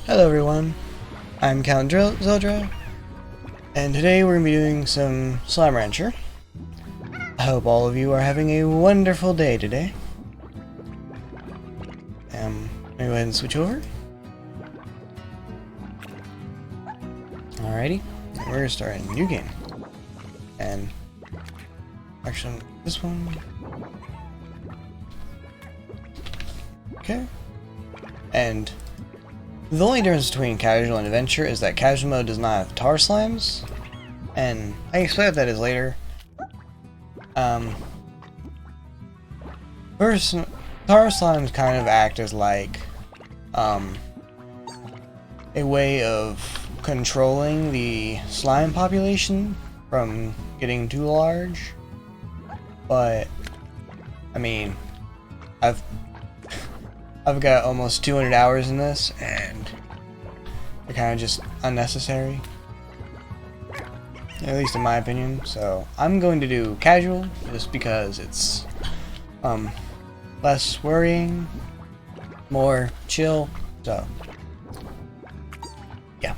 Hello everyone, I'm Count Zildra, and today we're going to be doing some Slime Rancher. I hope all of you are having a wonderful day today. Let me go ahead and switch over. Alrighty, we're going to start a new game. And actually, this one. Okay. And the only difference between casual and adventure is that casual mode does not have tar slimes, and I can explain what that is later. First, tar slimes kind of act as like a way of controlling the slime population from getting too large. But I mean, I've got almost 200 hours in this, and they're kind of just unnecessary, at least in my opinion. So I'm going to do casual just because it's less worrying, more chill. So yeah,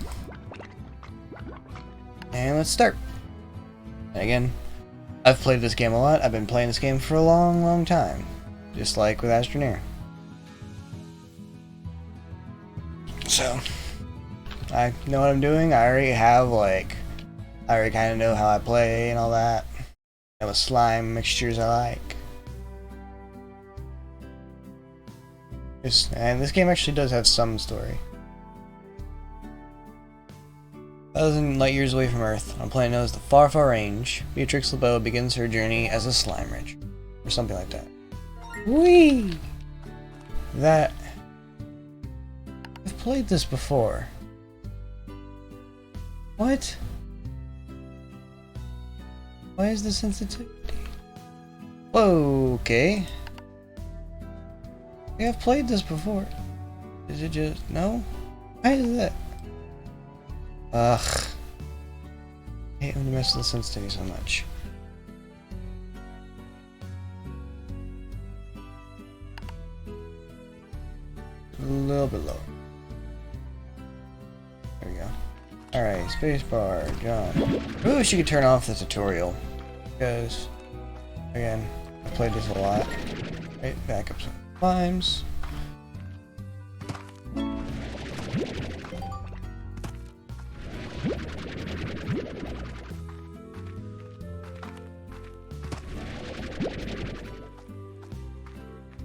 and let's start. And again, I've played this game a lot. I've been playing this game for a long time, just like with Astroneer. So, I know what I'm doing. I already kind of know how I play and all that. I have slime mixtures I like. And this game actually does have some story. 1,000 light years away from Earth, on a planet known as the Far Range, Beatrix LeBeau begins her journey as a slime rancher, or something like that. Whee! That. I've played this before. What? Why is the sensitivity? Whoa, okay. Yeah, I've played this before. Is it just... no? Why is that? Ugh. I hate when you mess with the sensitivity so much. A little bit lower. There we go. Alright, spacebar, jump. Ooh, she could turn off the tutorial. Because, again, I've played this a lot. Right, back up some climbs.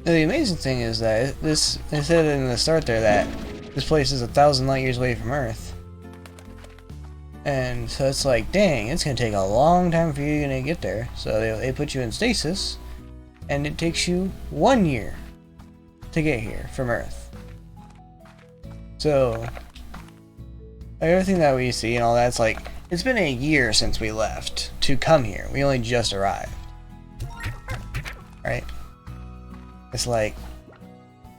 Now, the amazing thing is that this, they said in the start there that this place is 1,000 light years away from Earth. And so it's like, dang, it's gonna take a long time for you to get there. So they put you in stasis, and it takes you 1 year to get here from Earth. So everything that we see and all that's like, it's been a year since we left to come here. We only just arrived. Right? It's like,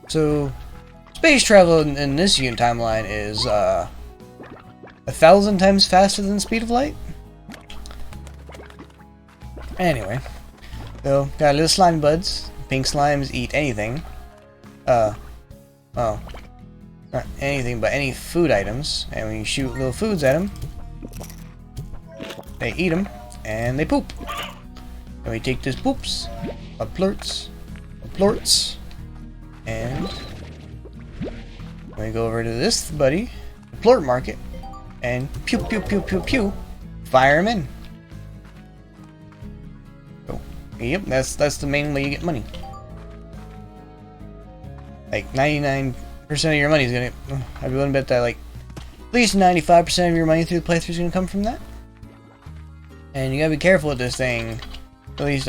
so space travel in this unit timeline is 1,000 times faster than the speed of light. Anyway, so got little slime buds. Pink slimes eat anything. Well, not anything but any food items. And when you shoot little foods at them, they eat them and they poop. And we take this poops, plorts, and we go over to this buddy, the plort market, and pew pew pew pew pew, fire him in. So, yep, that's the main way you get money. Like 99% of your money is gonna. I'd be willing to bet that like at least 95% of your money through the playthrough is gonna come from that. And you gotta be careful with this thing. At least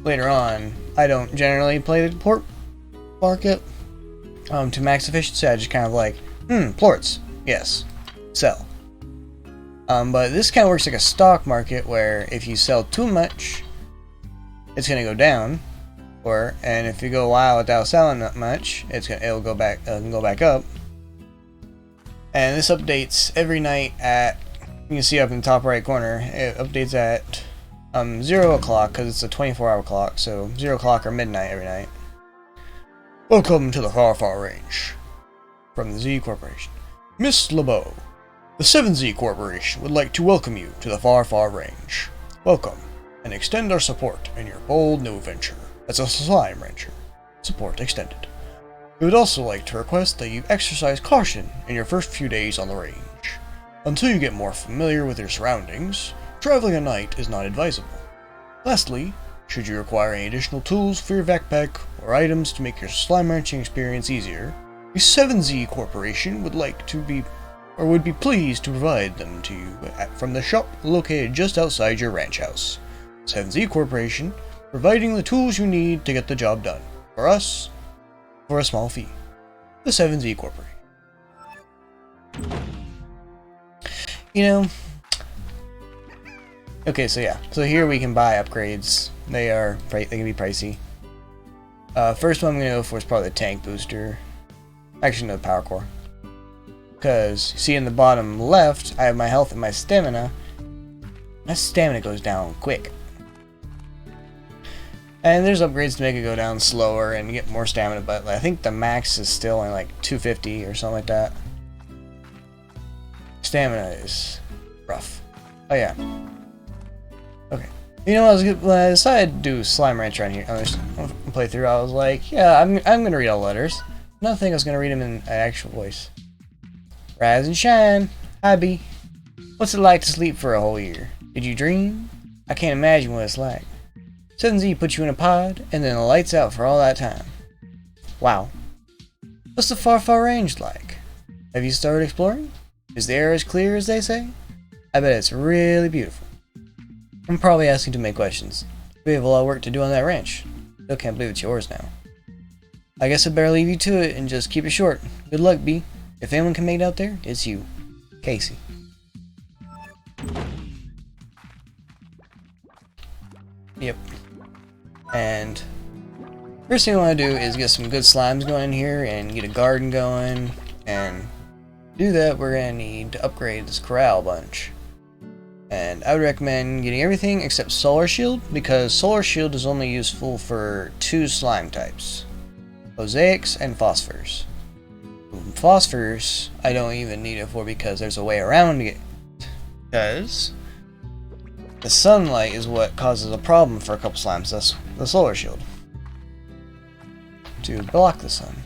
later on, I don't generally play the plort market to max efficiency. I just kind of like, plorts, yes, sell. But this kind of works like a stock market where if you sell too much, it's gonna go down, and if you go a while without selling that much, it'll go back up. And this updates every night at, you can see up in the top right corner, it updates at 0 o'clock, because it's a 24-hour clock, so 0 o'clock or midnight every night. Welcome to the Far Range. from the Z Corporation. Miss LeBeau, the 7Z Corporation would like to welcome you to the Far Far Range. Welcome, and extend our support in your bold new venture as a slime rancher. Support extended. We would also like to request that you exercise caution in your first few days on the range. Until you get more familiar with your surroundings, traveling at night is not advisable. Lastly, should you require any additional tools for your backpack or items to make your slime ranching experience easier, the 7Z Corporation would be pleased to provide them to you from the shop located just outside your ranch house. 7Z Corporation, providing the tools you need to get the job done. For us, for a small fee. The 7Z Corporation. You know... Okay, so yeah. So here we can buy upgrades. They can be pricey. First one I'm going to go for is probably the tank booster. Actually, no, the power core. Because, see in the bottom left, I have my health and my stamina. My stamina goes down quick. And there's upgrades to make it go down slower and get more stamina, but I think the max is still only like 250 or something like that. Stamina is rough. Oh yeah. Okay. You know, when I decided to do Slime Ranch around here, playthrough, I was like, yeah, I'm gonna read all the letters. Another thing, I was gonna read them in an actual voice. Rise and shine, hi B. What's it like to sleep for a whole year? Did you dream? I can't imagine what it's like. 7Z put you in a pod, and then the lights out for all that time. Wow. What's the Far Far Range like? Have you started exploring? Is the air as clear as they say? I bet it's really beautiful. I'm probably asking too many questions. We have a lot of work to do on that ranch. Still can't believe it's yours now. I guess I better leave you to it and just keep it short. Good luck, B. If anyone can make it out there, it's you. Casey. Yep. And first thing I want to do is get some good slimes going in here and get a garden going. And to do that, we're going to need to upgrade this corral bunch. And I would recommend getting everything except Solar Shield, because Solar Shield is only useful for 2 slime types. Mosaics and Phosphors. Phosphors, I don't even need it for because there's a way around it. Because the sunlight is what causes a problem for a couple slimes. That's the Solar Shield. To block the sun.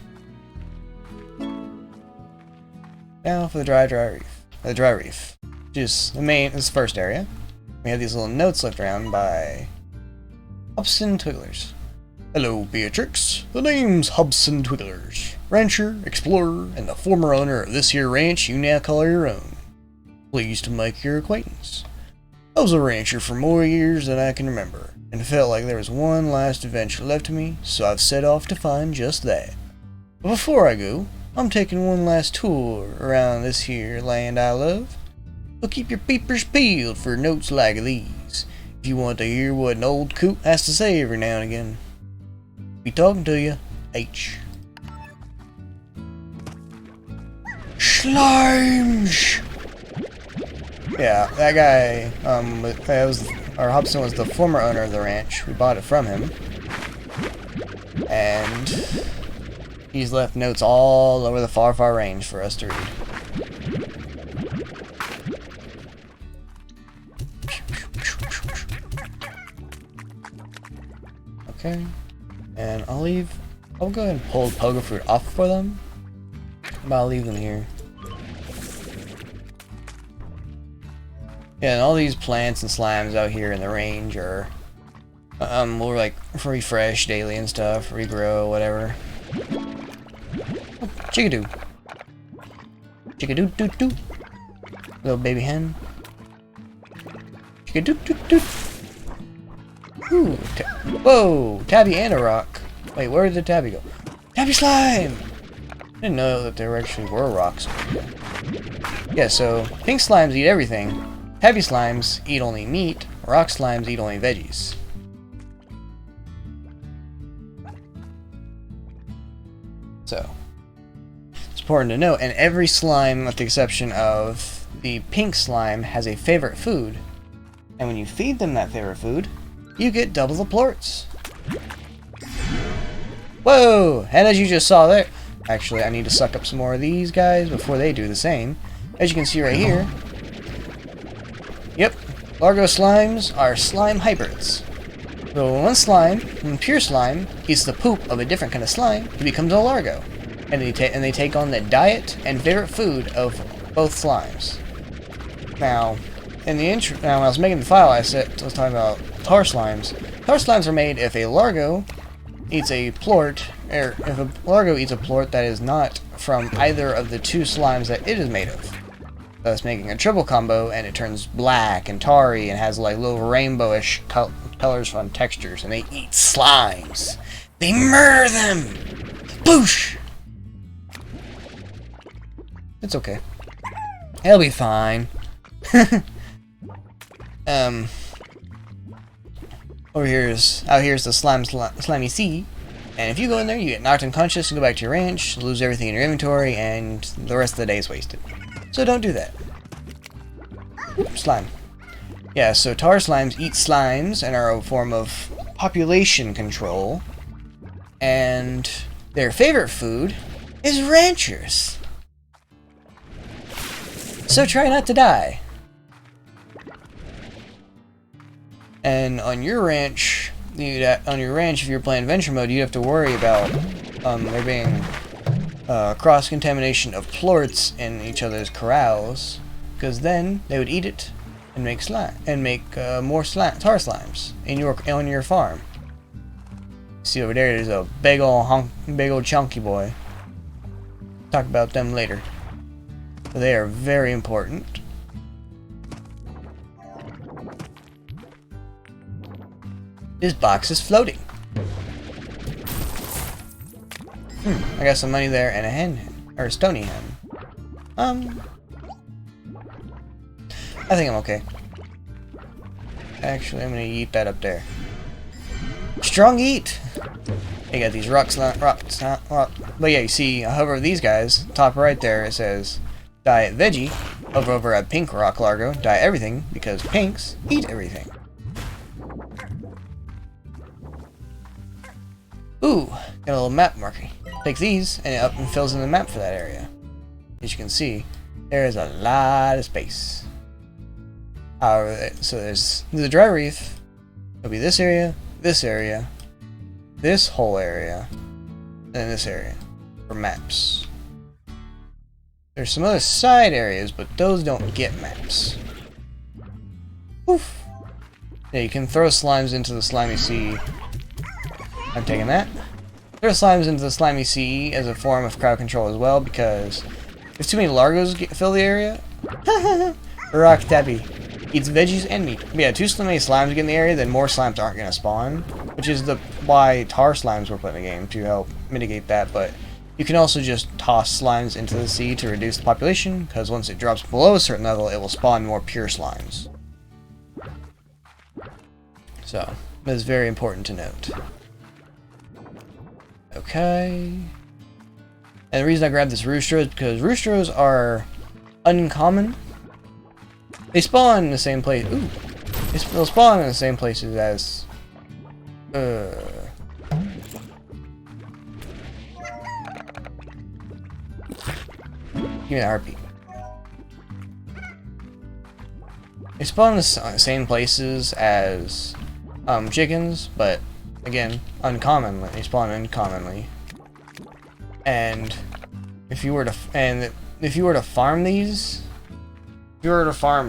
Now for the dry reef. The dry reef. Which is the first area. We have these little notes left around by Hobson Twigglers. Hello, Beatrix. The name's Hobson Twigglers. Rancher, explorer, and the former owner of this here ranch you now call your own. Pleased to make your acquaintance. I was a rancher for more years than I can remember, and felt like there was one last adventure left to me, so I've set off to find just that. But before I go, I'm taking one last tour around this here land I love. So keep your peepers peeled for notes like these, if you want to hear what an old coot has to say every now and again. Be talking to you, H. Slimes! Yeah, that guy, Hobson was the former owner of the ranch. We bought it from him. And he's left notes all over the Far Far Range for us to read. Okay. And I'll go ahead and pull pogo fruit off for them. But I'll leave them here. Yeah, and all these plants and slimes out here in the range are will like refresh daily and stuff, regrow, whatever. Oh, chickadoo. Chickadoo doo doo. Little baby hen. Chickadoo doo doo. Ooh, whoa, tabby and a rock. Wait, where did the tabby go? Tabby slime! I didn't know that there actually were rocks. Yeah, so pink slimes eat everything. Tabby slimes eat only meat. Rock slimes eat only veggies. So, it's important to note, and every slime, with the exception of the pink slime, has a favorite food. And when you feed them that favorite food, you get double the plorts. Whoa! And as you just saw there, Actually, I need to suck up some more of these guys before they do the same. As you can see right here. Yep, Largo slimes are slime hybrids. So when pure slime, eats the poop of a different kind of slime, he becomes a Largo. And they take on the diet and favorite food of both slimes. Now, in the intro, when I was making the file, I was talking about tar slimes. Tar slimes are made if a Largo eats a plort, or if a Largo eats a plort that is not from either of the two slimes that it is made of. Thus making a triple combo, and it turns black and tarry and has like little rainbowish colors on textures, and they eat slimes. They murder them! Boosh! It's okay. It'll be fine. Out here's the slimy sea, and if you go in there, you get knocked unconscious and go back to your ranch, lose everything in your inventory, and the rest of the day is wasted. So don't do that. Slime. Yeah, so tar slimes eat slimes and are a form of population control, and their favorite food is ranchers. So try not to die. And on your ranch, if you're playing adventure mode, you'd have to worry about there being cross-contamination of plorts in each other's corrals, because then they would eat it and make more tar slimes on your farm. See over there's a big old chunky boy. Talk about them later. They are very important. This box is floating. I got some money there and a hen, or a stony hen. I think I'm okay. Actually, I'm gonna eat that up there. Strong eat! They got these rocks. But yeah, you see, I hover over these guys. Top right there, it says diet veggie. Over at pink rock Largo, diet everything, because pinks eat everything. Ooh, got a little map marking. Take these, and it up and fills in the map for that area. As you can see, there is a lot of space. So there's the dry reef. It'll be this area, this whole area, and this area for maps. There's some other side areas, but those don't get maps. Oof. Yeah, you can throw slimes into the slimy sea. I'm taking that. Throw slimes into the slimy sea as a form of crowd control as well, because if too many Largos fill the area, Rock Tabby eats veggies and meat. But yeah, too many slimes get in the area, then more slimes aren't going to spawn, which is why tar slimes were put in the game, to help mitigate that. But you can also just toss slimes into the sea to reduce the population, because once it drops below a certain level, it will spawn more pure slimes. So, that is very important to note. Okay. And the reason I grabbed this roostro is because roostros are uncommon. They spawn in the same place. Ooh. They'll spawn in the same places as give me that heartbeat. They spawn in the same places as chickens, but again, uncommonly. They spawn uncommonly. And if you were to farm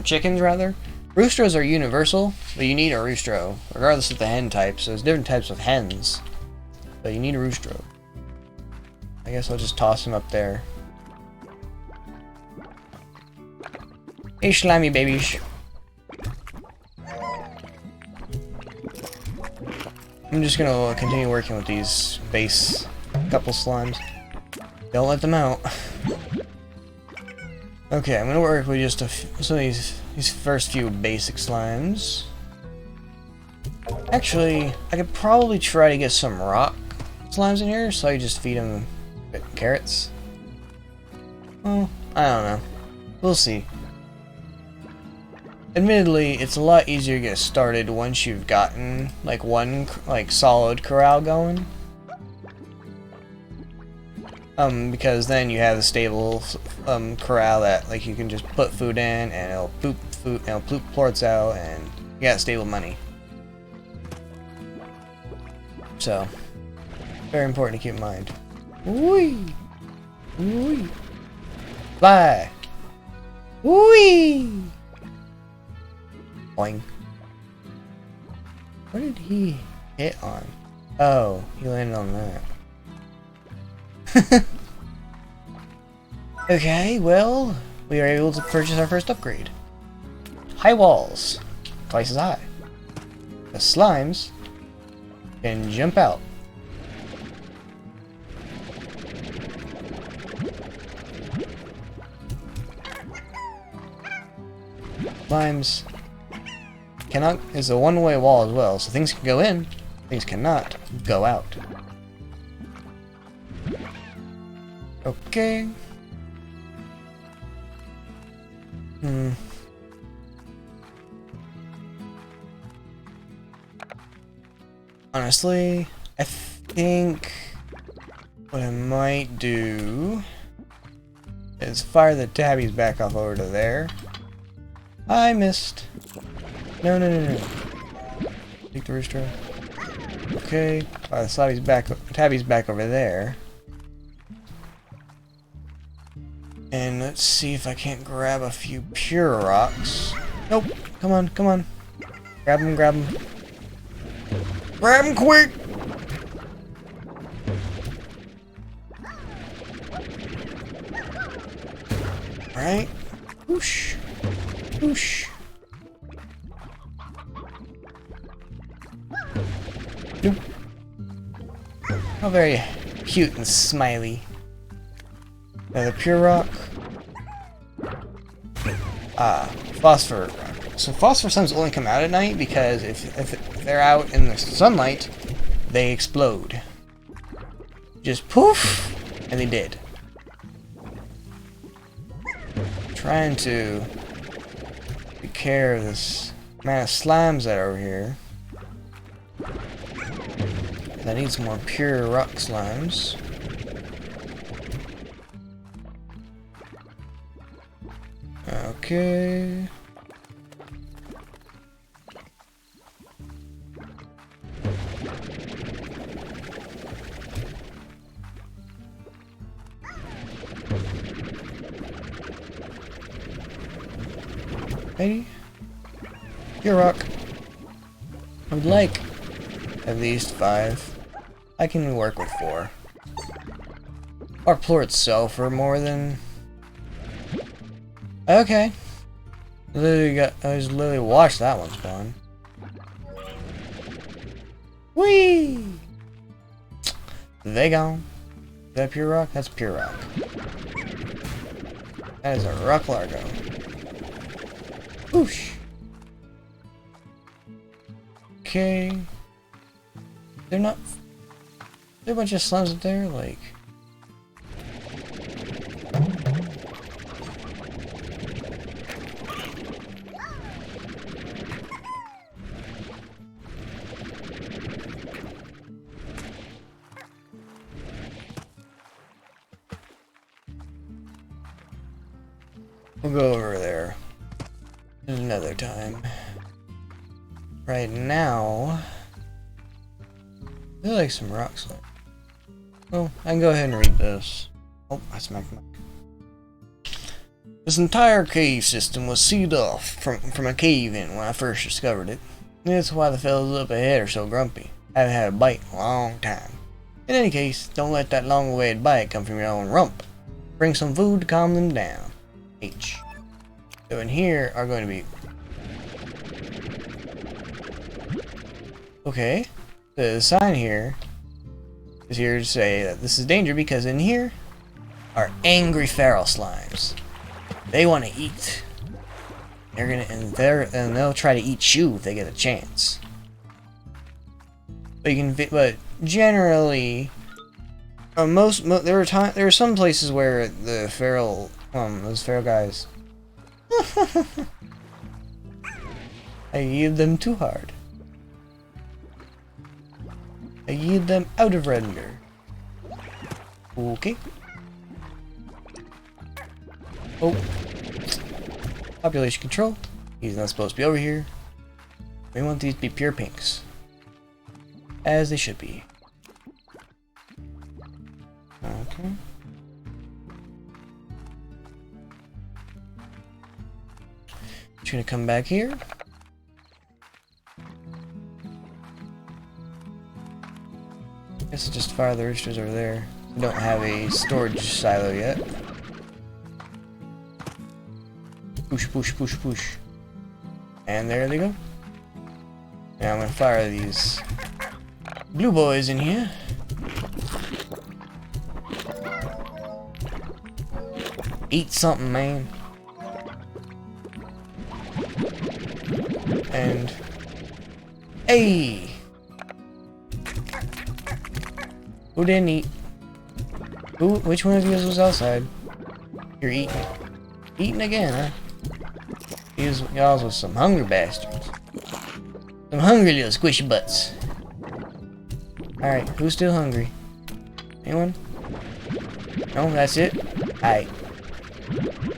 chickens rather, roostros are universal, but you need a roostro, regardless of the hen type. So there's different types of hens, but you need a roostro. I guess I'll just toss him up there. Hey, slimy babies. I'm just gonna continue working with these base couple slimes. Don't let them out. Okay, I'm gonna work with just some of these first few basic slimes. Actually, I could probably try to get some rock slimes in here, so I just feed them carrots. Well, I don't know. We'll see. Admittedly, it's a lot easier to get started once you've gotten like one solid corral going. Because then you have a stable corral that like you can just put food in and it'll poop food and it'll poop plorts out and you got stable money. So very important to keep in mind. Whee! Whee! Fly! Whee! Boing. What did he hit on? Oh, he landed on that. Okay, well, we are able to purchase our first upgrade. High walls. Twice as high. The slimes can jump out. Slimes cannot is a one-way wall as well, so things can go in, things cannot go out. Okay. Honestly, I think what I might do is fire the tabbies back off over to there. I missed. No. Take the rooster. Okay. The tabby's back over there. And let's see if I can't grab a few pure rocks. Nope. Come on. Grab them. Grab them quick! Alright. Whoosh. Whoosh. Nope. How very cute and smiley. Now the pure rock. Phosphor rock. So phosphor slimes only come out at night because if they're out in the sunlight, they explode. Just poof, and they did. Trying to take care of this amount of slimes that are over here. And I need some more pure rock slimes. Okay. Ready? Pure rock. I would like at least 5. I can work with 4. Our plort itself for more than. Okay. I just literally watched that one spawn. Whee! They gone. Is that pure rock? That's pure rock. That is a rock largo. Whoosh. Okay. They're not. There are a bunch of slimes up there, like. We'll go over there another time. Right now, I feel like some rock slime. Well, I can go ahead and read this. Oh, I smacked my. This entire cave system was sealed off from a cave-in when I first discovered it. That's why the fellas up ahead are so grumpy. I haven't had a bite in a long time. In any case, don't let that long-awaited bite come from your own rump. Bring some food to calm them down. H. So in here are going to be. Okay, the sign here is here to say that this is danger because in here are angry feral slimes. They want to eat. They'll try to eat you if they get a chance. But generally, there are some places where the feral those feral guys. I yield them too hard. I yield them out of render. Okay. Oh. Population control. He's not supposed to be over here. We want these to be pure pinks. As they should be. Okay. Just gonna come back here. Guess just fire the roosters over there. We don't have a storage silo yet. Push, push, push, push. And there they go. Now I'm gonna fire these blue boys in here. Eat something, man. And hey, who didn't eat? Who? Which one of you was outside? You're eating. Eating again, huh? Y'all was some hungry bastards. Some hungry little squishy butts. Alright, who's still hungry? Anyone? No, that's it? Alright.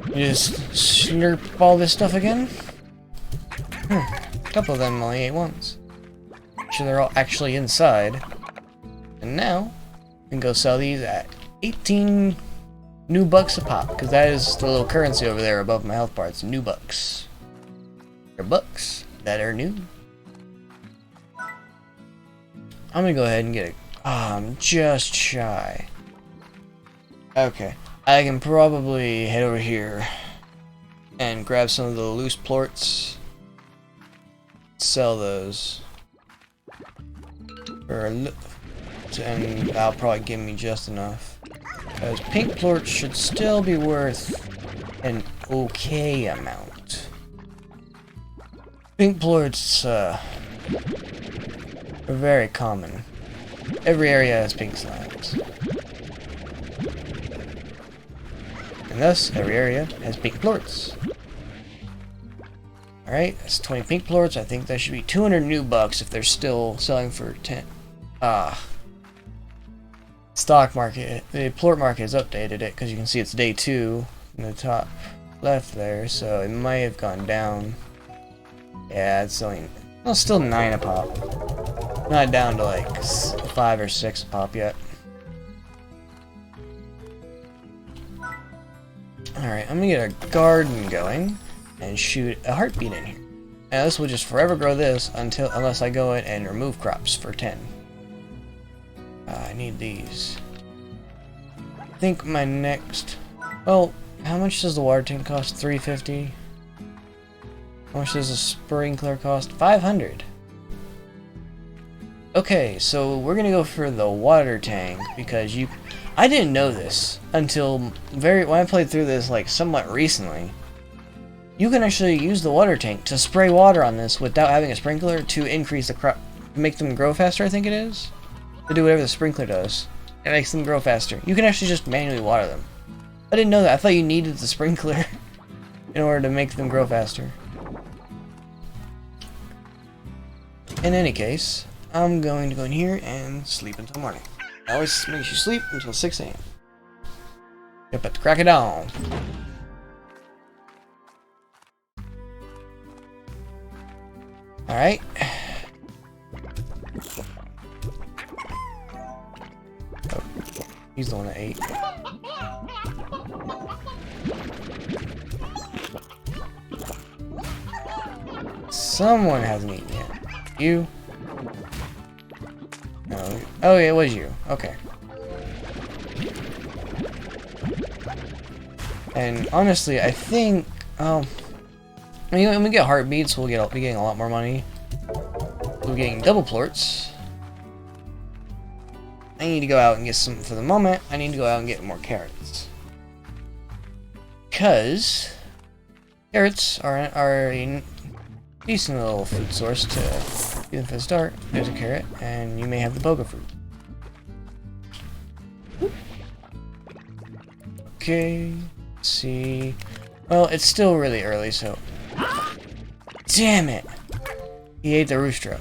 You just slurp all this stuff again? A couple of them only ate once. Make sure they're all actually inside. And now, we can go sell these at 18 new bucks a pop, because that is the little currency over there above my health bar. It's new bucks. They're bucks that are new. I'm gonna go ahead and get it. I'm just shy. Okay. I can probably head over here and grab some of the loose plorts. Sell those. And that'll probably give me just enough. Because pink plorts should still be worth an okay amount. Pink plorts are very common. Every area has pink slimes. And thus, every area has pink plorts. Alright, that's 20 pink plorts. I think that should be 200 new bucks if they're still selling for 10. Stock market. The plort market has updated it because you can see it's day 2 in the top left there, so it might have gone down. Yeah, it's selling. Well, still 9 a pop. Not down to like 5 or 6 a pop yet. Alright, I'm gonna get a garden going and shoot a heartbeat in here. Now this will just forever grow this unless I go in and remove crops for 10. I need these. I think my next... Well, how much does the water tank cost? $350? How much does a sprinkler cost? $500. Okay, so we're gonna go for the water tank because I didn't know this until when I played through this like somewhat recently. You can actually use the water tank to spray water on this without having a sprinkler to increase the crop, make them grow faster. I think it is to do whatever the sprinkler does. It makes them grow faster. You can actually just manually water them. I didn't know that. I thought you needed the sprinkler in order to make them grow faster. In any case, I'm going to go in here and sleep until morning. It always makes you sleep until 6 a.m. Yep, at the crack of dawn. Alright. Oh, he's the one that ate. Someone hasn't eaten yet. You? No. Oh, yeah, it was you. Okay. And honestly, I think, when we get heartbeats, we'll be getting a lot more money. We're getting double plorts. I need to go out and get some, for the moment, I need to go out and get more carrots. Because carrots are a decent little food source to even for the start. There's a carrot, and you may have the boga fruit. Okay, let's see. Well, it's still really early, so... Damn it! He ate the rooster.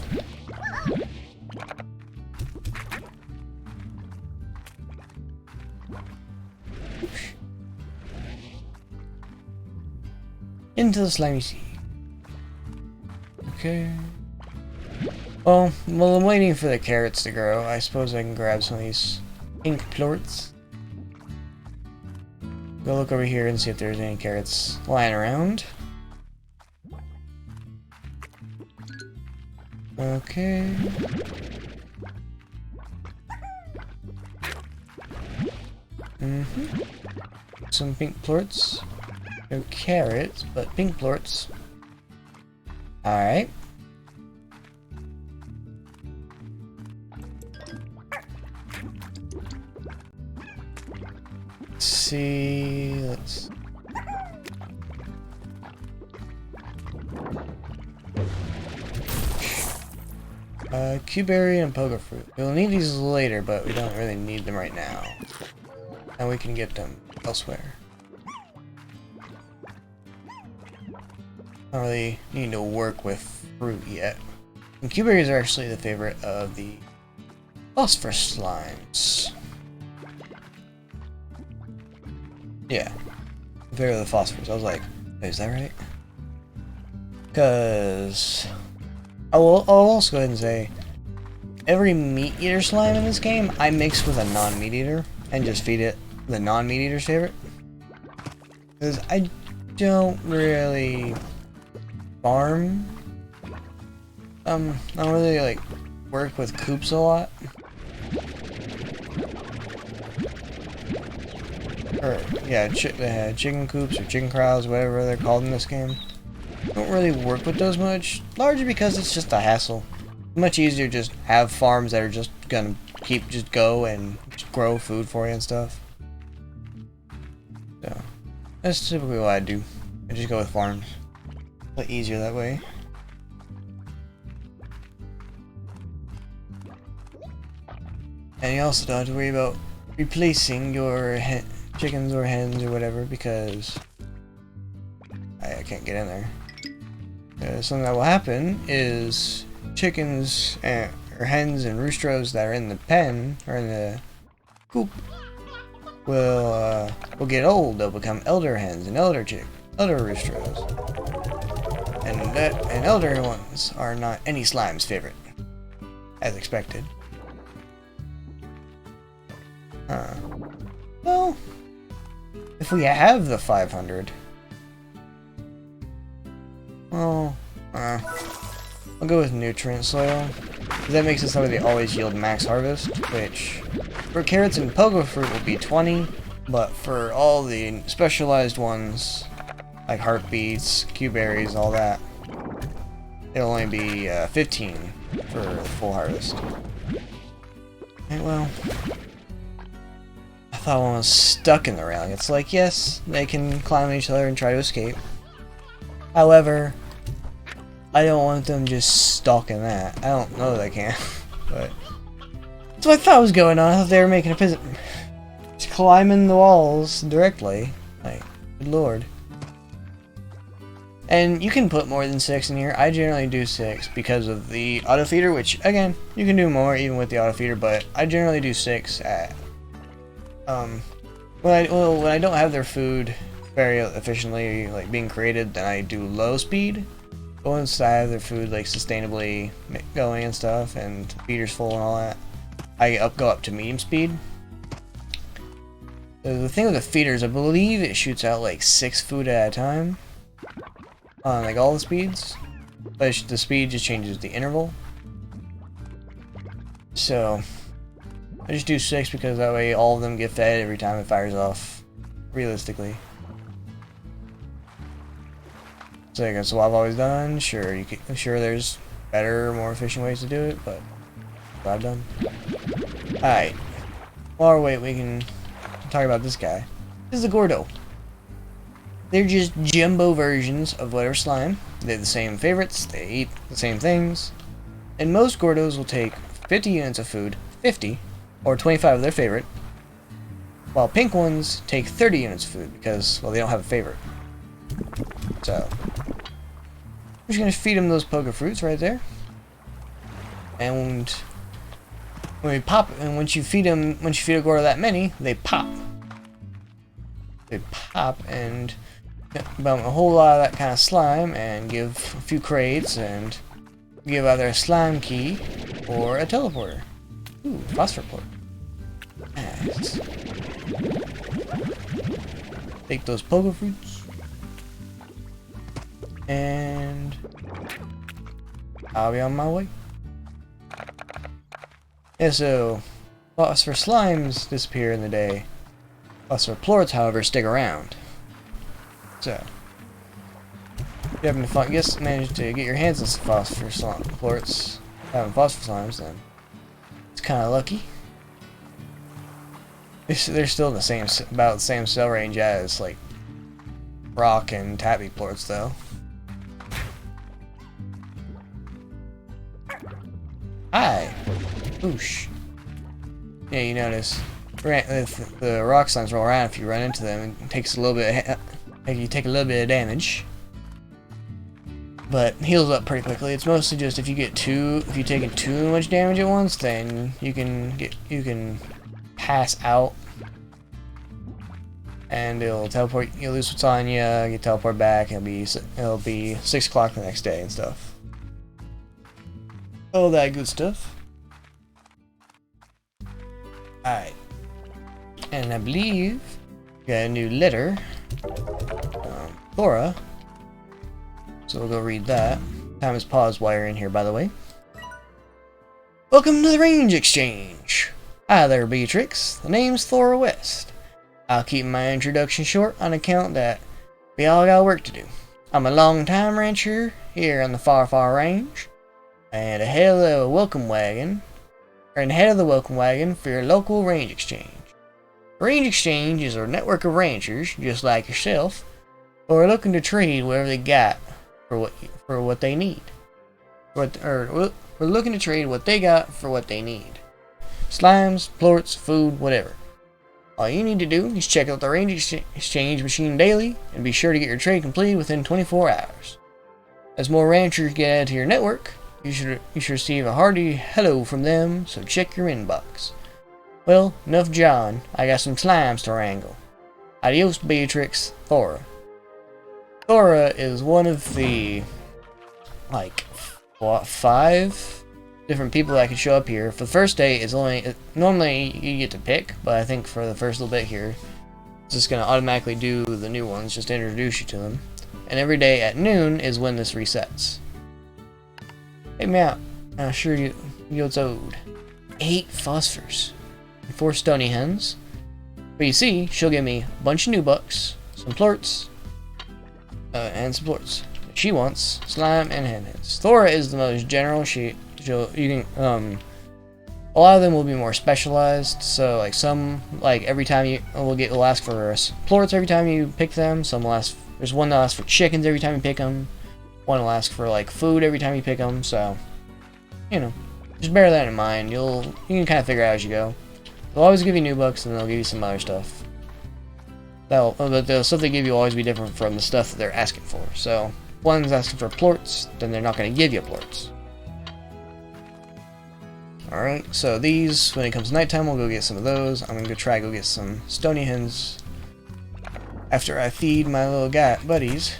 Into the slimy sea. Okay. Well, while I'm waiting for the carrots to grow, I suppose I can grab some of these pink plorts. Go look over here and see if there's any carrots lying around. Okay. Some pink plorts. No carrots, but pink plorts. Alright. Let's see. Cuberry and pogo fruit. We'll need these later, but we don't really need them right now. And we can get them elsewhere. Don't really need to work with fruit yet. And cuberries are actually the favorite of the phosphorus slimes. Yeah. Favorite of the phosphorus. I was like, wait, is that right? Because I'll also go ahead and say every meat eater slime in this game I mix with a non-meat eater and just feed it the non-meat eater's favorite. Because I don't really farm. I don't really like work with coops a lot. Or yeah, chicken coops or chicken corrals, whatever they're called in this game. Don't really work with those much, largely because it's just a hassle. Much easier to just have farms that are just gonna just go and just grow food for you and stuff. So that's typically what I do. I just go with farms. A lot easier that way. And you also don't have to worry about replacing your chickens or hens or whatever because I can't get in there. Something that will happen is chickens or hens and roosters that are in the pen or in the coop will get old. They'll become elder hens and elder roosters, and elder ones are not any slime's favorite, as expected. Well, if we have the 500. Well, I'll go with nutrient soil. That makes it so they always yield max harvest, which for carrots and pogo fruit will be 20, but for all the specialized ones, like heartbeats, cuberries, all that, it'll only be 15 for the full harvest. Okay, well, I thought one was stuck in the railing. It's like, yes, they can climb on each other and try to escape. However, I don't want them just stalking that. I don't know they can, but that's what I thought was going on. I thought they were making a visit. Just climbing the walls directly. Like, good lord. And you can put more than 6 in here. I generally do 6 because of the auto feeder, which again, you can do more even with the auto feeder, but I generally do 6 at when I don't have their food very efficiently like being created, then I do low speed. But once I have their food like sustainably going and stuff, and the feeder's full and all that, I go up to medium speed. The thing with the feeders, I believe it shoots out like 6 food at a time on like all the speeds, but the speed just changes the interval. So I just do 6 because that way all of them get fed every time it fires off, realistically. So that's what I've always done. Sure, sure there's better, more efficient ways to do it, but that's what I've done. Alright. Or wait, we can talk about this guy. This is the Gordo. They're just jumbo versions of whatever slime. They're the same favorites, they eat the same things. And most Gordos will take 50 units of food, 50, or 25 of their favorite, while pink ones take 30 units of food because, well, they don't have a favorite. So, we're just gonna feed them those pogo fruits right there. And when we pop, and once you feed a Gordo that many, they pop. They pop, and bum a whole lot of that kind of slime and give a few crates and give either a slime key or a teleporter. Ooh, phosphor port. Nice. Take those pogo fruits. And I'll be on my way. Yeah, so phosphor slimes disappear in the day. Phosphor plorts, however, stick around. So, if you happen to manage to get your hands on some phosphor plorts, phosphor slimes, then it's kind of lucky. They're still in the same, about the same cell range as like rock and tabby plorts, though. Hi. Oosh. Yeah, you notice if the rock slimes roll around, if you run into them, it takes a little bit. You take a little bit of damage, but heals up pretty quickly. It's mostly just if you're taking too much damage at once, then you can pass out, and it'll teleport. You'll lose what's on you. You teleport back. It'll be 6 o'clock the next day and stuff. All that good stuff. Alright. And I believe we got a new letter. Thora. So we'll go read that. Time is paused while you're in here, by the way. Welcome to the Range Exchange. Hi there, Beatrix. The name's Thora West. I'll keep my introduction short on account that we all got work to do. I'm a long-time rancher here on the far, far range, and ahead of the welcome wagon for your local range exchange. A range exchange is a network of ranchers, just like yourself, who are looking to trade whatever they got for what they need. We're looking to trade what they got for what they need. Slimes, plorts, food, whatever. All you need to do is check out the range exchange machine daily and be sure to get your trade completed within 24 hours. As more ranchers get added to your network, you should receive a hearty hello from them, so check your inbox. Well, enough John. I got some slimes to wrangle. Adios, Beatrix. Thora. Thora is one of the, like, 5 different people that can show up here. For the first day, it's normally you get to pick, but I think for the first little bit here, it's just going to automatically do the new ones, just to introduce you to them. And every day at noon is when this resets. Hey, Matt, I'm sure you what's owed. 8 phosphors, 4 stony hens. But you see, she'll give me a bunch of new bucks, some plorts, and some plorts. She wants slime and hen heads. Thora is the most general. A lot of them will be more specialized. So like some, every time we'll ask for plorts every time you pick them. Some will ask. There's one that'll ask for chickens every time you pick them. One will ask for like food every time you pick them. So, just bear that in mind. You can kind of figure it out as you go. They'll always give you new bucks, and they'll give you some other stuff. But the stuff they give you will always be different from the stuff that they're asking for. So, if one's asking for plorts, then they're not going to give you plorts. Alright, so these, when it comes nighttime, we'll go get some of those. I'm going to go get some stony hens after I feed my little buddies.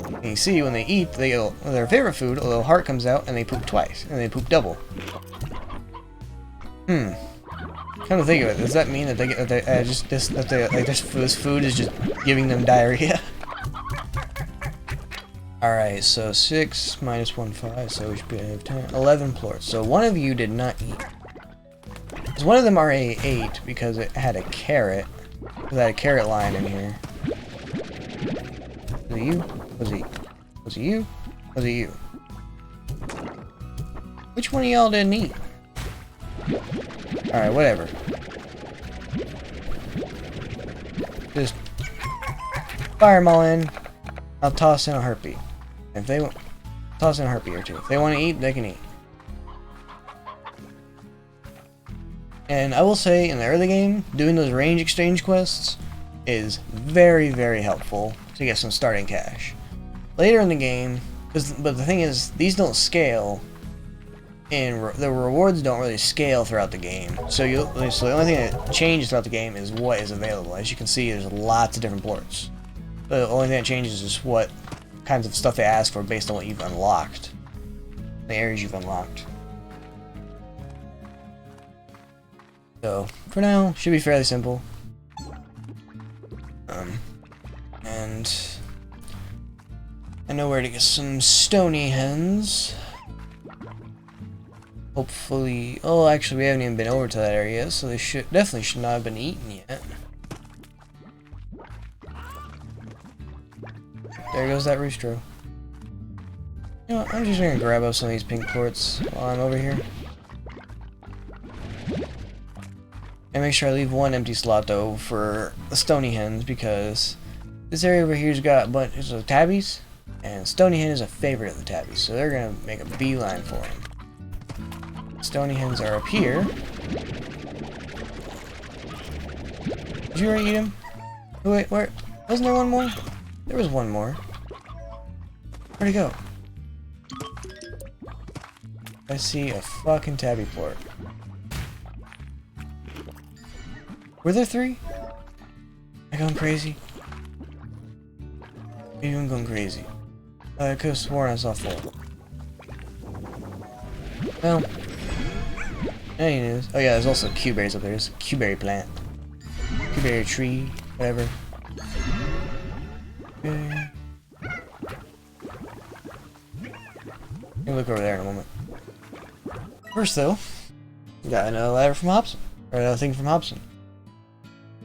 And you see, when they eat, they get their favorite food, a little heart comes out, and they poop twice, and they poop double. Come to think of it, does that mean that this food is just giving them diarrhea? Alright, so 6 minus 1, 5, so we should be at 10, 11 plorts. So one of you did not eat. Because one of them already ate because it had a carrot. It had a carrot line in here. Was it you? Was it you? Was it you? Which one of y'all didn't eat? Alright, whatever. Just fire them all in. I'll toss in a heartbeat. If they want, toss in a heartbeat or two. If they want to eat, they can eat. And I will say, in the early game, doing those range exchange quests is very, very helpful to get some starting cash. Later in the game, but the thing is, these don't scale the rewards don't really scale throughout the game. So the only thing that changes throughout the game is what is available. As you can see, there's lots of different ports. The only thing that changes is what kinds of stuff they ask for based on what you've unlocked. The areas you've unlocked. So, for now, should be fairly simple. And I know where to get some stony hens. Hopefully, oh, actually, we haven't even been over to that area, so they definitely should not have been eaten yet. There goes that rooster. You know what, I'm just gonna grab up some of these pink quartz while I'm over here. And make sure I leave one empty slot though for the stony hens, because this area over here's got a bunch of tabbies, and stony hen is a favorite of the tabbies, so they're gonna make a beeline for him. Stony hens are up here. Did you already eat him? Oh, wait, where? Wasn't there one more? There was one more. Where'd he go? I see a fucking tabby port. Were there 3? Am I going crazy? Maybe I'm going crazy. I could have sworn I saw 4. Well, any news? Oh yeah, there's also Q-berries up there. There's a Q-berry plant. Q-berry tree, whatever. Okay. I'll look over there in a moment. First though, got another letter from Hobson. Or another thing from Hobson.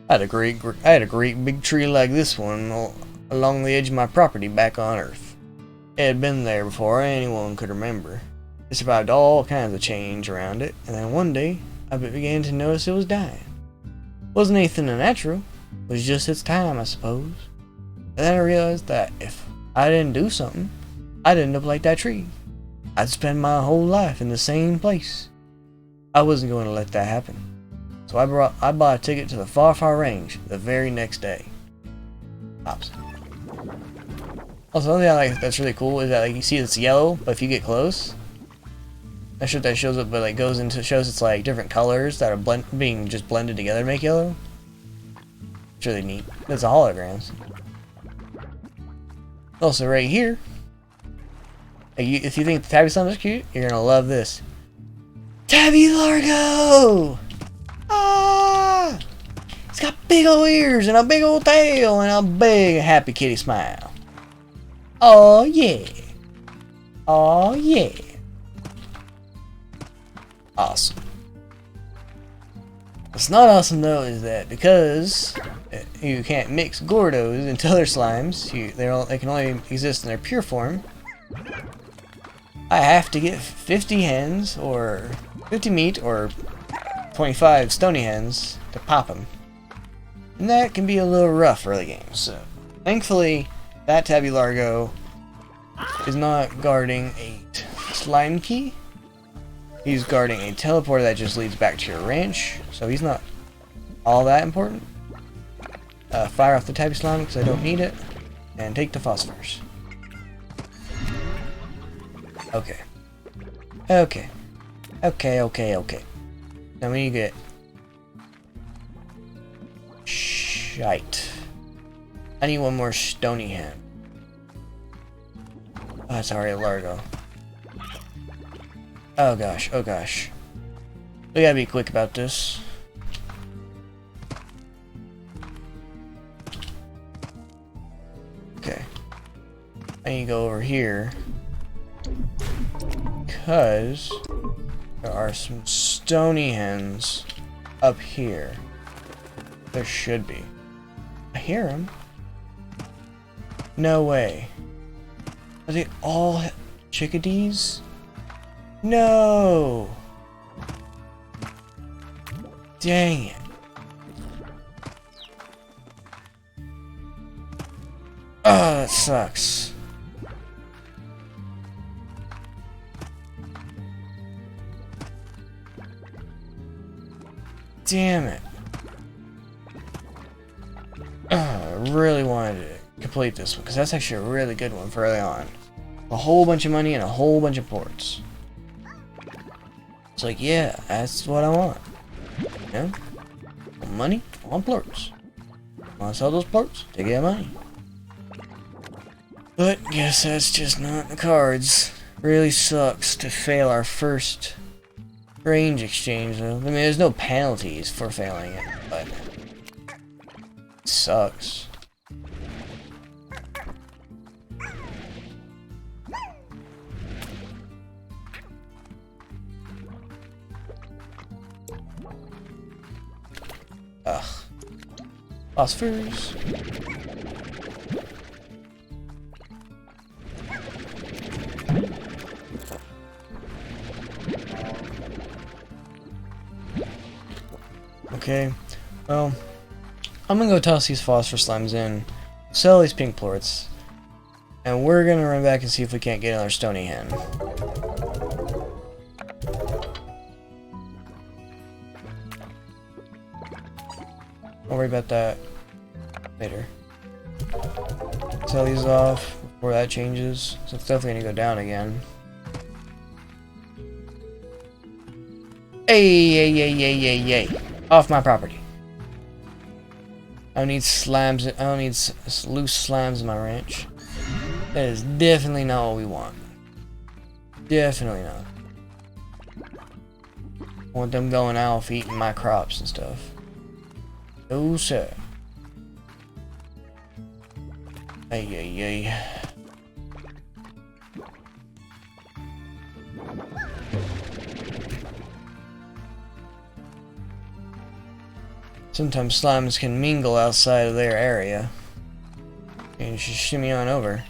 I had a great big tree like this one along the edge of my property back on Earth. It had been there before anyone could remember. It survived all kinds of change around it, and then one day I began to notice it was dying. Wasn't anything unnatural, it was just its time, I suppose. And then I realized that if I didn't do something, I'd end up like that tree. I'd spend my whole life in the same place. I wasn't going to let that happen. So I bought a ticket to the far, far range the very next day. Pops. Also, another thing I like that's really cool is that like you see it's yellow, but if you get close, that shows up, but like shows it's like different colors that are being just blended together to make yellow. It's really neat. It's a holograms. Also, right here, if you think the tabby slime is cute, you're gonna love this. Tabby Largo! Ah! It's got big old ears and a big old tail and a big happy kitty smile. Oh yeah! Oh yeah! Awesome. What's not awesome though is that because you can't mix Gordos into other slimes, they can only exist in their pure form. I have to get 50 hens, or 50 meat, or 25 stony hens to pop them. And that can be a little rough early game, so thankfully that Tabby Largo is not guarding a slime key. He's guarding a teleporter that just leads back to your ranch, so he's not all that important. Fire off the Tabby Slime because I don't need it, and take the phosphorus. Okay. Okay. Okay, okay, okay. Now we need to get... Shite. I need one more stony hen. Oh, that's already a Largo. Oh gosh, oh gosh. We gotta be quick about this. Okay. I need to go over here. Because there are some stony hens up here. There should be. I hear them. No way. Are they all chickadees? No! Dang it. Oh, that sucks. Damn it. I really wanted to complete this one, because that's actually a really good one for early on. A whole bunch of money and a whole bunch of ports. It's like, yeah, that's what I want. You know? I want money, I want plorts. I want to sell those plorts to get money. But guess that's just not in the cards. Really sucks to fail our first range exchange though. I mean, there's no penalties for failing it, but it sucks. Ugh. Phosphors. Okay, well, I'm gonna go toss these phosphor slimes in, sell these pink plorts, and we're gonna run back and see if we can't get another stony hen. I'll worry about that later. Sell these off before that changes, so it's definitely gonna go down again. Hey! Off my property. I don't need slimes. I don't need loose slimes in my ranch. That is definitely not what we want. Definitely not. I want them going off eating my crops and stuff. No sir. Ay. Sometimes slimes can mingle outside of their area. And you should shimmy on over.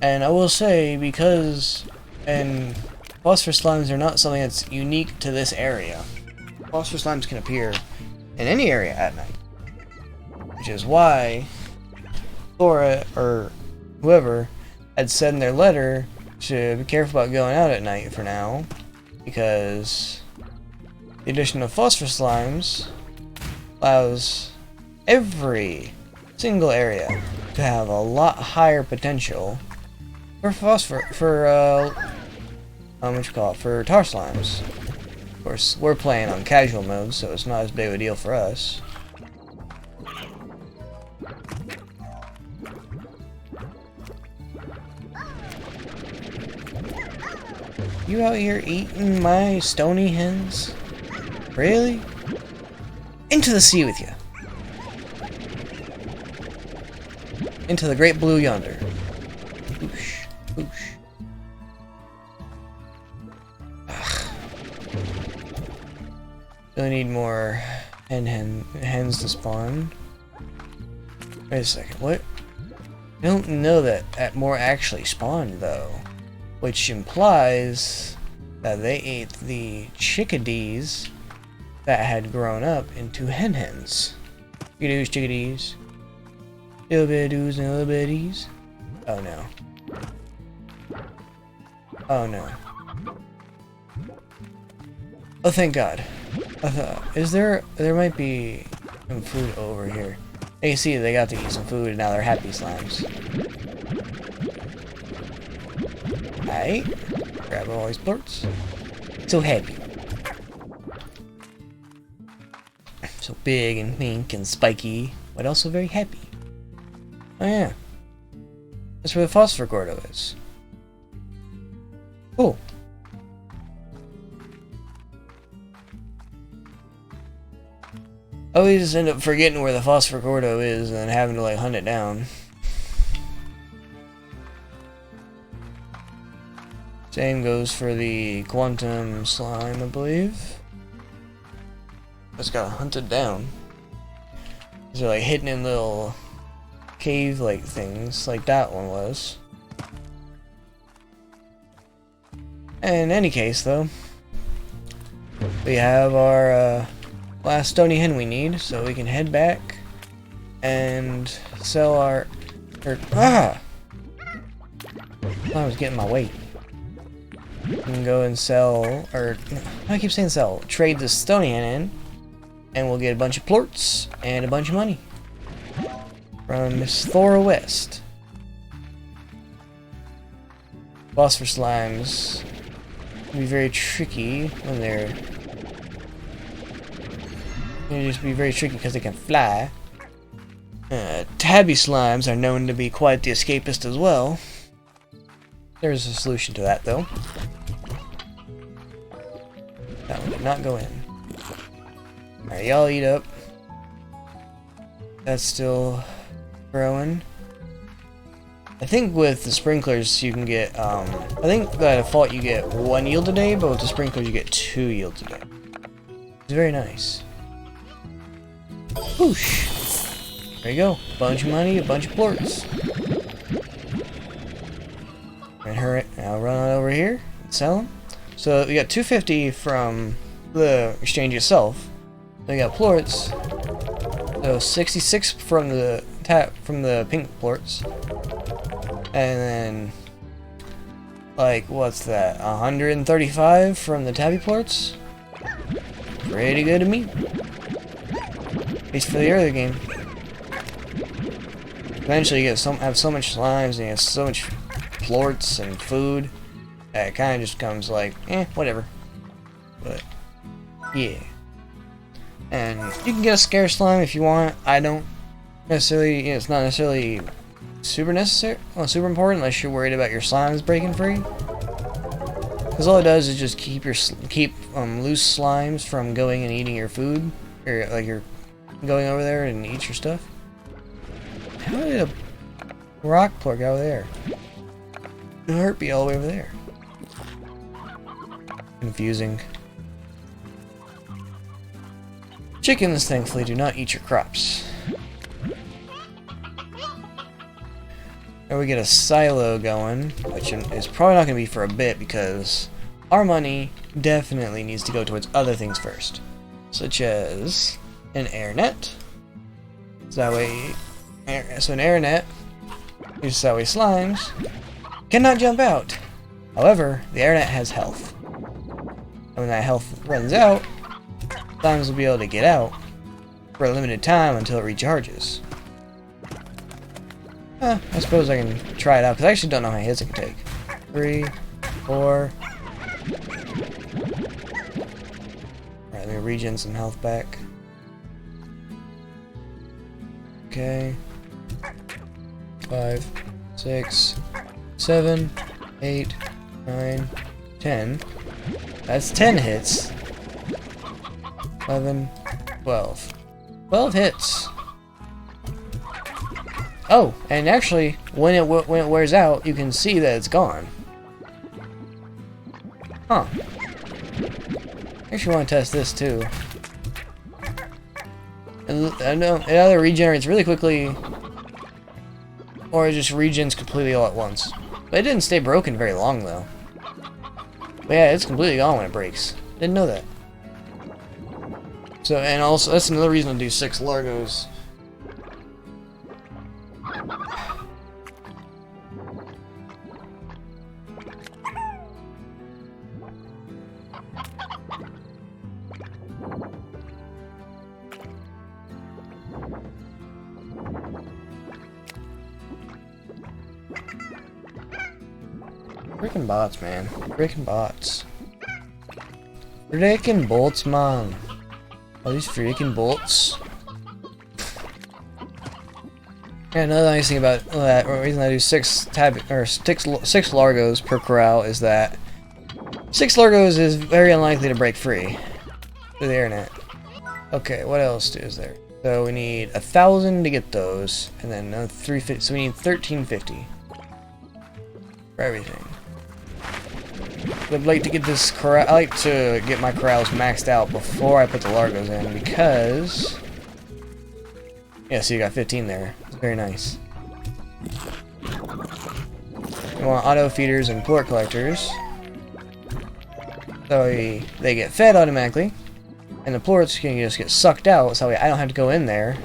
And I will say, because phosphor slimes are not something that's unique to this area. Phosphor slimes can appear in any area at night. Which is why Laura, or whoever, had said in their letter to be careful about going out at night for now. Because the addition of phosphor slimes allows every single area to have a lot higher potential for for tar slimes. Of course, we're playing on casual mode, so it's not as big of a deal for us. You out here eating my stony hens? Really? Into the sea with you. Into the great blue yonder. Whoosh, whoosh. Really need more hens to spawn. Wait a second, what? I don't know that more actually spawned though. Which implies that they ate the chickadees that had grown up into hens. Chickadees. Little bitties and little bitties. Oh no. Oh no. Oh thank God. There might be some food over here. You see they got to eat some food and now they're happy slimes. Alright. Grab all these plorts. So happy. So big and pink and spiky, but also very happy. Oh yeah. That's where the phosphor gordo is. Cool. I always end up forgetting where the phosphor gordo is and then having to like hunt it down. Same goes for the quantum slime, I believe. Just gotta hunt it down. They're like hidden in little cave-like things, like that one was. In any case, though, we have our last stony hen we need, so we can head back and sell our. I was getting my weight. We can go and sell, or I keep saying sell, trade this stony hen in, and we'll get a bunch of plorts and a bunch of money from Miss Thora West. Phosphor slimes can be very tricky when they're... They just be very tricky because they can fly. Tabby slimes are known to be quite the escapist as well. There's a solution to that, though. That one did not go in. Alright, y'all eat up. That's still growing. I think with the sprinklers you can get, I think by default you get 1 yield a day, but with the sprinklers you get 2 yields a day. It's very nice. Whoosh! There you go. Bunch of money, a bunch of plorts. And hurry, now run on over here and sell them. So we got 250 from the exchange itself. Then we got plorts. So 66 from the pink plorts. And then like what's that? 135 from the tabby plorts. Pretty good to me. At least for the early game. Eventually you get have so much slimes and you have so much plorts and food that it kind of just comes like, whatever. But yeah. And you can get a scarce slime if you want. I don't necessarily, it's not necessarily super important unless you're worried about your slimes breaking free. Because all it does is just keep loose slimes from going and eating your food, or like you're going over there and eat your stuff. How did a rock plort get over there? The heart be all the way over there. Confusing. Chickens, thankfully, do not eat your crops. Now we get a silo going, which is probably not going to be for a bit because our money definitely needs to go towards other things first, such as an air net. So that way, an air net is that way slimes cannot jump out. However, the air net has health, and when that health runs out, slimes will be able to get out for a limited time until it recharges. I suppose I can try it out, because I actually don't know how many hits it can take. 3, 4... Alright, let me regen some health back. Okay. 5, 6, 7, 8, 9, 10. That's 10 hits. 11, 12. 12 hits. Oh, and actually, when it wears out, you can see that it's gone. Huh. I actually want to test this too. I know it either regenerates really quickly, or it just regens completely all at once. But it didn't stay broken very long though. But yeah, it's completely gone when it breaks. Didn't know that. So, and also, that's another reason to do 6 Largos. Freaking bots, man. Freaking bots. Freaking bolts, man. All these freaking bolts. And another nice thing about that, or the reason I do 6 Largos per corral is that 6 Largos is very unlikely to break free through the internet. Okay, what else is there? So we need 1,000 to get those, and then 350. So we need 1,350 for everything. I'd like to get this corral. I like to get my corrals maxed out before I put the Largos in because. Yeah, so you got 15 there. It's very nice. You want auto feeders and plort collectors. So they get fed automatically. And the plorts can just get sucked out, so I don't have to go in there.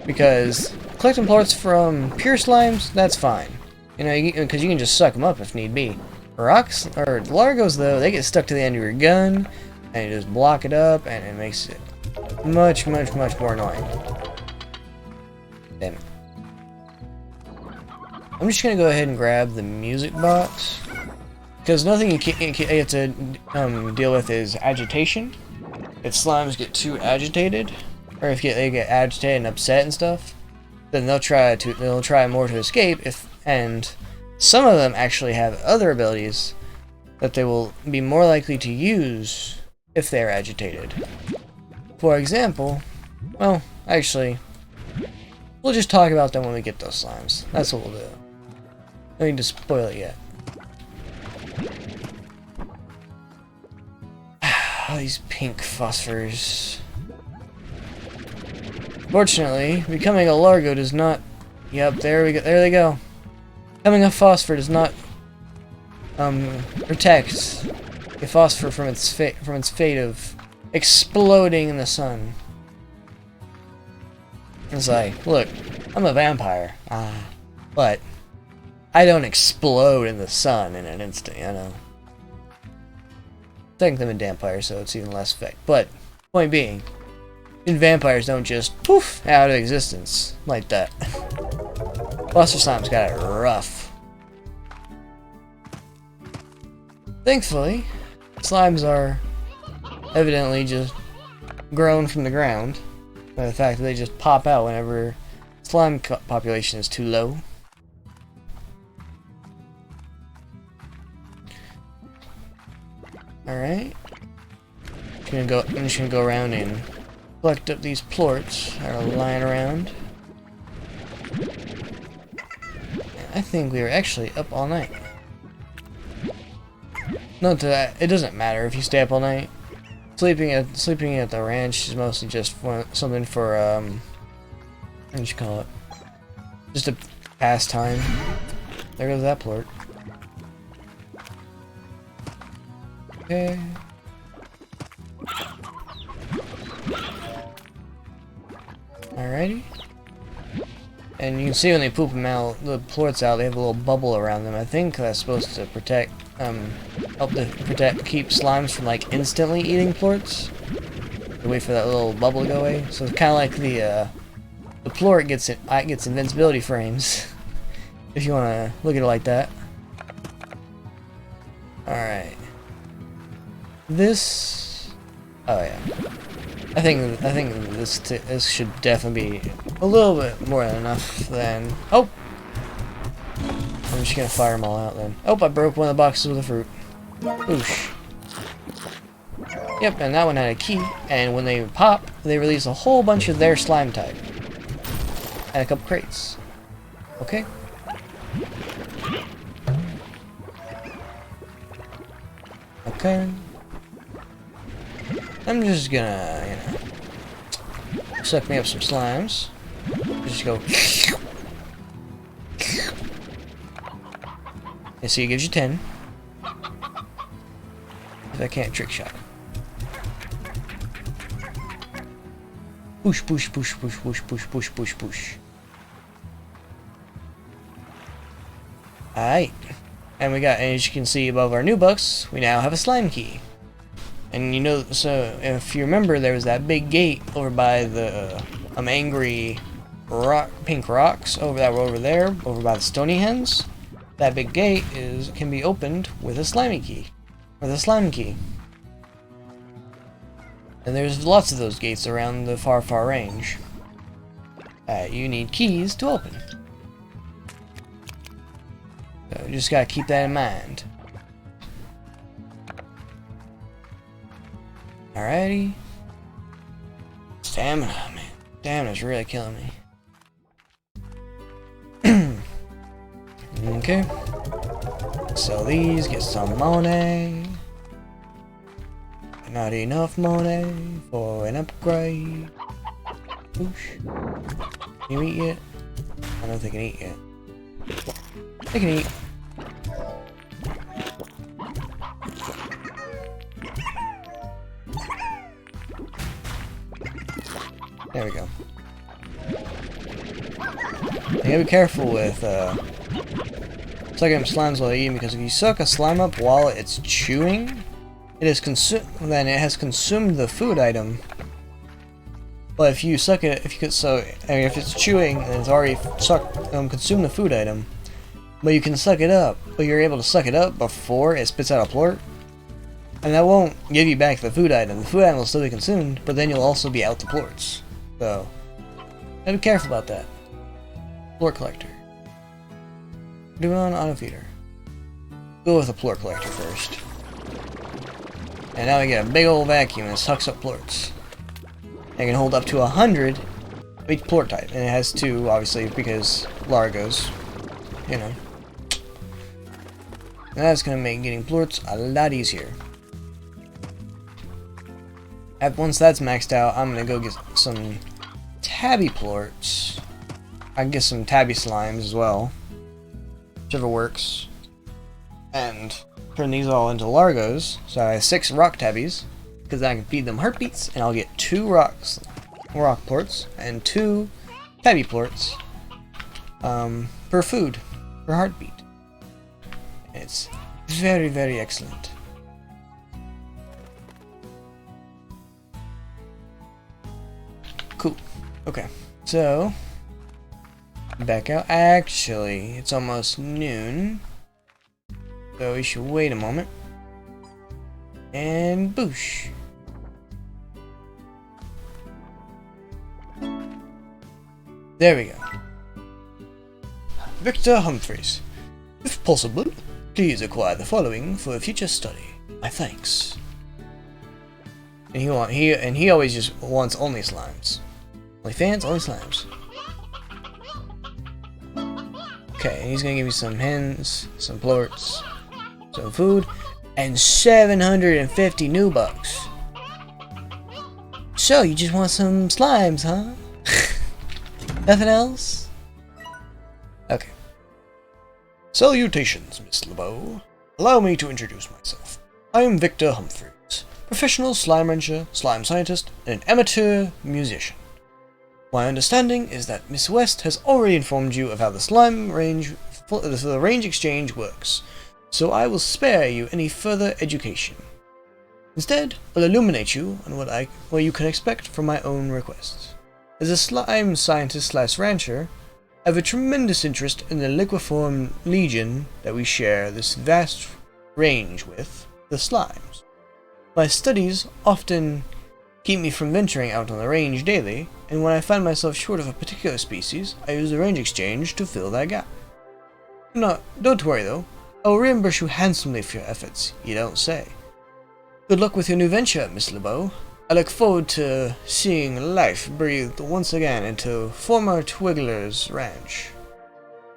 Because collecting plorts from pure slimes, that's fine. You know, because you can just suck them up if need be. Rocks, or Largos though, they get stuck to the end of your gun, and you just block it up, and it makes it much, much, much more annoying. Damn it. I'm just gonna go ahead and grab the music box, because nothing you have to deal with is agitation. If slimes get too agitated, or if they get agitated and upset and stuff, then they'll try more to escape. And some of them actually have other abilities that they will be more likely to use if they're agitated. For example, well, actually, we'll just talk about them when we get those slimes. That's what we'll do. I don't need to spoil it yet. All these pink phosphors. Fortunately, becoming a Largo does not... Yep, there we go. There they go. Becoming a phosphor does not protect a phosphor from its fate of exploding in the sun. It's like, look, I'm a vampire, but I don't explode in the sun in an instant, you know. Technically I'm a vampire, so it's even less effect. But point being, vampires don't just poof out of existence like that. Buster Slime's got it rough. Thankfully, slimes are evidently just grown from the ground by the fact that they just pop out whenever slime population is too low. Alright. I'm just gonna go around and collect up these plorts that are lying around. I think we were actually up all night. Note that it doesn't matter if you stay up all night. Sleeping at the ranch is mostly just something for what do you call it? Just a pastime. There goes that plort. Okay. Alrighty. And you can see when they poop them out, the plorts out, they have a little bubble around them. I think that's supposed to protect, keep slimes from like instantly eating plorts. You wait for that little bubble to go away. So it's kind of like the plort gets invincibility frames, if you want to look at it like that. All right. This. Oh yeah. I think this should definitely be a little bit more than enough. Then I'm just gonna fire them all out then. Oh, I broke one of the boxes with the fruit. Oosh. Yep, and that one had a key, and when they pop, they release a whole bunch of their slime type. And a couple crates. Okay. Okay. I'm just gonna, you know, suck me up some slimes. Just go. And see, it gives you 10. If I can't trick shot. Push, push, push, push, push, push, push, push, push. Alright. And as you can see above our new bucks, we now have a slime key. And you know, so if you remember, there was that big gate over by the angry pink rocks over there, over by the stony hens. That big gate can be opened with a slimy key, with a slime key. And there's lots of those gates around the far range. You need keys to open. So you just gotta keep that in mind. Alrighty. Stamina, man. Stamina's really killing me. Okay. Sell these, get some money. Not enough money for an upgrade. Whoosh. Can you eat yet? I don't think they can eat yet. They can eat. There we go. You gotta be careful with sucking up slimes while eating, because if you suck a slime up while it's chewing, it has consumed the food item. But if you suck it, if it's chewing and it's already consumed the food item, but you can suck it up. But you're able to suck it up before it spits out a plort. And that won't give you back the food item. The food item will still be consumed, but then you'll also be out the plorts. So, gotta be careful about that. Plort collector. Do on auto feeder. Go with a plort collector first. And now we get a big old vacuum and it sucks up plorts. It can hold up to 100 of each plort type, and it has 2, obviously, because Largos, you know. And that's gonna make getting plorts a lot easier. Once that's maxed out, I'm gonna go get some tabby plorts. I can get some tabby slimes as well, whichever works, and turn these all into Largos. So I have 6 rock tabbies, because I can feed them heartbeats, and I'll get 2 rock plorts and 2 tabby plorts per food, per heartbeat. It's very, very excellent. Cool. Okay, so back out. Actually, it's almost noon, so we should wait a moment. And boosh. There we go. Victor Humphreys. If possible, please acquire the following for future study. My thanks. And he always just wants only slimes. Only fans, only slimes. Okay, and he's gonna give me some hens, some plorts, some food, and 750 new bucks. So you just want some slimes, huh? Nothing else? Okay. Salutations, Miss LeBeau. Allow me to introduce myself. I am Victor Humphreys, professional slime rancher, slime scientist, and an amateur musician. My understanding is that Miss West has already informed you of how the range exchange works, so I will spare you any further education. Instead, I'll illuminate you on what you can expect from my own requests. As a slime scientist / rancher, I have a tremendous interest in the liqueform legion that we share this vast range with, the slimes. My studies often keep me from venturing out on the range daily, and when I find myself short of a particular species, I use the range exchange to fill that gap. No, don't worry though, I will reimburse you handsomely for your efforts, you don't say. Good luck with your new venture, Miss LeBeau. I look forward to seeing life breathed once again into the former Twiggler's Ranch.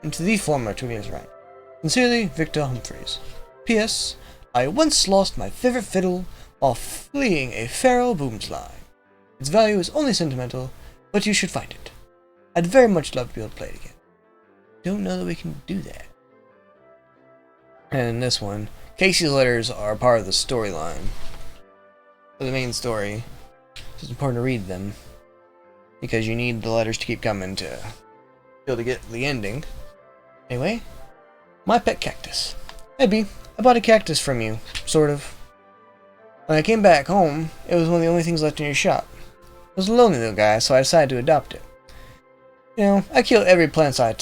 Sincerely, Victor Humphreys. P.S. I once lost my favorite fiddle while fleeing a feral boomslime. Its value is only sentimental, but you should find it. I'd very much love to be able to play it again. Don't know that we can do that. And in this one, Casey's letters are part of the storyline. For the main story, it's important to read them, because you need the letters to keep coming to be able to get the ending. Anyway, my pet cactus. Hey B, I bought a cactus from you, sort of. When I came back home, it was one of the only things left in your shop. I was a lonely little guy, so I decided to adopt it. You know, I kill every plant I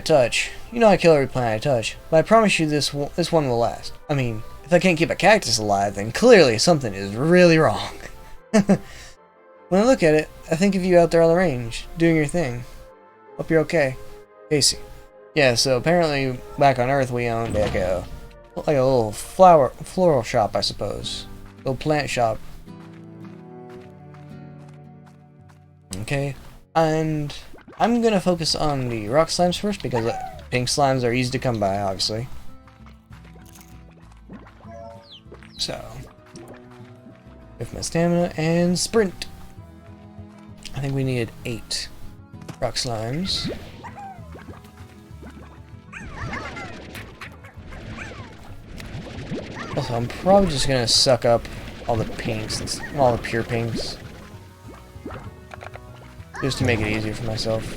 touch. You know I kill every plant I touch, but I promise you this one will last. I mean, if I can't keep a cactus alive, then clearly something is really wrong. When I look at it, I think of you out there on the range, doing your thing. Hope you're okay. Casey. Yeah, so apparently back on Earth we owned like a little floral shop, I suppose. Little plant shop. Okay, and I'm gonna focus on the rock slimes first because pink slimes are easy to come by, obviously. So, with my stamina and sprint. I think we needed 8 rock slimes. Also, I'm probably just gonna suck up all the pinks, all the pure pinks. Just to make it easier for myself.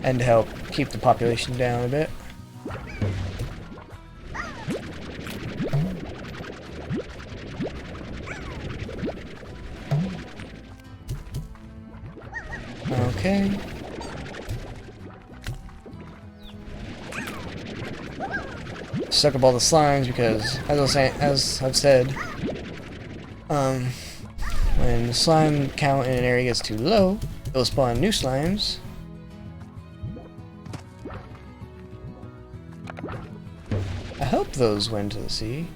And to help keep the population down a bit. Okay. suck up all the slimes because, as I've said, when the slime count in an area gets too low, it'll spawn new slimes. I hope those went to the sea.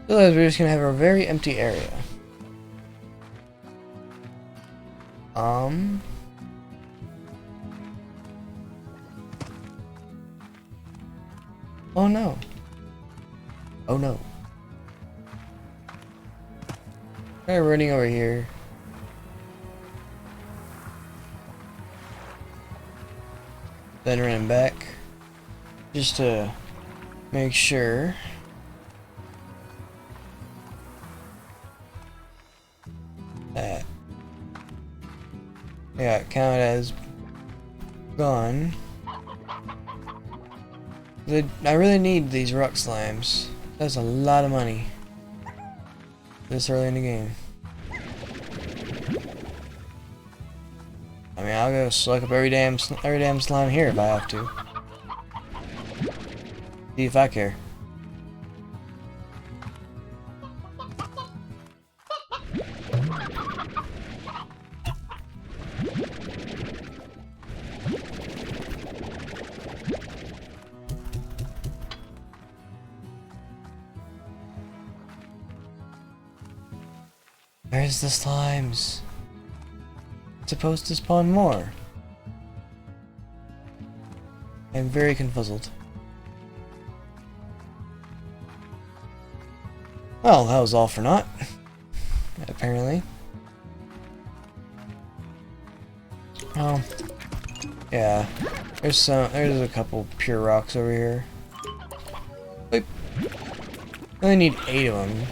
Otherwise, we're just gonna have a very empty area. Oh no. Oh no. Try running over here. Then running back. Just to make sure. That. Yeah, count as gone. I really need these rock slimes. That's a lot of money. This early in the game. I mean, I'll go suck up every damn slime here if I have to. See if I care. Where's the slimes? It's supposed to spawn more. I'm very confuzzled. Well, that was all for naught. Apparently. Oh. Yeah. There's a couple pure rocks over here. Wait. I only need 8 of them.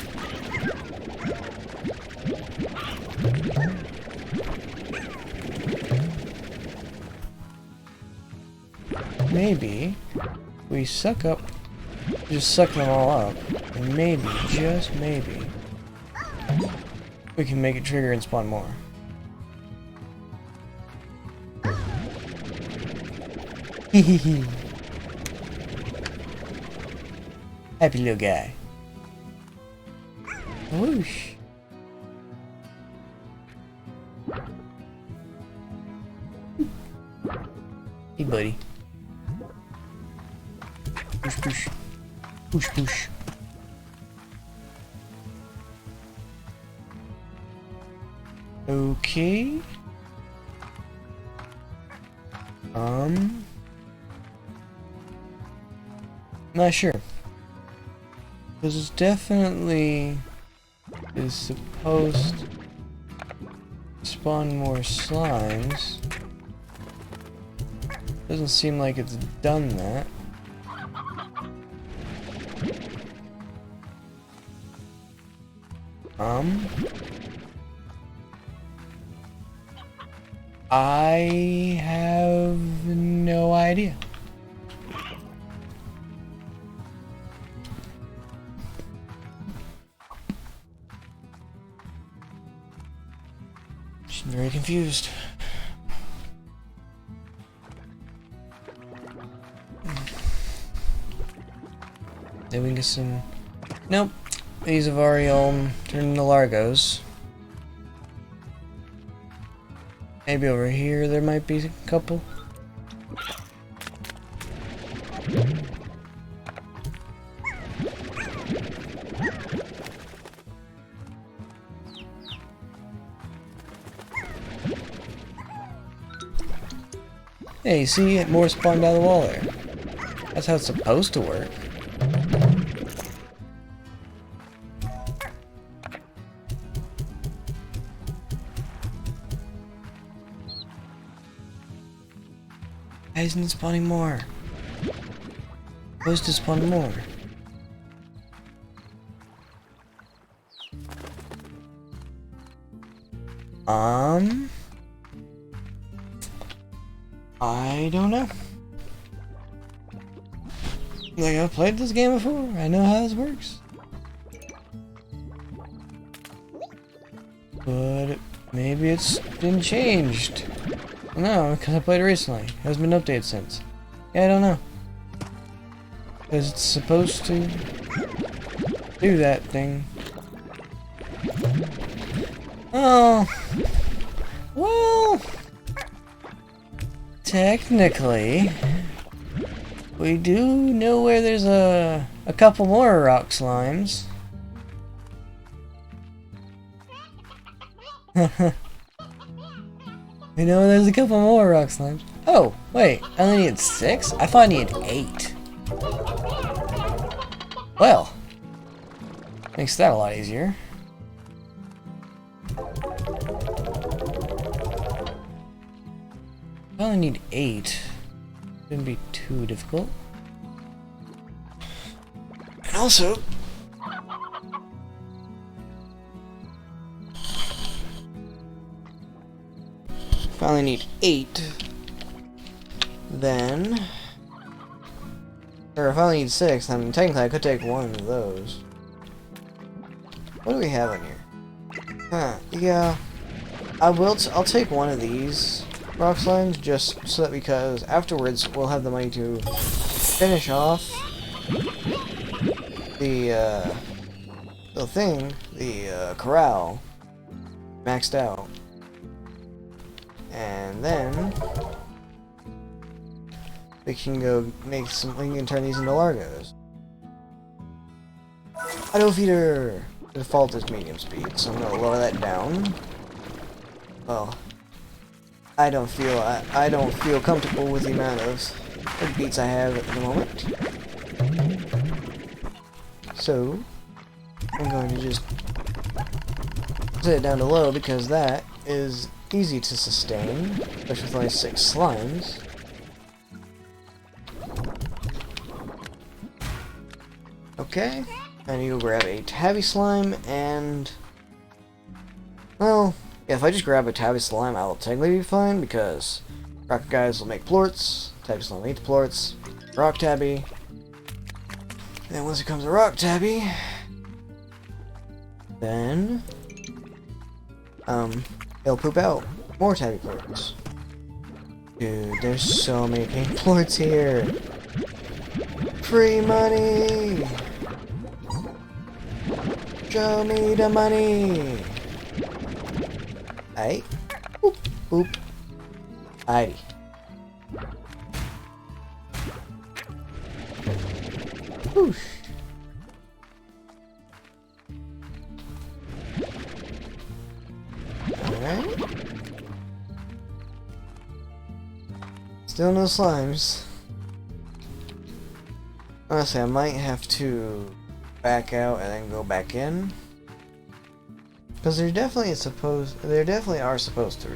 Maybe we just suck them all up, and maybe, just maybe, we can make it trigger and spawn more. Happy little guy. Whoosh. Hey, buddy. Push, push. Push, push. Okay. Not sure. This is definitely supposed to spawn more slimes. Doesn't seem like it's done that. I have no idea. Just very confused. Then we can get some. Nope. These have already turned into Largos. Maybe over here there might be a couple. Hey, see? More spawned out of the wall there. That's how it's supposed to work. Why isn't it spawning more? Supposed to spawn more. I don't know. Like, I've played this game before. I know how this works. But maybe it's been changed. No, because I played it recently. It hasn't been updated since. Yeah, I don't know. Because it's supposed to do that thing. Oh. Well. Technically. We do know where there's a couple more rock slimes. We know there's a couple more rock slimes. Oh, wait, I only need 6? I thought I needed 8. Well, makes that a lot easier. I only need 8. Shouldn't be too difficult. And also, if I only need 8, then, or if I only need 6, then technically I could take one of those. What do we have in here? Huh, yeah, I'll take one of these rock slimes just so that, because afterwards we'll have the money to finish off the corral maxed out, and then we can go make some. We can turn these into Largos. Auto feeder. The default is medium speed, so I'm gonna lower that down. Well, I don't feel comfortable with the amount of beats I have at the moment. So I'm going to just set it down to low, because that is easy to sustain, especially with only 6 slimes. Okay, I need to grab a tabby slime, and, well, yeah, if I just grab a tabby slime, I will technically be fine, because rock guys will make plorts, tabby slime will eat the plorts, rock tabby. Then once it comes to rock tabby, then it'll poop out more tabby plorts. Dude, there's so many pink plorts here. Free money. Show me the money. Aight. Boop, boop. Aighty. Whoosh. Alright. Still no slimes. Honestly, I might have to back out and then go back in. Because there definitely are supposed to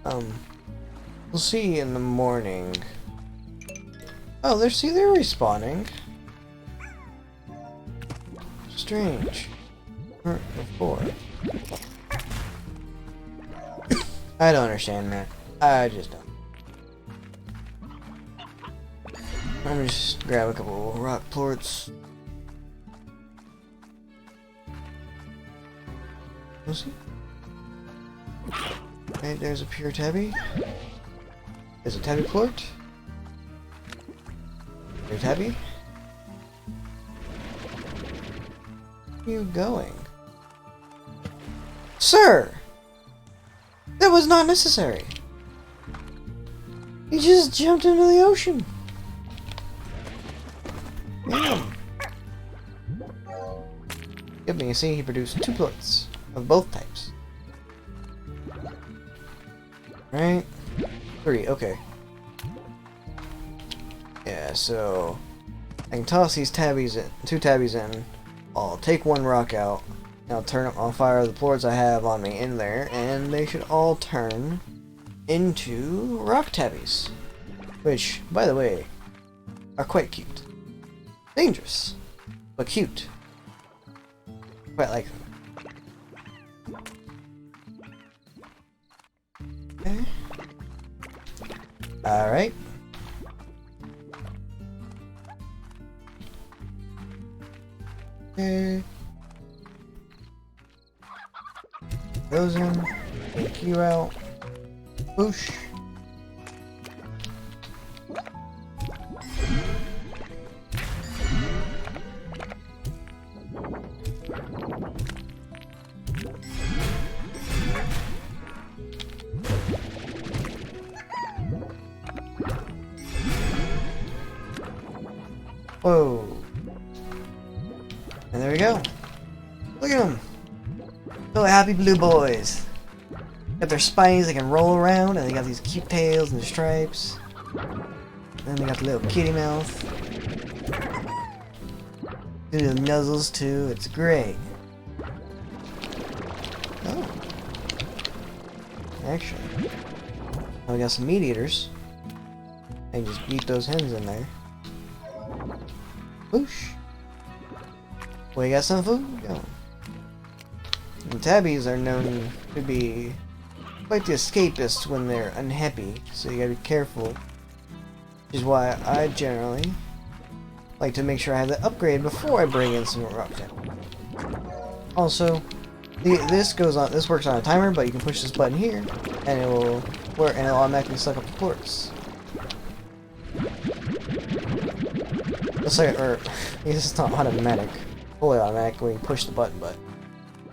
respawn. We'll see in the morning. Oh, they're respawning. Strange. Weren't before. I don't understand that. I just don't. Let me just grab a couple of rock plorts. We'll see. Okay, there's a pure tabby. There's a tabby plort. Pure tabby. Where are you going? Sir! That was not necessary! You just jumped into the ocean! Damn! Yep, you can see he produced 2 plorts of both types. Right? 3, okay. Yeah, so I can toss these tabbies in, 2 tabbies in. I'll take 1 rock out. I'll fire the plorts I have on me in there, and they should all turn into rock tabbies. Which, by the way, are quite cute. Dangerous, but cute. Quite like them. Okay. Alright. Okay. Those in. Take you out. Whoosh. Whoa. And there we go. Look at them. Little happy blue boys. Got their spines, they can roll around, and they got these cute tails and stripes. And then they got the little kitty mouth. The little nuzzles too, it's great. Oh. Actually. Now we got some meat eaters. I can just beat those hens in there. Whoosh. We got some food going. And tabbies are known to be quite the escapists when they're unhappy, so you gotta be careful. Which is why I generally like to make sure I have the upgrade before I bring in some rock down. Also, this works on a timer, but you can push this button here, and it will work, and it'll automatically suck up the quartz. It's like, or I guess it's not automatic, fully automatic when you push the button, but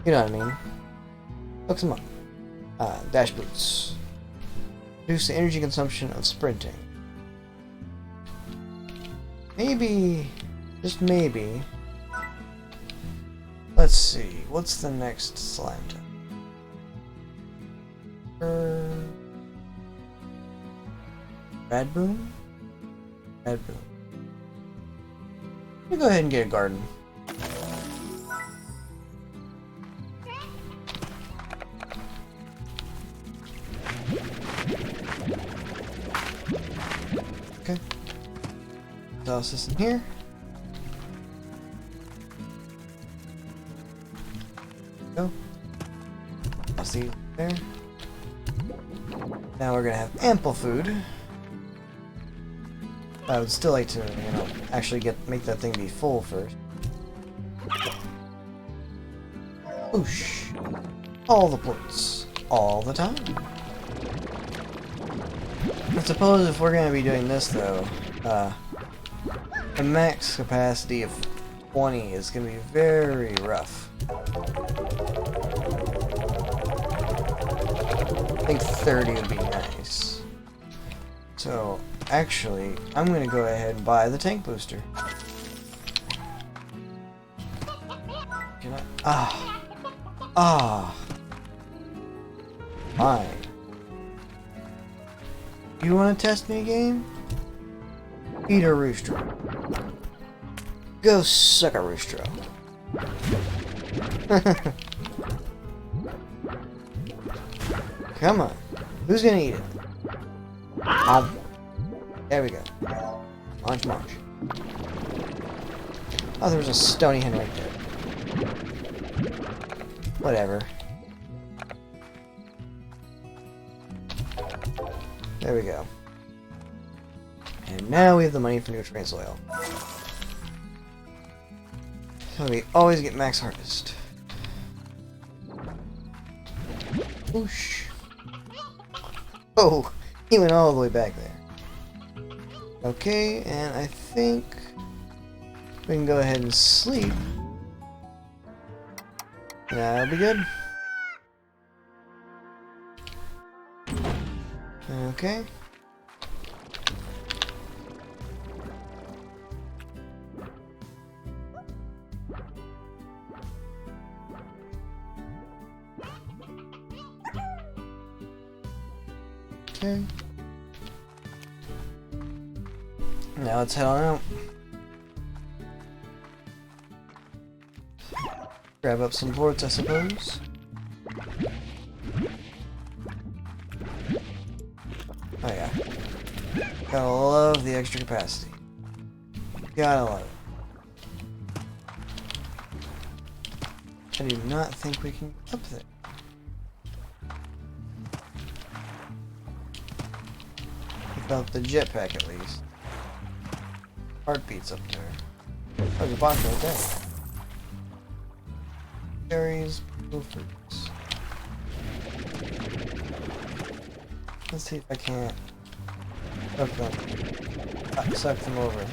you know what I mean. Hooks them up. Dash boots. Reduce the energy consumption of sprinting. Maybe, just maybe. Let's see, what's the next slime type? Rad boom? Rad boom. Let me go ahead and get a garden. Okay. Toss this in here. Go. I'll see you there. Now we're gonna have ample food. I would still like to, you know, actually make that thing be full first. Whoosh. All the points. All the time. I suppose if we're gonna be doing this though, a max capacity of 20 is gonna be very rough. I think 30 would be nice. So, actually, I'm gonna go ahead and buy the tank booster. Can I? Fine. You wanna test me, game? Eat a rooster. Go suck a rooster. Come on. Who's gonna eat it? There we go. Munch, munch. Oh, there was a stony hen right there. Whatever. There we go. And now we have the money for nutrient soil. So we always get max harvest. Whoosh. Oh, he went all the way back there. Okay, and I think we can go ahead and sleep. That'll be good. Okay. Okay. Now let's head on out. Grab up some boards, I suppose. Oh yeah. Gotta love the extra capacity. Gotta love it. I do not think we can get up there. Without the jetpack at least. Heartbeats up there. Oh, the box right there. Berries, blue fruits. Let's see if I can't suck them over.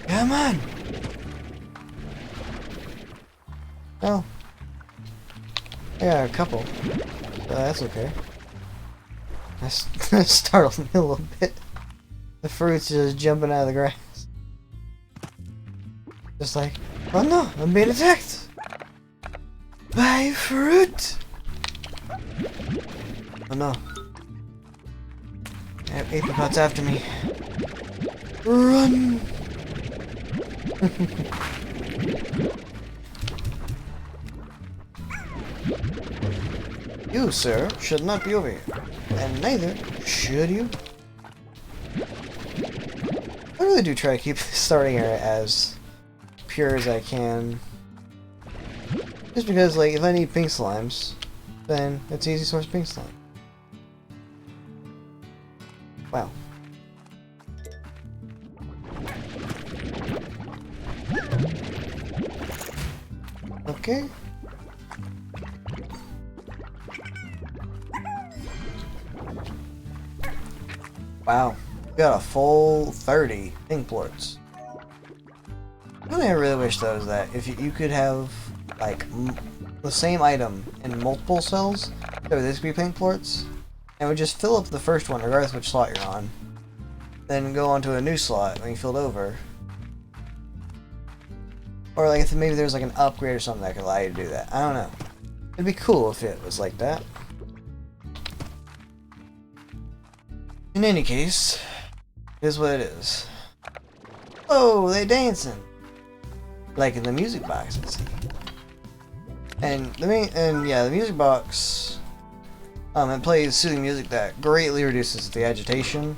Come on! Oh. I got a couple. So that's okay. I startled me a little bit. The fruit's just jumping out of the grass. Just like, oh no, I'm being attacked by fruit. Oh no. Apricot's after me. Run! You, sir, should not be over here. And neither should you. I really do try to keep the starting area as pure as I can. Just because, like, if I need pink slimes, then it's easy to source pink slime. Wow. Okay. Wow. We got a full 30 pink plorts. One thing I really wish though is that if you could have like the same item in multiple cells, so this could be pink plorts, and would just fill up the first one regardless of which slot you're on, then go on to a new slot when you filled over. Or like if maybe there's like an upgrade or something that could allow you to do that. I don't know. It'd be cool if it was like that. In any case, it is what it is. Oh, they dancing. Like in the music box, let's see. And the music box it plays soothing music that greatly reduces the agitation.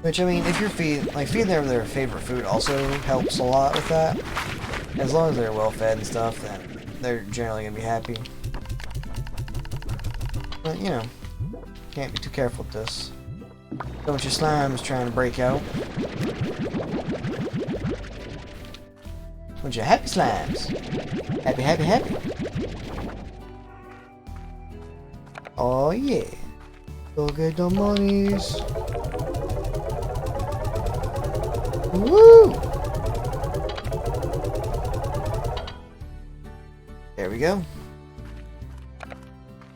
Which I mean, if you're feeding them their favorite food also helps a lot with that. As long as they're well fed and stuff, then they're generally gonna be happy. But you know, can't be too careful with this. Don't your slimes trying to break out. Bunch of happy slimes. Happy, happy, happy. Oh yeah. Go get the monies. Woo! There we go.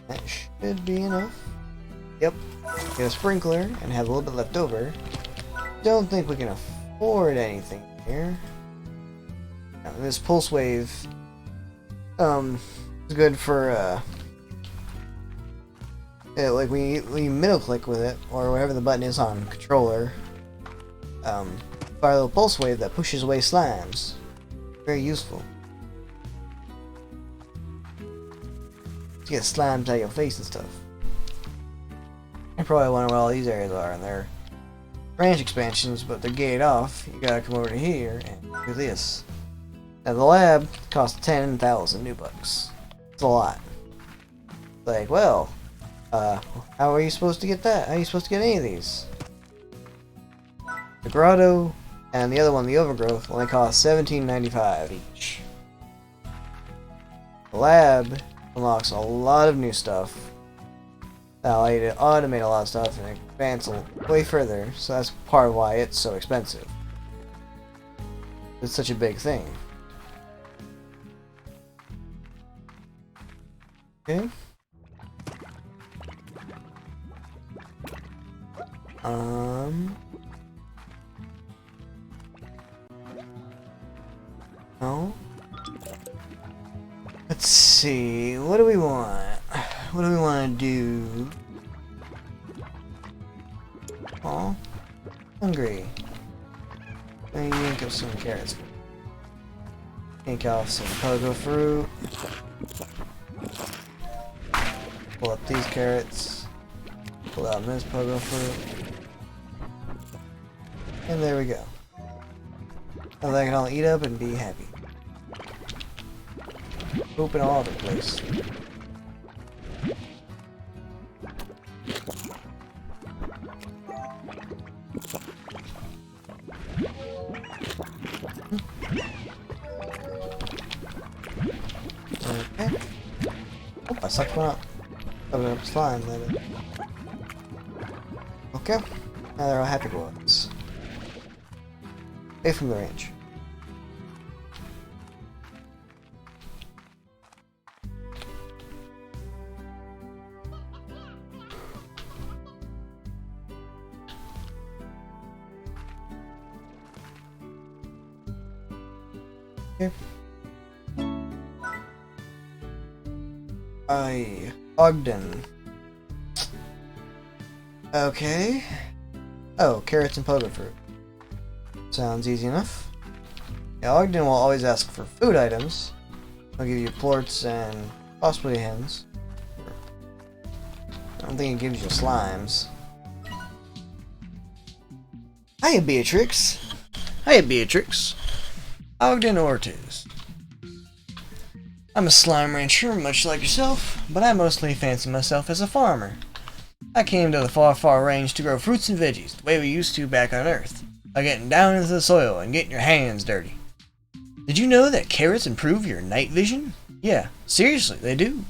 That should be enough. Yep. Get a sprinkler and have a little bit left over. Don't think we can afford anything here. Now, this pulse wave is good for like we middle click with it or whatever the button is on controller. Fire a little pulse wave that pushes away slimes. Very useful. To get slimes out of your face and stuff. I probably wonder where all these areas are, and they're branch expansions, but they're gated off. You gotta come over to here and do this. Now the lab costs 10,000 new bucks. It's a lot. Like, well, how are you supposed to get that? How are you supposed to get any of these? The grotto and the other one, the overgrowth, only cost $17.95 each. The lab unlocks a lot of new stuff. That allow you to automate a lot of stuff and advance way further, so that's part of why it's so expensive. It's such a big thing. Okay. No. Let's see. What do we want? What do we want to do? Oh, hungry. Let me yank up some carrots. Yank off some pogo fruit. Pull up these carrots. Pull out this pogo fruit. And there we go. Now I can all eat up and be happy. Pooping all over the place. Okay. Oh, I sucked one up. Covered up slime, maybe. Okay. Now they're all happy boys. Away from the range. Here. Ogden. Okay. Oh, carrots and pogo fruit. Sounds easy enough. Yeah, Ogden will always ask for food items. I'll give you plorts and possibly hens. I don't think it gives you slimes. Hiya, Beatrix. Hiya, Beatrix. Ogden Ortiz. I'm a slime rancher, much like yourself, but I mostly fancy myself as a farmer. I came to the far range to grow fruits and veggies, the way we used to back on Earth, by getting down into the soil and getting your hands dirty. Did you know that carrots improve your night vision? Yeah, seriously, they do.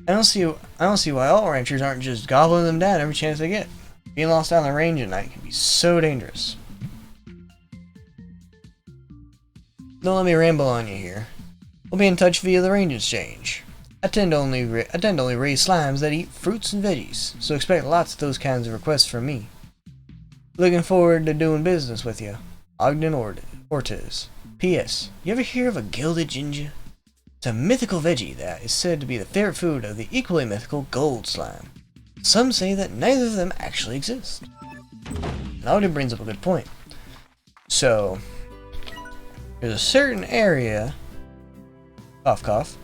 I don't see why all ranchers aren't just gobbling them down every chance they get. Being lost down the range at night can be so dangerous. Don't let me ramble on you here. We'll be in touch via the range exchange. I tend to only raise slimes that eat fruits and veggies, so expect lots of those kinds of requests from me. Looking forward to doing business with you, Ogden Ortiz. P.S. You ever hear of a gilded ginger? It's a mythical veggie that is said to be the favorite food of the equally mythical gold slime. Some say that neither of them actually exist. And Ogden brings up a good point. So, there's a certain area, cough cough,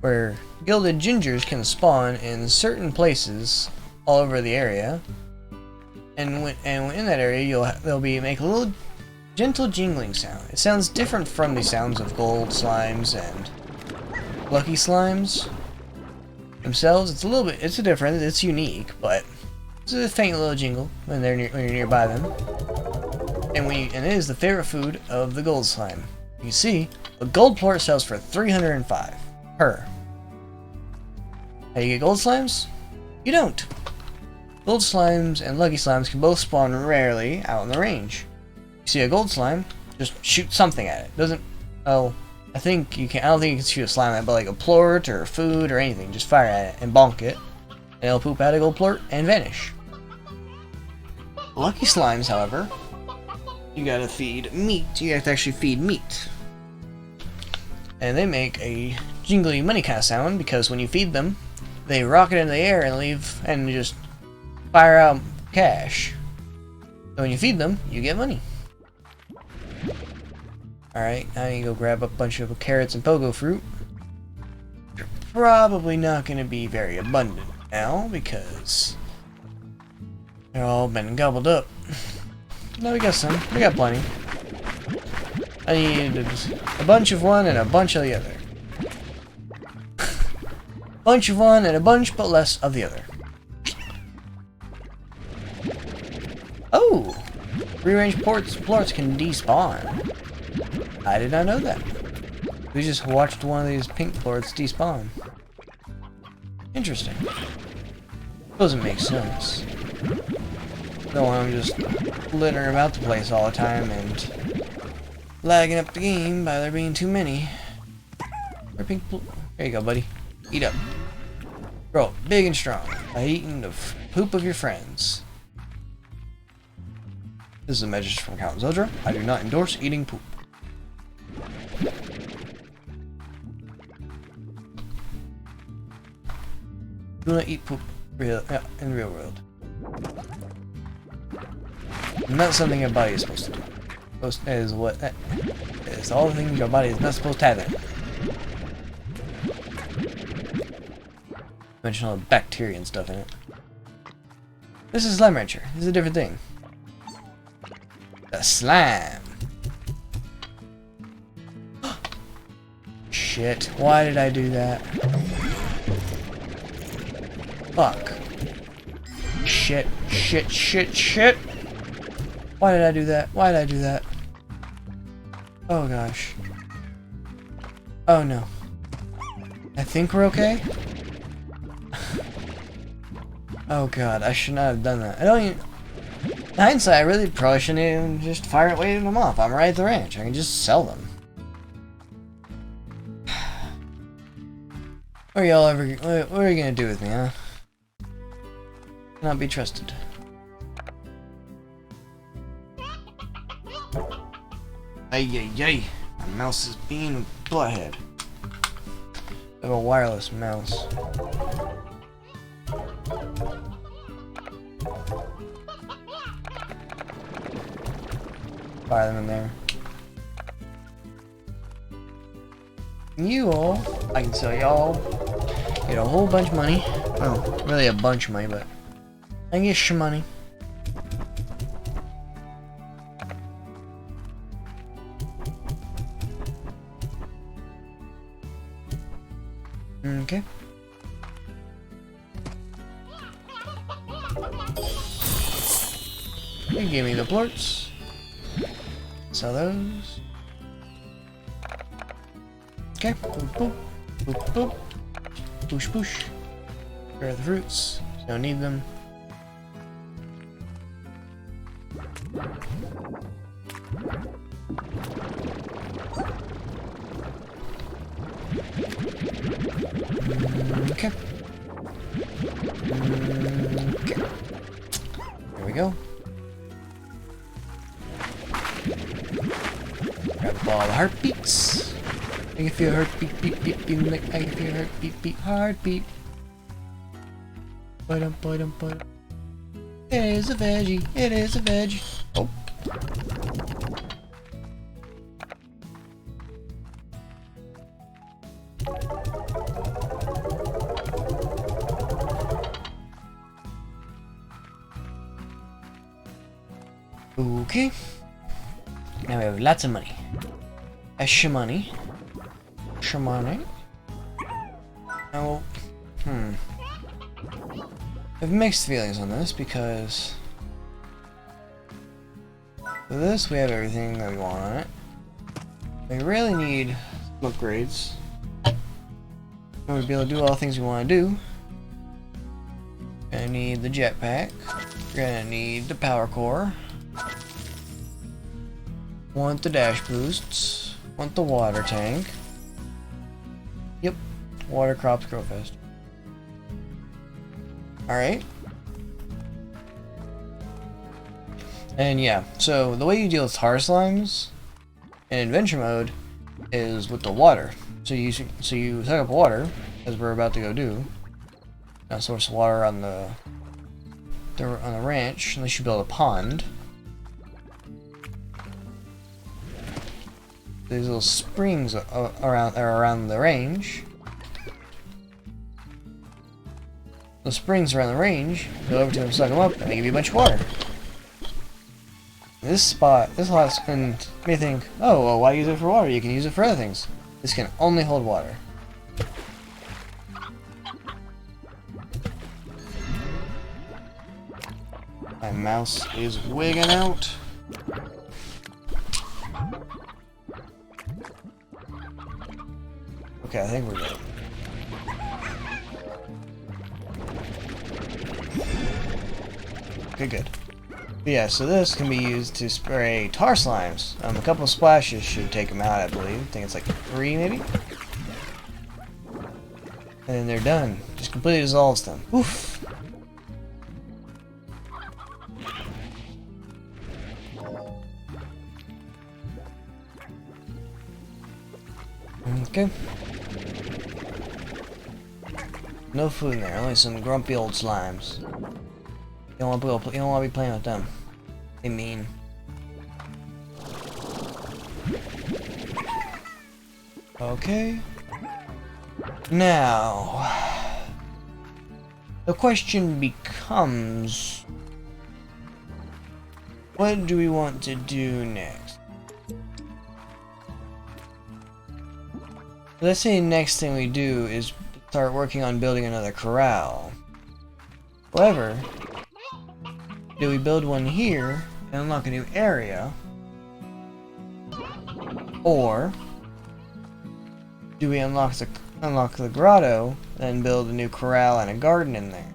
where gilded gingers can spawn in certain places all over the area, and in that area they'll make a little gentle jingling sound. It sounds different from the sounds of gold slimes and lucky slimes themselves. It's different, it's unique, but it's a faint little jingle when you're nearby them. And it is the favorite food of the gold slime. You see, a gold plort sells for 305 per. How do you get gold slimes? You don't. Gold slimes and lucky slimes can both spawn rarely out in the range. You see a gold slime, just shoot something at it. I don't think you can shoot a slime at it, but like a plort or food or anything, just fire at it and bonk it, and it'll poop out a gold plort and vanish. Lucky slimes, however, you gotta feed meat. You have to actually feed meat. And they make a jingly money kind of sound because when you feed them, they rocket into the air and just fire out cash. So when you feed them, you get money. Alright, now you go grab a bunch of carrots and pogo fruit. You're probably not going to be very abundant now because they're all been gobbled up. No, we got some. We got plenty. I need a bunch of one and a bunch of the other. Bunch of one and a bunch, but less of the other. Oh! Rearranged plorts can despawn. I did not know that. We just watched one of these pink plorts despawn. Interesting. Doesn't make sense. Don't want them just littering about the place all the time and lagging up the game by there being too many. There you go, buddy. Eat up. Grow up big and strong by eating the poop of your friends. This is a message from Count Zodra. I do not endorse eating poop. Do not eat poop in the real world. Not something your body is supposed to do. Is all the things your body is not supposed to have in it. Mention all the bacteria and stuff in it. This is Slime Rancher. This is a different thing. The slime. Shit. Why did I do that? Fuck. Shit. Shit. Shit. Shit. Why did I do that? Why did I do that? Oh gosh. Oh no. I think we're okay? Oh god, I should not have done that. I don't even... In hindsight, I really probably shouldn't even just fire waving them off. I'm right at the ranch. I can just sell them. What are y'all ever... What are you gonna do with me, huh? Not be trusted. Ay, ay, ay. mouse is being a butthead. I have a wireless mouse. Fire them in there. You all, I can sell y'all. Get a whole bunch of money. Well, really a bunch of money, but I can get some money. Okay. Okay, give me the plorts. Sell those. Okay, boop boop, boop boop, push push. Here are the fruits, don't need them. Okay. Okay. There we go. Grab a ball of heartbeats. I can feel heartbeat, beat, beat, beat, like I can feel heartbeat, beat, heartbeat. Ba-dum, ba-dum, ba-dum. It is a veggie. It is a veggie. Oh. Okay. Now we have lots of money. Extra money. Extra money. Now, I have mixed feelings on this because for this we have everything that we want on it. We really need some upgrades in order to be able to do all the things we want to do. Gonna need the jetpack. Gonna need the power core. Want the dash boosts. Want the water tank. Yep. Water crops grow faster. Alright. And yeah, so the way you deal with tar slimes in adventure mode is with the water. So you suck up water, as we're about to go do. Now source water on the ranch, unless you build a pond. These little springs around the range. The springs around the range, go over to them, suck them up, and they give you a bunch of water. This lot can make me think, oh, well, why use it for water? You can use it for other things. This can only hold water. My mouse is wigging out. Okay, I think we're good. Okay, good. But yeah, so this can be used to spray tar slimes. A couple of splashes should take them out, I believe. I think it's like 3, maybe? And then they're done. Just completely dissolves them. Oof! Okay. No food in there, only some grumpy old slimes. You don't want to be playing with them. They mean. Okay. Now, the question becomes, what do we want to do next? Let's say the next thing we do is start working on building another corral. However, do we build one here and unlock a new area? Or do we unlock the grotto and build a new corral and a garden in there?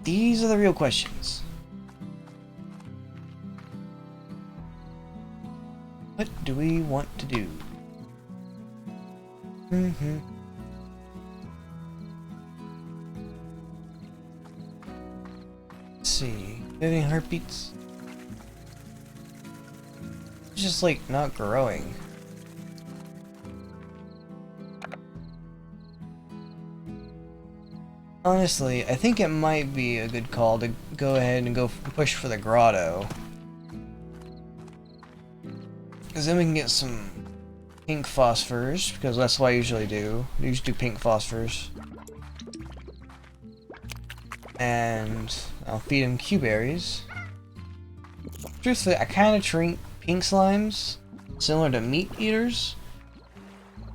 These are the real questions. What do we want to do? Let's see. Any heartbeats? It's just like not growing. Honestly, I think it might be a good call to go ahead and go push for the grotto. Because then we can get some pink phosphors, because that's what I usually do. I usually do pink phosphors. And I'll feed him Q-berries. Truthfully, I kind of treat pink slimes similar to meat eaters.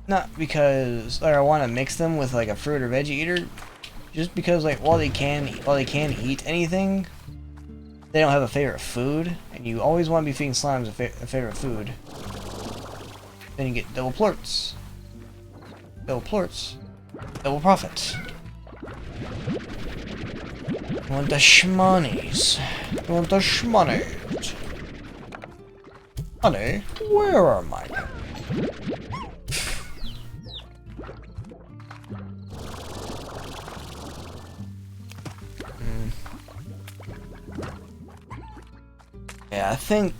Not because I want to mix them with like a fruit or veggie eater, just because like while they can eat anything, they don't have a favorite food, and you always want to be feeding slimes a favorite food. Then you get double plorts. Double plorts. Double profit. You want the shmonies. You want the shmonies. Honey, where are my... Yeah, I think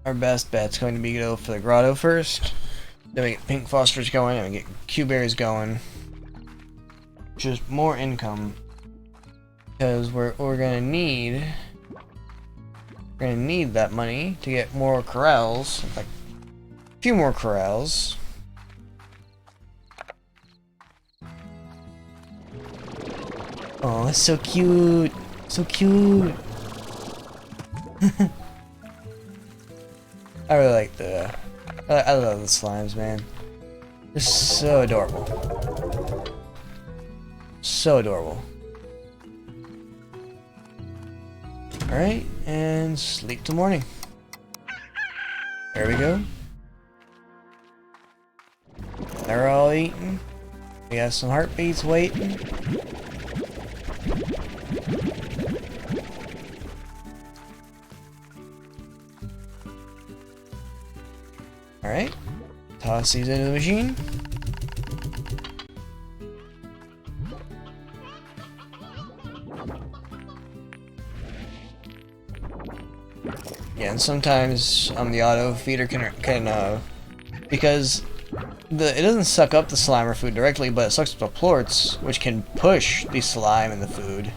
our best bet's going to be to go for the grotto first. Then we get pink phosphorus going, and we get Q-berries going. Just more income. Because we're gonna need that money to get more corrals. Like a few more corrals. Oh, it's so cute. So cute. I really like the... I love the slimes, man. They're so adorable. So adorable. Alright, and sleep till morning. There we go. They're all eating. We got some heartbeats waiting. Alright, toss these into the machine. Yeah, and sometimes the auto feeder can because it doesn't suck up the slime or food directly, but it sucks up the plorts, which can push the slime in the food.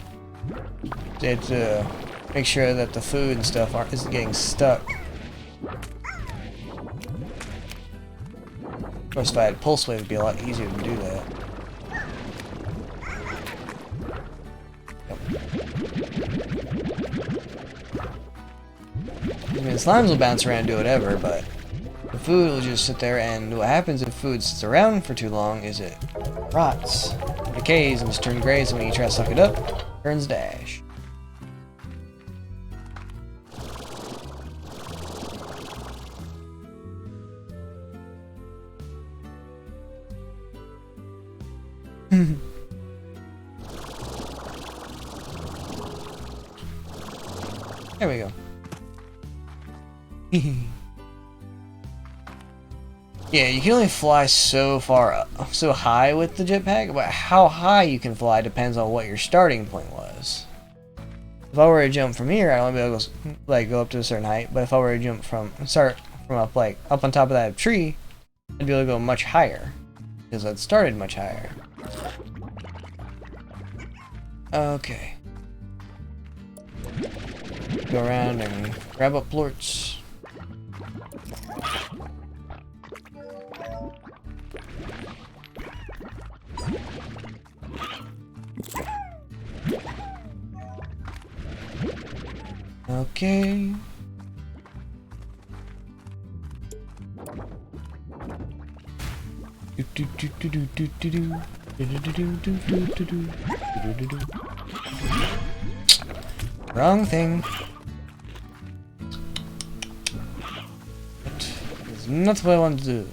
They have to make sure that the food and stuff isn't getting stuck. Of course, if I had pulse wave, it'd be a lot easier to do that. I mean, slimes will bounce around and do whatever, but the food will just sit there, and what happens if food sits around for too long is it rots, decays, and just turns gray, so when you try to suck it up, it turns to ash. There we go. Yeah, you can only fly so far up, so high with the jetpack, but how high you can fly depends on what your starting point was. If I were to jump from here, I'd only be able to go up to a certain height, but if I were to jump start from up on top of that tree, I'd be able to go much higher, because I'd started much higher. Okay. Go around and grab up plorts. Okay. Wrong thing. That's not what I want to do.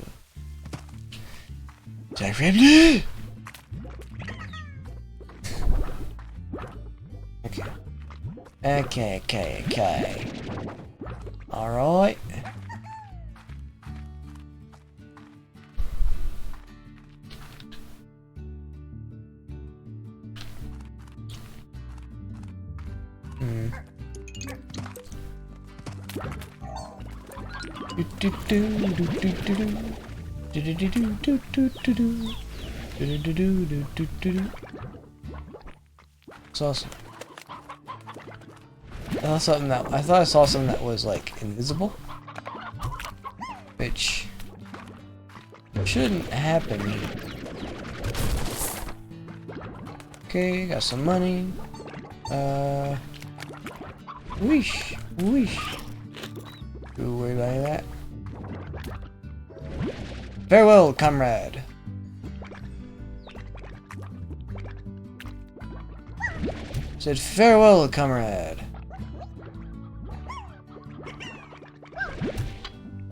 Okay. Okay. Alright. It's awesome. I thought I saw something that was like invisible, which shouldn't happen. Okay, got some money. Whoosh, whoosh. Ooh, worry about that. Farewell, comrade. Said farewell, comrade.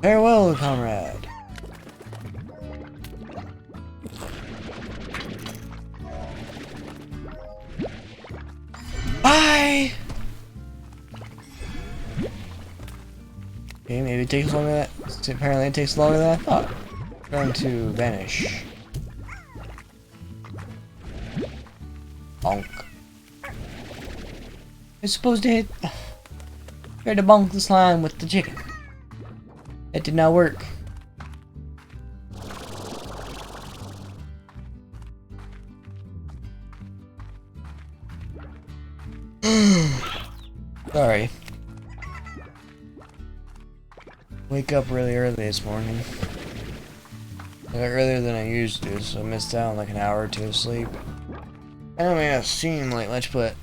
Farewell, comrade. Bye. Okay, maybe it takes longer than that. Apparently, it takes longer than I thought. Going to vanish. Bonk. It's supposed to hit. Tried to bonk the slime with the chicken. That did not work. Sorry. Wake up really early this morning. Earlier than I used to, so I missed out on like an hour or two of sleep. I don't may not seem like much, but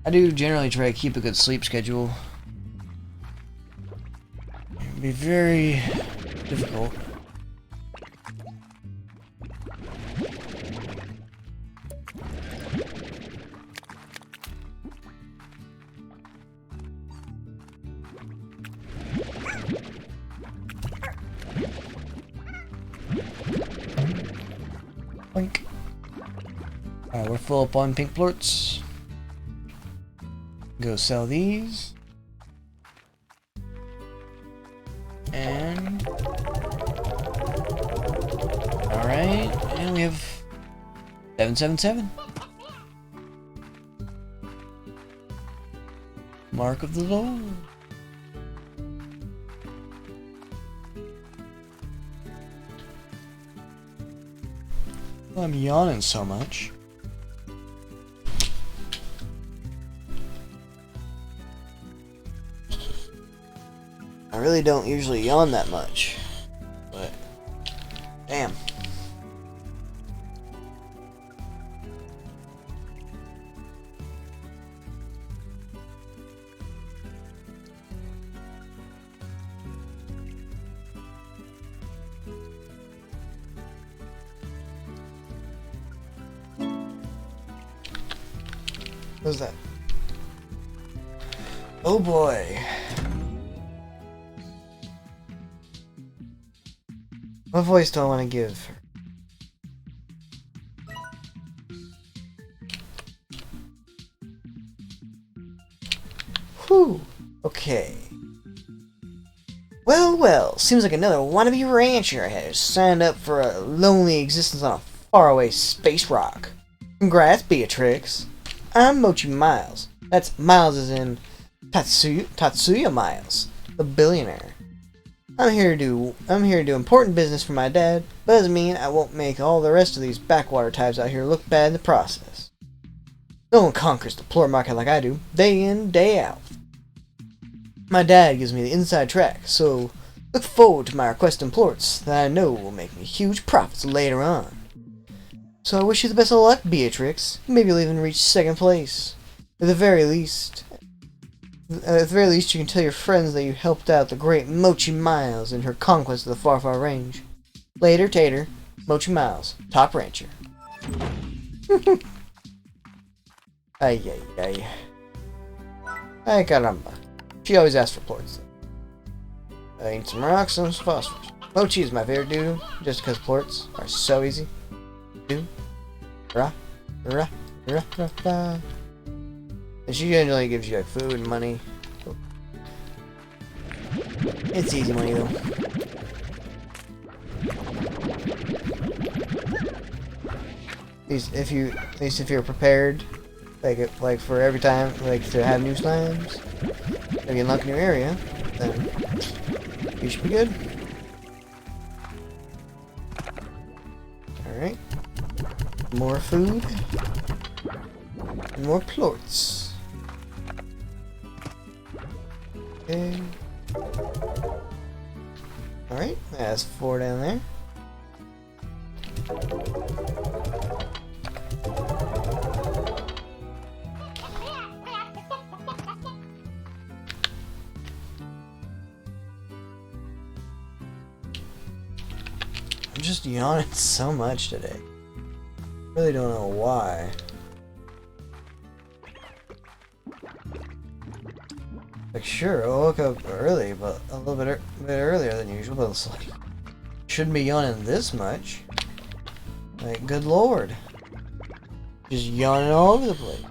I do generally try to keep a good sleep schedule. It'd be very difficult. Boink. Alright, we're full up on pink plorts. Go sell these. And alright, and we have 777. Mark of the Lord. Well, I'm yawning so much. I really don't usually yawn that much, but damn. What's that? Oh boy. What voice do I want to give her? Whew. Okay. Well, seems like another wannabe rancher has signed up for a lonely existence on a faraway space rock. Congrats, Beatrix. I'm Mochi Miles. That's Miles as in Tatsuya Miles, the billionaire. I'm here to do important business for my dad, but doesn't mean I won't make all the rest of these backwater types out here look bad in the process. No one conquers the plort market like I do, day in, day out. My dad gives me the inside track, so look forward to my request in plorts that I know will make me huge profits later on. So I wish you the best of luck, Beatrix. Maybe you'll even reach second place. At the very least, you can tell your friends that you helped out the great Mochi Miles in her conquest of the far range. Later, Tater, Mochi Miles, top rancher. Ay. Ay, caramba. She always asks for plorts. I need some rocks and some phosphorus. Mochi is my favorite dude, just because plorts are so easy. Do. Rah. And she generally gives you like food and money. It's easy money though. At least if you're prepared, like for every time, like to have new slimes, if you unlock a new area, then You should be good. Alright. More food. And more plorts. Okay. Alright, that's 4 down there. I'm just yawning so much today. Really don't know why. Like, sure, I woke up early, but a little bit earlier than usual, but it's like, shouldn't be yawning this much. Like, good lord. Just yawning all over the place.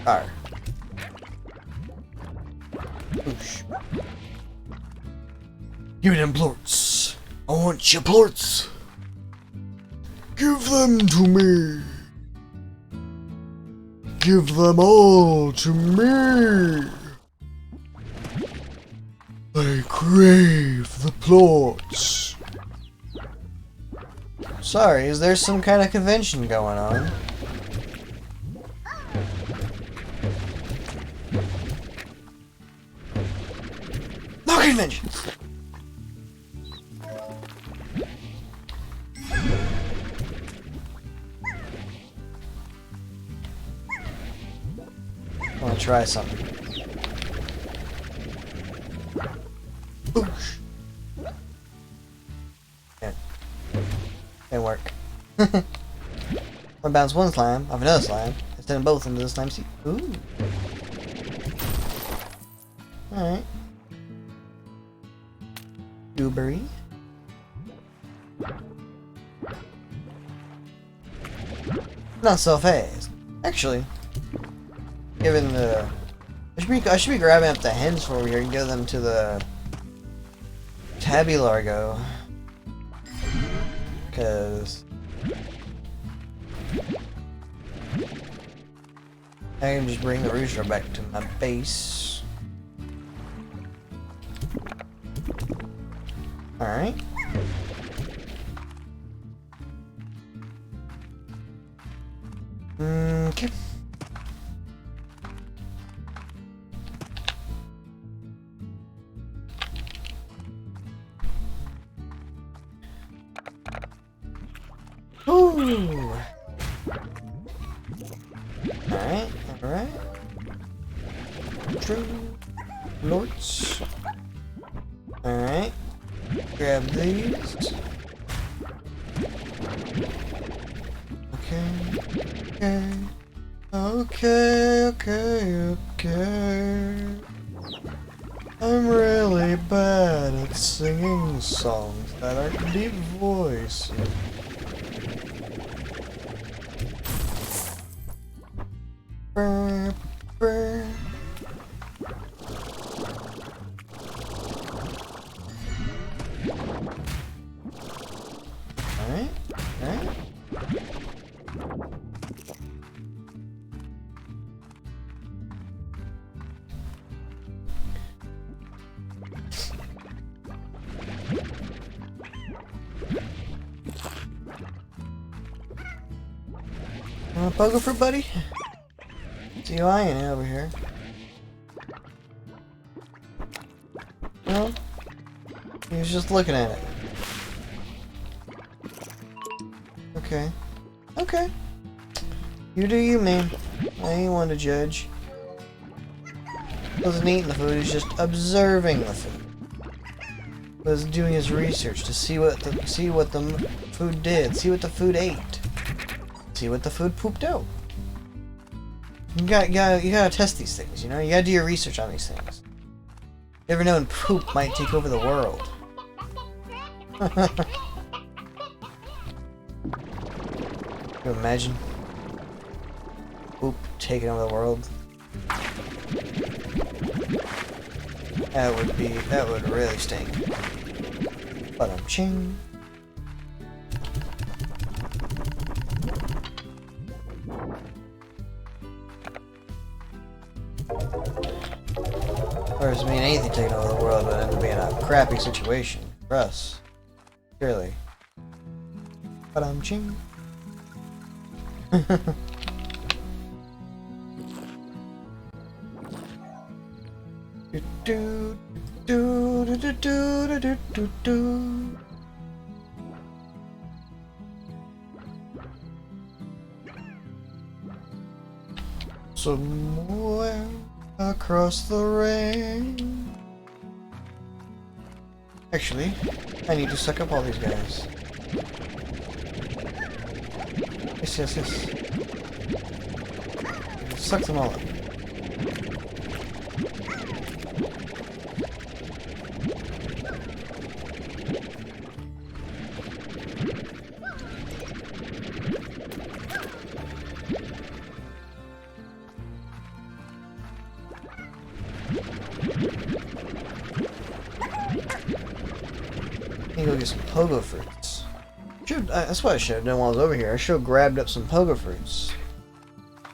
Alright. Oosh. Give me them plorts. I want your plorts. Give them to me. Give them all to me. I crave the plorts. Sorry, is there some kind of convention going on? No convention! I want to try something. Boosh! Didn't work. I bounce one slime off another slime, instead of both into the slime seed. Ooh. Alright. Blueberry. Not so fast. Actually, given the... I should be grabbing up the hens for over here and give them to the Tabby Largo. Because I can just bring the rooster back to my base. Alright. Okay. Ooh. Alright, alright. True. Lords. Alright. Grab these. Okay. Okay. I'm really bad at singing songs that are deep voice. Alright. Want a pogo fruit, buddy? See you eyeing it over here. No? He was just looking at it. Okay. Okay. You do you, man. I ain't one to judge. Wasn't eating the food, he was just observing the food. Was doing his research to see what the food did, see what the food ate, see what the food pooped out. You gotta test these things, you know? You gotta do your research on these things. You never know when poop might take over the world. Can you imagine? Poop taking over the world. That would really stink. Ba-dum-ching. Whereas, I mean, anything taken over the world would end up being a crappy situation for us. Surely. Ba-dum-ching. do do do do do do do do. Somewhere across the rain. Actually, I need to suck up all these guys. Yes. Suck them all up. Go get some pogo fruits. That's what I should have done while I was over here. I should have grabbed up some pogo fruits.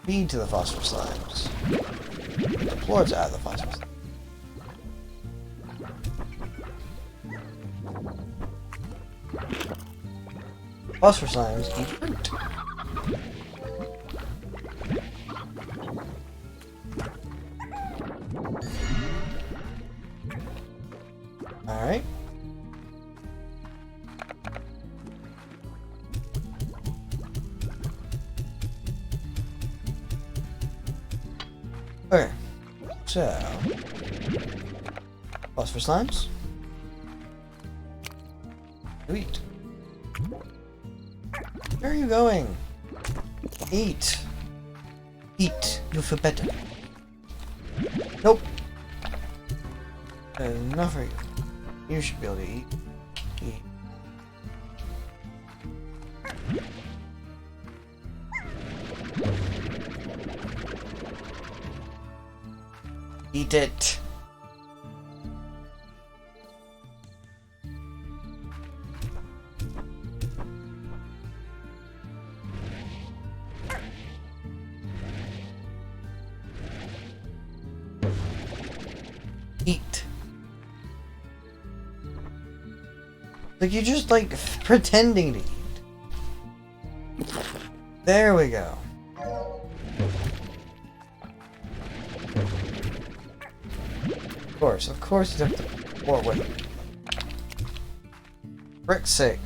Feed to the phosphor slimes. Get the plorts out of the phosphor slimes. Phosphor slimes eat fruit. Alright. Okay, so phosphor slimes. You eat. Where are you going? Eat. Eat. You'll feel better. Nope. Enough for you. You should be able to eat. Eat. Eat it. Eat. Like you're just like pretending to eat. There we go. Of course you have to pour with it. For frick's sake.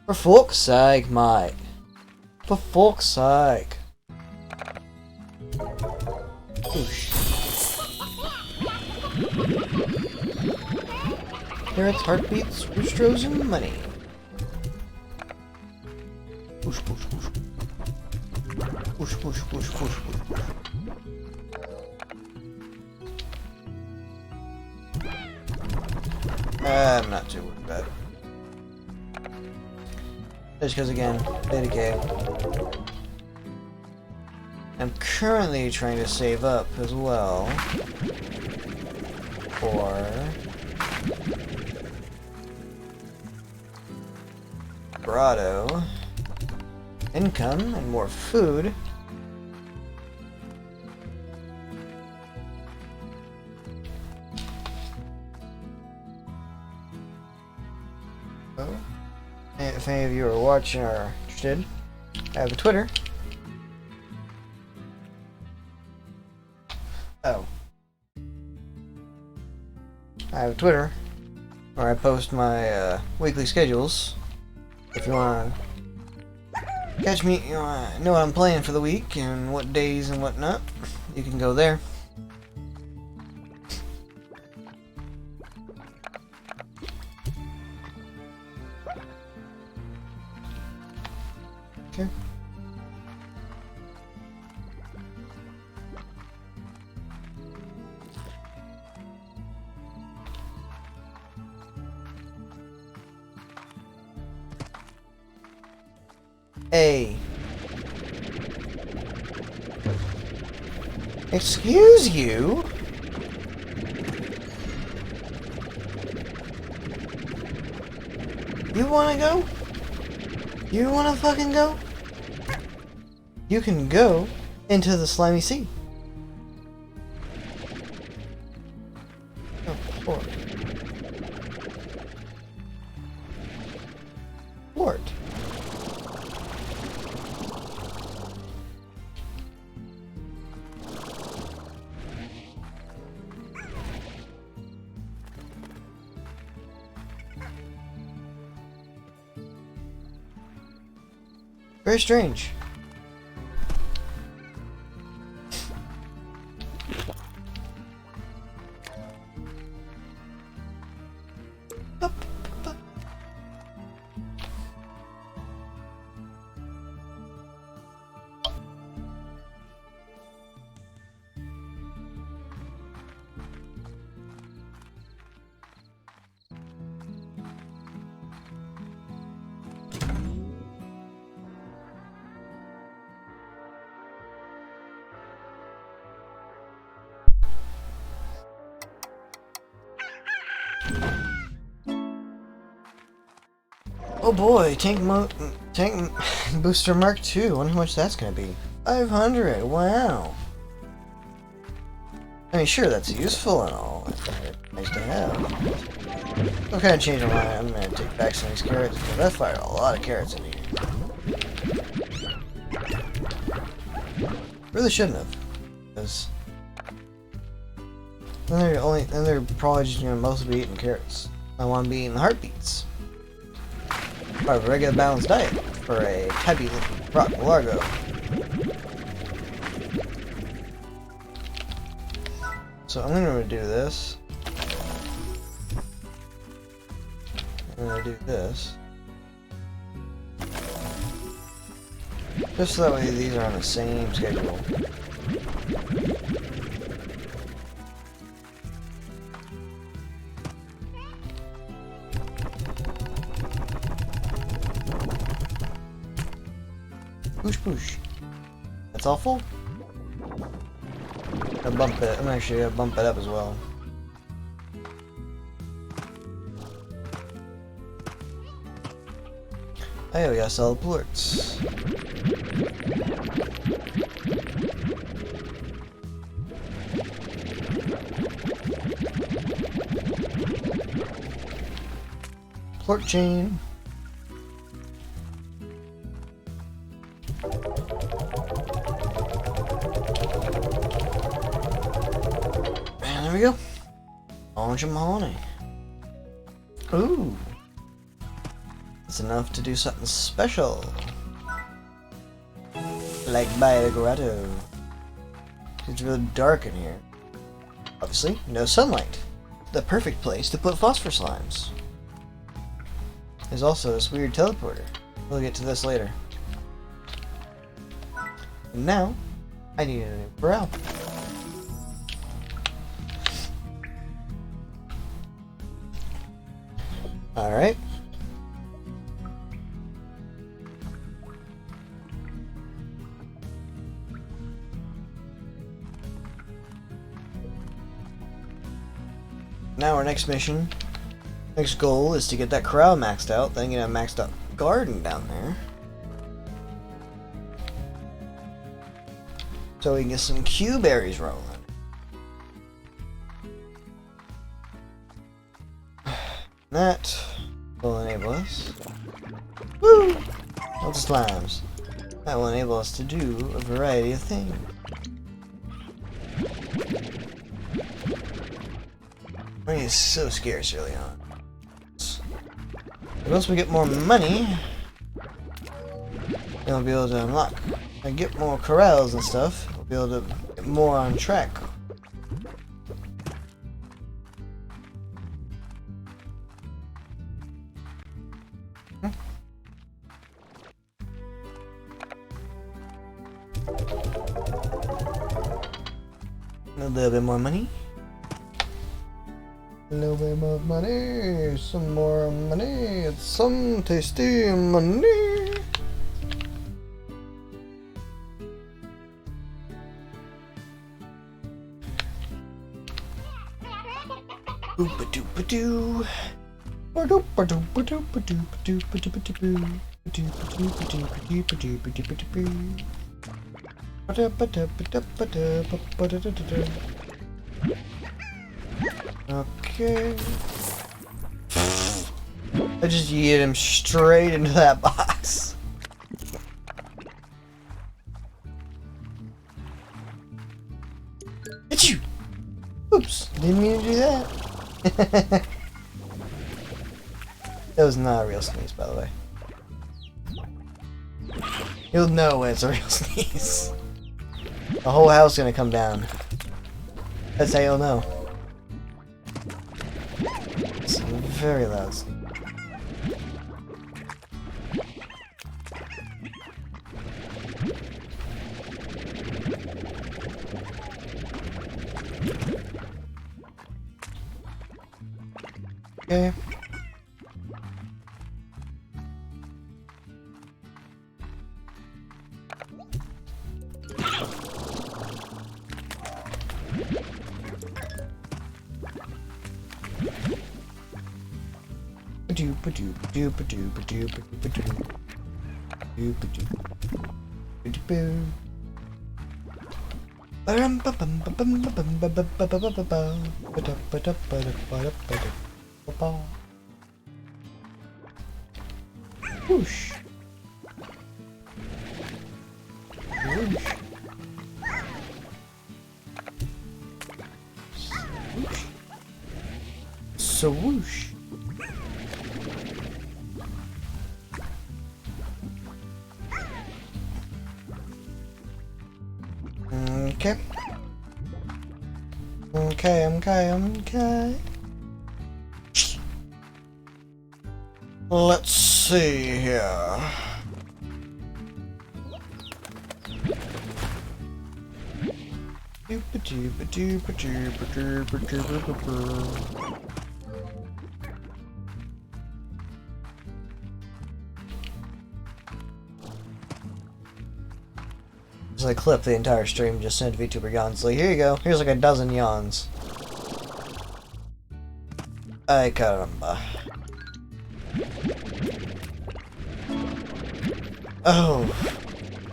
For fuck's sake, mate. For fuck's sake. Oosh. Parrots, heartbeats, roosters, and money. Push, push, push. Push, push, push, push, push, push. I'm not too worried about it. Just because, again, they decay. I'm currently trying to save up as well for grotto, income, and more food. If any of you are watching or are interested, I have a Twitter. Oh. I have a Twitter where I post my weekly schedules. If you want to catch me, you know what I'm playing for the week and what days and whatnot, you can go there. Okay. Hey. Excuse you? You wanna go? You wanna fucking go? You can go into the slimy sea. Oh, port. Port. Very strange. Oh boy, tank booster Mark II. Wonder how much that's gonna be. 500. Wow. I mean, sure, that's useful and all. It's nice to have. I'm kind of changing my mind. I'm gonna take back some of these carrots because that fired a lot of carrots in here. Really shouldn't have, because then they're probably just gonna mostly be eating carrots. I want to be eating heartbeats. Part of a regular balanced diet for a tabby rock largo. So I'm gonna do this. I'm gonna do this. Just so that way these are on the same schedule. Push, push. That's all full. I'm actually gonna bump it up as well. Oh yeah, we gotta sell the plorts. Plort chain. And there we go. Bunch of money. Ooh. That's enough to do something special. Like by the grotto. It's really dark in here. Obviously, no sunlight. The perfect place to put phosphor slimes. There's also this weird teleporter. We'll get to this later. And now, I need a new corral. Alright. Now our next mission, next goal is to get that corral maxed out, then get a maxed out garden down there. So we can get some Q berries rolling. That will enable us. Woo! Lots of slimes. That will enable us to do a variety of things. Money is so scarce early on. But once we get more money, then we'll be able to unlock and get more corrals and stuff. We'll be able to get more on track. A little bit more money. A little bit more money. Some more money. Some tasty money. Oopa doopa doo. Okay. I just yeeted him straight into that box. Achoo! Oops, didn't mean to do that. That was not a real sneeze, by the way. You'll know when it's a real sneeze. The whole house is gonna come down. That's how you'll know. It's a very loud sneeze. Okay. Whoosh. Whoosh. So whoosh. Okay. Okay. Let's see here. So I clipped the entire stream, just sent VTuber yawns. Like, here you go. Here's like a dozen yawns. Ay caramba. Oh,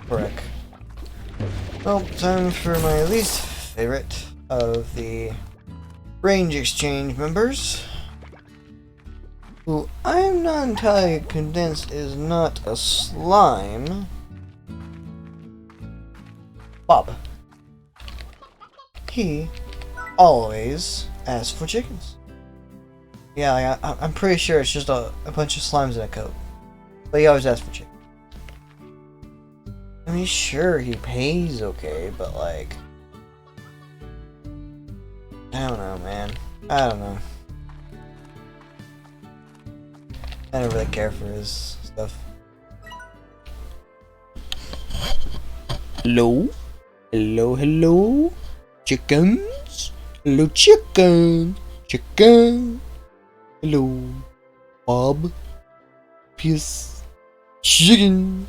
frick. Well, time for my least favorite of the range exchange members, who I'm not entirely convinced is not a slime. Bob. He always asks for chickens. Yeah, I'm pretty sure it's just a bunch of slimes in a coat. But he always asks for chicken. I mean, sure, he pays okay, but like... I don't know, man. I don't know. I don't really care for his stuff. Hello? Hello, hello? Chickens? Hello, chicken? Chicken? Hello? Bob? Peace? Chicken?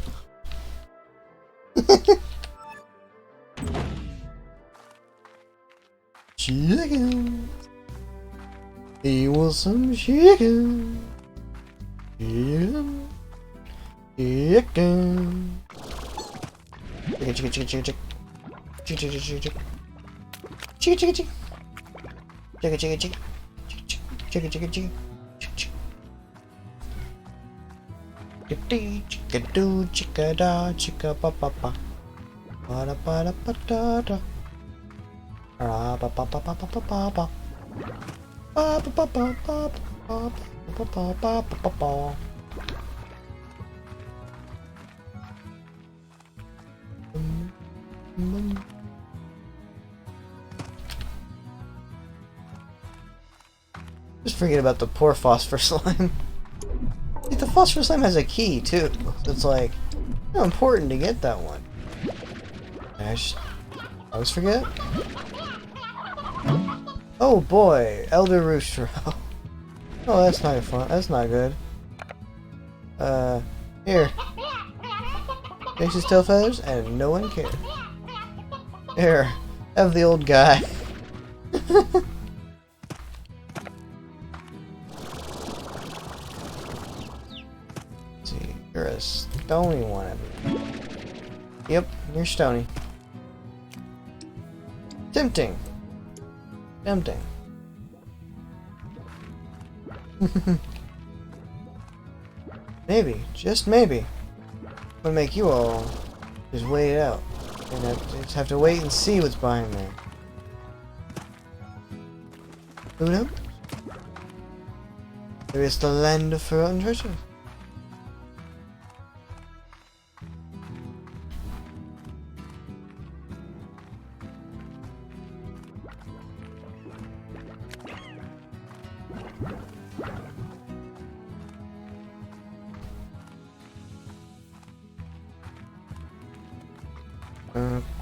Chicken. He wants some chicken. Chicken. Chicken. Chicken, chicken, chicken, chicken, chicken. Chicken, chicken, chicken, chicken. Chicken, chicken, chicken. Chicken, chicken, chicken. Chicken, chicken, chicken. Chicken, chicken, da, chicken, pa pa pa. Pa da pa da pa da da. Ra pa pa pa pa pa pa pa pa. Pa pa pa pa pa pa pa pa pa pa pa. Just forget about the poor phosphor slime. The phosphor slime has a key too. It's like, how important to get that one. I always forget. Oh boy, Elder Rooster. Oh, that's not fun. That's not good. Here. Takes his tail feathers and no one cares. Here, have the old guy. You're a stony one. Yep, you're stony. Tempting. Tempting. Maybe, just maybe, would make you all just wait it out. And just have to wait and see what's behind there. Who knows? There is the land of forgotten treasure.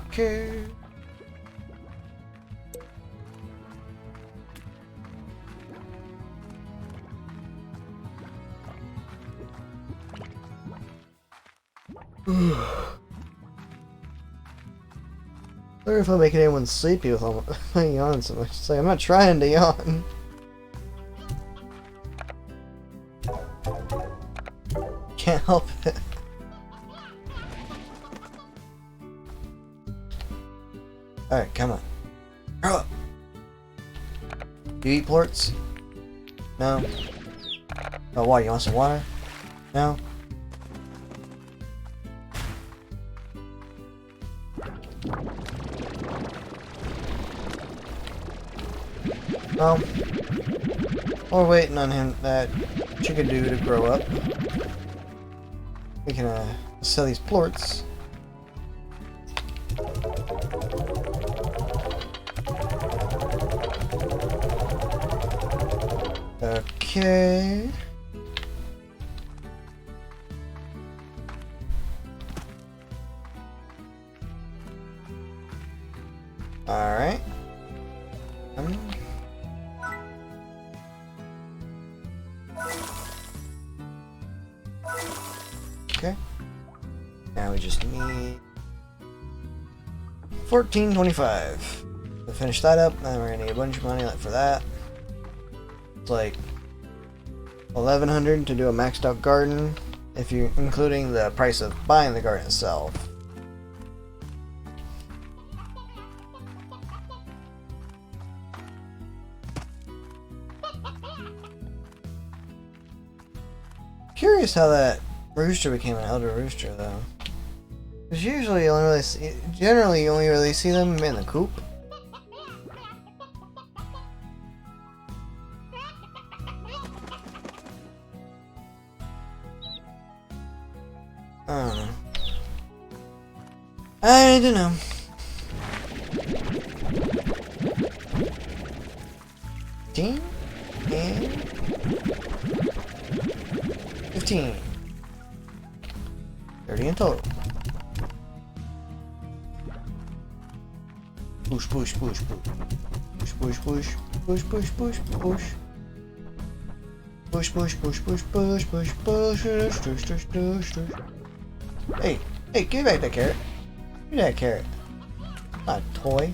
Okay. Sorry if I'm making anyone sleepy with all my yawn so much. It's like I'm not trying to yawn. Can't help it. Alright, come on. Grow up! Do you eat plorts? No? Oh, what? You want some water? No? Well, while we're waiting on him, that chicken dude to grow up, we can sell these plorts. Okay. Alright. Okay. Now we just need 1425 to finish that up. Then we're gonna need a bunch of money for that. It's like 1100 to do a maxed out garden, if you including the price of buying the garden itself. Curious how that rooster became an elder rooster, though. Because usually you only really see, generally you only really see them in the coop. I don't know. I don't know. $15 and 15. 30 in total. Push, push, push, push. Push, push, push. Push, push, push, push. Push, push, push, push, push, push, push, push, push, push, push. Hey, hey, give me back that carrot. Give me that carrot. Not a toy.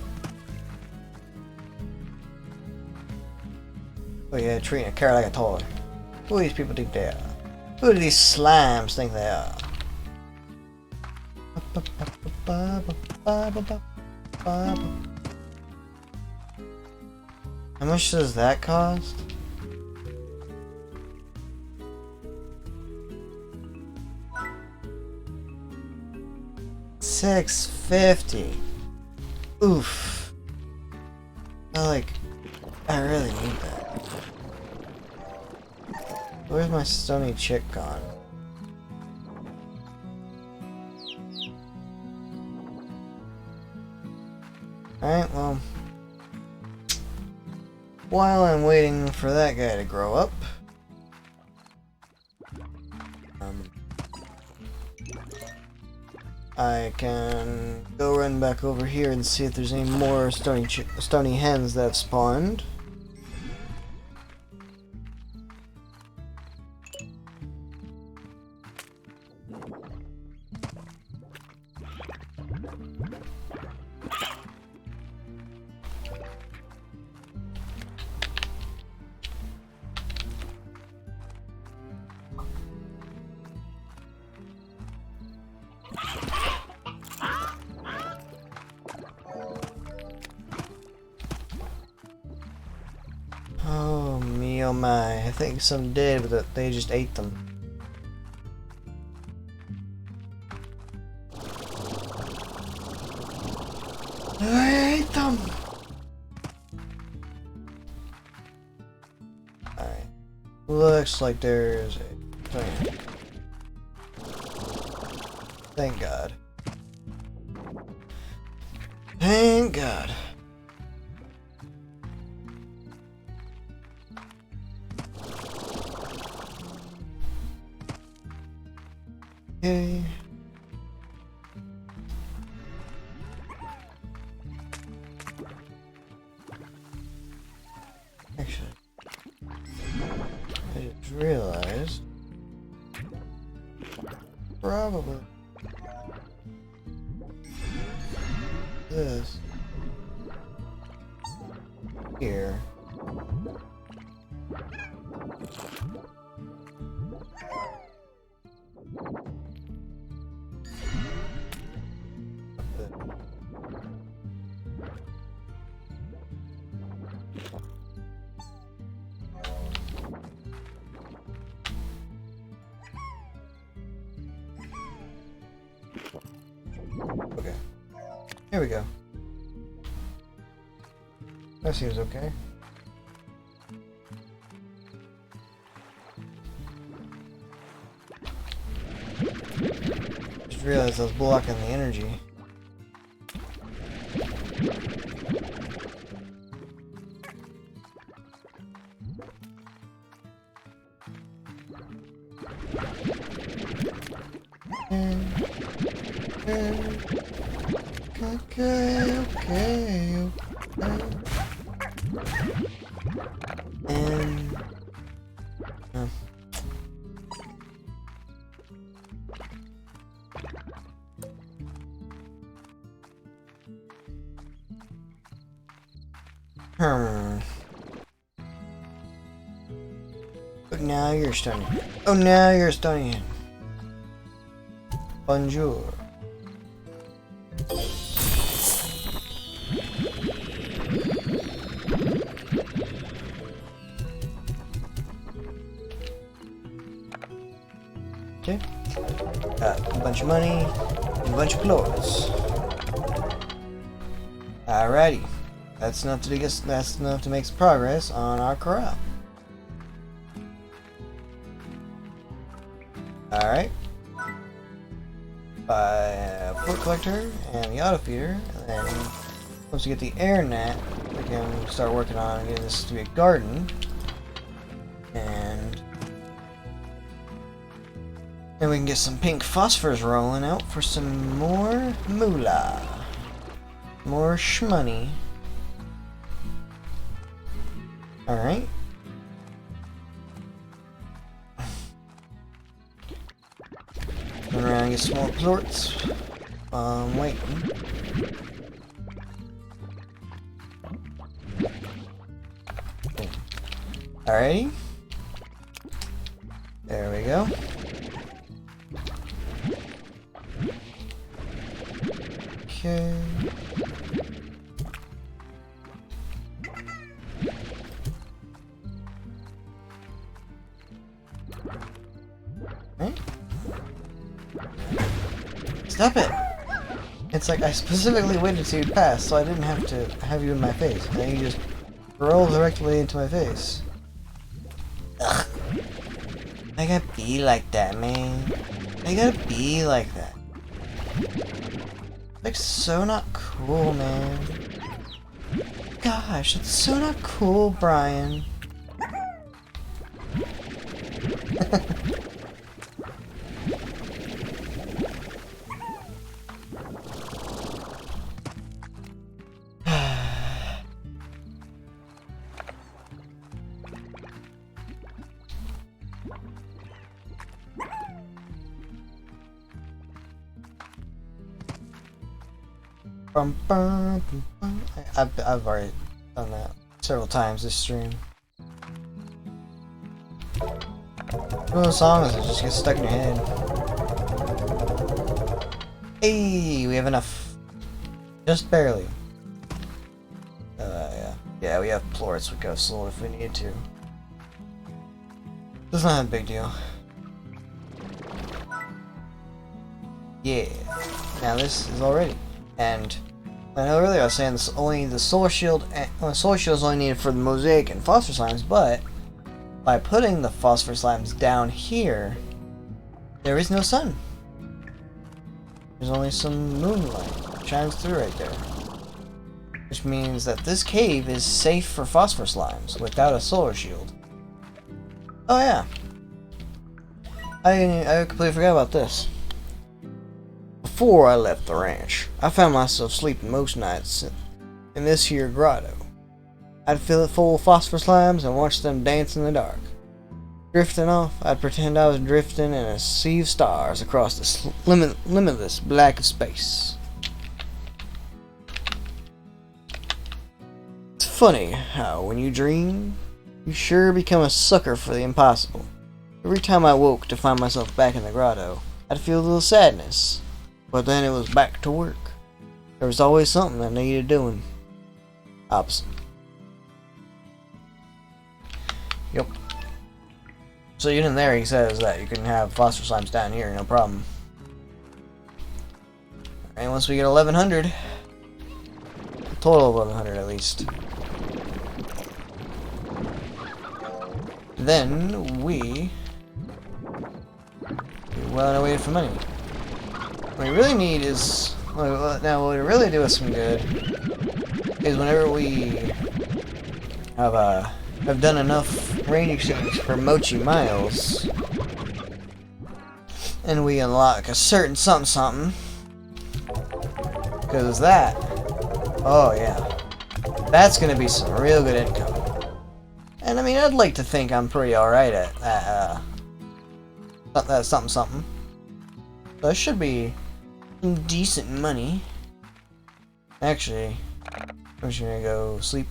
Oh yeah, treating a carrot like a toy. Who do these people think they are? Who do these slimes think they are? How much does that cost? $6.50. Oof. I really need that. Where's my stony chick gone? Alright, well. While I'm waiting for that guy to grow up. I can go run back over here and see if there's any more stony hens that have spawned. oh my. I think some did, but they just ate them. I ate them! Alright. Looks like there's a thing. Thank God. Thank God. Okay. Actually, I just realized probably this here. Okay. Here we go. That seems okay. Just realized I was blocking the energy. Okay. And But now you're stunning. Oh, now you're stunning. Bonjour. Okay. Got a bunch of money and a bunch of clothes. Alrighty. That's enough to make some progress on our crop. Alright. Buy a foot collector and the auto feeder, and then once we get the air net, we can start working on getting this to be a garden. And then we can get some pink phosphors rolling out for some more moolah. More shmoney. Alright. Run around and get some more plorts while I'm waiting. Alrighty. There we go. Okay. Right? Stop it! It's like I specifically waited till you pass, so I didn't have to have you in my face. And then you just roll directly into my face. Ugh. I gotta be like that, man. I gotta be like that. Like, so not cool, man. Gosh, it's so not cool, Brian. I've already done that several times this stream. One of those songs that just gets stuck in your head. Hey, we have enough. Just barely. Yeah. Yeah, we have plorts we could have sold if we needed to. That's not a big deal. Yeah. Now this is all ready. And I know earlier I was saying this only the solar shield is only needed for the mosaic and phosphor slimes, but by putting the phosphor slimes down here, there is no sun. There's only some moonlight that shines through right there. Which means that this cave is safe for phosphor slimes without a solar shield. Oh yeah. I completely forgot about this. Before I left the ranch, I found myself sleeping most nights in this here grotto. I'd fill it full of phosphor slimes and watch them dance in the dark. Drifting off, I'd pretend I was drifting in a sea of stars across this limitless black of space. It's funny how when you dream, you sure become a sucker for the impossible. Every time I woke to find myself back in the grotto, I'd feel a little sadness. But then it was back to work. There was always something I needed doing. Opposite. Yep. So even in there he says that you can have phosphor slimes down here, no problem. And once we get 1100, a total of 1100 at least, then we well on our way for money. What we really need is, now what we really do us some good is whenever we have done enough rain exchange for mochi miles and we unlock a certain something, because that, oh yeah, that's gonna be some real good income. And I mean, I'd like to think I'm pretty alright at that something. So it should be some decent money. Actually, I'm just gonna go sleep.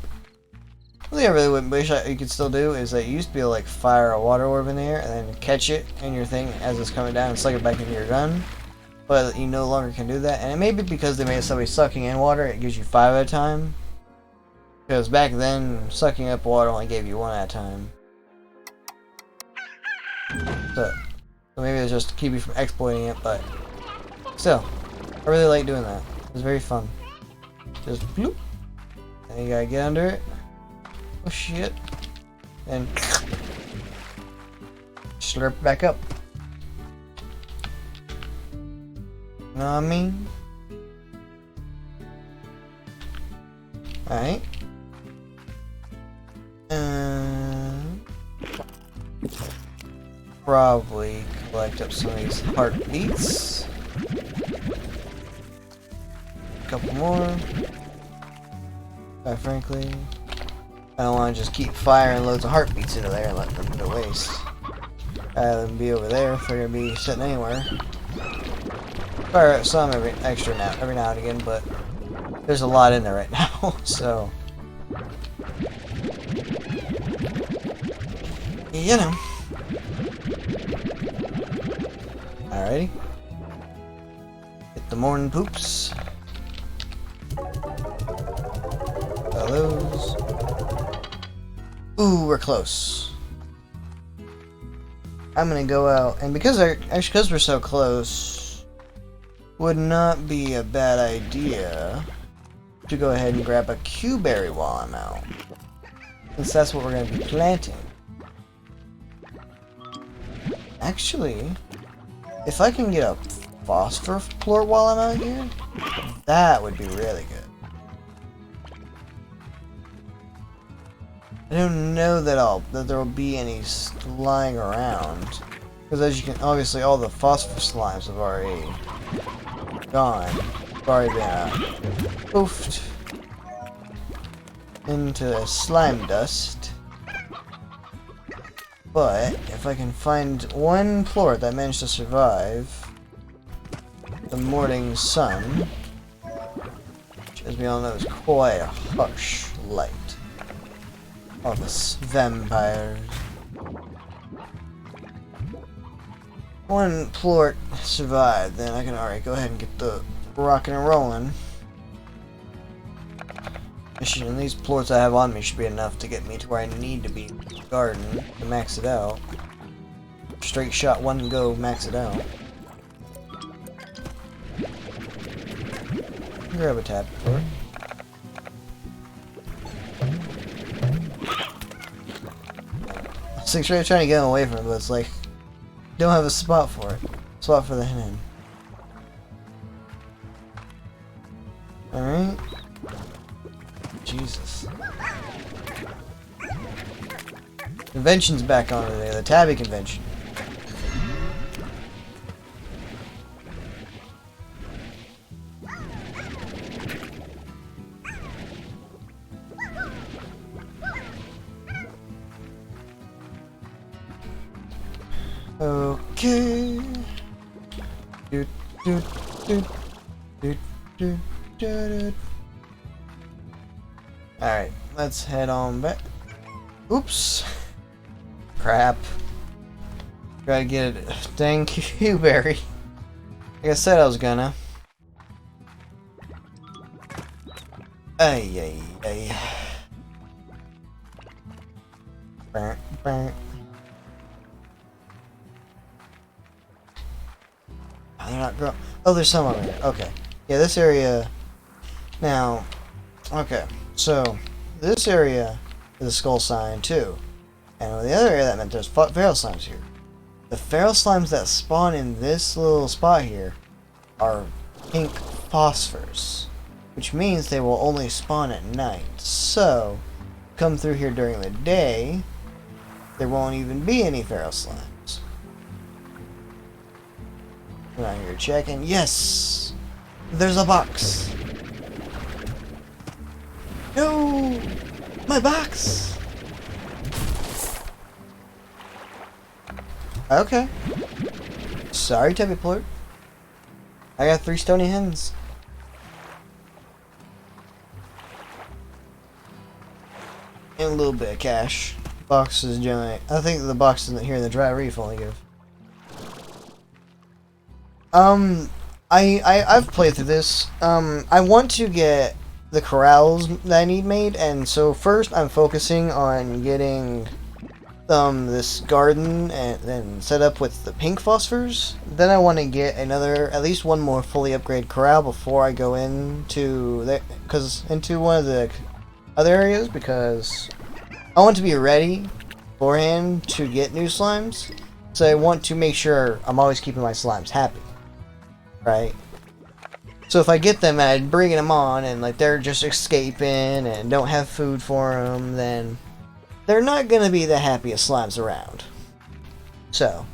One thing I really wish you could still do is that you used to be able to like fire a water orb in the air and then catch it in your thing as it's coming down and suck it back into your gun. But you no longer can do that, and it may be because they made somebody sucking in water, it gives you 5 at a time. Because back then, sucking up water only gave you 1 at a time. So maybe it's just to keep you from exploiting it, but still, I really like doing that. It's very fun. Just bloop, and you gotta get under it. Oh shit. And slurp back up. You know what I mean? Alright. Probably collect up some of these heartbeats. A couple more. Quite frankly, I don't want to just keep firing loads of heartbeats into there and let them go to waste. Rather than be over there if they're gonna be sitting anywhere. Fire some every now and again, but there's a lot in there right now, so you know. Alrighty. Hit the morning poops. Those. Ooh, we're close. I'm gonna go out, and because we're so close, would not be a bad idea to go ahead and grab a Q-berry while I'm out, since that's what we're gonna be planting. Actually, if I can get a phosphor plort while I'm out here, that would be really good. I don't know that there will be any lying around, because as you can, obviously all the phosphor slimes have already gone. They've already been poofed into slime dust. But if I can find one plort that managed to survive the morning sun, which as we all know is quite a harsh light. All the vampires. One plort survived, then I can alright go ahead and get the rocking and rolling. And these plorts I have on me should be enough to get me to where I need to be in the garden to max it out. straight shot, one go, max it out. Grab a tab for it. It's really trying to get him away from it, but it's like, don't have a spot for it. Spot for the hen. Alright. Jesus. Convention's back on today, the Tabby convention. Okay. Do, do, do, do, do, do. Alright, let's head on back. Oops. Crap. Gotta get it. Dang you, Barry. Like I said I was gonna. Ay, ay, ay. Burn, burn. Oh, they're not growing. Oh, there's some over here. Okay. Yeah, this area. Now, okay. So, this area is a skull sign, too. And the other area, that meant there's feral slimes here. The feral slimes that spawn in this little spot here are pink phosphors, which means they will only spawn at night. So, come through here during the day, there won't even be any feral slimes. Come out here checking. Yes! There's a box! No! My box! Okay. Sorry, Tubby Plort. I got 3 stony hens. And a little bit of cash. Box is generally... I think the box isn't here in the dry reef only give. I've played through this. I want to get the corrals that I need made, and so first I'm focusing on getting this garden and then set up with the pink phosphors. Then I want to get at least one more fully upgraded corral before I go into one of the other areas, because I want to be ready beforehand to get new slimes. So I want to make sure I'm always keeping my slimes happy, right? So if I get them and I'm bringing them on and like they're just escaping and don't have food for them, then they're not going to be the happiest slimes around. So,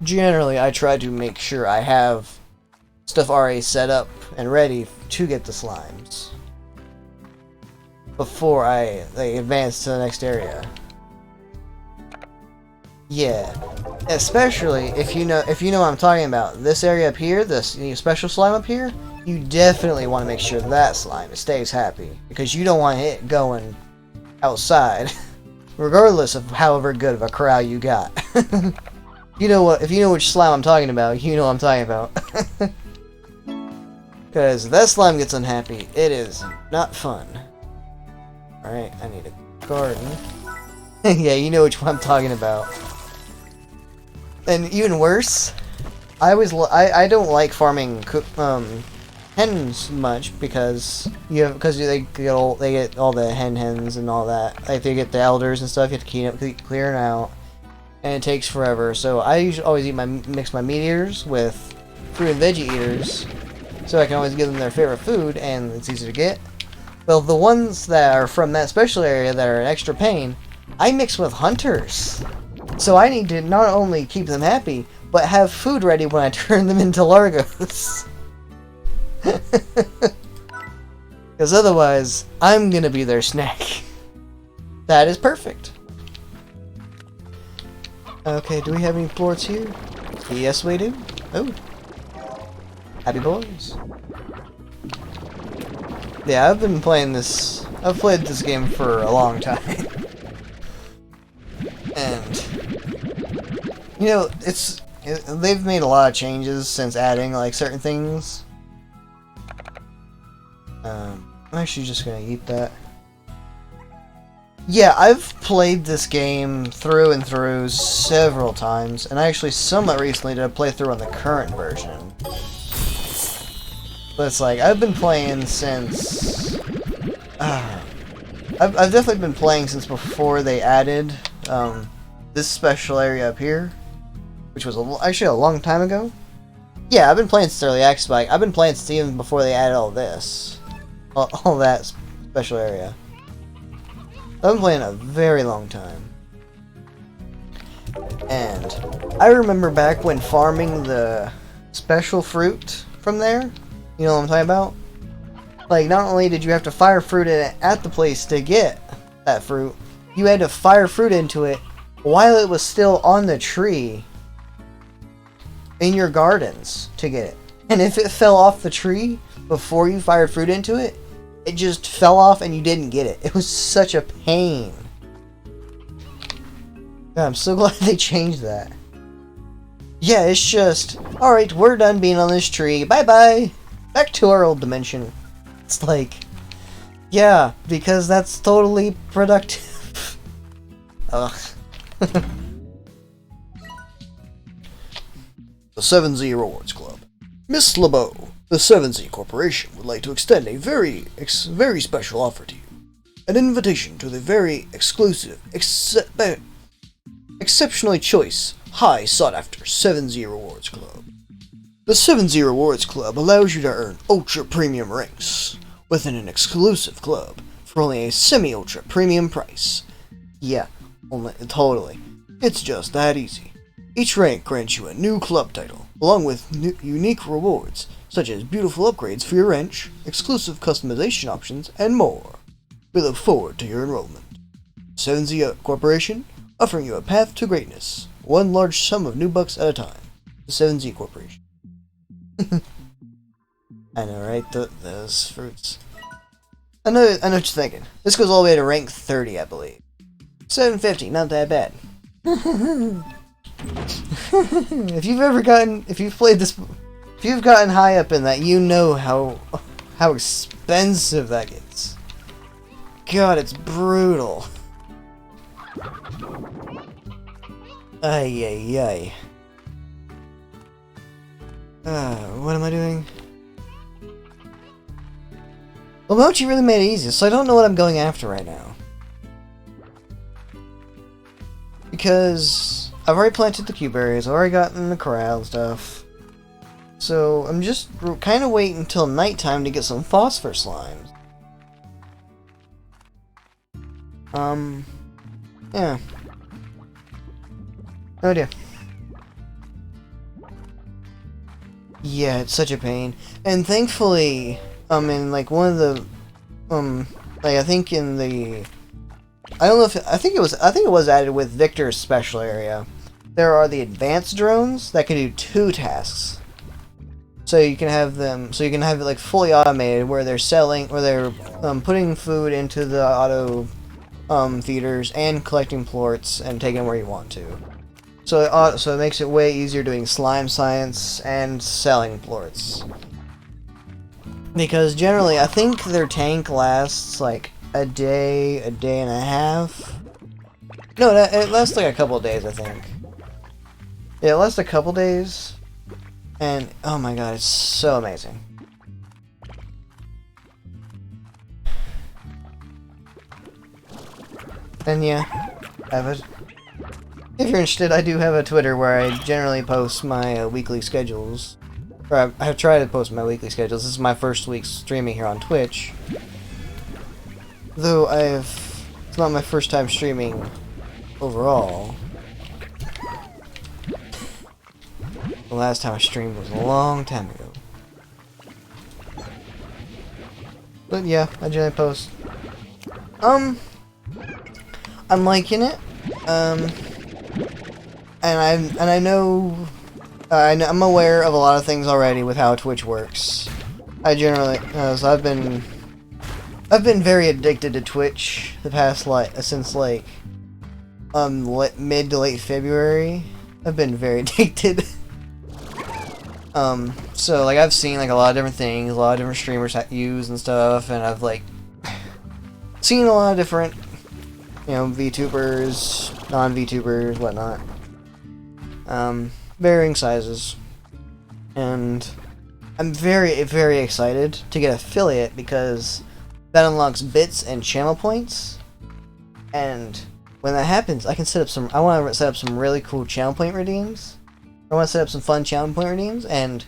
generally I try to make sure I have stuff already set up and ready to get the slimes before they advance to the next area. Yeah, especially if you know what I'm talking about. This area up here, this special slime up here, you definitely want to make sure that slime stays happy, because you don't want it going outside, regardless of however good of a corral you got. You know what? If you know which slime I'm talking about, you know what I'm talking about. Because if that slime gets unhappy, it is not fun. Alright, I need a garden. Yeah, you know which one I'm talking about. And even worse, I don't like farming hens much, because they get all the hens and all that. Like they get the elders and stuff. You have to keep clearing out, and it takes forever. So I usually always mix my meat eaters with fruit and veggie eaters, so I can always give them their favorite food, and it's easy to get. Well, the ones that are from that special area that are an extra pain, I mix with hunters. So I need to not only keep them happy, but have food ready when I turn them into Largos. Because otherwise, I'm gonna be their snack. That is perfect. Okay, do we have any plorts here? Yes, we do. Oh. Happy boys. Yeah, I've played this game for a long time. And, you know, they've made a lot of changes since adding, like, certain things. I'm actually just gonna eat that. Yeah, I've played this game through and through several times, and I actually somewhat recently did a playthrough on the current version. But it's like, I've been playing since... I've definitely been playing since before they added this special area up here, which was actually a long time ago. Yeah, I've been playing since early access, but I've been playing since even before they added all this. All that special area. I've been playing a very long time. And I remember back when farming the special fruit from there. You know what I'm talking about? Like, not only did you have to fire fruit in it at the place to get that fruit, you had to fire fruit into it while it was still on the tree in your gardens to get it. And if it fell off the tree before you fired fruit into it, it just fell off and you didn't get it. It was such a pain. God, I'm so glad they changed that. Yeah, it's just, alright, we're done being on this tree. Bye-bye. Back to our old dimension. It's like, yeah, because that's totally productive. Ugh. The 7Z Rewards Club. Miss LeBeau, the 7Z Corporation would like to extend a very special offer to you. An invitation to the very exclusive, exceptionally choice, high sought-after 7Z Rewards Club. The 7Z Rewards Club allows you to earn ultra premium ranks within an exclusive club for only a semi-ultra premium price. Yeah, totally. It's just that easy. Each rank grants you a new club title, along with unique rewards, such as beautiful upgrades for your wrench, exclusive customization options, and more. We look forward to your enrollment. 7Z Corporation, offering you a path to greatness, one large sum of new bucks at a time. The 7Z Corporation. I know, right? Those fruits. I know what you're thinking. This goes all the way to rank 30, I believe. 750, not that bad. If you've played this, if you've gotten high up in that, you know how expensive that gets. God, it's brutal. Ay, ay, ay. What am I doing? Well, Mochi really made it easy, so I don't know what I'm going after right now. Because I've already planted the cube berries, I've already gotten the corral and stuff. So I'm just kind of waiting until nighttime to get some phosphor slimes. Yeah. No idea. Yeah, it's such a pain. And thankfully, in like one of the, like I think in the, I don't know if, I think it was added with Victor's special area. There are the advanced drones that can do 2 tasks. So you can have it like fully automated where they're putting food into the auto feeders and collecting plorts and taking them where you want to. So it makes it way easier doing slime science and selling plorts. Because generally, I think their tank lasts like a day and a half. No, it lasts like a couple of days, I think. Yeah, it lasts a couple days. And, oh my god, it's so amazing. And yeah, if you're interested, I do have a Twitter where I generally post my weekly schedules. Or I have tried to post my weekly schedules. This is my first week streaming here on Twitch. Though it's not my first time streaming overall. The last time I streamed was a long time ago. But yeah, I generally post. I'm liking it. And I know, I'm aware of a lot of things already with how Twitch works. I generally, so I've been very addicted to Twitch the past since like mid to late February. I've been very addicted. So like I've seen like a lot of different things, a lot of different streamers use and stuff, and I've like seen a lot of different you know, VTubers, non-VTubers, whatnot. Varying sizes. And I'm very, very excited to get affiliate because that unlocks bits and channel points. And when that happens, I can set up some. I want to set up some really cool channel point redeems. I want to set up some fun channel point redeems, and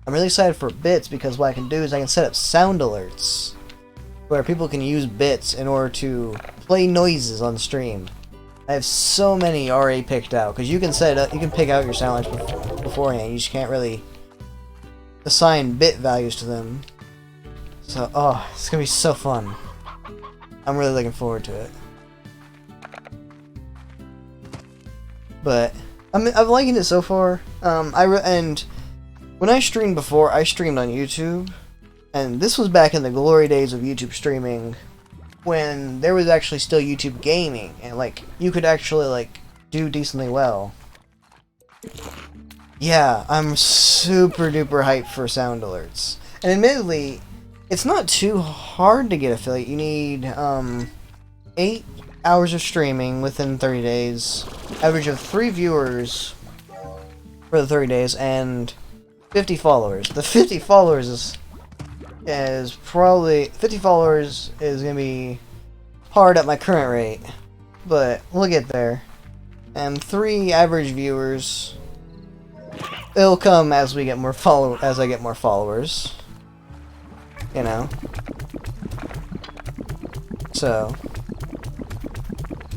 I'm really excited for bits because what I can do is I can set up sound alerts where people can use bits in order to play noises on stream. I have so many already picked out because you can set it up. You can pick out your sound alerts beforehand. You just can't really assign bit values to them. So, oh, it's gonna be so fun. I'm really looking forward to it. But I'm liking it so far. And when I streamed before, I streamed on YouTube, and this was back in the glory days of YouTube streaming, when there was actually still YouTube gaming, and like you could actually like do decently well. Yeah, I'm super duper hyped for sound alerts. And admittedly, it's not too hard to get affiliate. You need 8 hours of streaming within 30 days, average of 3 viewers for the 30 days, and 50 followers. The 50 followers is probably 50 followers is gonna be hard at my current rate, but we'll get there. And 3 average viewers. It'll come as we get more as I get more followers. You know. So,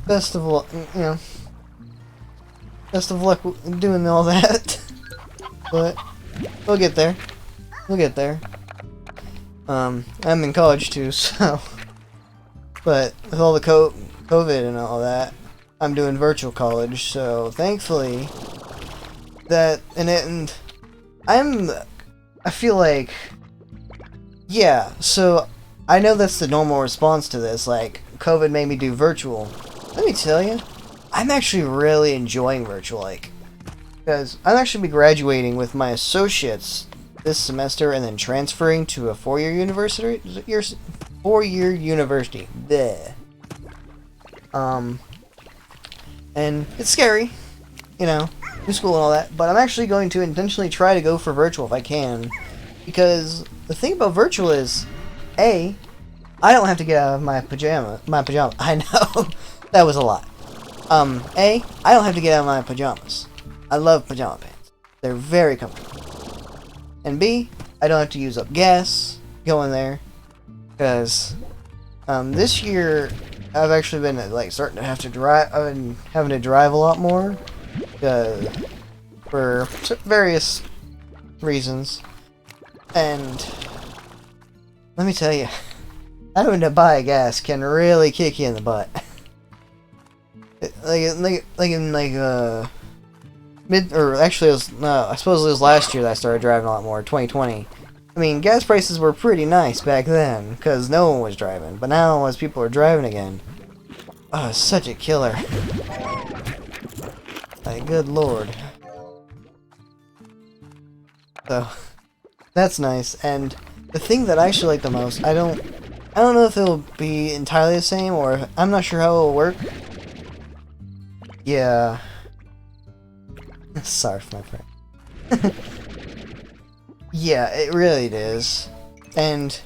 best of luck, you know. Best of luck doing all that. But we'll get there. We'll get there. I'm in college too, so. But with all the COVID and all that, I'm doing virtual college. So thankfully, I feel like, yeah. So I know that's the normal response to this. Like, COVID made me do virtual. Let me tell you, I'm actually really enjoying virtual, like, because I'm actually be graduating with my associates this semester and then transferring to a 4-year university. 4-year university. Bleh. And it's scary, you know, new school and all that. But I'm actually going to intentionally try to go for virtual if I can, because the thing about virtual is, A, I don't have to get out of my pajama. I know that was a lot. A, I don't have to get out of my pajamas. I love pajama pants. They're very comfortable. And B, I don't have to use up gas going there, because this year I've actually been like starting to have to drive. I've been having to drive a lot more for various reasons. And let me tell you, having to buy gas can really kick you in the butt. Actually, it was, I suppose it was last year that I started driving a lot more, 2020. I mean, gas prices were pretty nice back then, because no one was driving. But now, as people are driving again, oh, it's such a killer. Like, good lord. So, that's nice. And the thing that I actually like the most, I don't know if it'll be entirely the same, or I'm not sure how it'll work. Yeah. Sorry for my friend. Yeah, it really is. And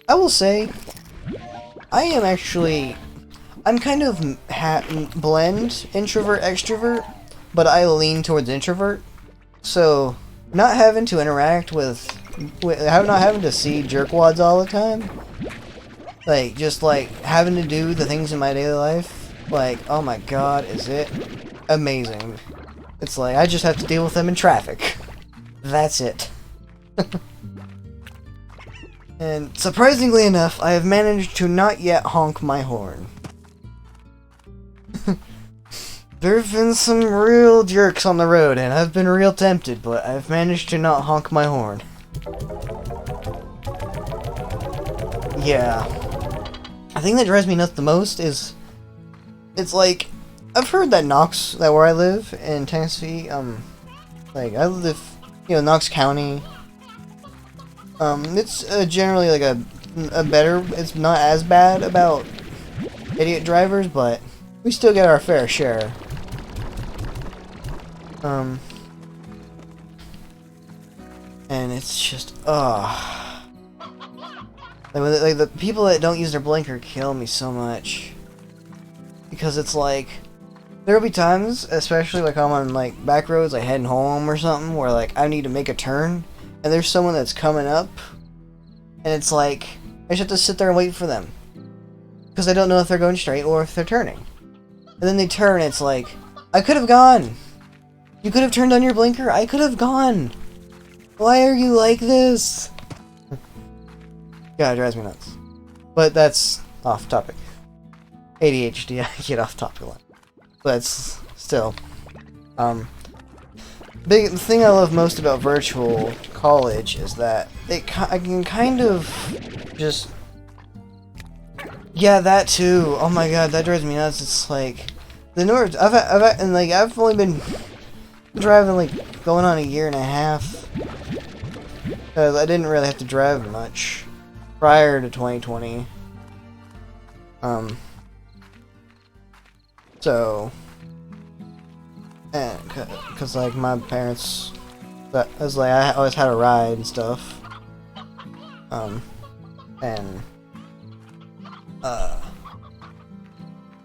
I will say, I'm kind of blend introvert extrovert, but I lean towards introvert. So not having to interact with not having to see jerkwads all the time, like just like having to do the things in my daily life, like, oh my god, is it amazing. It's like I just have to deal with them in traffic. That's it. And surprisingly enough, I have managed to not yet honk my horn. There have been some real jerks on the road, and I've been real tempted, but I've managed to not honk my horn. Yeah. The thing that drives me nuts the most is, it's like, I've heard that where I live in Tennessee, like, I live, Knox County, it's generally like a better, it's not as bad about idiot drivers, but we still get our fair share. And it's just, like the people that don't use their blinker kill me so much. Because it's like, there'll be times, especially like I'm on like back roads, like heading home or something, where like I need to make a turn, and there's someone that's coming up, and it's like, I just have to sit there and wait for them. Because I don't know if they're going straight or if they're turning. And then they turn, it's like, I could have gone! You could have turned on your blinker, I could have gone! Why are you like this? God, it drives me nuts. But that's off topic. ADHD, I get off topic a lot. But still. The thing I love most about virtual college is that I can kind of just... Yeah, that too. Oh my god, that drives me nuts. It's like... I've only been driving like going on a year and a half. Because I didn't really have to drive much prior to 2020. So, and cause like my parents, that was like I always had a ride and stuff. But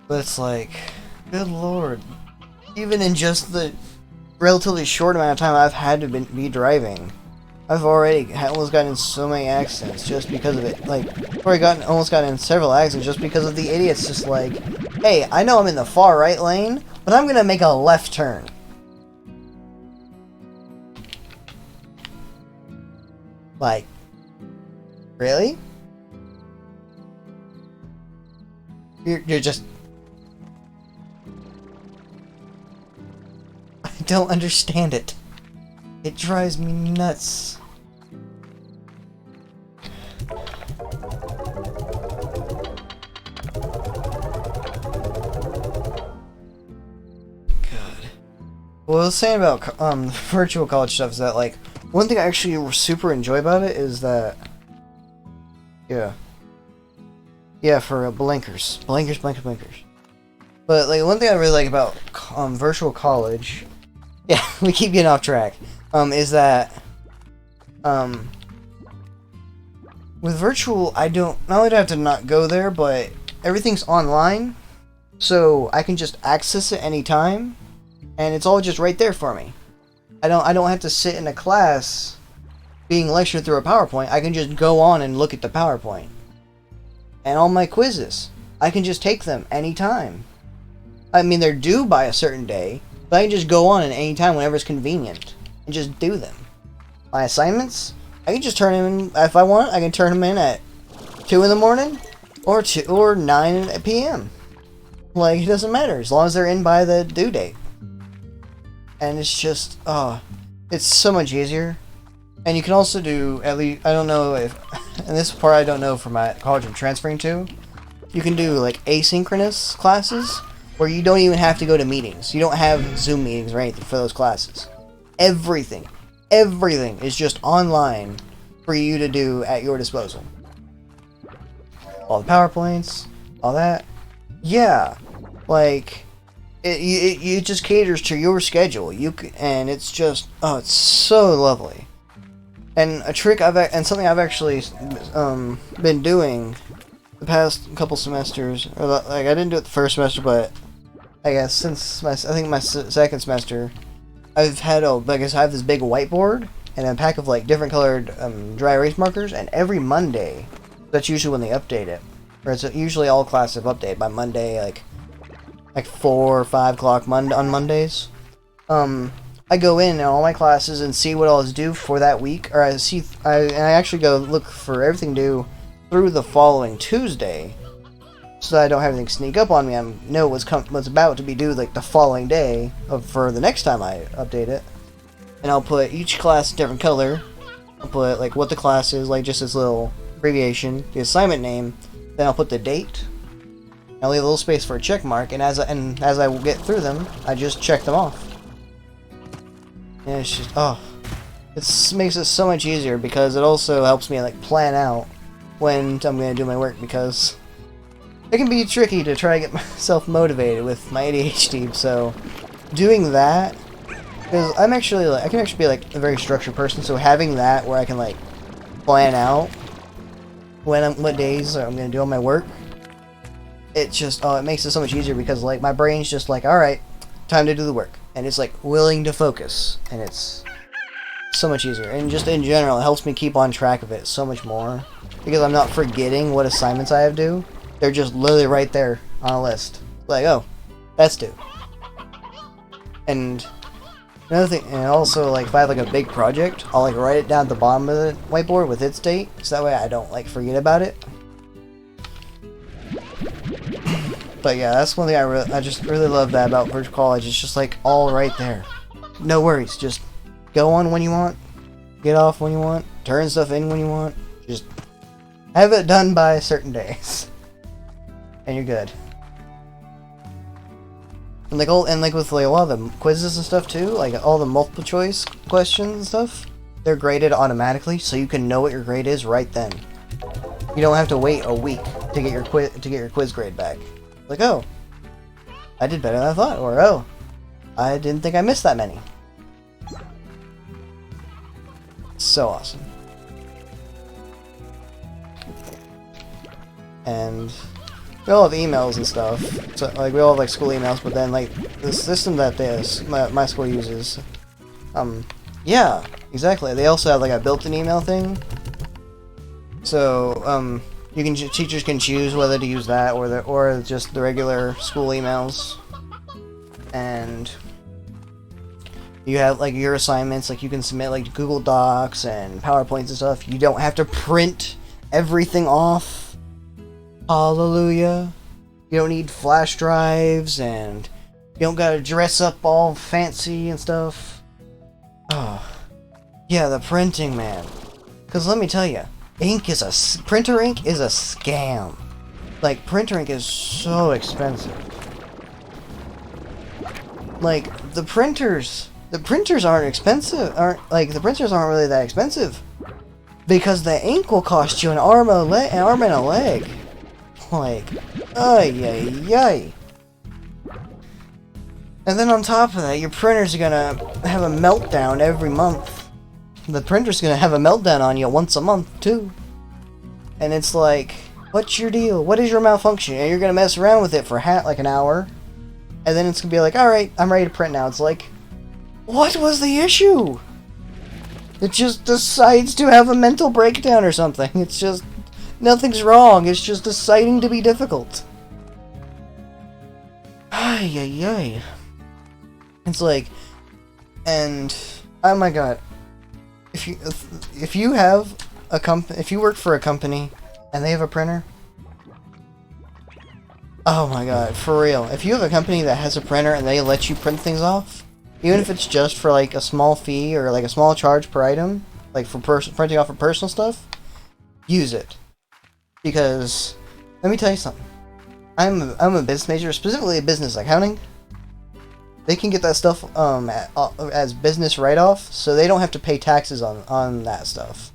it's like, good lord, even in just the relatively short amount of time I've had to be driving, I've already almost gotten in so many accidents just because of it. Like, almost gotten in several accidents just because of the idiots just like, hey, I know I'm in the far right lane, but I'm gonna make a left turn. Like, really? You're just... I don't understand it. It drives me nuts. What I was saying about virtual college stuff is that, like, one thing I actually super enjoy about it is that, for blinkers. Blinkers. But, like, one thing I really like about virtual college, yeah, we keep getting off track, is that, with virtual, not only do I have to not go there, but everything's online, so I can just access it anytime. And it's all just right there for me. I don't have to sit in a class being lectured through a PowerPoint. I can just go on and look at the PowerPoint. And all my quizzes, I can just take them anytime. I mean, they're due by a certain day, but I can just go on at any time whenever it's convenient and just do them. My assignments, I can just turn them in, if I want, I can turn them in at 2 in the morning or 9 p.m. Like, it doesn't matter as long as they're in by the due date. And it's just, it's so much easier. And you can also do, at least, I don't know if, and this part I don't know for my college I'm transferring to, you can do like asynchronous classes where you don't even have to go to meetings. You don't have Zoom meetings or anything for those classes. Everything is just online for you to do at your disposal. All the PowerPoints, all that. Yeah, like... It just caters to your schedule. And it's just, it's so lovely. And a trick and something I've actually been doing the past couple semesters, or like I didn't do it the first semester, but I guess since my second semester, I've had I have this big whiteboard and a pack of like different colored dry erase markers, and every Monday, that's usually when they update it, or it's usually all classes have updated by Monday, like 4 or 5 o'clock on Mondays. I go in all my classes and see what all is due for that week, or I actually go look for everything due through the following Tuesday, so that I don't have anything sneak up on me. I know what's about to be due like the following day for the next time I update it. And I'll put each class a different color. I'll put like what the class is, like just this little abbreviation, the assignment name. Then I'll put the date. I'll leave a little space for a check mark, and as I get through them, I just check them off. And it's just, it makes it so much easier, because it also helps me like plan out when I'm gonna do my work, because it can be tricky to try to get myself motivated with my ADHD, so doing that, because I'm actually like, I can actually be like a very structured person, so having that where I can like plan out what days I'm gonna do all my work, it just, it makes it so much easier, because like my brain's just like, alright, time to do the work, and it's like willing to focus, and it's so much easier, and just in general it helps me keep on track of it so much more, because I'm not forgetting what assignments I have due. They're just literally right there on a list, like, oh, that's due. And another thing, and also like if I have like a big project, I'll like write it down at the bottom of the whiteboard with its date, so that way I don't like forget about it. But yeah, that's one thing I just really love that about virtual college. It's just like all right there. No worries. Just go on when you want, get off when you want, turn stuff in when you want. Just have it done by certain days, and you're good. And like with like a lot of the quizzes and stuff too, like all the multiple choice questions and stuff, they're graded automatically, so you can know what your grade is right then. You don't have to wait a week to get your quiz grade back. Like, oh, I did better than I thought, or oh, I didn't think I missed that many. So awesome. And we all have emails and stuff. So like we all have like school emails, but then like the system that my school uses, yeah, exactly. They also have like a built-in email thing. So teachers can choose whether to use that or just the regular school emails. And you have like your assignments, like you can submit like Google Docs and PowerPoints and stuff. You don't have to print everything off. Hallelujah. You don't need flash drives, and you don't gotta dress up all fancy and stuff. Oh, yeah, the printing, man. Cause let me tell you, printer ink is a scam. Like, printer ink is so expensive. Like, the printers aren't expensive, the printers aren't really that expensive. Because the ink will cost you an arm and a leg. Like, ay. And then on top of that, your printer's gonna have a meltdown every month. The printer's gonna have a meltdown on you once a month, too. And it's like, what's your deal? What is your malfunction? And you're gonna mess around with it for like an hour. And then it's gonna be like, alright, I'm ready to print now. It's like, what was the issue? It just decides to have a mental breakdown or something. It's just, nothing's wrong. It's just deciding to be difficult. Ay. It's like, and, oh my god. If you have a if you work for a company and they have a printer, oh my god, for real. If you have a company that has a printer and they let you print things off, even if it's just for like a small fee or like a small charge per item, like for printing off for personal stuff, use it. Because let me tell you something. I'm a business major, specifically business accounting. They can get that stuff as business write-off, so they don't have to pay taxes on that stuff.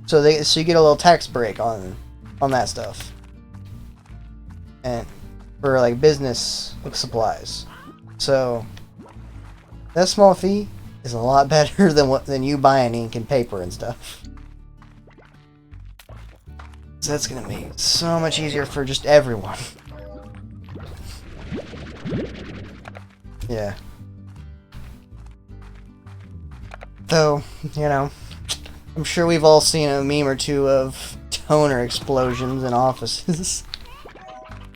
So you get a little tax break on that stuff. And for like business supplies. So that small fee is a lot better than you buying ink and paper and stuff. So that's gonna make it so much easier for just everyone. Yeah. Though, you know, I'm sure we've all seen a meme or two of toner explosions in offices.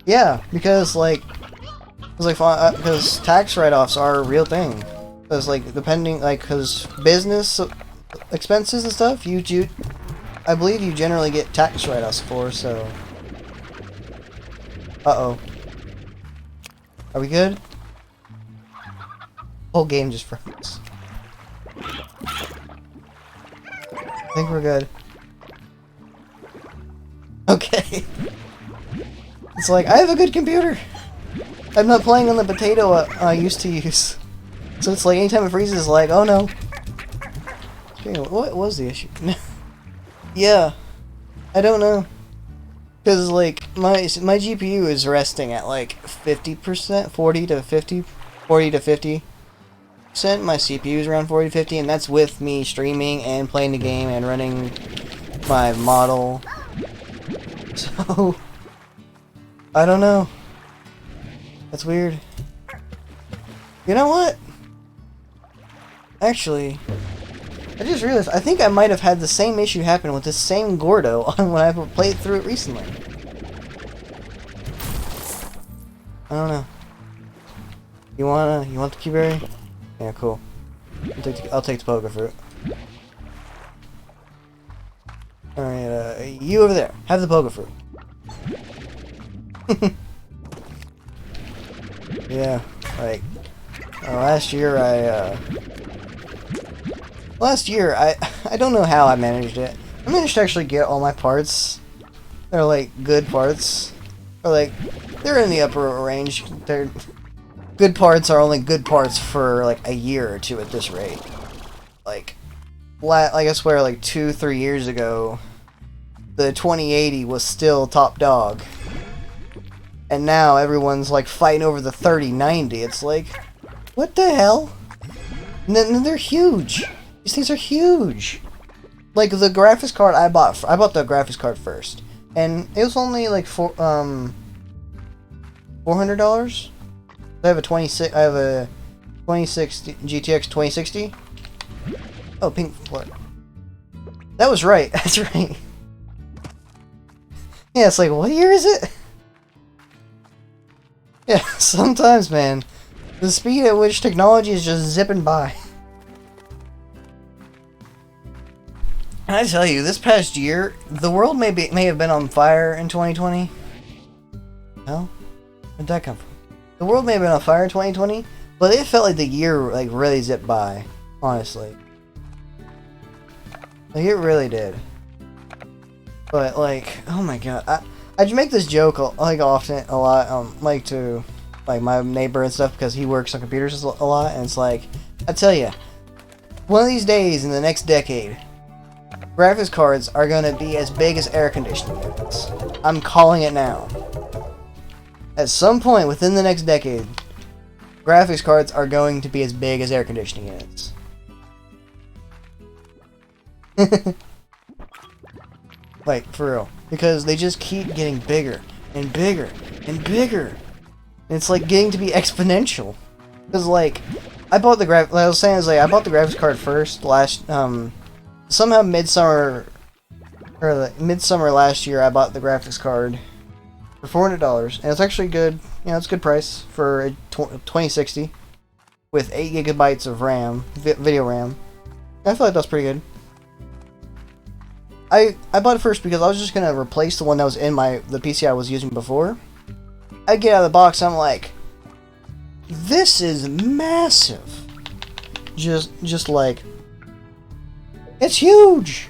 Yeah, because because tax write-offs are a real thing. Because because business expenses and stuff, I believe you generally get tax write-offs for. So, uh-oh. Are we good? Whole game just froze. I think we're good. Okay. It's like, I have a good computer! I'm not playing on the potato I used to use. So it's like, anytime it freezes, it's like, oh no. Okay, what was the issue? Yeah. I don't know. Because, like, my GPU is resting at, like, 50%, 40 to 50%. My CPU is around 40 to 50, and that's with me streaming and playing the game and running my model. So, I don't know. That's weird. You know what? Actually, I just realized, I think I might have had the same issue happen with this same Gordo when I played through it recently. I don't know. You want the Q-Berry? Yeah, cool. I'll take the poker fruit. Alright, you over there, have the poker fruit. Yeah, like, last year I don't know how I managed it. I managed to actually get all my parts. They're like good parts. Or like, they're in the upper range. They're good parts are only good parts for like a year or two at this rate. Like I swear like 2-3 years ago, the 2080 was still top dog. And now everyone's like fighting over the 3090. It's like, what the hell? And then they're huge. These things are huge. Like the graphics card I bought the graphics card first, and it was only like $400. I have a 2060 GTX 2060. Oh, pink flood. That was right. That's right. Yeah, it's like, what year is it? Yeah, sometimes, man, the speed at which technology is just zipping by. And I tell you, this past year, the world may have been on fire in 2020. No? Where'd that come from? The world may have been on fire in 2020, but it felt like the year like really zipped by, honestly. Like, it really did. But like, oh my god, I make this joke like often, a lot, like to like my neighbor and stuff, because he works on computers a lot, and it's like, I tell you, one of these days in the next decade, graphics cards are going to be as big as air conditioning units. I'm calling it now. At some point within the next decade, graphics cards are going to be as big as air conditioning units. Like, for real. Because they just keep getting bigger and bigger and bigger. And it's like getting to be exponential. Because like, I bought the like I was saying, is like, I bought the graphics card first last, somehow midsummer last year, I bought the graphics card for $400, and it's actually good. You know, it's a good price for a 2060 with 8 gigabytes of RAM, video RAM. I feel like that's pretty good. I bought it first because I was just gonna replace the one that was in the PC I was using before. I get out of the box, I'm like, this is massive. Just like, it's huge.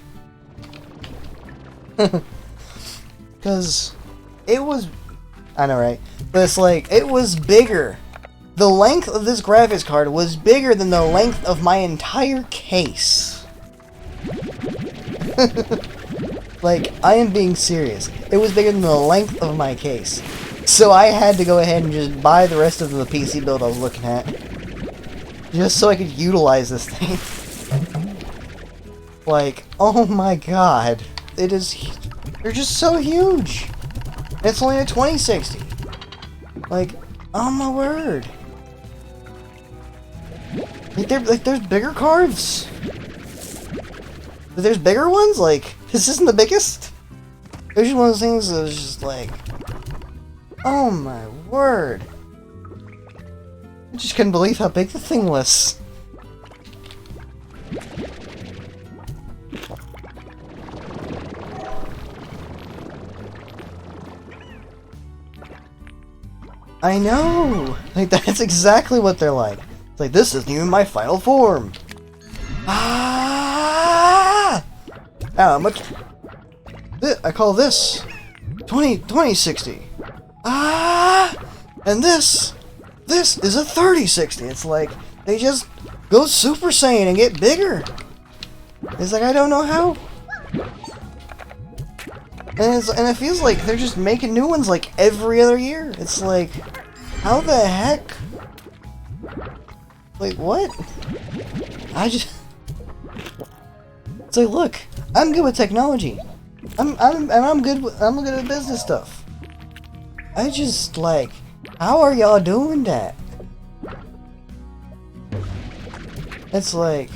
Because it was, I know, right? But it's like, it was bigger. The length of this graphics card was bigger than the length of my entire case. Like, I am being serious. It was bigger than the length of my case. So I had to go ahead and just buy the rest of the PC build I was looking at. Just so I could utilize this thing. Like, oh my god. It is... They're just so huge. It's only a 2060. Like, oh my word. Like, there's bigger cards. There's bigger ones? Like, this isn't the biggest? It was just one of those things that was just like, oh my word. I just couldn't believe how big the thing was. I know! Like, that's exactly what they're like. It's like, this isn't even my final form. Ah! How much? I call this 2060. Ah! And this is a 3060. It's like, they just go Super Saiyan and get bigger. It's like, I don't know how. And it feels like they're just making new ones like every other year. It's like, how the heck? Like, what? It's like, look, I'm good with technology. I'm good at business stuff. I just like, how are y'all doing that? It's like,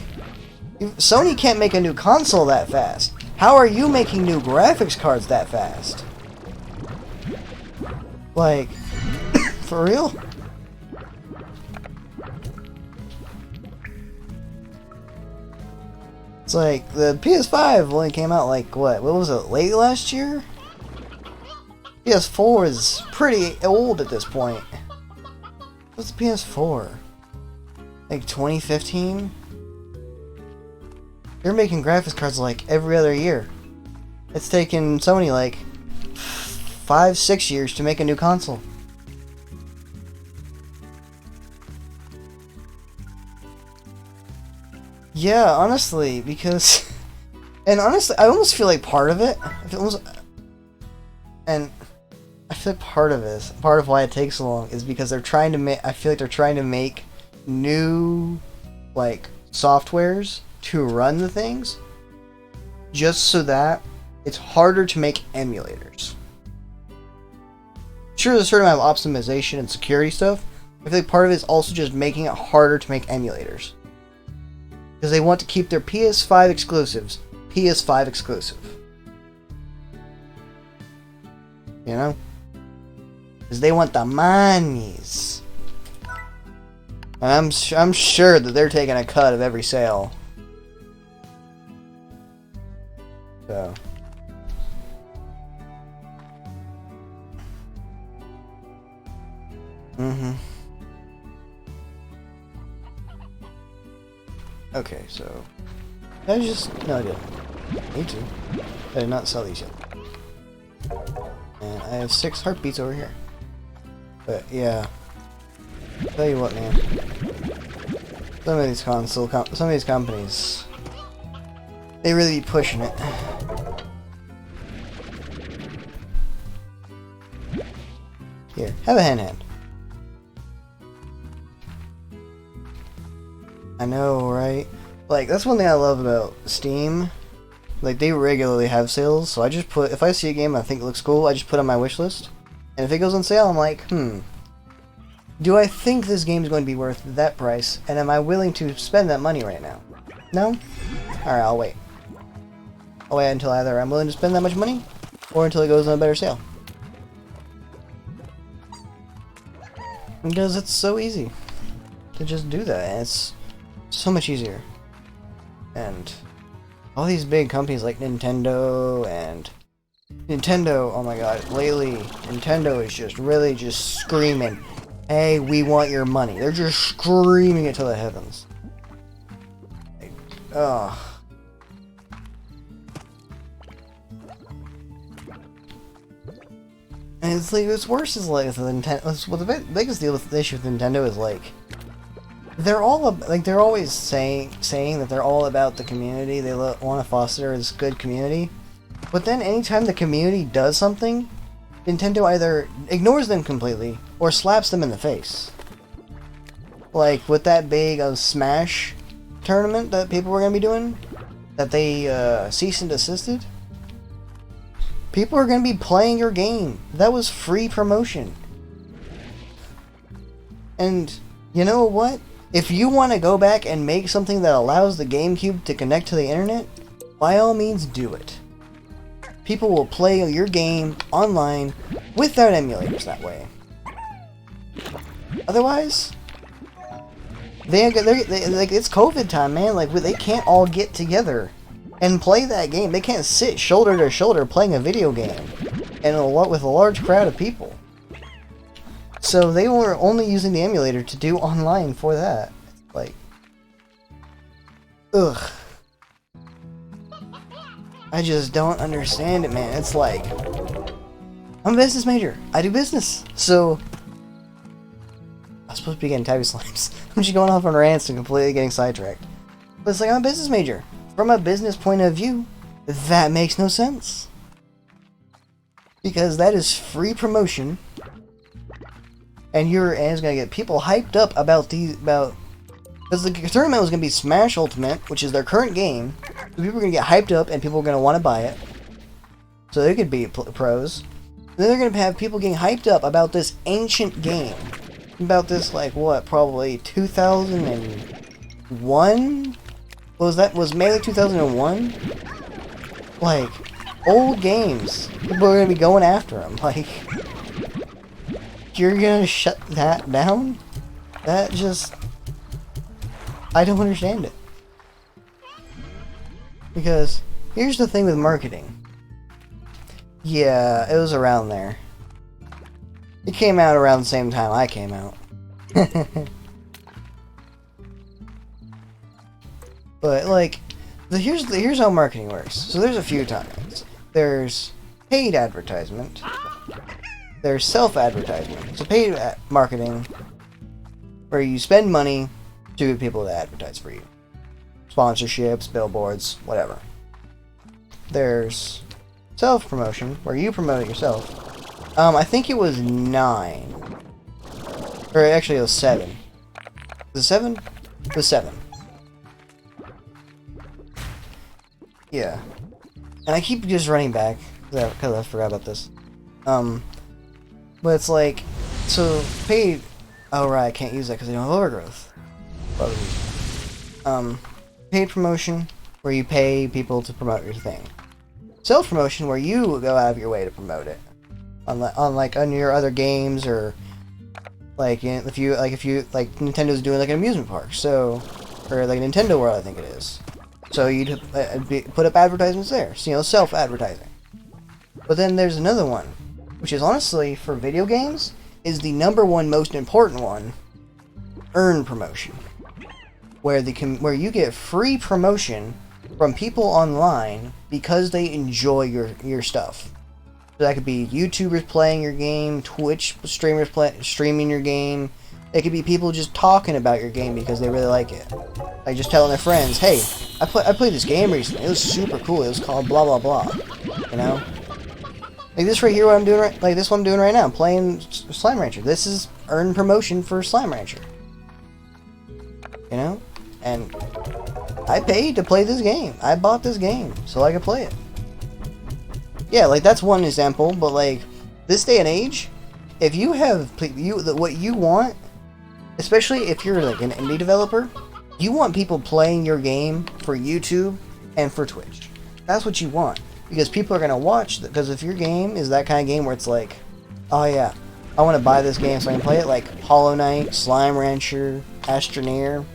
Sony can't make a new console that fast. How are you making new graphics cards that fast? Like, for real? It's like, the PS5 only came out like, what was it, late last year? PS4 is pretty old at this point. What's the PS4? Like 2015? You're making graphics cards like every other year. It's taken Sony like 5-6 years to make a new console. Yeah, honestly, because... And honestly, I almost feel like part of it... And I feel like part of why it takes so long is because they're trying to make... I feel like they're trying to make new, like, softwares to run the things, just so that it's harder to make emulators. Sure, there's a certain amount of optimization and security stuff. I feel like part of it is also just making it harder to make emulators. Because they want to keep their PS5 exclusives PS5 exclusive. You know? Because they want the monies. And I'm sure that they're taking a cut of every sale. So. Okay, so... No, I didn't. Need to. I did not sell these yet. And I have 6 heartbeats over here. But, yeah. Tell you what, man. Some of these companies... They really be pushing it. Here, have a hand. I know, right? Like, that's one thing I love about Steam. Like, they regularly have sales, so I just put... If I see a game I think looks cool, I just put it on my wish list. And if it goes on sale, I'm like, do I think this game is going to be worth that price? And am I willing to spend that money right now? No? Alright, I'll wait. I'll wait until either I'm willing to spend that much money, or until it goes on a better sale. Because it's so easy to just do that, and it's so much easier. And all these big companies like Nintendo and... Nintendo, oh my god, lately, Nintendo is just really just screaming, hey, we want your money. They're just screaming it to the heavens. Like, ugh. And it's like, what's worse is like, the Nintendo, well, the biggest deal with the issue with Nintendo is like, they're always saying that they're all about the community, they want to foster this good community, but then anytime the community does something, Nintendo either ignores them completely, or slaps them in the face. Like, with that big Smash tournament that people were going to be doing, that they cease and desisted, people are going to be playing your game. That was free promotion. And, you know what? If you want to go back and make something that allows the GameCube to connect to the internet, by all means do it. People will play your game online without emulators that way. Otherwise, like, it's COVID time, man. Like, they can't all get together and play that game. They can't sit shoulder to shoulder playing a video game, and with a large crowd of people. So they were only using the emulator to do online for that. Like, ugh. I just don't understand it, man. It's like, I'm a business major. I do business. So, I was supposed to be getting tabby slimes. I'm just going off on rants and completely getting sidetracked. But it's like, I'm a business major. From a business point of view, that makes no sense. Because that is free promotion. And it's gonna get people hyped up about because the tournament was gonna be Smash Ultimate, which is their current game. So people are gonna get hyped up and people are gonna want to buy it. So they could be pros. And then they're gonna have people getting hyped up about this ancient game. About this, like, what, probably 2001? Was Melee 2001? Like, old games. People are gonna be going after them. Like, you're gonna shut that down? That just... I don't understand it. Because, here's the thing with marketing. Yeah, it was around there. It came out around the same time I came out. But, like, here's how marketing works. So there's a few types. There's paid advertisement. There's self-advertisement. So paid marketing, where you spend money to get people to advertise for you. Sponsorships, billboards, whatever. There's self-promotion, where you promote it yourself. I think it was 9. Or actually it was 7. Was it 7? It was 7. Yeah. And I keep just running back, because I forgot about this. But it's like, so paid, oh right, I can't use that because I don't have overgrowth. Paid promotion, where you pay people to promote your thing. Self-promotion, where you go out of your way to promote it. On your other games, or like if you Nintendo's doing like an amusement park, so, or like Nintendo World, I think it is. So you'd put up advertisements there. So, you know, self-advertising. But then there's another one, which is honestly, for video games, is the #1 most important one: earned promotion, where you get free promotion from people online because they enjoy your stuff. So that could be YouTubers playing your game, Twitch streamers streaming your game. It could be people just talking about your game because they really like it. Like just telling their friends, hey, I played this game recently. It was super cool. It was called blah blah blah. You know? Like this right here, what I'm doing this one I'm doing right now. I'm playing Slime Rancher. This is earned promotion for Slime Rancher. You know? And I paid to play this game. I bought this game so I could play it. Yeah, like that's one example, but like this day and age, if you have what you want, especially if you're like an indie developer, you want people playing your game for YouTube and for Twitch. That's what you want, because people are gonna watch. Because if your game is that kind of game where it's like, oh yeah, I want to buy this game so I can play it, like Hollow Knight, Slime Rancher, Astroneer,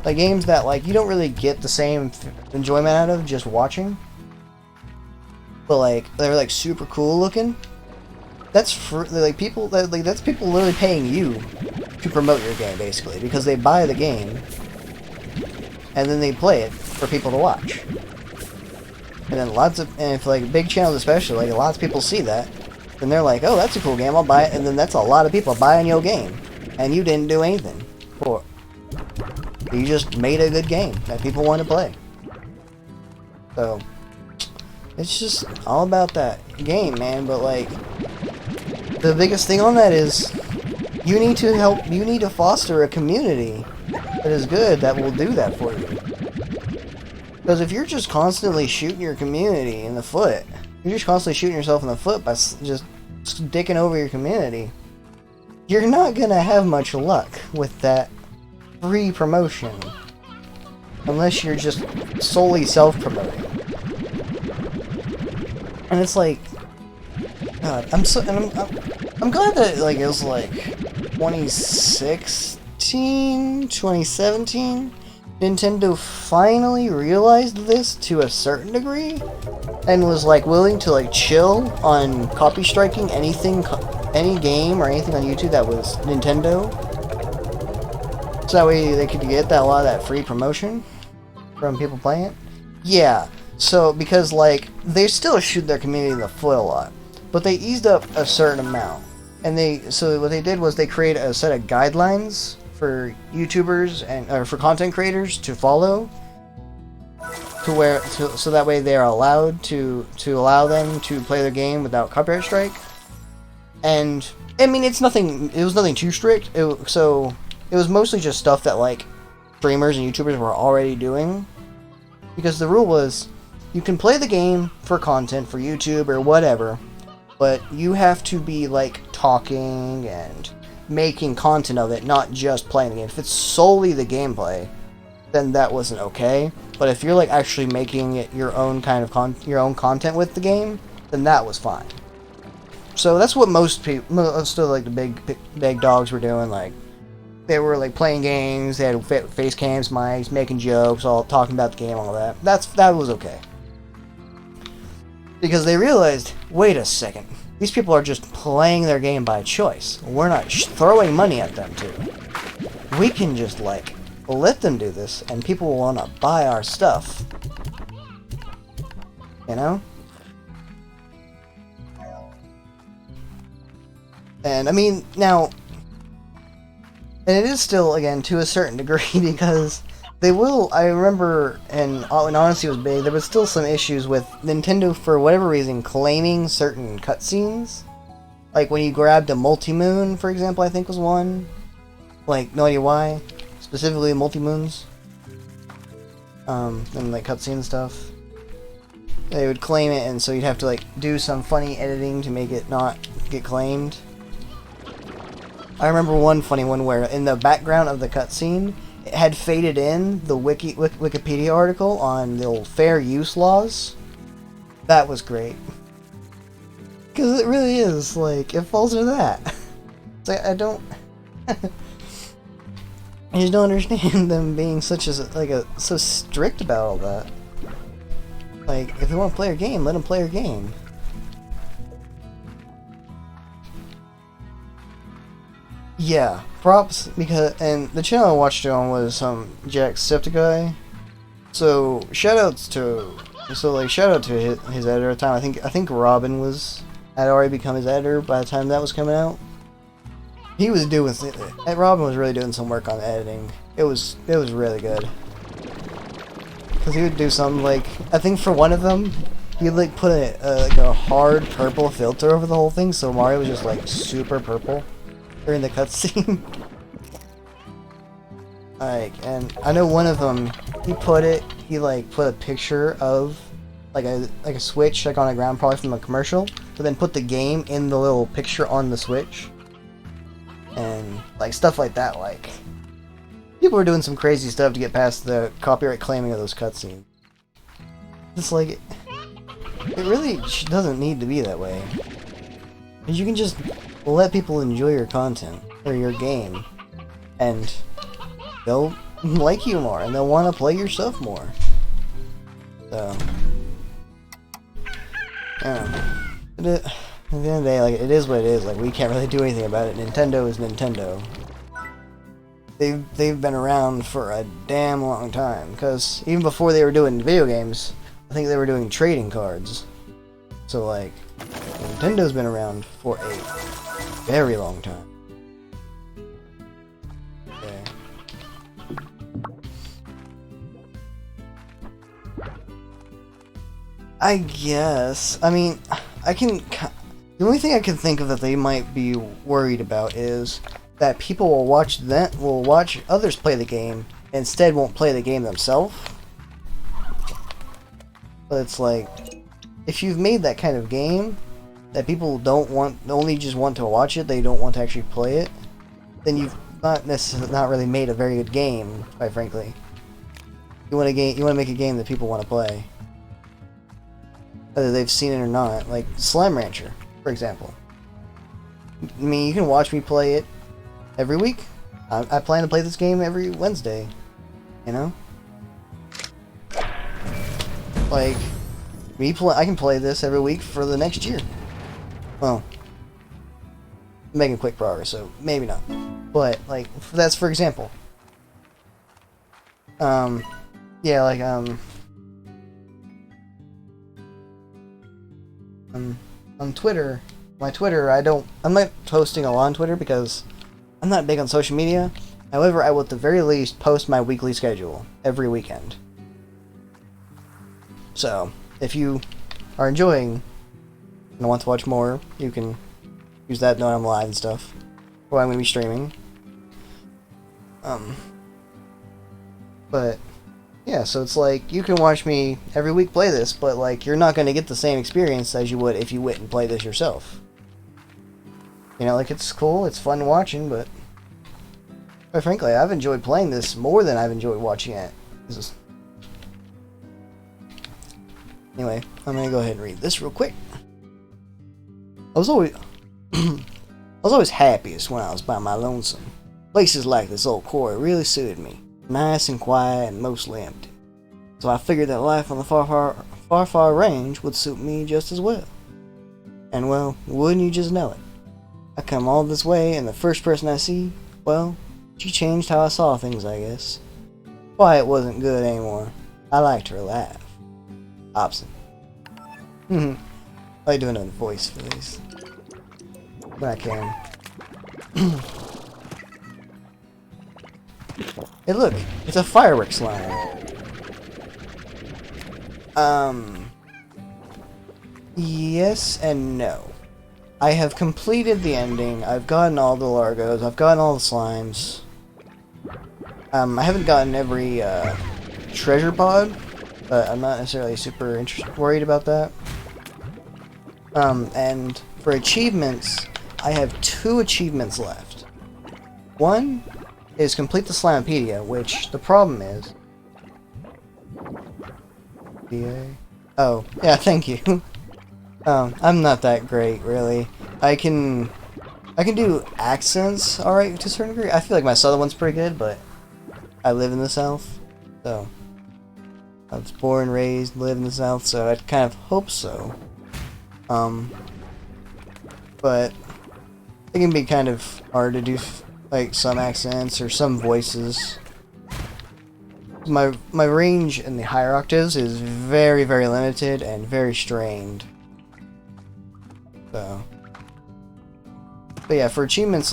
like games that like you don't really get the same enjoyment out of just watching. But like they're like super cool looking. That's people literally paying you to promote your game basically, because they buy the game and then they play it for people to watch. And then if like big channels especially, like lots of people see that, then they're like, oh, that's a cool game, I'll buy it. And then that's a lot of people buying your game, and you didn't do anything for it. You just made a good game that people want to play. So it's just all about that game, man. But like, the biggest thing on that is you need to foster a community that is good, that will do that for you. Because if you're just constantly shooting your community in the foot, you're just constantly shooting yourself in the foot by just dicking over your community, you're not gonna have much luck with that free promotion. Unless you're just solely self-promoting. And it's like, God, I'm glad that like it was like 2016, 2017, Nintendo finally realized this to a certain degree, and was like willing to like chill on copy striking any game or anything on YouTube that was Nintendo. So that way they could get a lot of that free promotion from people playing it. Yeah. So, because, like, they still shoot their community in the foot a lot, but they eased up a certain amount. And so what they did was they created a set of guidelines for YouTubers or for content creators to follow, to where so that way they're allowed to allow them to play their game without copyright strike. And I mean, it was nothing too strict. So it was mostly just stuff that like streamers and YouTubers were already doing, because the rule was you can play the game for content for YouTube or whatever, but you have to be like talking and making content of it, not just playing the game. If it's solely the gameplay, then that wasn't okay. But if you're like actually making it your own kind of your own content with the game, then that was fine. So that's what most people, most of like the big dogs were doing. Like they were like playing games, they had face cams, mics, making jokes, all talking about the game, all that. That was okay. Because they realized, wait a second, these people are just playing their game by choice. We're not throwing money at them too. We can just like let them do this, and people will want to buy our stuff. You know? And I mean, now, and it is still, again, to a certain degree, because they will, I remember, and when Honesty was big, there was still some issues with Nintendo, for whatever reason, claiming certain cutscenes. Like when you grabbed a multi-moon, for example, I think was one. Like, no idea why. Specifically multi-moons. And like cutscene stuff. They would claim it, and so you'd have to like do some funny editing to make it not get claimed. I remember one funny one where in the background of the cutscene, it had faded in the Wikipedia article on the old fair use laws. That was great. Because it really is, like, it falls into that. It's like, I don't... I just don't understand them being so strict about all that. Like, if they want to play a game, let them play a game. Yeah, props, because, and the channel I watched it on was Jacksepticeye. So shout out to his editor at the time. I think Robin had already become his editor by the time that was coming out. He was doing, Robin was really doing some work on editing. It was really good. Cause he would do something like, I think for one of them, he'd like put a hard purple filter over the whole thing, so Mario was just like super purple during the cutscene. Like, and I know one of them, he put a picture of like a Switch like on the ground, probably from a commercial, but then put the game in the little picture on the Switch. And like stuff like that, like people were doing some crazy stuff to get past the copyright claiming of those cutscenes. It's like it really doesn't need to be that way. You can just let people enjoy your content or your game, and they'll like you more, and they'll want to play your stuff more. So, at the end of the day, like, it is what it is. Like, we can't really do anything about it. Nintendo is Nintendo. They've been around for a damn long time. Because even before they were doing video games, I think they were doing trading cards. So, like, Nintendo's been around for a very long time. Okay. I guess. I mean, the only thing I can think of that they might be worried about is that people will watch others play the game, and instead won't play the game themselves. But it's like, if you've made that kind of game that people only just want to watch it, they don't want to actually play it, then you've not really made a very good game, quite frankly. You want to make a game that people want to play, whether they've seen it or not. Like Slime Rancher, for example. I mean, you can watch me play it every week. I plan to play this game every Wednesday. You know? Like, I can play this every week for the next year. Well, I'm making quick progress, so maybe not. But, like, that's for example. Yeah, like, on Twitter, my Twitter, I'm not posting a lot on Twitter because I'm not big on social media. However, I will at the very least post my weekly schedule every weekend. So, if you are enjoying and want to watch more, you can use that knowing I'm live and stuff. Or I'm going to be streaming. But, yeah, so it's like, you can watch me every week play this, but like, you're not going to get the same experience as you would if you went and played this yourself. You know, like, it's cool, it's fun watching, but quite frankly, I've enjoyed playing this more than I've enjoyed watching it. Anyway, I'm gonna go ahead and read this real quick. I was always happiest when I was by my lonesome. Places like this old quarry really suited me. Nice and quiet and mostly empty. So I figured that life on the far range would suit me just as well. And well, wouldn't you just know it? I come all this way and the first person I see, well, she changed how I saw things, I guess. Quiet wasn't good anymore. I liked her laugh. Hobson. I like doing a voice for these. But I can. Hey look, it's a fireworks slime. Yes and no. I have completed the ending, I've gotten all the Largos, I've gotten all the slimes. I haven't gotten every treasure pod, but I'm not necessarily super worried about that. And for achievements, I have 2 achievements left. One is complete the Slimepedia, which the problem is... Oh, yeah, thank you. I'm not that great, really. I can do accents alright to a certain degree. I feel like my southern one's pretty good, but I live in the South, so I was born, raised, live in the South, so I kind of hope so. But it can be kind of hard to do like some accents or some voices. My range in the higher octaves is very, very limited and very strained. So, but yeah, for achievements,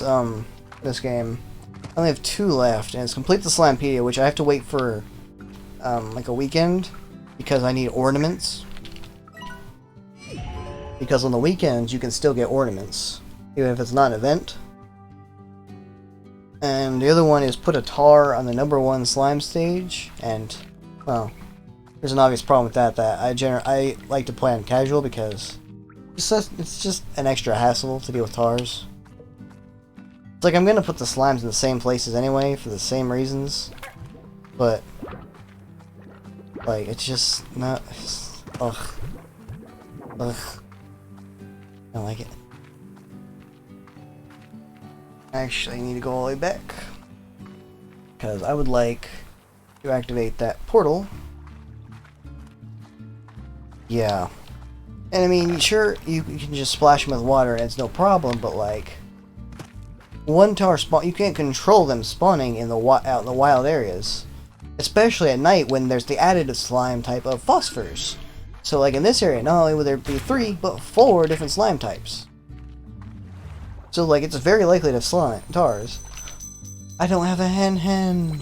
this game, I only have 2 left, and it's complete the Slimepedia, which I have to wait for, like a weekend, because I need ornaments. Because on the weekends, you can still get ornaments, even if it's not an event. And the other one is put a tar on the #1 slime stage, and, well, there's an obvious problem with that I like to play on casual, because it's just an extra hassle to deal with tars. It's like I'm gonna put the slimes in the same places anyway, for the same reasons, but, like, it's just not... Ugh. I don't like it. I actually need to go all the way back, because I would like to activate that portal. Yeah. And I mean, sure, you can just splash them with water and it's no problem, but like, one tar spawn, you can't control them spawning in the out in the wild areas, especially at night when there's the additive slime type of phosphors. So like in this area, not only will there be 3, but 4 different slime types. So like, it's very likely to have tars. I don't have a hen.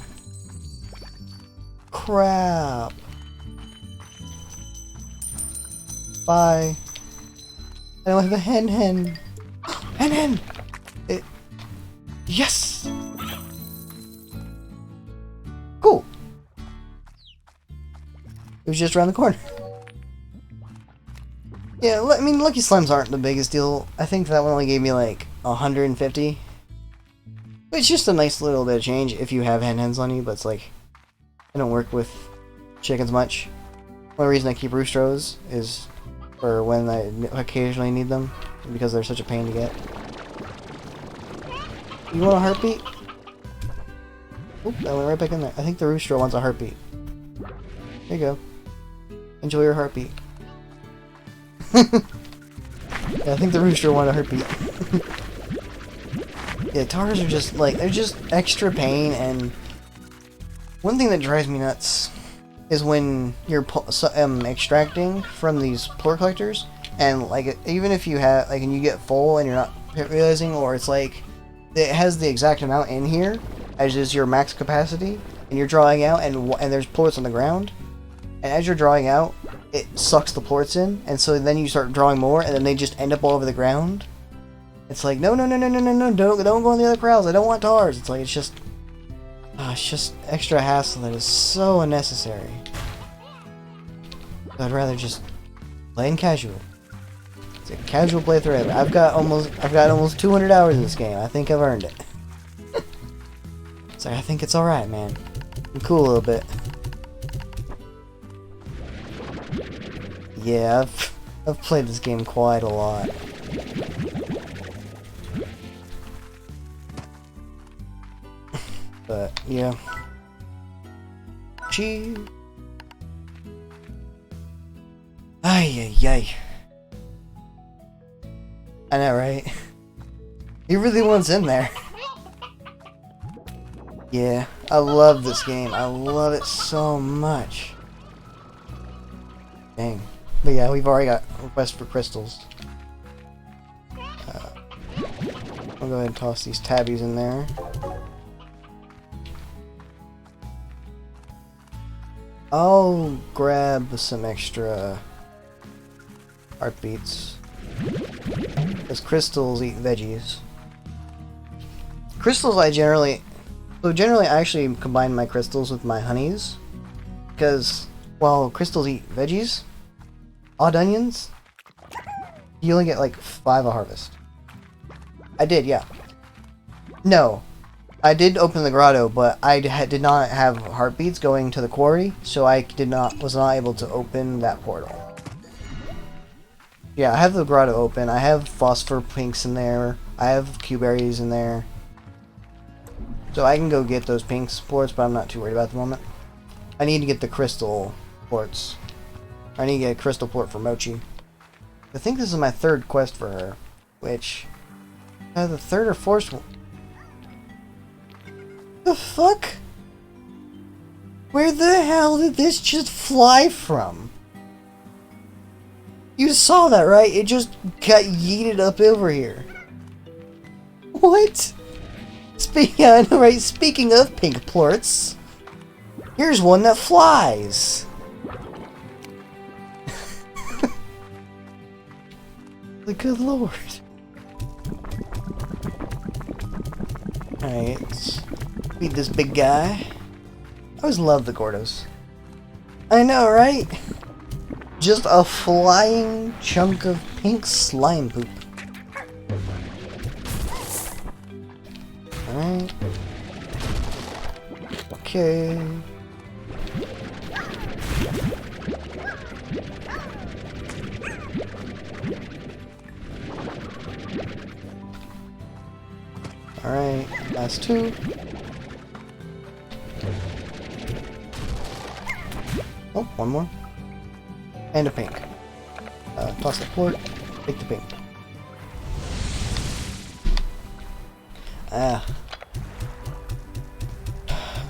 Crap. Bye. I don't have a hen. Hen! Yes! Cool. It was just around the corner. Yeah, I mean, Lucky Slimes aren't the biggest deal. I think that one only gave me like 150. It's just a nice little bit of change if you have hens on you, but it's like, I don't work with chickens much. One reason I keep roosters is for when I occasionally need them, because they're such a pain to get. You want a heartbeat? Oop, that went right back in there. I think the rooster wants a heartbeat. There you go. Enjoy your heartbeat. Yeah, I think the rooster wanted a heartbeat. Yeah, tars are just, like, they're just extra pain, and one thing that drives me nuts is when you're extracting from these plur collectors, and, like, even if you have, like, and you get full and you're not realizing, or it's like, it has the exact amount in here as is your max capacity, and you're drawing out, and there's plurs on the ground, and as you're drawing out, it sucks the plorts in, and so then you start drawing more, and then they just end up all over the ground. It's like, no, don't go on the other corrals. I don't want tars. It's like, it's just extra hassle that is so unnecessary. I'd rather just play in casual. It's a casual playthrough. I've got almost 200 hours in this game. I think I've earned it. It's like, I think it's alright, man. I'm cool a little bit. Yeah, I've played this game quite a lot. But yeah. Gee. Ay. I know, right? He really wants in there. Yeah, I love this game. I love it so much. Dang. But yeah, we've already got requests for crystals. I'll go ahead and toss these tabbies in there. I'll grab some extra heartbeats. Because crystals eat veggies. Crystals I generally I actually combine my crystals with my honeys. Because while crystals eat veggies, odd onions, you only get like 5 a harvest. I did, yeah. No. I did open the grotto, but I did not have heartbeats going to the quarry, so I was not able to open that portal. Yeah, I have the grotto open. I have phosphor pinks in there. I have Q-berries in there. So I can go get those pink plorts, but I'm not too worried about the moment. I need to get the crystal plorts. I need to get a crystal plort for Mochi. I think this is my 3rd quest for her, which... the 3rd or 4th one. The fuck? Where the hell did this just fly from? You saw that, right? It just got yeeted up over here. What? Yeah, I know, right? Speaking of pink plorts, here's one that flies. The good lord. Alright, let's beat this big guy. I always love the Gordos. I know, right? Just a flying chunk of pink slime poop. Alright. Okay. Alright, last 2. Oh, one more. And a pink. Toss the plort, take the pink.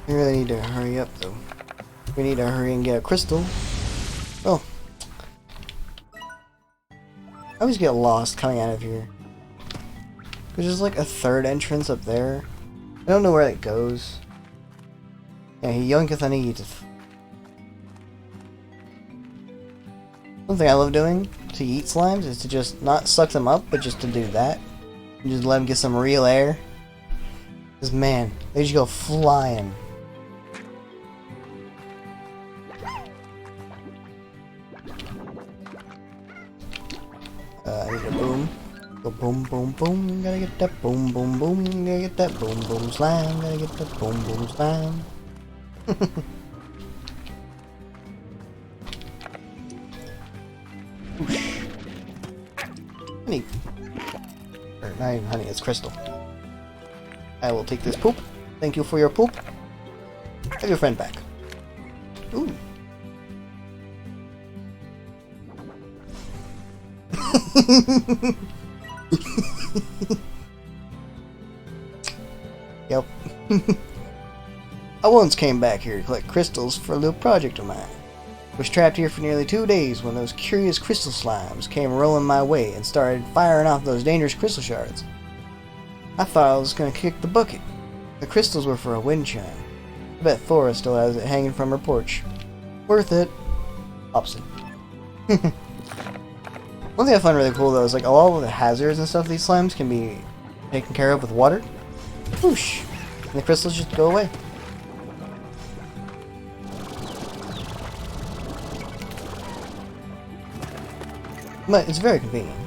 We really need to hurry up though. We need to hurry and get a crystal. Oh. I always get lost coming out of here. There's like a 3rd entrance up there. I don't know where it goes. Yeah, he yoinketh and he eateth. One thing I love doing to eat slimes is to just not suck them up, but just to do that. And just let them get some real air. Because man, they just go flying. I need a boom. Go boom, boom, boom. Gotta get that boom, boom, boom. Gotta get that boom, boom, slime. Gotta get that boom, boom, slime. Honey. Or not even honey, it's crystal. I will take this poop. Thank you for your poop. Have your friend back. Ooh. Yep. I once came back here to collect crystals for a little project of mine. Was trapped here for nearly 2 days when those curious crystal slimes came rolling my way and started firing off those dangerous crystal shards. I thought I was gonna kick the bucket. The crystals were for a wind chime. I bet Thora still has it hanging from her porch. Worth it. Opposite. One thing I find really cool though is like a lot of the hazards and stuff these slimes can be taken care of with water. Whoosh! And the crystals just go away. But it's very convenient.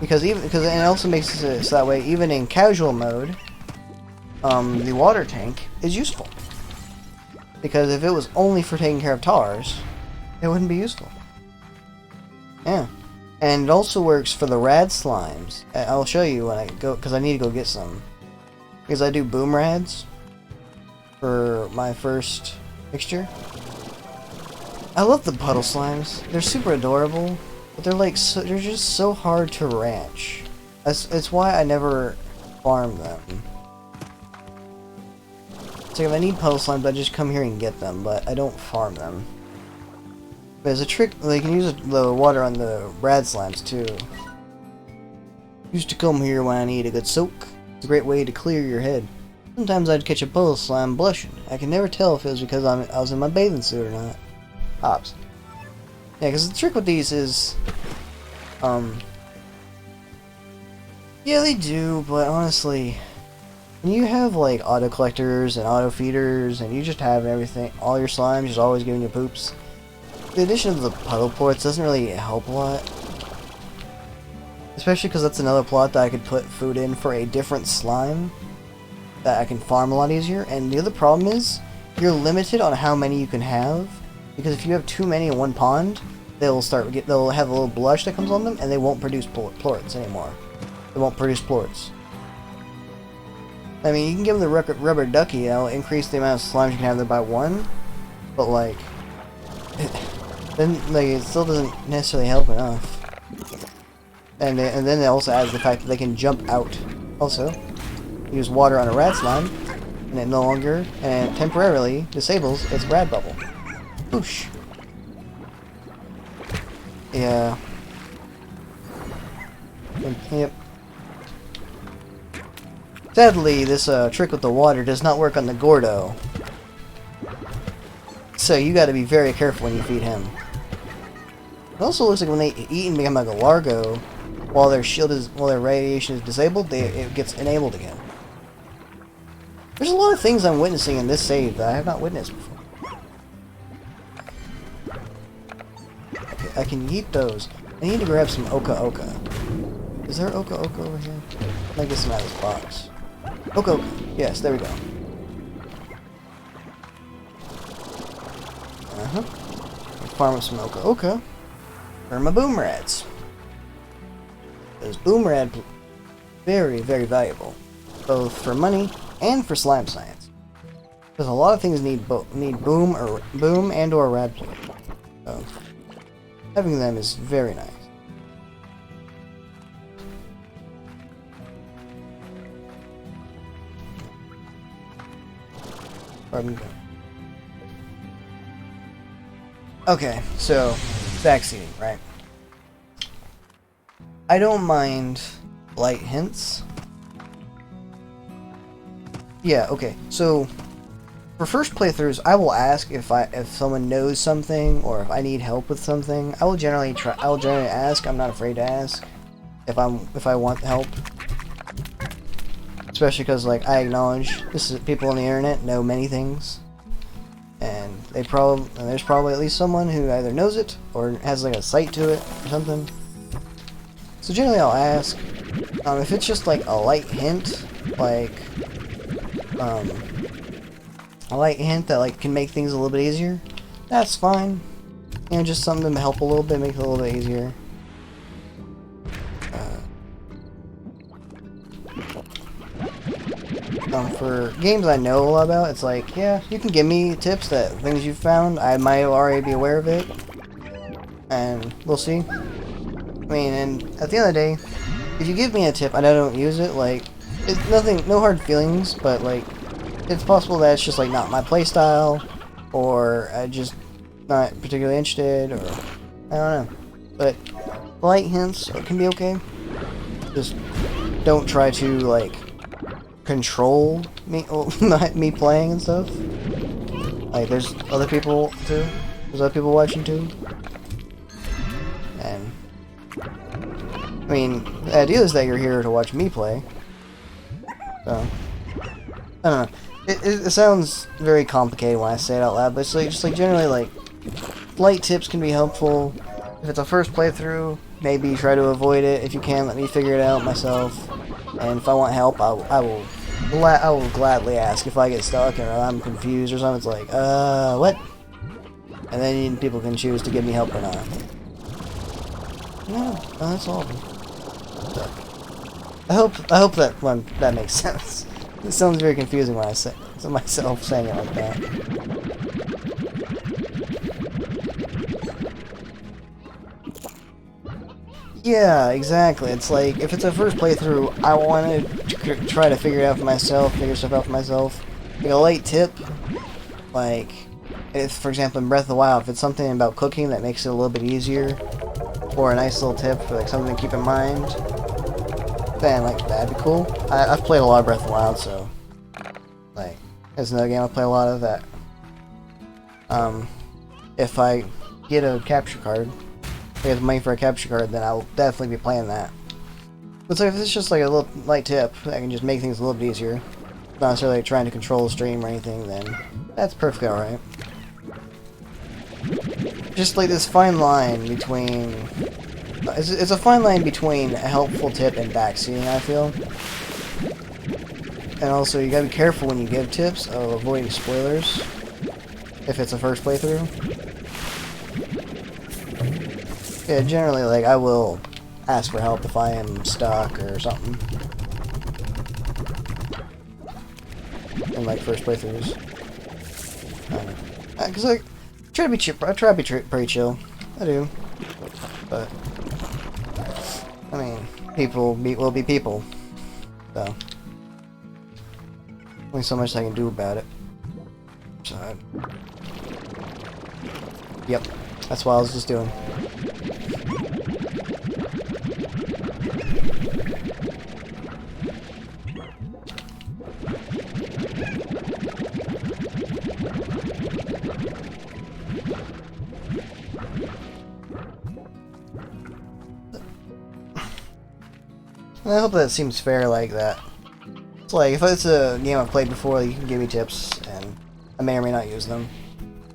Because and it also makes it so that way even in casual mode, the water tank is useful. Because if it was only for taking care of tars, it wouldn't be useful. Yeah. And it also works for the rad slimes. I'll show you when I go, because I need to go get some. Because I do boom rads for my first mixture. I love the puddle slimes. They're super adorable, but they're like they're just so hard to ranch. It's why I never farm them. So if I need puddle slimes, I just come here and get them, but I don't farm them. There's a trick, they can use the water on the rad slimes too. Used to come here when I need a good soak. It's a great way to clear your head. Sometimes I'd catch a puddle slime blushing. I can never tell if it was because I was in my bathing suit or not. Hops. Yeah, because the trick with these is, yeah, they do, but honestly, when you have like auto collectors and auto feeders, and you just have everything, all your slimes just always giving you poops, the addition of the puddle ports doesn't really help a lot. Especially because that's another plot that I could put food in for a different slime that I can farm a lot easier. And the other problem is, you're limited on how many you can have, because if you have too many in one pond, they'll have a little blush that comes on them, and they won't produce plorts anymore. They won't produce plorts. I mean, you can give them the rubber ducky, it'll increase the amount of slimes you can have there by 1, but like, then like it still doesn't necessarily help enough. And then it also adds the fact that they can jump out. Also, use water on a rad slime, and it no longer and temporarily disables its rad bubble. Whoosh. Yeah. Yep. Sadly, this trick with the water does not work on the Gordo. So you gotta be very careful when you feed him. It also looks like when they eat and become like a Largo, while their radiation is disabled, it gets enabled again. There's a lot of things I'm witnessing in this save that I have not witnessed before. Okay, I can eat those. I need to grab some Oka Oka. Is there Oka Oka over here? I might get some out of this box. Oka Oka. Yes, there we go. Farm up some Oka Oka for my boom rads. Those boom rad very, very valuable, both for money and for slime science. Because a lot of things need boom and or rad plate. So having them is very nice. Okay, so backseating, right? I don't mind light hints. Yeah, okay. So for first playthroughs, I will ask if someone knows something or if I need help with something. I will generally ask. I'm not afraid to ask if I want help. Especially because like I acknowledge people on the internet know many things. And there's probably at least someone who either knows it or has like a site to it or something. So generally I'll ask. If it's just like a light hint, like a light hint that like can make things a little bit easier, that's fine. You know, just something to help a little bit, make it a little bit easier. For games I know a lot about, it's like, yeah, you can give me tips that things you've found. I might already be aware of it, and we'll see. I mean, and at the end of the day, if you give me a tip and I don't use it, like, it's nothing, no hard feelings, but like, it's possible that it's just like not my playstyle, or I just not particularly interested, or I don't know. But light hints can be okay. Just don't try to like control me, me playing and stuff. Like, there's other people too. There's other people watching too. I mean, the idea is that you're here to watch me play. So, I don't know. It sounds very complicated when I say it out loud, but it's like, just like generally like, light tips can be helpful. If it's a first playthrough, maybe try to avoid it. If you can, let me figure it out myself. And if I want help, I will gladly ask if I get stuck or I'm confused or something. It's like, what? And then people can choose to give me help or not. No, that's all. So, I hope that makes sense. It sounds very confusing when I say to myself saying it like that. Yeah, exactly. It's like, if it's a first playthrough, I want to try to figure it out for myself, figure stuff out for myself. Like a light tip, like, if, for example, in Breath of the Wild, if it's something about cooking that makes it a little bit easier, or a nice little tip for like something to keep in mind, then like that'd be cool. I've played a lot of Breath of the Wild, so like that's another game I play a lot of that. If I get a capture card, if I get the money for a capture card, then I will definitely be playing that. But so if it's just like a little light tip that can just make things a little bit easier, not necessarily like trying to control the stream or anything, then that's perfectly alright. Just like this fine line between... It's a fine line between a helpful tip and backseating, I feel. And also, you gotta be careful when you give tips of avoiding spoilers, if it's a first playthrough. Yeah, generally, like, I will ask for help if I am stuck or something. In, like, first playthroughs. Because, like, I try to be pretty chill. I do. But, I mean, people will be people. So, only so much I can do about it. So, yep, that's what I was just doing. I hope that seems fair like that. It's like, if it's a game I've played before, you can give me tips, and I may or may not use them.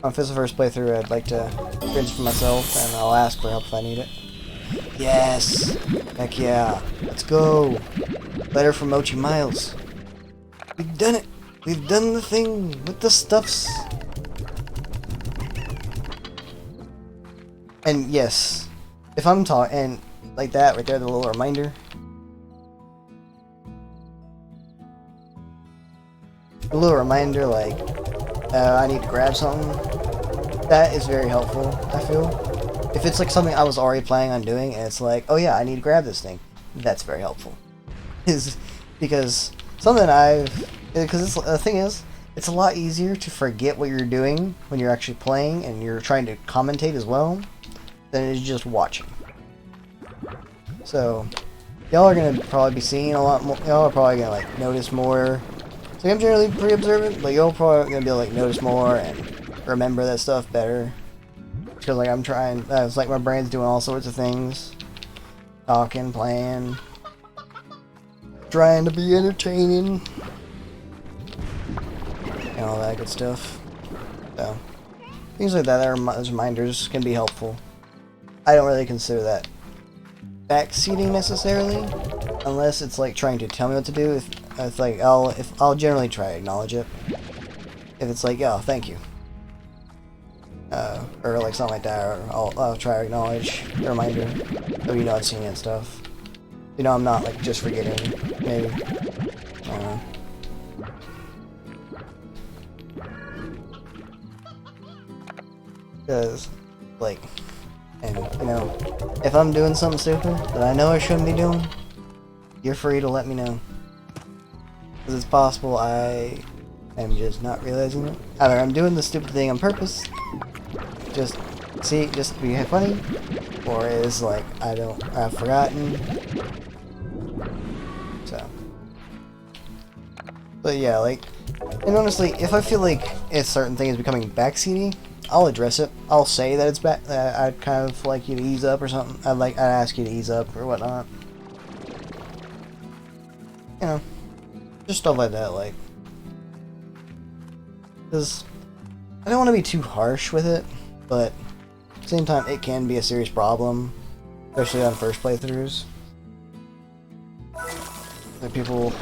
If it's the first playthrough, I'd like to experience it for myself, and I'll ask for help if I need it. Yes! Heck yeah! Let's go! Letter from Mochi Miles. We've done it! We've done the thing with the stuffs! And yes, if I'm talking, and like that right there, the little reminder. A little reminder, like, I need to grab something. That is very helpful, I feel. If it's like something I was already planning on doing, and it's like, oh yeah, I need to grab this thing. That's very helpful. Because something because the thing is, it's a lot easier to forget what you're doing when you're actually playing and you're trying to commentate as well, than it is just watching. So, y'all are gonna probably be seeing a lot more. Y'all are probably gonna like notice more. So I'm generally pretty observant, but you're probably gonna be able to like notice more and remember that stuff better. Because like I'm trying, it's like my brain's doing all sorts of things, talking, playing, trying to be entertaining, and all that good stuff. So things like that, those reminders can be helpful. I don't really consider that backseating necessarily, unless it's like trying to tell me what to do. If like I'll generally try to acknowledge it. If it's like, oh, thank you, or like something like that, or I'll try to acknowledge the reminder that you know I've seen it and stuff. You know, I'm not like just forgetting. Maybe. I don't know. Because, like, and you know, if I'm doing something stupid that I know I shouldn't be doing, you're free to let me know. Because it's possible I am just not realizing it. Either I'm doing the stupid thing on purpose, just to be funny, or it's like I've forgotten. So, but yeah, like, and honestly, if I feel like a certain thing is becoming backseaty, I'll address it. I'd say that it's I'd kind of like you to ease up or something. I'd ask you to ease up or whatnot. you know, just stuff like that, like, because I don't want to be too harsh with it, but at the same time, it can be a serious problem, especially on first playthroughs. Like people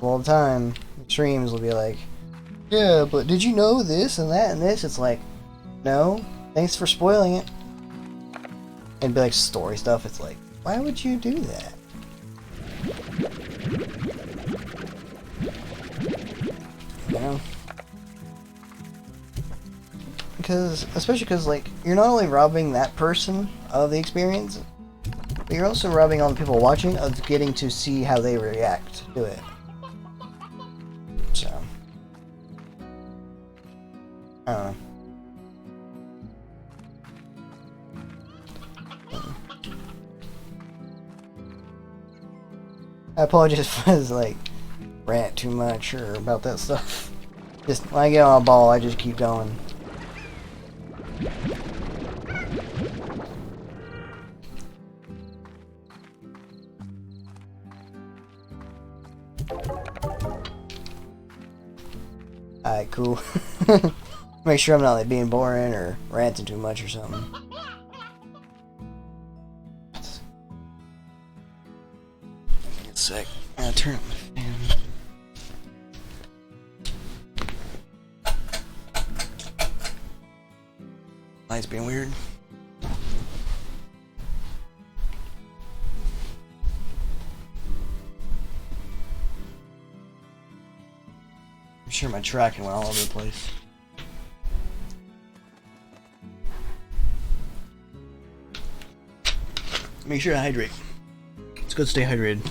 all the time, streams will be like, yeah, but did you know this and that and this? It's like, no, thanks for spoiling it. And be like story stuff, it's like, why would you do that? You know? Especially because, like, you're not only robbing that person of the experience, but you're also robbing all the people watching of getting to see how they react to it. So, I don't know. I apologize if I was, like, rant too much or about that stuff. Just, when I get on a ball, I just keep going. Alright, cool. Make sure I'm not like being boring or ranting too much or something. Give me a sec. I'm gonna turn up my fan. Light's being weird. I'm sure my tracking went all over the place. Make sure to hydrate. It's good to stay hydrated.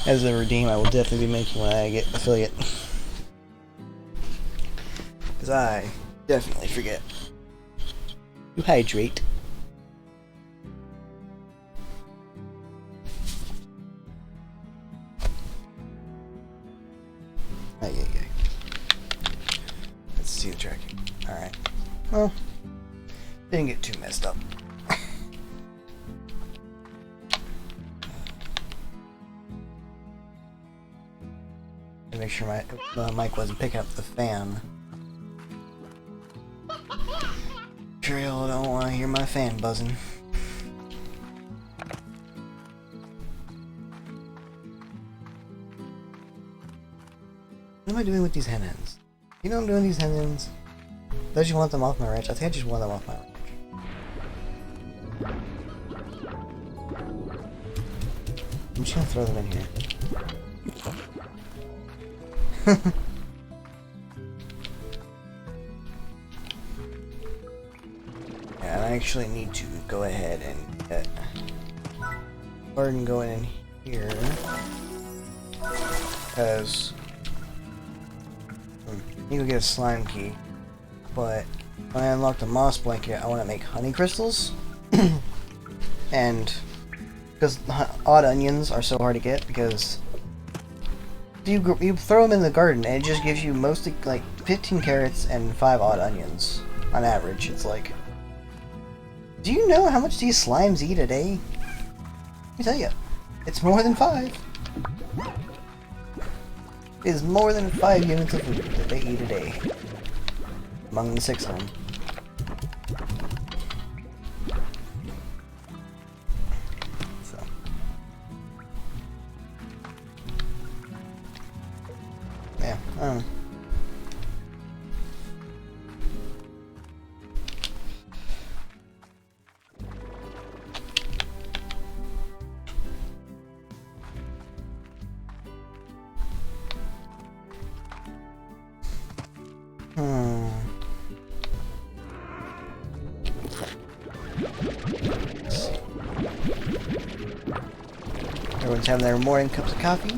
As a redeem, I will definitely be making when I get affiliate. Because I definitely forget. You hydrate. Oh, yeah. Let's see the tracking. Alright. Well, didn't get too messed up. Make sure my mic wasn't picking up the fan. Sure y'all don't want to hear my fan buzzing. What am I doing with these hen-ends? You know what I'm doing with these hen-ends? Don't you want them off my ranch? I think I just want them off my ranch. I'm just gonna throw them in here. Yeah, I actually need to go ahead and get garden going in here because you go get a slime key, but when I unlock the moss blanket, I want to make honey crystals, and because odd onions are so hard to get because you throw them in the garden and it just gives you mostly like 15 carrots and 5 odd onions on average. It's like, do you know how much these slimes eat a day? Let me tell you, it's more than 5. It is more than 5 units of food that they eat a day among the 6 of them. Yeah, I don't know. Everyone's having their morning cups of coffee.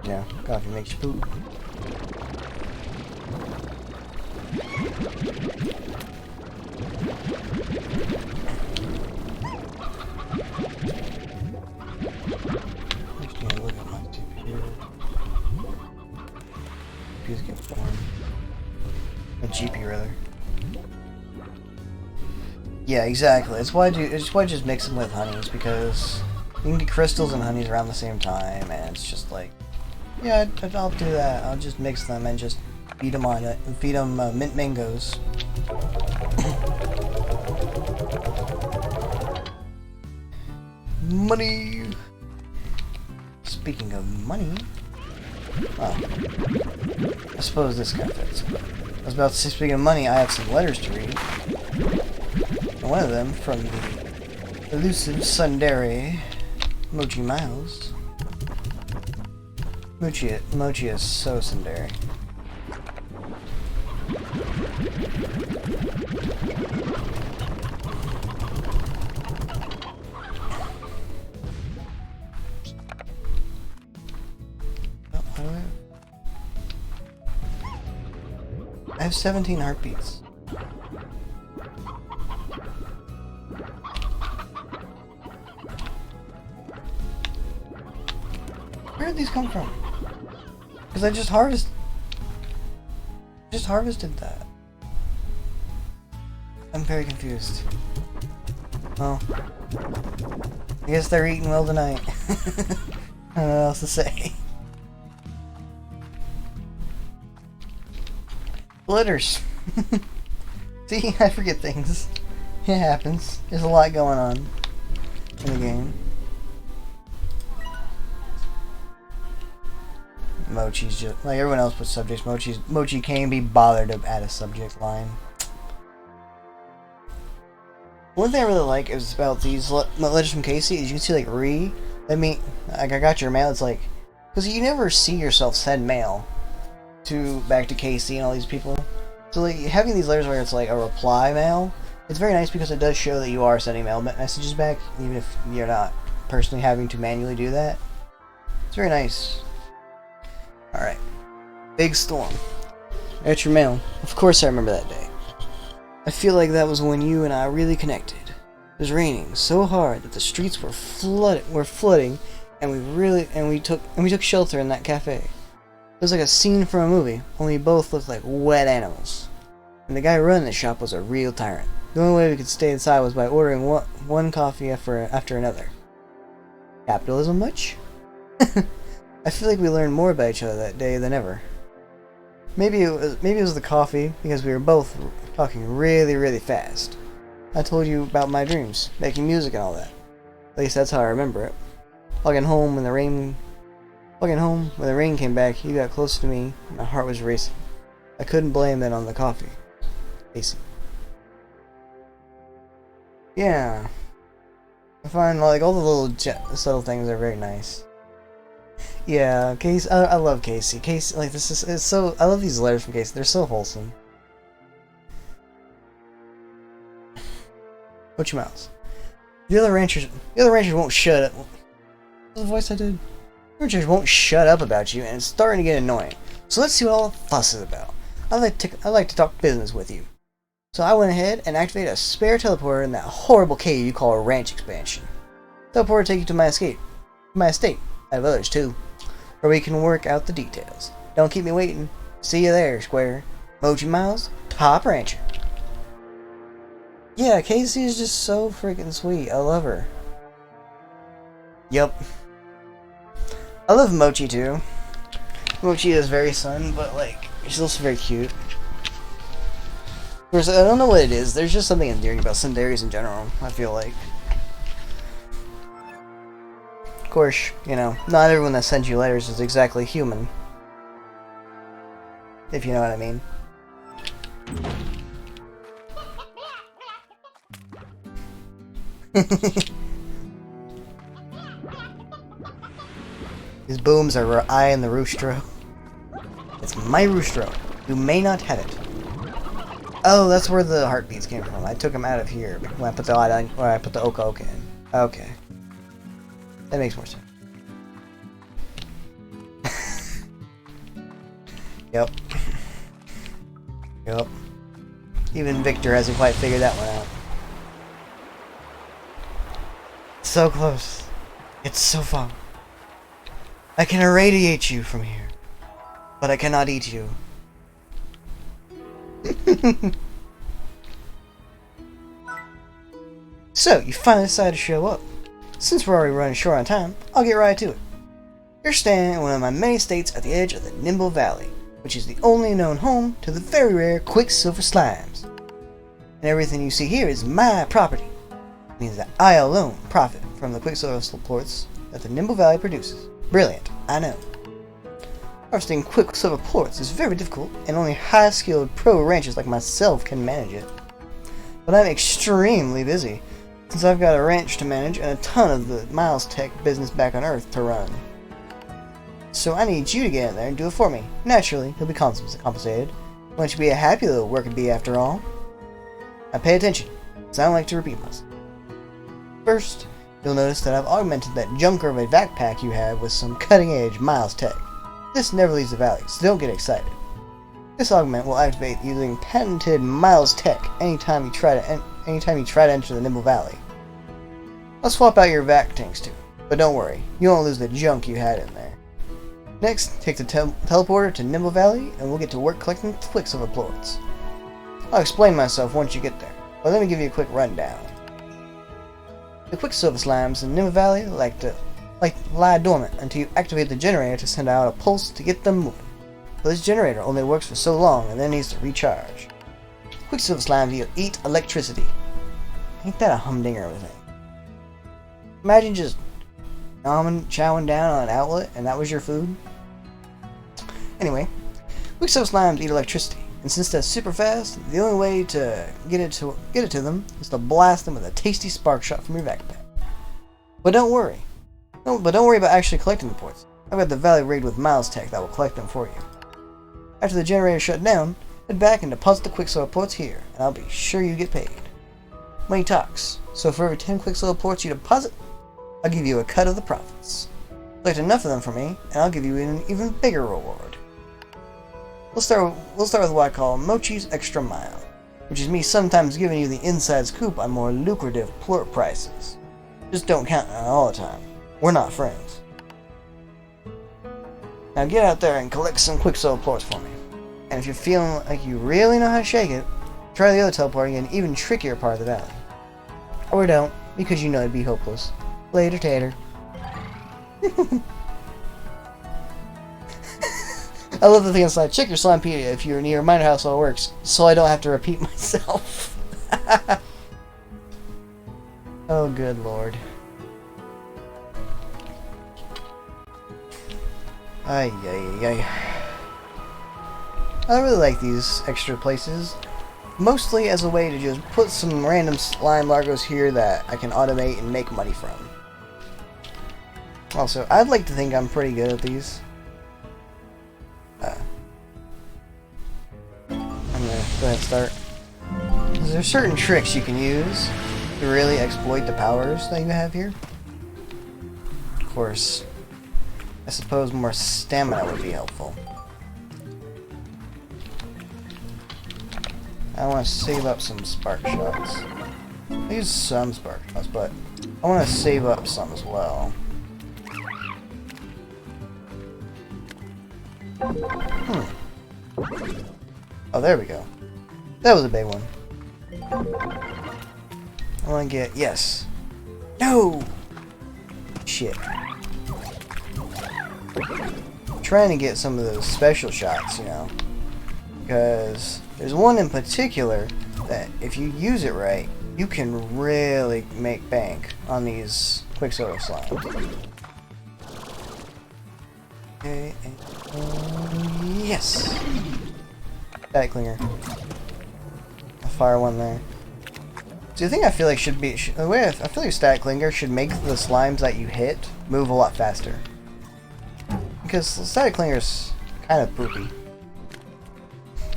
Yeah, coffee makes you poop. Just gonna look at my computer. Computer's getting warm. A GP rather. Yeah, exactly. It's why I just mix them with honeys, because you can get crystals and honeys around the same time, and it's just like, yeah, I'll do that. I'll just mix them and just feed them on it, and feed them mint mangoes. Money. Speaking of money, well, I suppose this guy fits. I was about to say, speaking of money, I have some letters to read. And one of them from the elusive tsundere, Mochi Miles. Mochi is so tsundere. I have 17 heartbeats. Where did these come from? Because I just harvested that. I'm very confused. Oh. I guess they're eating well tonight. I don't know what else to say. Glitters. See, I forget things. It happens. There's a lot going on in the game. Mochi's just like everyone else with subjects. Mochi can't be bothered to add a subject line. One thing I really like is about these letters from Casey is you can see like like I got your mail. It's like, because you never see yourself send mail back to Casey and all these people. So like having these letters where it's like a reply mail, it's very nice because it does show that you are sending mail messages back, even if you're not personally having to manually do that. It's very nice. Alright. Big storm. There's your mail. Of course I remember that day. I feel like that was when you and I really connected. It was raining so hard that the streets were flooding, and we took shelter in that cafe. It was like a scene from a movie, only both looked like wet animals. And the guy running the shop was a real tyrant. The only way we could stay inside was by ordering one coffee after another. Capitalism much? I feel like we learned more about each other that day than ever. Maybe it was the coffee, because we were both talking really, really fast. I told you about my dreams, making music and all that. At least that's how I remember it. Logging home when the rain came back, you got closer to me, and my heart was racing. I couldn't blame that on the coffee. Casey. Yeah. I find like all the little subtle things are very nice. Yeah, Casey. I love Casey. Casey, like it's so. I love these letters from Casey. They're so wholesome. What's your mouse? The other ranchers won't shut up. What's the voice I did? The ranchers won't shut up about you, and it's starting to get annoying. So let's see what all the fuss is about. I'd like to talk business with you. So I went ahead and activated a spare teleporter in that horrible cave you call a ranch expansion. Teleporter take you to my estate. I have others too, where we can work out the details. Don't keep me waiting. See you there, Square. Mochi Miles, top rancher. Yeah, Casey is just so freaking sweet. I love her. Yup. I love Mochi too. Mochi is very sun, but like she's also very cute. Of course, I don't know what it is. There's just something endearing about tsunderes in general, I feel like. Of course, you know, not everyone that sends you letters is exactly human. If you know what I mean. These booms are I and the roostro. It's my roostro. You may not have it. Oh, that's where the heartbeats came from. I took them out of here when I put the Oka Oka in. Okay. That makes more sense. Yep. Yep. Even Victor hasn't quite figured that one out. So close. It's so fun. I can irradiate you from here, but I cannot eat you. So, you finally decided to show up. Since we're already running short on time, I'll get right to it. You're staying in one of my many estates at the edge of the Nimble Valley, which is the only known home to the very rare Quicksilver Slimes. And everything you see here is my property. It means that I alone profit from the Quicksilver plorts that the Nimble Valley produces. Brilliant, I know. Harvesting Quicksilver plorts is very difficult, and only high-skilled pro ranchers like myself can manage it. But I'm extremely busy, since I've got a ranch to manage and a ton of the Miles Tech business back on Earth to run. So I need you to get in there and do it for me. Naturally, you'll be compensated. Won't you be a happy little worker bee after all? Now pay attention, because I don't like to repeat myself. First, you'll notice that I've augmented that junker of a backpack you have with some cutting-edge Miles Tech. This never leaves the valley, so don't get excited. This augment will activate using patented Miles Tech anytime you try to enter the Nimble Valley. I'll swap out your vac tanks too, but don't worry, you won't lose the junk you had in there. Next, take the teleporter to Nimble Valley, and we'll get to work collecting Quicksilver plorts. I'll explain myself once you get there, but let me give you a quick rundown. The Quicksilver slimes in Nimble Valley like to lie dormant until you activate the generator to send out a pulse to get them moving. But this generator only works for so long and then needs to recharge. Quicksilver slimes eat electricity. Ain't that a humdinger of a thing? Imagine just chowing down on an outlet and that was your food. Anyway, Quicksilver slimes eat electricity, and since they're super fast, the only way to get it to them is to blast them with a tasty spark shot from your backpack. But don't worry. Don't worry about actually collecting the ports. I've got the valley rigged with Miles Tech that will collect them for you. After the generator shut down, head back and deposit the Quicksilver plorts here, and I'll be sure you get paid. Money talks, so for every 10 Quicksilver plorts you deposit, I'll give you a cut of the profits. Collect enough of them for me, and I'll give you an even bigger reward. We'll start with what I call Mochi's Extra Mile, which is me sometimes giving you the inside scoop on more lucrative plort prices. Just don't count on it all the time. We're not friends. Now get out there and collect some Quicksilver plorts for me. And if you're feeling like you really know how to shake it, try the other teleporting and even trickier part of the valley. Or don't, because you know it'd be hopeless. Later, tater. I love the thing inside. Check your Slimepedia if you're near Minor House all works, so I don't have to repeat myself. Oh, good lord. Ay, ay, ay. I really like these extra places, mostly as a way to just put some random slime largos here that I can automate and make money from. Also, I'd like to think I'm pretty good at these. I'm gonna go ahead and start. There are certain tricks you can use to really exploit the powers that you have here. Of course, I suppose more stamina would be helpful. I want to save up some spark shots. I use some spark shots, but I want to save up some as well. Oh, there we go. That was a big one. I want to get... Yes. No! Shit. I'm trying to get some of those special shots, you know. Because there's one in particular that if you use it right, you can really make bank on these Quicksilver slimes. Okay, and yes! Static Clinger. I'll fire one there. So the thing I feel like should be... the way I feel like Static Clinger should make the slimes that you hit move a lot faster. Because Static Clinger's kind of poopy.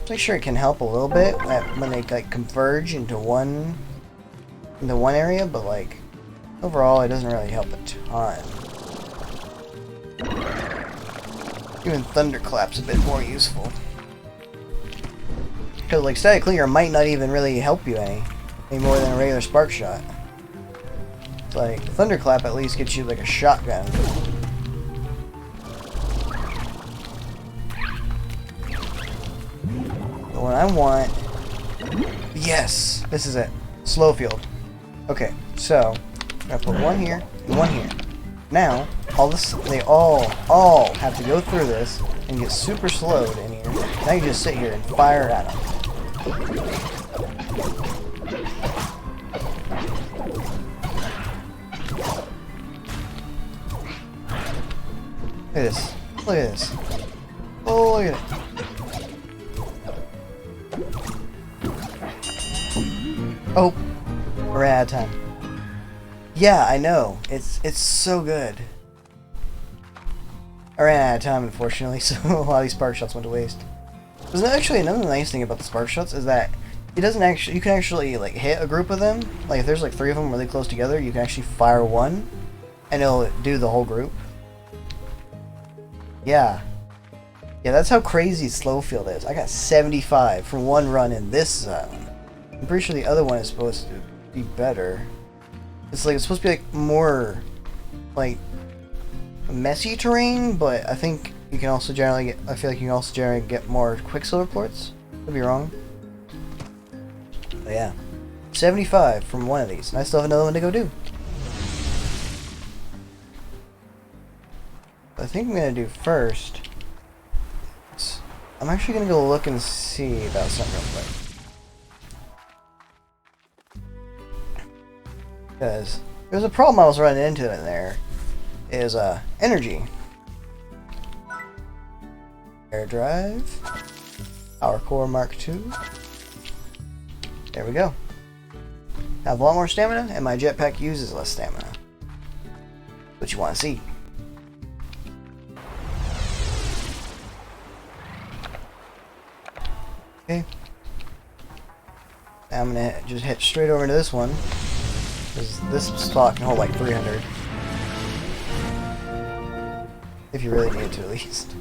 I'm sure it can help a little bit when they like converge into one area, but like overall it doesn't really help a ton. Even Thunderclap's a bit more useful. Because like Static Clinger might not even really help you any more than a regular spark shot. It's like Thunderclap at least gets you like a shotgun. What I want... Yes! This is it. Slow field. Okay. So, I'm gonna put one here and one here. Now, they all have to go through this and get super slowed in here. Now you just sit here and fire at them. Look at this. Look at this. Oh, look at it. Oh, we're out of time. Yeah, I know. It's so good. I ran out of time, unfortunately, so a lot of these spark shots went to waste. There's actually another nice thing about the spark shots is that it doesn't actually. You can actually like hit a group of them. Like if there's like 3 of them really close together, you can actually fire one, and it'll do the whole group. Yeah. Yeah, that's how crazy Slowfield is. I got 75 for one run in this zone. I'm pretty sure the other one is supposed to be better. It's supposed to be like more like messy terrain, but I think you can also generally get. I feel like you can also generally get more Quicksilver ports. Could be wrong. But yeah, 75 from one of these, and I still have another one to go do. What I think I'm gonna do first. I'm actually gonna go look and see about something real quick. Because there's a problem I was running into in there. Is energy. Air drive. Power core Mark II. There we go. Have a lot more stamina, and my jetpack uses less stamina. What you want to see. Okay. Now I'm gonna just head straight over to this one. Because this spot can hold like 300. If you really need to, at least.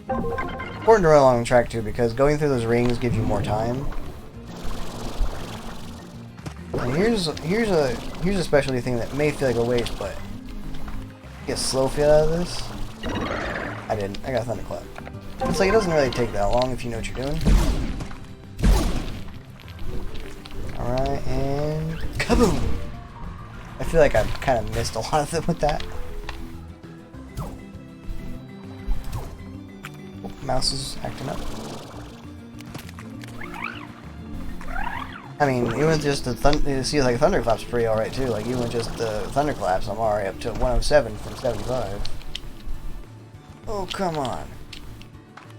Important to run along the track too, because going through those rings gives you more time. And here's a specialty thing that may feel like a waste, but get Slowfield out of this. I didn't. I got Thunderclap. It's like it doesn't really take that long if you know what you're doing. Alright, and kaboom! I feel like I've kind of missed a lot of them with that. Oh, mouse is acting up. I mean, even with just the see, like Thunderclap's pretty alright too. Like even with just the Thunderclaps, I'm already up to 107 from 75. Oh come on!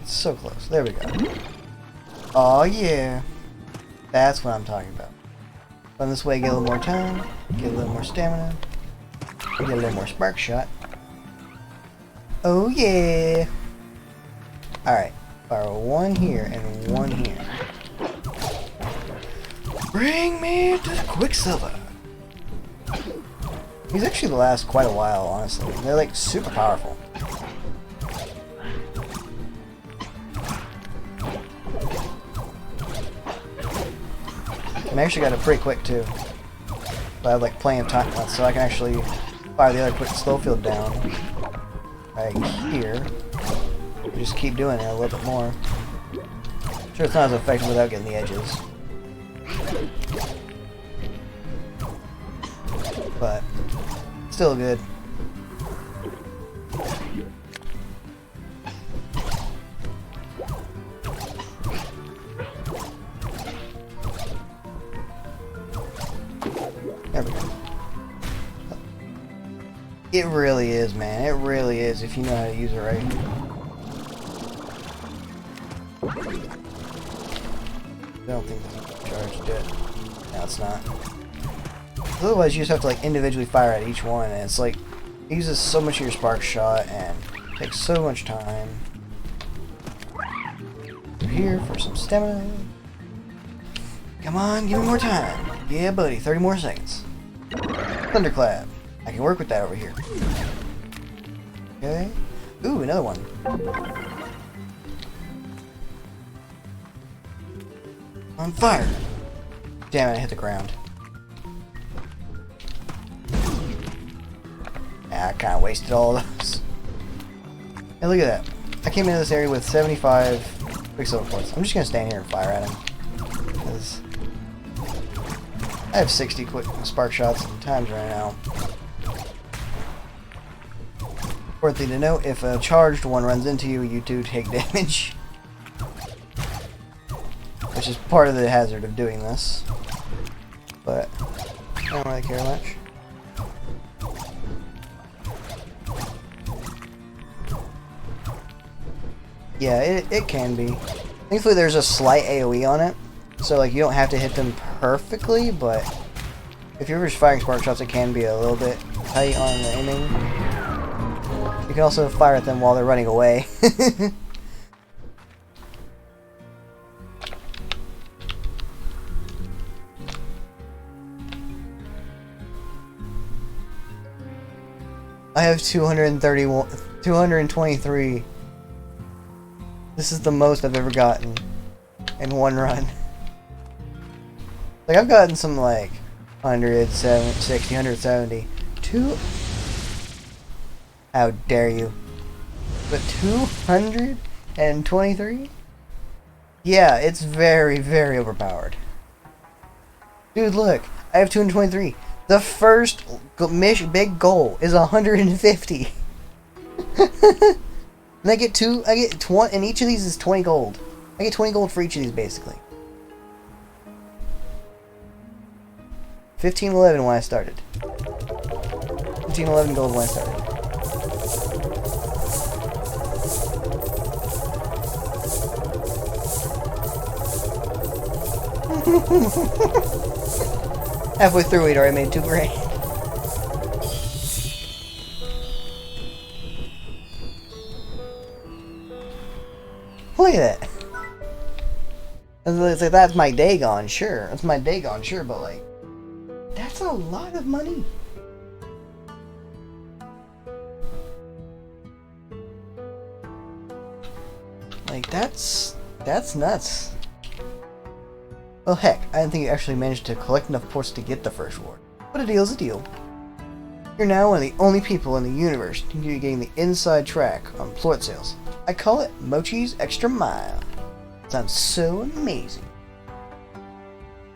It's so close. There we go. Oh yeah, that's what I'm talking about. Run this way, get a little more time, get a little more stamina, get a little more spark shot. Oh yeah! Alright, fire one here and one here. Bring me to the Quicksilver! These actually last quite a while, honestly. They're like super powerful. And I actually got it pretty quick too. But I have like plenty of time left, so I can actually fire the other quick Slowfield down right here. Just keep doing it a little bit more. Sure, it's not as effective without getting the edges. But still good. There we go. It really is, man. It really is if you know how to use it right. I don't think this is charged yet. No, it's not. Otherwise, you just have to like individually fire at each one, and it's like it uses so much of your spark shot and takes so much time. We're here for some stamina. Come on, give me more time. Yeah, buddy, 30 more seconds. Thunderclap. I can work with that over here. Okay. Ooh, another one. On fire. Damn it, I hit the ground. I kind of wasted all of those. Hey, look at that. I came into this area with 75 Quicksilver points. I'm just going to stand here and fire at him. I have 60 quick spark shots at times right now. Worthy to note, if a charged one runs into you, you do take damage. Which is part of the hazard of doing this. But I don't really care much. Yeah, it can be. Thankfully there's a slight AoE on it. So like you don't have to hit them perfectly, but if you're just firing spark shots, it can be a little bit tight on the aiming. You can also fire at them while they're running away. I have 223. This is the most I've ever gotten in one run. Like, I've gotten some, like, 160, 170. How dare you. But 223? Yeah, it's very, very overpowered. Dude, look. I have 223. The first big goal is 150. And I get 20, and each of these is 20 gold. I get 20 gold for each of these, basically. 1511 when I started. 1511 gold when I started. Halfway through it, already made 2 grand. Look at that. It's like, that's my day gone, sure. That's my day gone, sure, but like, that's a lot of money. Like, that's nuts. Well, heck, I didn't think you actually managed to collect enough ports to get the first reward. But a deal's a deal. You're now one of the only people in the universe to be getting the inside track on plort sales. I call it Mochi's Extra Mile. It sounds so amazing.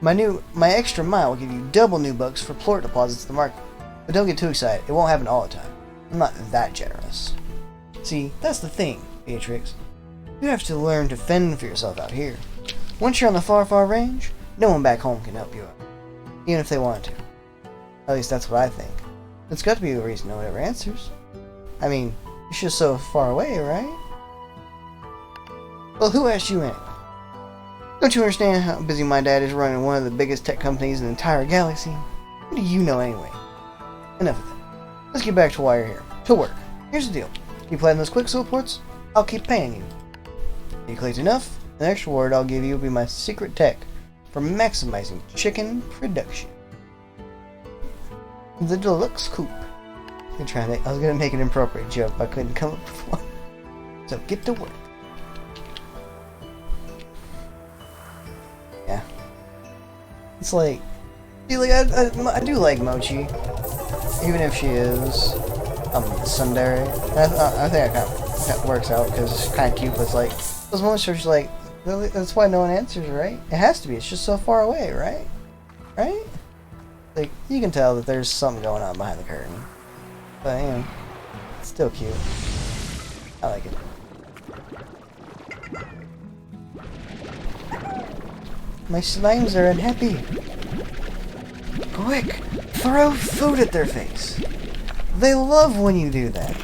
My extra mile will give you double new bucks for plort deposits in the market. But don't get too excited, it won't happen all the time. I'm not that generous. See, that's the thing, Beatrix. You have to learn to fend for yourself out here. Once you're on the far, far range, no one back home can help you out. Even if they wanted to. At least that's what I think. There's got to be a reason no one ever answers. I mean, it's just so far away, right? Well, who asked you in? Don't you understand how busy my dad is running one of the biggest tech companies in the entire galaxy? What do you know anyway? Enough of that. Let's get back to why you're here. To work. Here's the deal. Keep playing those quicksilver ports, I'll keep paying you. If you collect enough, the next reward I'll give you will be my secret tech for maximizing chicken production. The deluxe coop. I was gonna make an appropriate joke, but I couldn't come up with one. So get to work. Yeah. It's like, see, like I do like Mochi, even if she is tsundere. I think that works out because it's kind of cute. But it's like those moments where she's like, that's why no one answers, right? It has to be. It's just so far away, right? Right? Like, you can tell that there's something going on behind the curtain. But, you know, it's still cute. I like it. My slimes are unhappy. Quick! Throw food at their face! They love when you do that.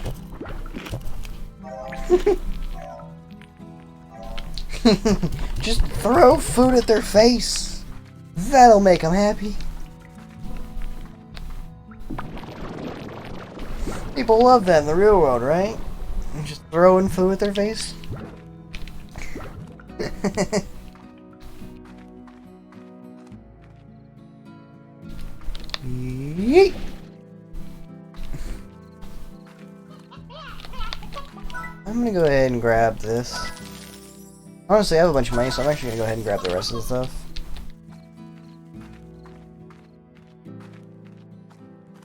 Just throw food at their face. That'll make them happy. People love that in the real world, right? Just throwing food at their face. Yeet. I'm gonna go ahead and grab this. Honestly, I have a bunch of money, so I'm actually gonna go ahead and grab the rest of the stuff.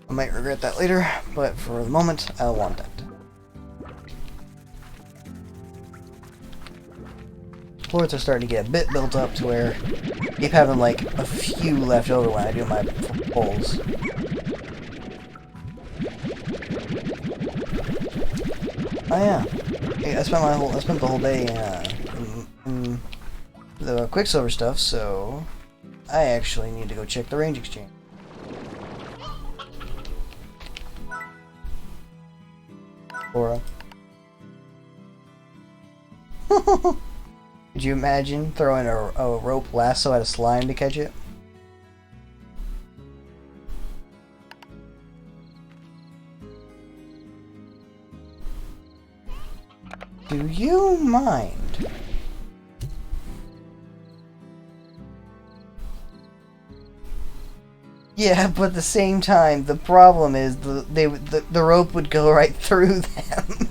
I might regret that later, but for the moment, I want that. Ports are starting to get a bit built up to where I keep having like a few left over when I do my poles. Oh yeah. I spent the whole day in the Quicksilver stuff, so I actually need to go check the range exchange. Aura. Could you imagine throwing a rope lasso at a slime to catch it? Do you mind? Yeah, but at the same time, the problem is the rope would go right through them.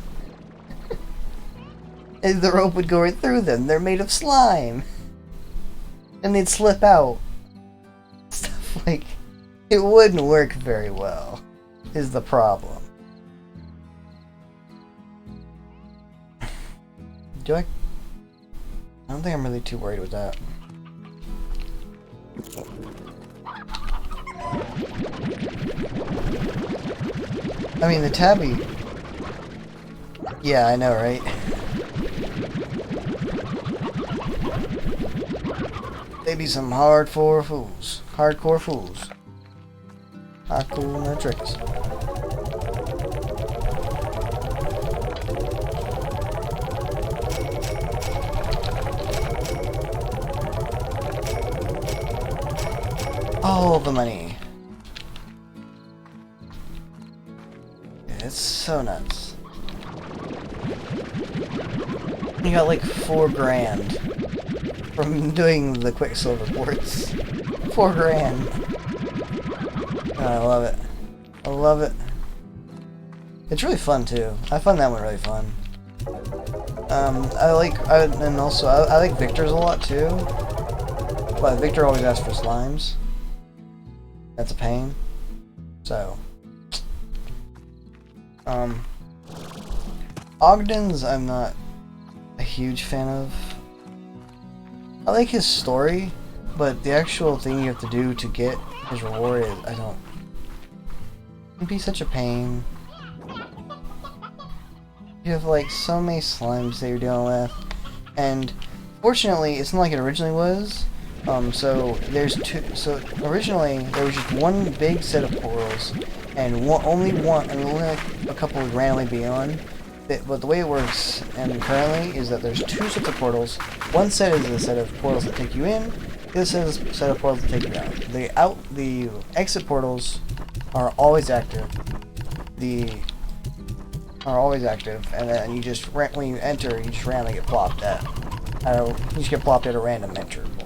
The rope would go right through them. They're made of slime. And they'd slip out. Stuff like... It wouldn't work very well, is the problem. I don't think I'm really too worried with that. I mean, the tabby... Yeah, I know, right? They be some hardcore fools. Hardcore fools. Not cool, no tricks. All the money. It's so nuts. You got like $4 grand from doing the Quicksilver ports. $4 grand. Oh, I love it. I love it. It's really fun too. I find that one really fun. I like Victor's a lot too. But Victor always asks for slimes. That's a pain. So, Ogden's I'm not a huge fan of. I like his story, but the actual thing you have to do to get his reward is, it can be such a pain. You have like so many slimes that you're dealing with, and fortunately it's not like it originally was. So there's two. So originally there was just one big set of portals, and only like a couple randomly beyond. But the way it works, and currently, is that there's two sets of portals. One set is a set of portals that take you in. The other set is a set of portals that take you out. The exit portals are always active. And then you just when you enter, you just randomly get plopped at. You just get plopped at a random enter portal.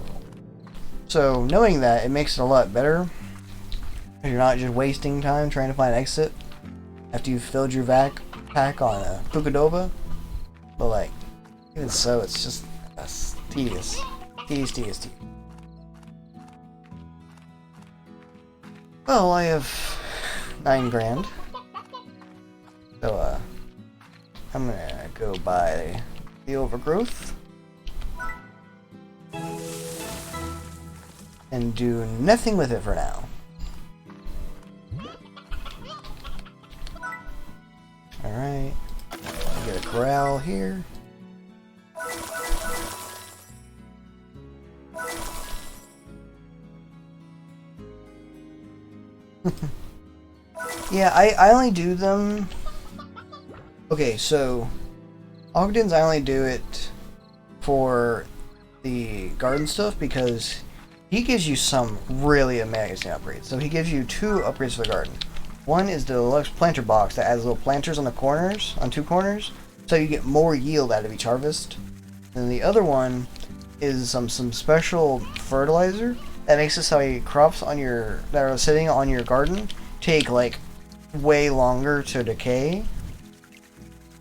So knowing that, it makes it a lot better. You're not just wasting time trying to find an exit after you've filled your pack on a Pukadova. But like, even so, it's just tedious. Tedious. Well, I have $9 grand. So, I'm gonna go buy the overgrowth. And do nothing with it for now. Alright. Get a corral here. Yeah, I only do them... Okay, so... Ogden's I only do it for the garden stuff because he gives you some really amazing upgrades. So he gives you 2 upgrades for the garden. One is the deluxe planter box that adds little planters on the corners, on 2 corners, so you get more yield out of each harvest. And the other one is some special fertilizer that makes it so crops that are sitting on your garden take like way longer to decay.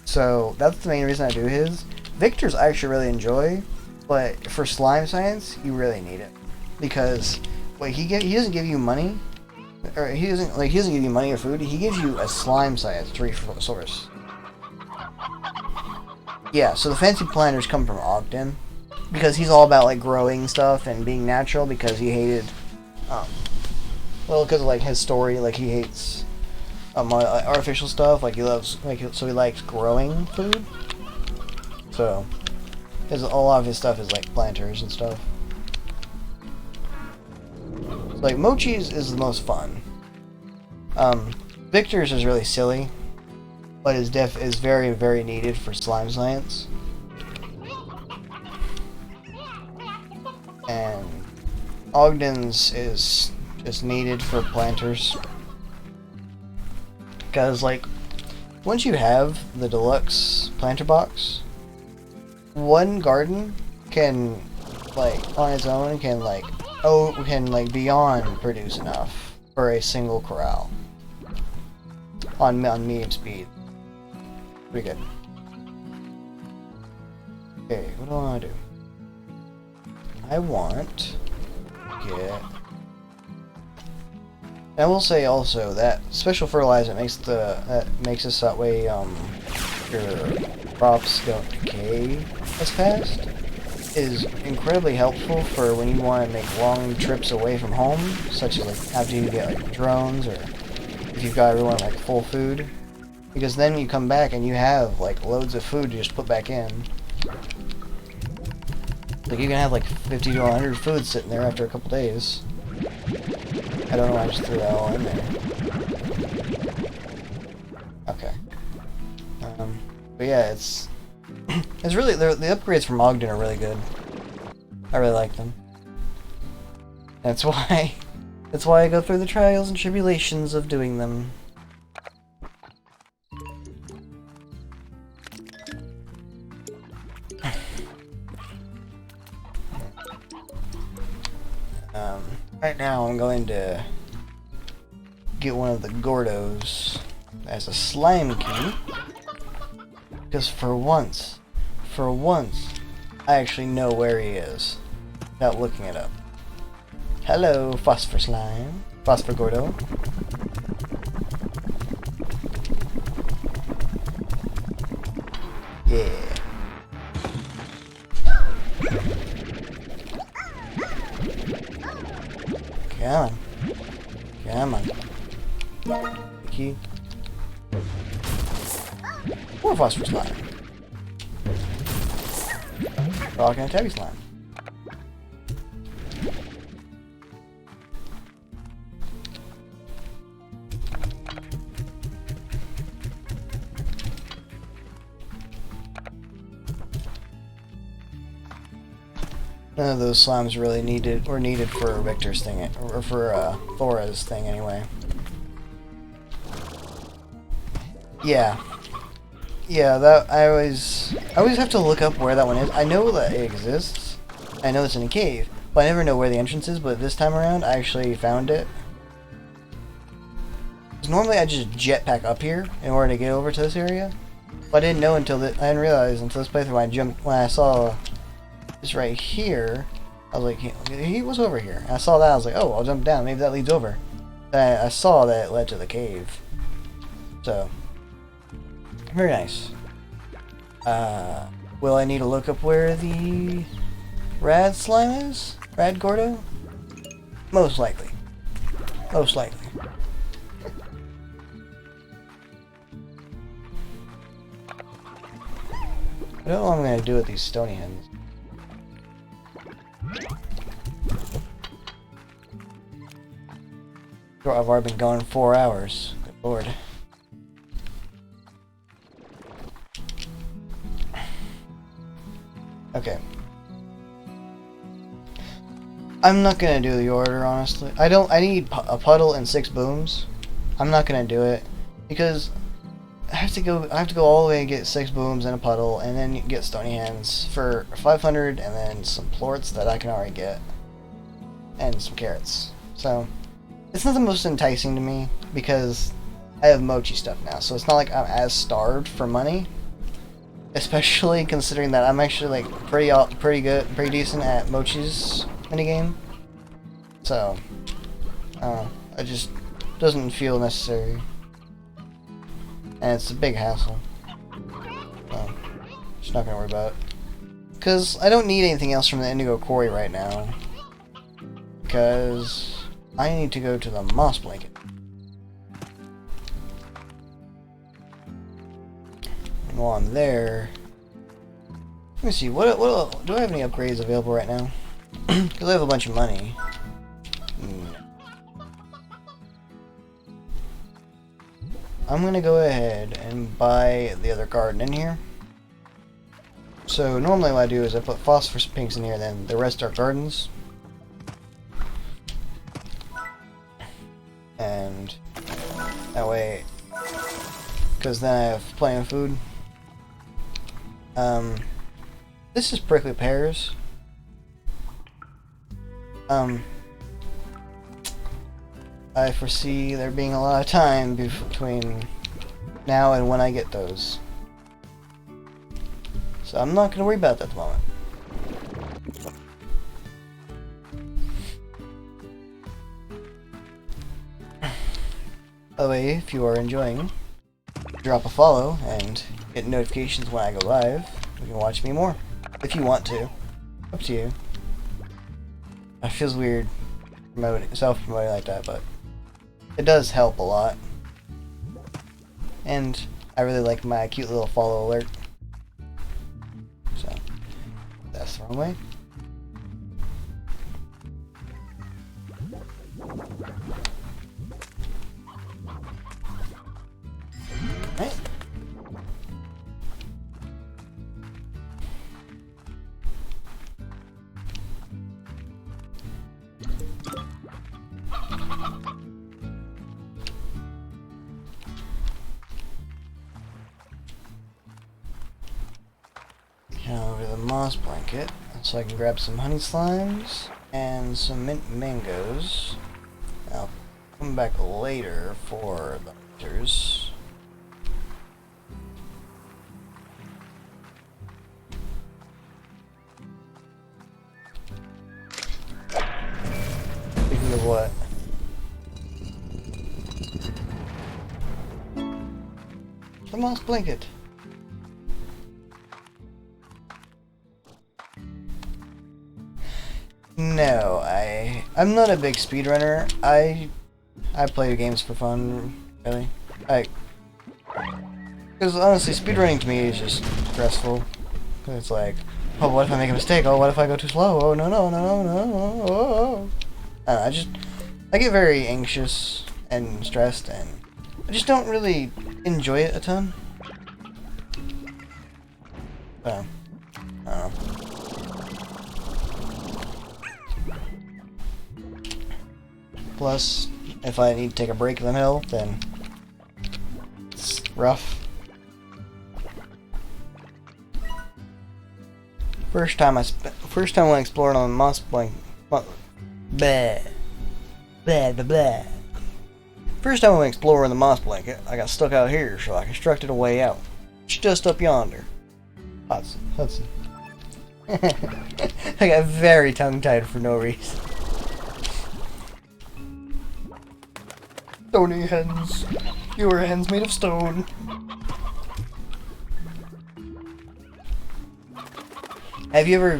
So that's the main reason I do his. Victor's I actually really enjoy, but for slime science you really need it because like he doesn't give you money. Or he doesn't give you money or food. He gives you a slime science resource. Yeah, so the fancy planters come from Ogden, because he's all about like growing stuff and being natural because he hated, well, because of like his story, like he hates artificial stuff. Like he loves, like so he likes growing food. So, because a lot of his stuff is like planters and stuff. So, like Mochi's is the most fun. Victor's is really silly, but is very, very needed for slime science. And Ogden's is just needed for planters. Because, like, once you have the deluxe planter box, one garden can, like, on its own, can, like, beyond produce enough for a single corral. On medium speed. Pretty good. Okay, what do I want to do? I want to get... I will say also that special fertilizer makes us that way your crops don't decay as fast is incredibly helpful for when you want to make long trips away from home, such as like after you get like drones or if you've got everyone like full food, because then you come back and you have like loads of food to just put back in. Like you can have like 50 to 100 food sitting there after a couple days. I don't know why I just threw that all in there. Okay. But yeah, it's really the upgrades from Ogden are really good. I really like them. That's why I go through the trials and tribulations of doing them. Right now I'm going to get one of the Gordos as a slime key. Because for once, I actually know where he is without looking it up. Hello, Phosphor Slime. Phosphor Gordo. Yeah. Come on. Come on. Key. More Phosphor Slime. Rock and Tabby Slime. None of those slimes really needed for Victor's thing, or for Thora's thing anyway. Yeah. Yeah, that I always have to look up where that one is. I know that it exists. I know it's in a cave, but I never know where the entrance is, but this time around I actually found it. 'Cause normally I just jetpack up here in order to get over to this area. But I didn't know until I didn't realize until this playthrough when I saw this right here. I was like, he was over here. And I saw that, I was like, oh, I'll jump down, maybe that leads over. And I saw that it led to the cave. So very nice. Will I need to look up where the Rad Slime is? Rad Gordo? Most likely. Most likely. I don't know what I'm going to do with these stony hens. I've already been gone 4 hours. Good lord. Okay. I'm not gonna do the order, honestly. I need a puddle and 6 booms. I'm not gonna do it because I have to go all the way and get 6 booms and a puddle, and then get stony hands for 500, and then some plorts that I can already get, and some carrots. So it's not the most enticing to me because I have mochi stuff now, so it's not like I'm as starved for money. Especially considering that I'm actually like pretty good, pretty decent at Mochi's minigame. So, it just doesn't feel necessary. And it's a big hassle. So, just not gonna worry about it. Because I don't need anything else from the indigo quarry right now. Because I need to go to the moss blanket. And while I'm there, let me see, what do I have any upgrades available right now? Because I have a bunch of money. I'm gonna go ahead and buy the other garden in here. So normally what I do is I put phosphorus pinks in here, and then the rest are gardens. And that way, because then I have plenty of food. This is prickly pears. I foresee there being a lot of time between now and when I get those. So I'm not going to worry about that at the moment. By the way, if you are enjoying, drop a follow and get notifications when I go live. You can watch me more, if you want to. Up to you. It feels weird self-promoting like that, but it does help a lot. And I really like my cute little follow alert. So, that's the wrong way. Right. Now over to the moss blanket, so I can grab some honey slimes and some mint mangoes. I'll come back later for the hunters. Speaking of what? The moss blanket. No, I'm not a big speedrunner. I play games for fun, really. Because honestly, speedrunning to me is just stressful. It's like, oh, what if I make a mistake? Oh, what if I go too slow? Oh, no, no, no, no, no. Oh. I get very anxious and stressed, and I just don't really enjoy it a ton. So, I don't know. Plus, if I need to take a break in the middle, then it's rough. First time when exploring on the moss blanket. First time when exploring the moss blanket, I got stuck out here, so I constructed a way out. It's just up yonder. Hudson. I got very tongue-tied for no reason. Stony hens. You are hens made of stone. Have you ever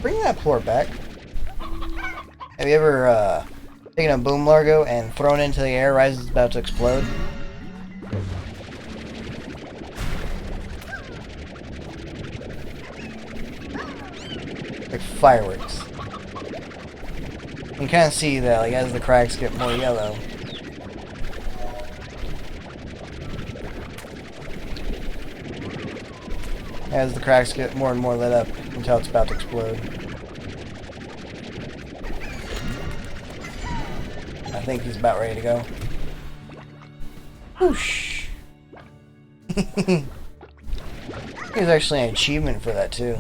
bring that plort back? Have you ever taken a boom largo and thrown it into the air right as it's about to explode? Like fireworks. You can kind of see that, like, as the cracks get more yellow. As the cracks get more and more lit up until it's about to explode. I think he's about ready to go. Whoosh! There's actually an achievement for that, too.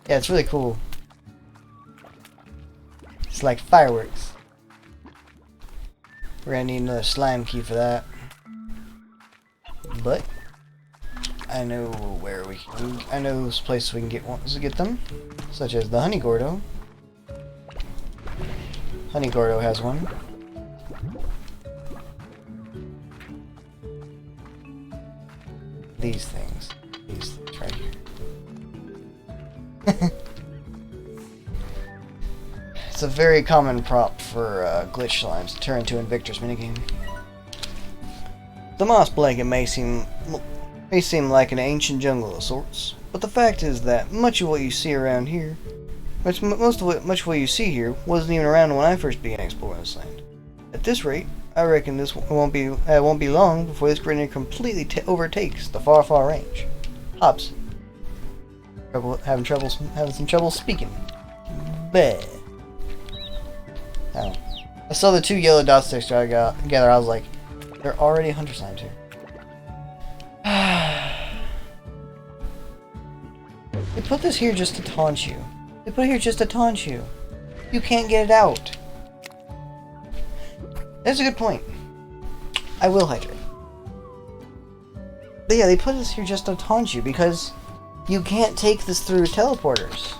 Yeah, it's really cool. It's like fireworks. We're gonna need another slime key for that. But I know where we can. I know places we can get them, such as the honey gordo. Honey Gordo has one. These things right here. It's a very common prop for glitch slimes to turn into in Victor's minigame. The moss blanket may seem like an ancient jungle of sorts, but the fact is that much of what you see around here, much of what you see here wasn't even around when I first began exploring this land. At this rate, I reckon this won't be long before this greenery completely overtakes the far range. Hops. Having some trouble speaking. Bleh. Oh. I saw the 2 yellow dot sticks I got together. I was like, there are already hunter slimes here. They put this here just to taunt you. They put it here just to taunt you. You can't get it out. That's a good point. I will hydrate. But yeah, they put this here just to taunt you because you can't take this through teleporters.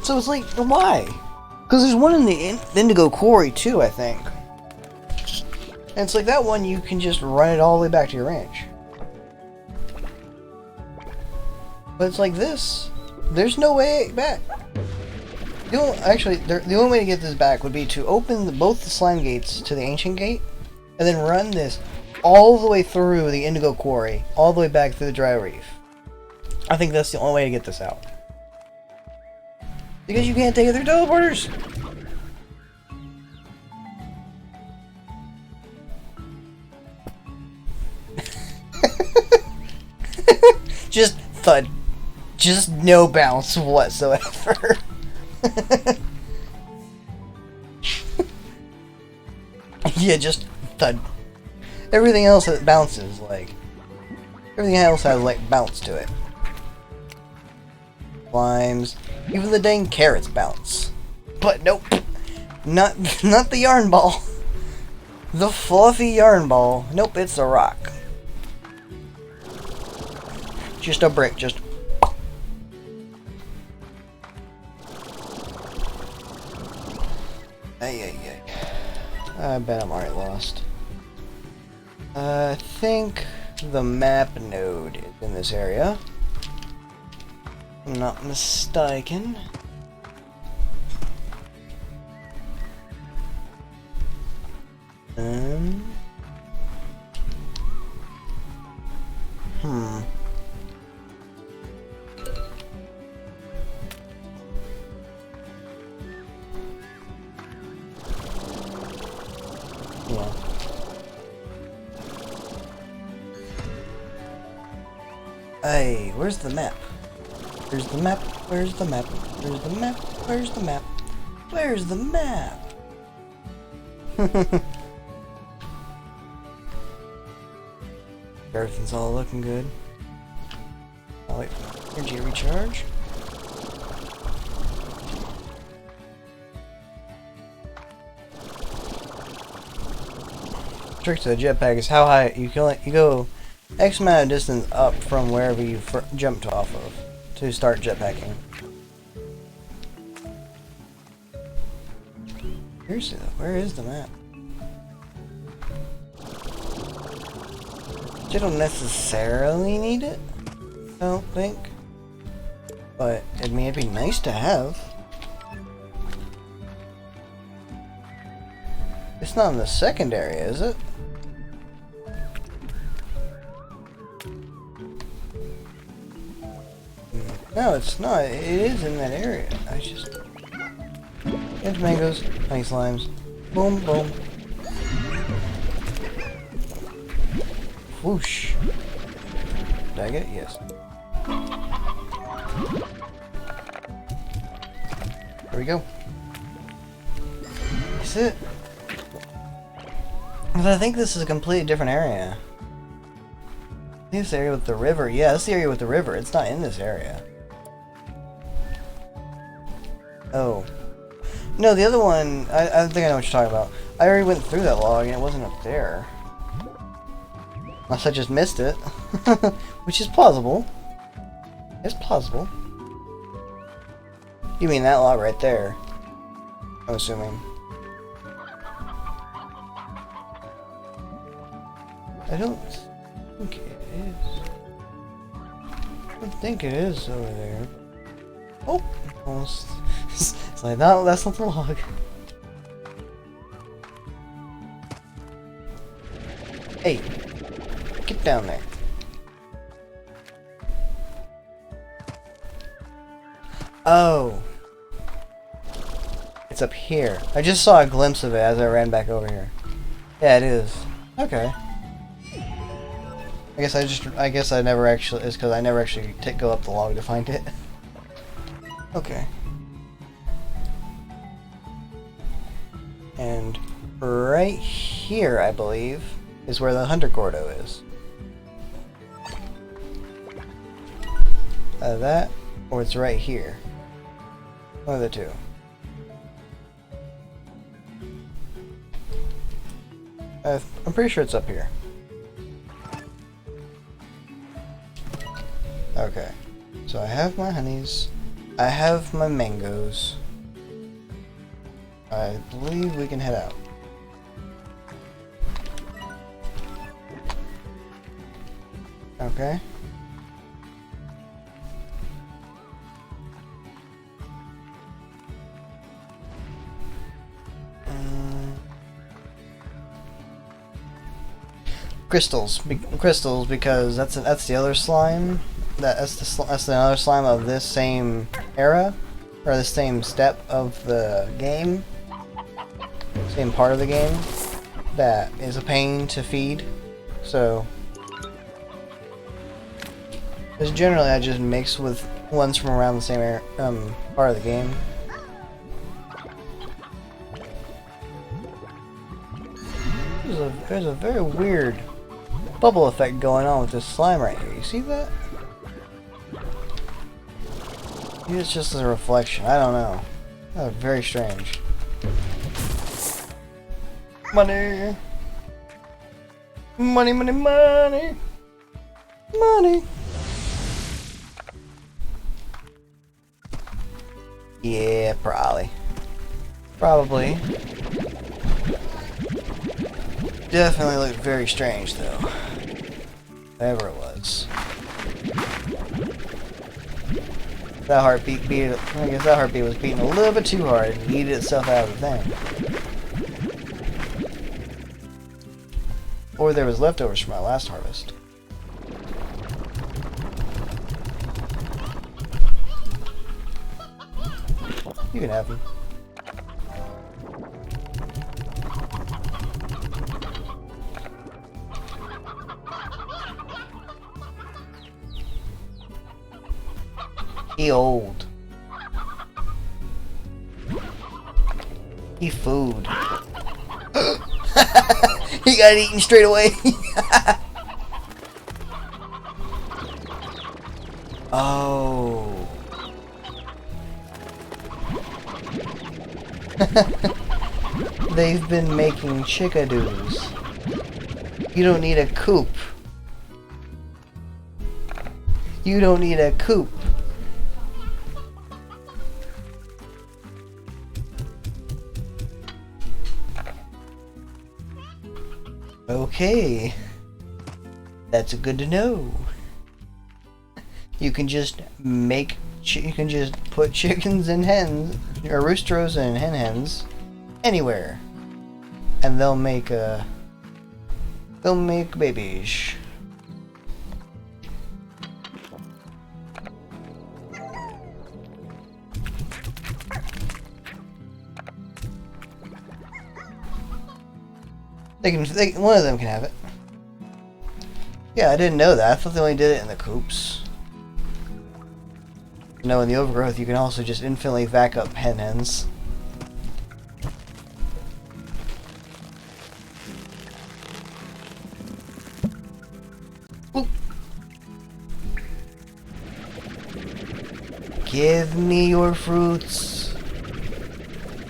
So it's like, why? Because there's one in the Indigo Quarry too, I think. And it's like that one you can just run it all the way back to your range. But it's like this. There's no way back. The only way to get this back would be to open both the slime gates to the ancient gate, and then run this all the way through the Indigo Quarry, all the way back through the dry reef. I think that's the only way to get this out. Because you can't take it through teleporters! Just thud. Just no bounce whatsoever. Yeah, just thud. Everything else that bounces, like... Everything else has, like, bounce to it. Slimes. Even the dang carrots bounce. But nope. Not the yarn ball. The fluffy yarn ball. Nope, it's a rock. Just a brick, just... Ay. I bet I'm already lost. I think the map node is in this area. If I'm not mistaken. Yeah. Hey, where's the map? Where's the map? Where's the map? Where's the map? Where's the map? Where's the map? Everything's all looking good. I'll wait for energy to recharge. Trick to the jetpack is how high you go X amount of distance up from wherever you jumped off of to start jetpacking. Seriously though, where is the map? You don't necessarily need it, I don't think. But I mean, it'd be nice to have. It's not in the second area, is it? No, it's not. It is in that area. I just... Get mangoes, honey slimes. Boom, boom. Whoosh. Did I get it? Yes. There we go. That's it. But I think this is a completely different area. This area with the river. Yeah, this area with the river. It's not in this area. Oh. No, the other one, I think I know what you're talking about. I already went through that log and it wasn't up there. Unless I just missed it. Which is plausible. It's plausible. You mean that lot right there? I'm assuming. I don't think it is. I don't think it is over there. Oh! Almost. It's like, no, that's not the log. Hey! Get down there. Oh! It's up here. I just saw a glimpse of it as I ran back over here. Yeah, it is. Okay. I guess I never actually, it's because I never actually go up the log to find it. Okay. And right here, I believe, is where the Hunter Gordo is. That, or it's right here. One of the two. I'm pretty sure it's up here. Okay. So I have my honeys. I have my mangoes. I believe we can head out. Okay. Crystals, crystals, because that's the other slime. That's the other slime of this same era, or the same step of the game, same part of the game. That is a pain to feed. So, because generally I just mix with ones from around the same era, part of the game. There's a very weird bubble effect going on with this slime right here. You see that? Maybe it's just a reflection. I don't know. That's very strange. Money! Money, money, money! Money! Yeah, probably. Probably. Definitely looked very strange, though. Whatever it was. That heartbeat I guess that heartbeat was beating a little bit too hard and yeeted itself out of the thing. Or there was leftovers from my last harvest. You can have them. He old. He food. He got eaten straight away. Oh. They've been making chickadoos. You don't need a coop. You don't need a coop. Okay, that's good to know. You can just make, you can just put chickens and hens, or roosters and hens, anywhere, and they'll make babies. One of them can have it. Yeah, I didn't know that. I thought they only did it in the coops. No, in the overgrowth, you can also just infinitely vac up hens. Ooh. Give me your fruits.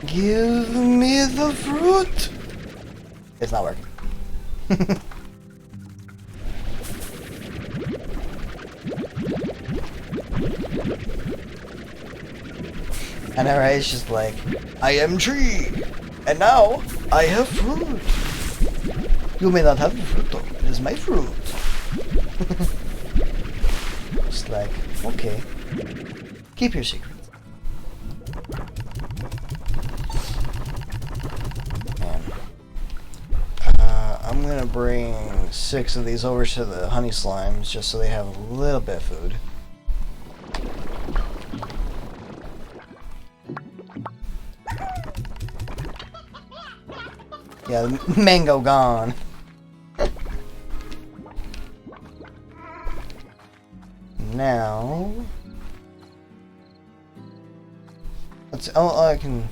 Give me the fruit. It's not working. I know, right? It's just like, I am tree, and now I have fruit. You may not have the fruit though. It is my fruit. Just like, okay. Keep your secret. Man. I'm gonna bring 6 of these over to the honey slimes just so they have a little bit of food. Yeah, the mango gone. Now, let's. Oh, I can.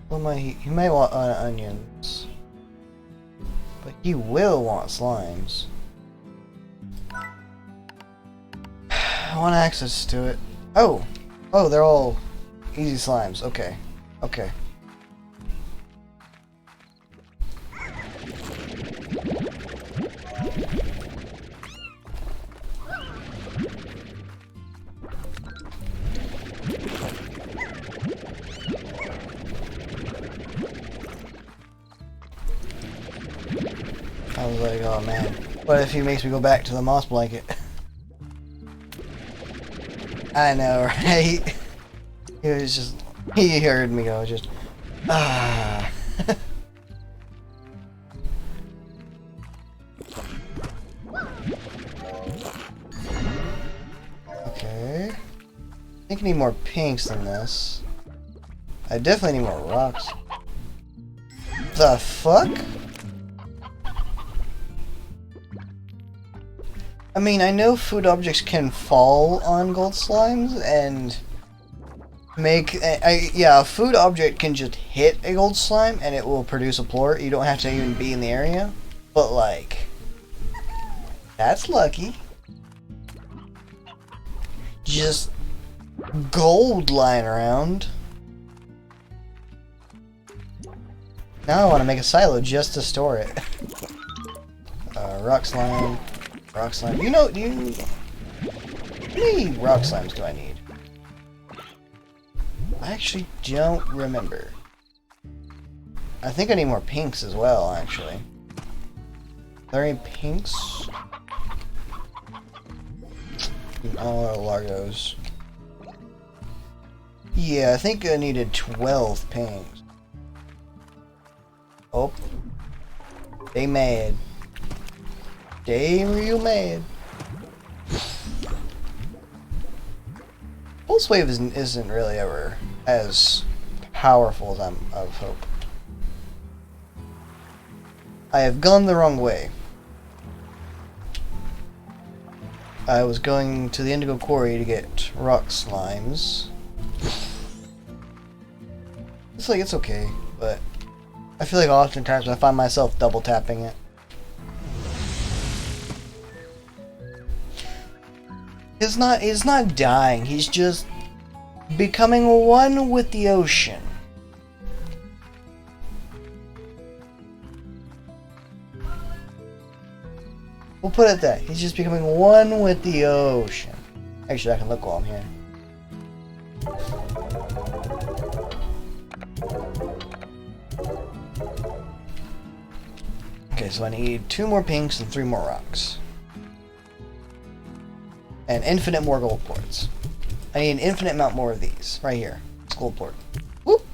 Well, he might want onions, but he will want slimes. I want access to it. Oh, they're all easy slimes. Okay, okay. I was like, oh man, what if he makes me go back to the moss blanket? I know, right? He was just, he heard me go, just, ah. Okay. I think I need more pinks than this. I definitely need more rocks. The fuck? I mean, I know food objects can fall on gold slimes and make... yeah, a food object can just hit a gold slime and it will produce a plort. You don't have to even be in the area. But, like... that's lucky. Just... gold lying around. Now I want to make a silo just to store it. Rock slime... rock slime. You know, how many rock slimes do I need? I actually don't remember. I think I need more pinks as well, actually. Are there any pinks? Oh, Largos. Yeah, I think I needed 12 pinks. Oh. They mad. They real mad. Pulse Wave isn't really ever as powerful as I would hope. I have gone the wrong way. I was going to the Indigo Quarry to get rock slimes. It's like, it's okay, but I feel like oftentimes I find myself double tapping it. He's not dying, he's just becoming one with the ocean. We'll put it that. He's just becoming one with the ocean. Actually, I can look while I'm here. Okay, so I need 2 more pinks and 3 more rocks. And infinite more gold ports. I need an infinite amount more of these. Right here. It's gold port. Whoop!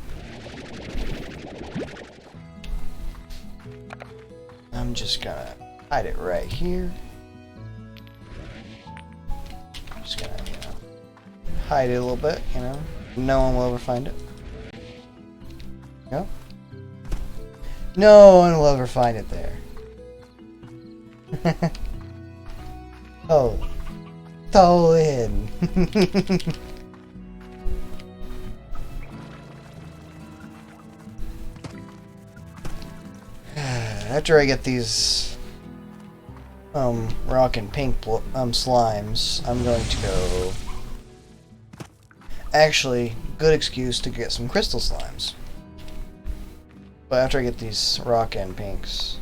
I'm just gonna hide it right here. Just gonna, you know, hide it a little bit, you know. No one will ever find it. No? No one will ever find it there. Oh. Stolen. After I get these rock and pink slimes, I'm going to go. Actually, good excuse to get some crystal slimes. But after I get these rock and pinks,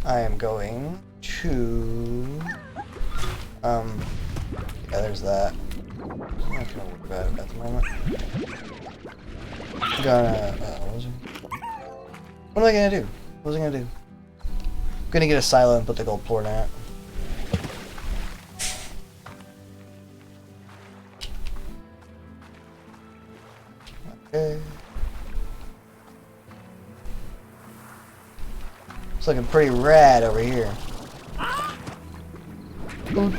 I am going 2. Yeah, there's that. I'm not gonna worry about it at the moment. I'm gonna, what am I gonna do? What was I gonna do? I'm gonna get a silo and put the gold port in it. Okay. It's looking pretty rad over here. Food.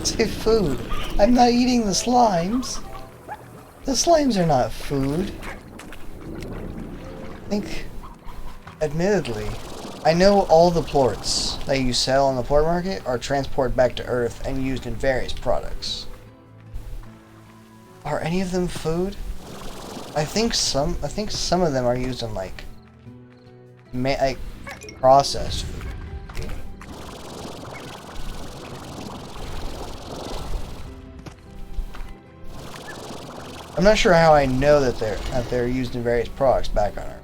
Say food. I'm not eating the slimes. The slimes are not food. I think, admittedly, I know all the plorts that you sell on the plort market are transported back to Earth and used in various products. Are any of them food? I think some of them are used in like processed food. I'm not sure how I know that they're used in various products back on Earth,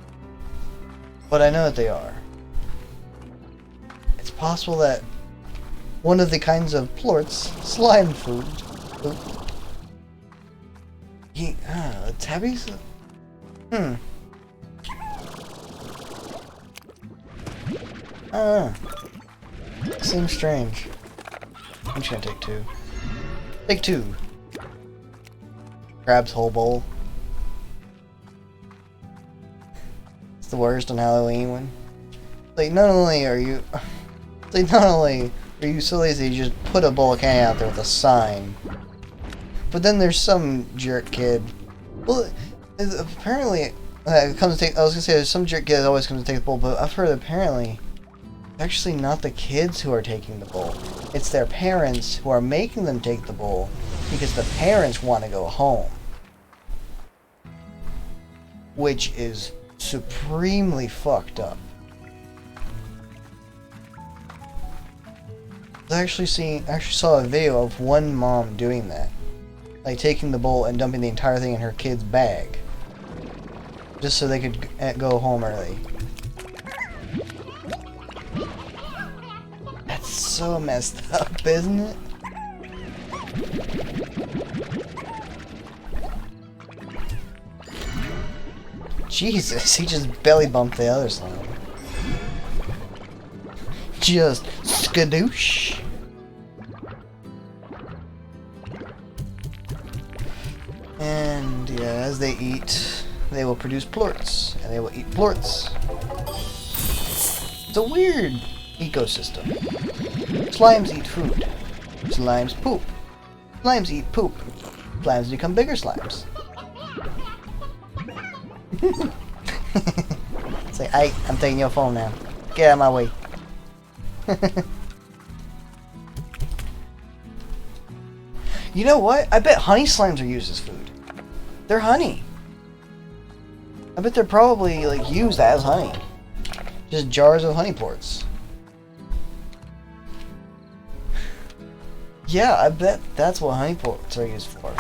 but I know that they are. It's possible that one of the kinds of plorts, slime food. Tabbies? Seems strange. I'm just gonna take 2. Take 2. Grabs whole bowl. It's the worst on Halloween one. Like, not only are you so lazy, you just put a bowl of candy out there with a sign. But then there's some jerk kid. Well, apparently, comes to take. I was gonna say there's some jerk kid that always comes to take the bowl, but I've heard apparently, it's actually not the kids who are taking the bowl. It's their parents who are making them take the bowl because the parents want to go home, which is supremely fucked up. I actually saw a video of one mom doing that. Like taking the bowl and dumping the entire thing in her kid's bag. Just so they could go home early. That's so messed up, isn't it? Jesus, he just belly bumped the other slime. Just skadoosh. And yeah, as they eat, they will produce plorts, and they will eat plorts. It's a weird ecosystem. Slimes eat food. Slimes poop. Slimes eat poop. Slimes become bigger slimes. It's like, hey, I'm taking your phone now. Get out of my way. You know what? I bet honey slimes are used as food. They're honey. I bet they're probably like used as honey. Just jars of honey plorts. Yeah, I bet that's what honey plorts are used for.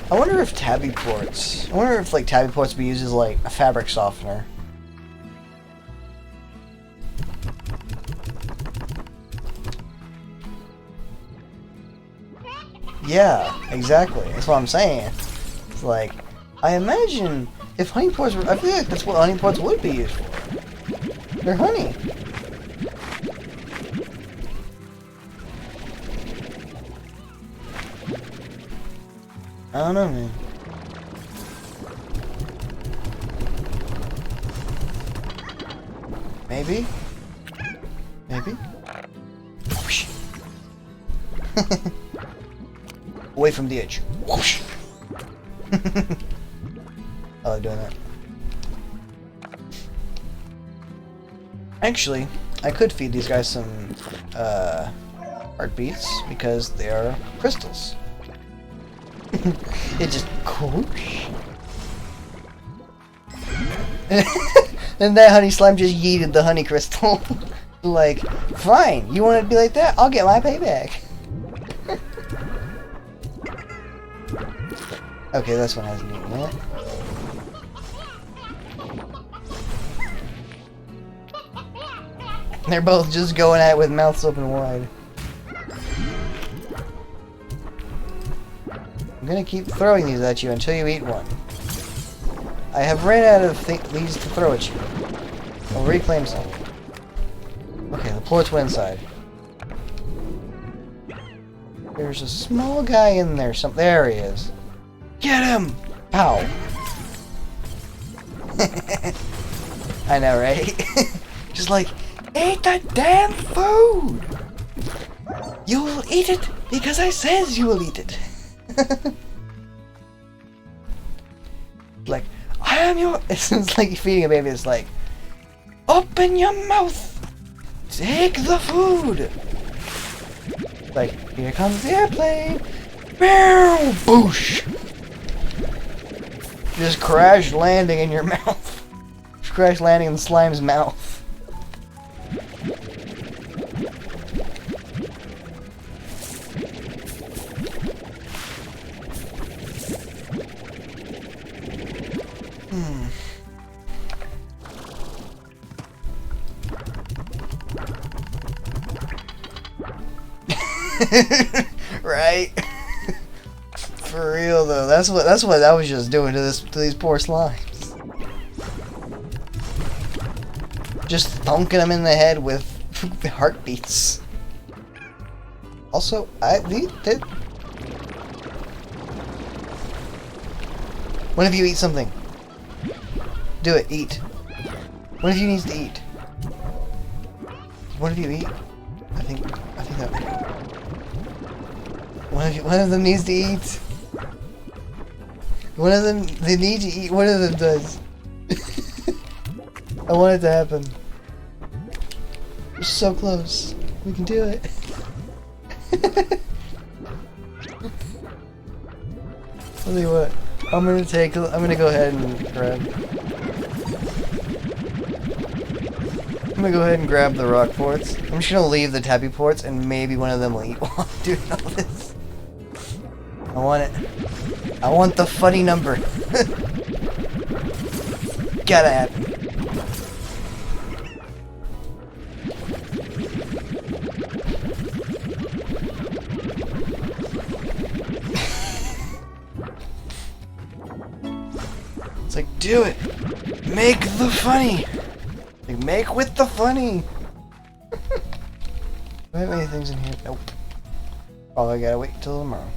I wonder if tabby plorts. I wonder if like tabby plorts be used as like a fabric softener. Yeah, exactly. That's what I'm saying. It's like, I imagine if honey plorts were, I feel like that's what honey plorts would be used for. They're honey. I don't know, man. Maybe? Maybe? Whoosh. Away from the edge. Whoosh. I like doing that. Actually, I could feed these guys some heartbeats because they are crystals. It just whoosh. And that honey slime just yeeted the honey crystal. Like, fine, you want it to be like that? I'll get my payback. Okay, this one hasn't eaten yet. They're both just going at it with mouths open wide. I'm gonna keep throwing these at you until you eat one. I have ran out of these to throw at you. I'll reclaim some. Okay, the ports went inside. There's a small guy in there. There he is. Get him! Pow! I know, right? Just like, eat the damn food! You will eat it because I says you will eat it. Like, I am your... It's like feeding a baby. It's like, open your mouth! Take the food! Like, here comes the airplane! Bow! Boosh! Just crash landing in your mouth. Just crash landing in the slime's mouth. Right? For real though, that's what I was just doing to these poor slimes. Just thunking them in the head with heartbeats. Also, one of you eat something. Do it, eat. One of you needs to eat. One of you eat? I think that one of them needs to eat. One of them, they need to eat. One of them does. I want it to happen. We're so close. We can do it. I'll tell you what. I'm gonna go ahead and grab. I'm gonna go ahead and grab the rock ports. I'm just gonna leave the tappy ports, and maybe one of them will eat while I'm doing all this. I want it. I want the funny number. Gotta happen. It's like, do it. Make the funny. Like, make with the funny. Do I have any things in here? Nope. Oh, I gotta wait till tomorrow.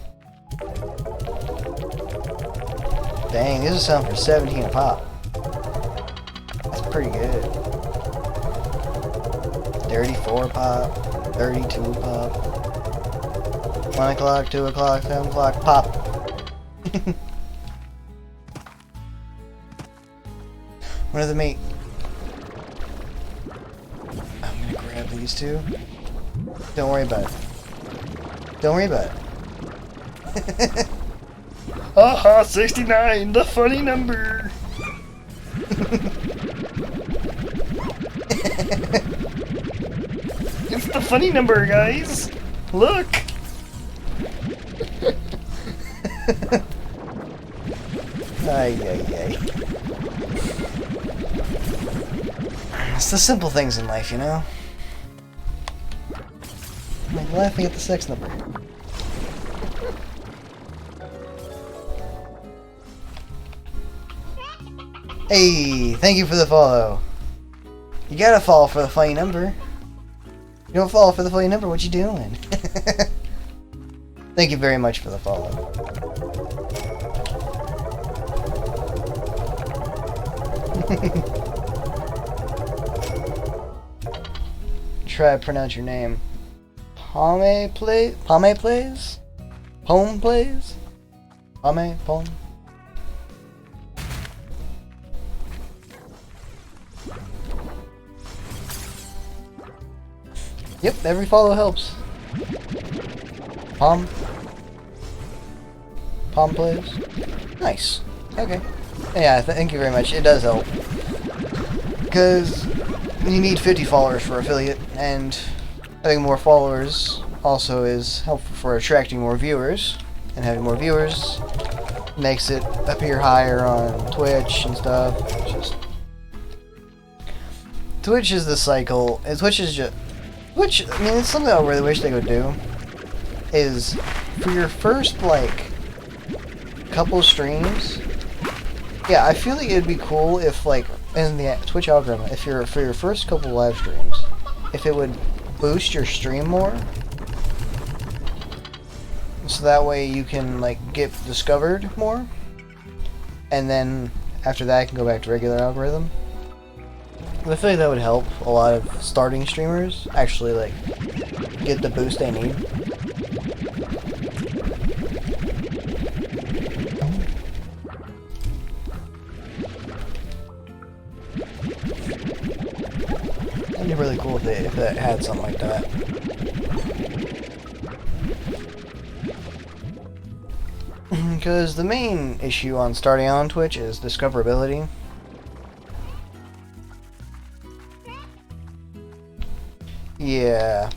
Dang, this is selling for 17 a pop. That's pretty good. 34 a pop, 32 a pop. 1 o'clock, 2 o'clock, 7 o'clock, pop. One of them eat. I'm gonna grab these two. Don't worry about it. Don't worry about it. Haha, 69, the funny number. It's the funny number, guys. Look. Ay, ay, ay. It's the simple things in life, you know? I'm like laughing at the sex number. Hey, thank you for the follow. You gotta follow for the funny number. You don't follow for the funny number, what you doing? Thank you very much for the follow. Try to pronounce your name. Pome plays? Pome plays? Pome plays? Pome? Pome? Yep, every follow helps. Palm plays? Nice. Okay. Yeah, thank you very much. It does help. Because you need 50 followers for affiliate, and having more followers also is helpful for attracting more viewers. And having more viewers makes it appear higher on Twitch and stuff. It's just... Twitch is the cycle. And Twitch is just... Twitch, I mean, it's something I really wish they would do. Is, for your first, like, couple streams... Yeah, I feel like it'd be cool if, like, in the Twitch algorithm, if you're, for your first couple live streams, if it would boost your stream more. So that way you can, like, get discovered more. And then, after that, I can go back to regular algorithm. I feel like that would help a lot of starting streamers actually, like, get the boost they need. That'd be really cool if it had something like that. Because the main issue on starting on Twitch is discoverability. Yeah.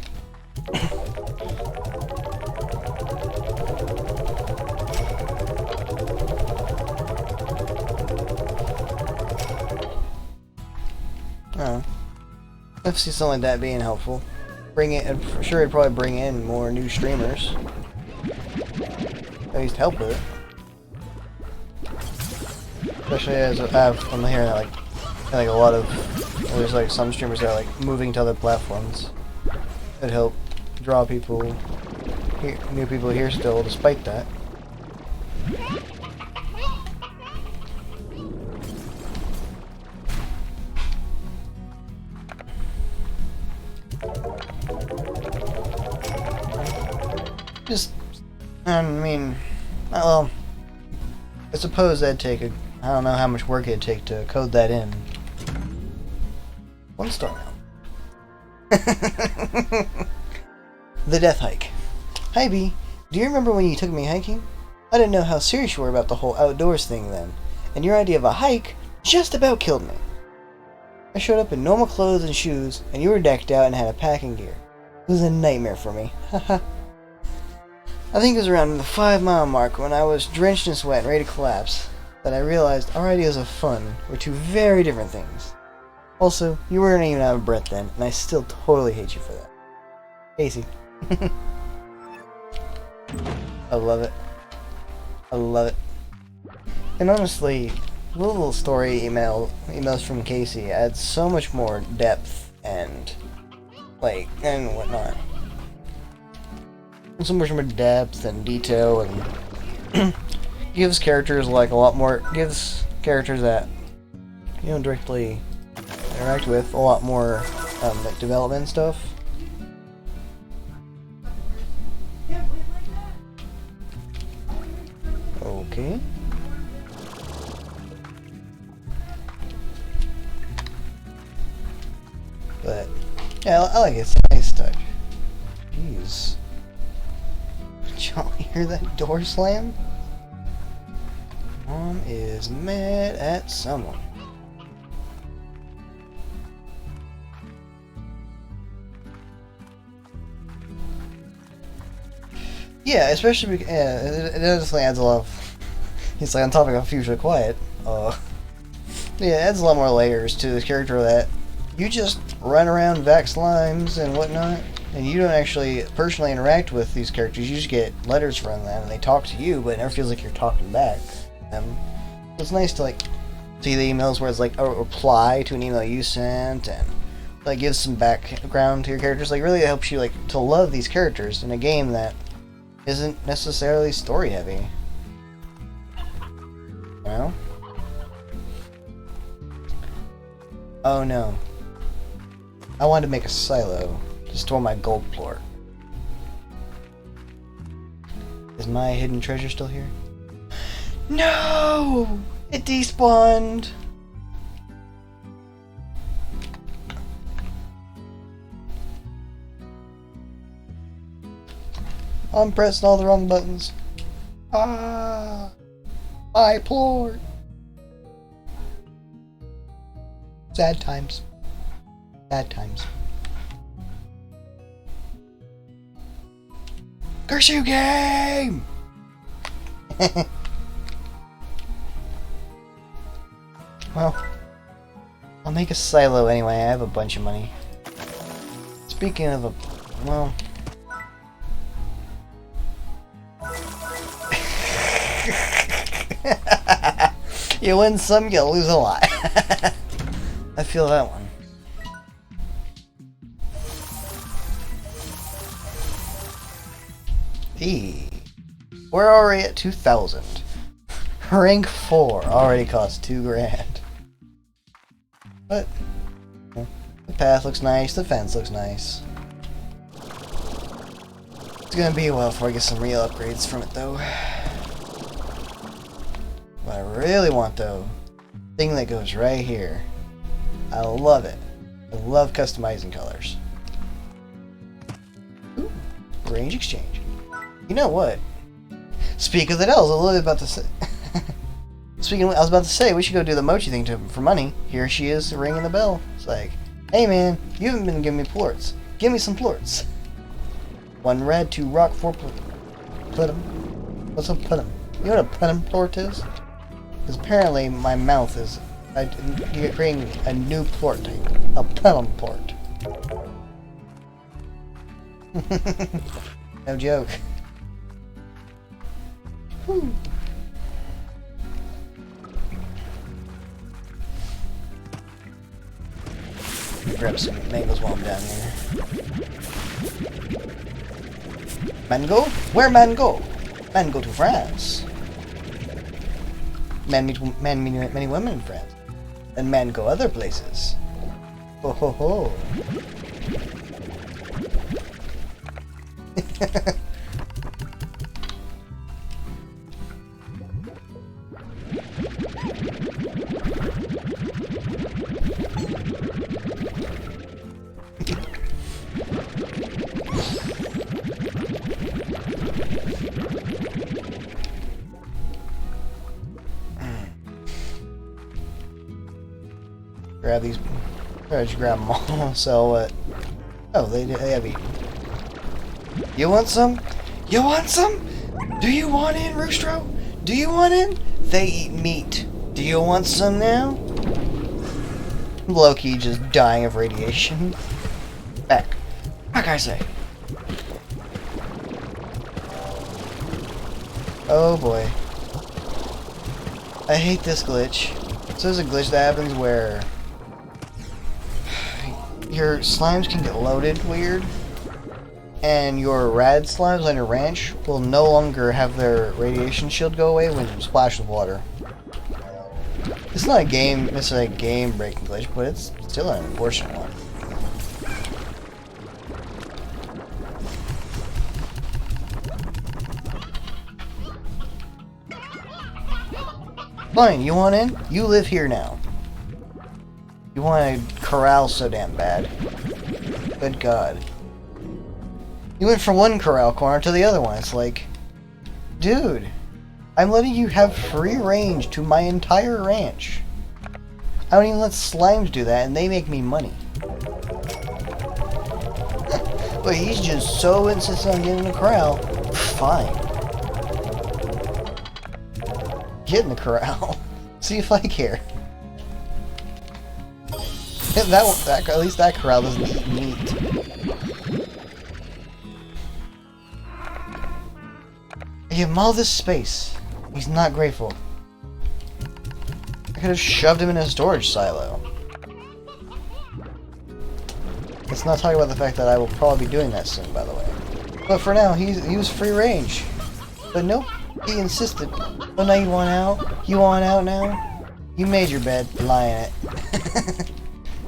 Oh. I see something like that being helpful. I'm sure it'd probably bring in more new streamers. At least help with it. Especially as I'm hearing that like a lot of there's like some streamers that are like moving to other platforms. It'd help draw people, new people here still, despite that. Just, I mean, well, I suppose that'd take I don't know how much work it'd take to code that in. 1 star now. The Death Hike. Hi B, do you remember when you took me hiking? I didn't know how serious you were about the whole outdoors thing then, and your idea of a hike just about killed me. I showed up in normal clothes and shoes, and you were decked out and had a packing gear. It was a nightmare for me. Haha. I think it was around the 5-mile mark when I was drenched in sweat and ready to collapse that I realized our ideas of fun were two very different things. Also, you weren't even out of breath then, and I still totally hate you for that. Casey. I love it. I love it. And honestly, little story emails from Casey add so much more depth and whatnot. So much more depth and detail, and gives characters gives characters that you don't directly interact with a lot more like development stuff. Okay. But yeah, I like it. It's a nice touch. Jeez. Did y'all hear that door slam? Mom is mad at someone. Yeah, especially because it honestly adds a lot of. It's like on topic of Future Quiet. Yeah, it adds a lot more layers to this character that you just run around vac slimes and whatnot, and you don't actually personally interact with these characters. You just get letters from them, and they talk to you, but it never feels like you're talking back to them. So it's nice to like see the emails where it's like a reply to an email you sent, and like gives some background to your characters. Like really helps you like to love these characters in a game that isn't necessarily story heavy. You know? Oh no. I wanted to make a silo to store my gold plort. Is my hidden treasure still here? No! It despawned! I'm pressing all the wrong buttons. Ah! My plort! Sad times. Sad times. Curse you, game! Well, I'll make a silo anyway. I have a bunch of money. Speaking of a... well... you win some, you lose a lot. I feel that one. We're already at 2,000. Rank 4 already costs 2 grand. But the path looks nice, the fence looks nice. It's gonna be a while before I get some real upgrades from it though. What I really want though, thing that goes right here. I love it. I love customizing colors. Ooh, range exchange. You know what? Speak of the devil, I was a little bit about to say. I was about to say we should go do the mochi thing for money. Here she is ringing the bell. It's like, hey man, you haven't been giving me plorts. Give me some plorts. 1 red, 2 rock, 4 putum. What's a putum? You know what a putum plort is? Because apparently my mouth is you're creating a new plort type. A putum plort. No joke. Whew. Grab some mangoes while I'm down here. Mango? Where man go? Man go to France. Man meet many women in France. And man go other places. Ho ho ho. Grab these. Or just grab them all. So what? Oh, they have eaten. You want some? You want some? Do you want in, Roostro? Do you want in? They eat meat. Do you want some now? Loki just dying of radiation. Back. Back, I say. Oh boy. I hate this glitch. So there's a glitch that happens where your slimes can get loaded weird, and your rad slimes on your ranch will no longer have their radiation shield go away when you splash with water. It's not necessarily a game breaking glitch, but it's still an unfortunate one. Fine, you want in? You live here now. You want a corral so damn bad. Good God. You went from one corral corner to the other one. It's like, dude, I'm letting you have free range to my entire ranch. I don't even let slimes do that, and they make me money. But he's just so insistent on getting the corral. Fine. Get in the corral. See if I care. At least that corral doesn't eat meat. I give him all this space. He's not grateful. I could have shoved him in a storage silo. Let's not talk about the fact that I will probably be doing that soon, by the way. But for now, he was free range. But nope, he insisted. Oh, now you want out? You want out now? You made your bed. Lie in it.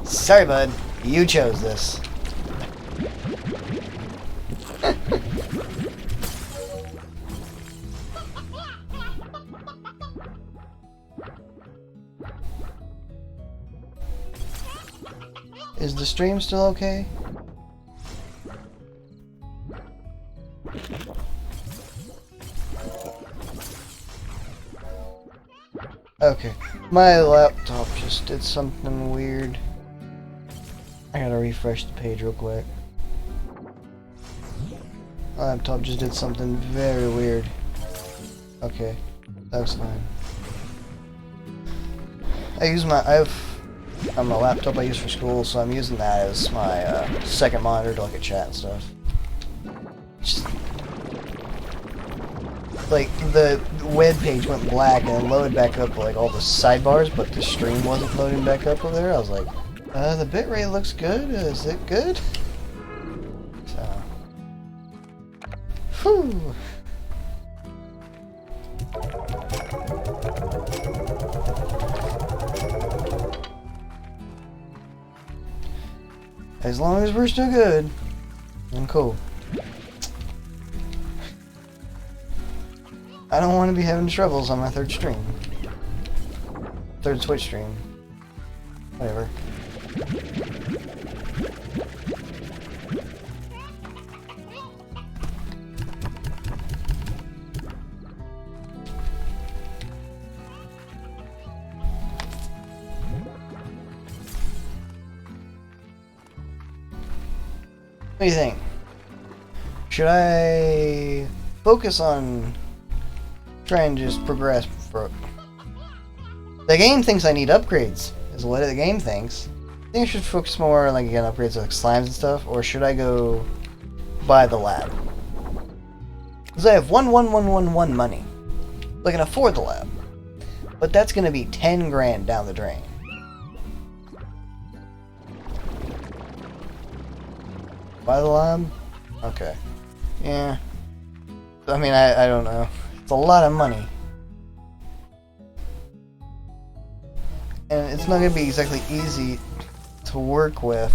Sorry, bud. You chose this. Is the stream still okay? Okay. My laptop just did something weird. I gotta refresh the page real quick. My laptop just did something very weird. Okay. That's fine. I have on my laptop I use for school, so I'm using that as my second monitor to look at chat and stuff. Just, like, the web page went black and then loaded back up like all the sidebars, but the stream wasn't loading back up over there. I was like, the bitrate looks good. Is it good? So, whew. As long as we're still good, I'm cool. I don't want to be having troubles on my third stream. Third Twitch stream. Whatever. What do you think? Should I focus on trying to just progress? The game thinks I need upgrades, is what the game thinks. I think I should focus more on, like, again, upgrades like slimes and stuff, or should I go buy the lab? Because I have one money. I can afford the lab. But that's going to be 10 grand down the drain. Buy the lab? Okay. Yeah. I mean, I don't know. It's a lot of money. And it's not going to be exactly easy to work with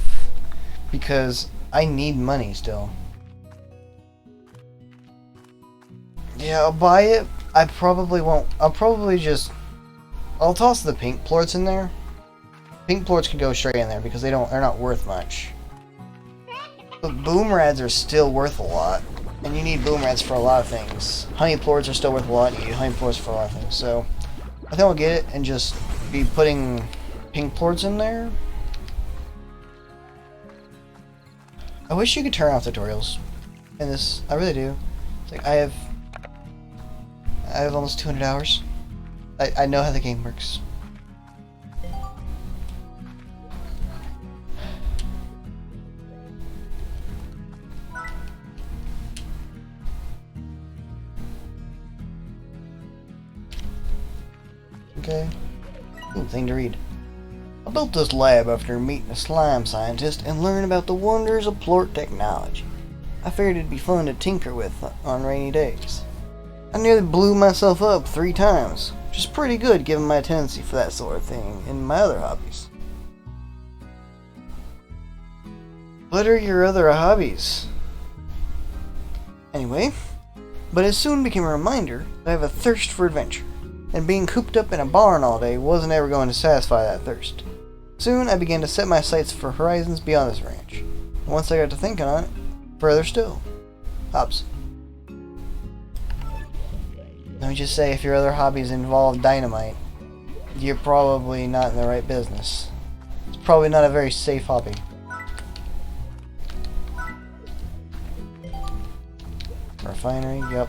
because I need money still. Yeah, I'll buy it. I probably won't. I'll toss the pink plorts in there. Pink plorts can go straight in there because they're not worth much. But boom rads are still worth a lot, and you need boom rads for a lot of things. Honey plorts are still worth a lot, and you need honey plorts for a lot of things. So I think I'll get it and just be putting pink plorts in there. I wish you could turn off tutorials in this. I really do. It's like I have almost 200 hours. I know how the game works. Okay. Ooh, thing to read. I built this lab after meeting a slime scientist and learning about the wonders of plort technology. I figured it'd be fun to tinker with on rainy days. I nearly blew myself up 3 times, which is pretty good given my tendency for that sort of thing in my other hobbies. What are your other hobbies? Anyway, but it soon became a reminder that I have a thirst for adventure, and being cooped up in a barn all day wasn't ever going to satisfy that thirst. Soon I began to set my sights for horizons beyond this ranch, and once I got to thinking on it, further still. Hobbs. Let me just say, if your other hobbies involve dynamite, you're probably not in the right business. It's probably not a very safe hobby. Refinery, yep.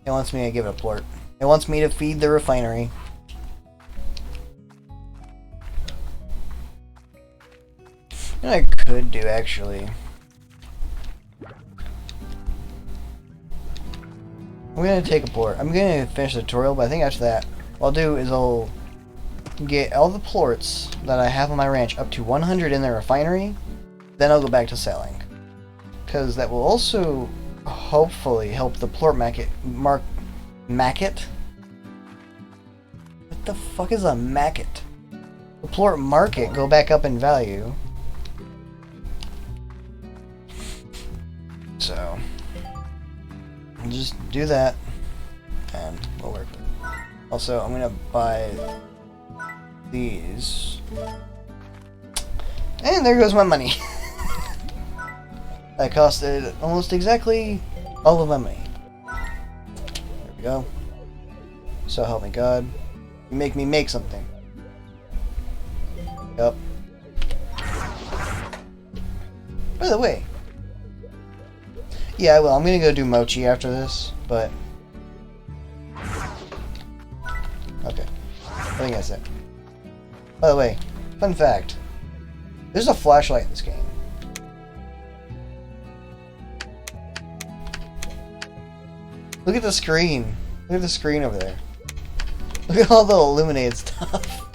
It wants me to give it a plort. It wants me to feed the refinery. And I could do, actually. I'm gonna take a plort. I'm gonna finish the tutorial, but I think after that, what I'll do is I'll get all the plorts that I have on my ranch up to 100 in the refinery. Then I'll go back to selling. Because that will also hopefully help the plort market. What the fuck is a market? The plort market go back up in value. So I'll just do that and we'll work with it. Also, I'm gonna buy these. And there goes my money. That costed almost exactly all of my money. There we go. So help me God. You make me make something. Yup. By the way. Yeah, well, I'm gonna go do mochi after this, but I think that's it. By the way, fun fact. There's a flashlight in this game. Look at the screen. Look at the screen over there. Look at all the illuminated stuff.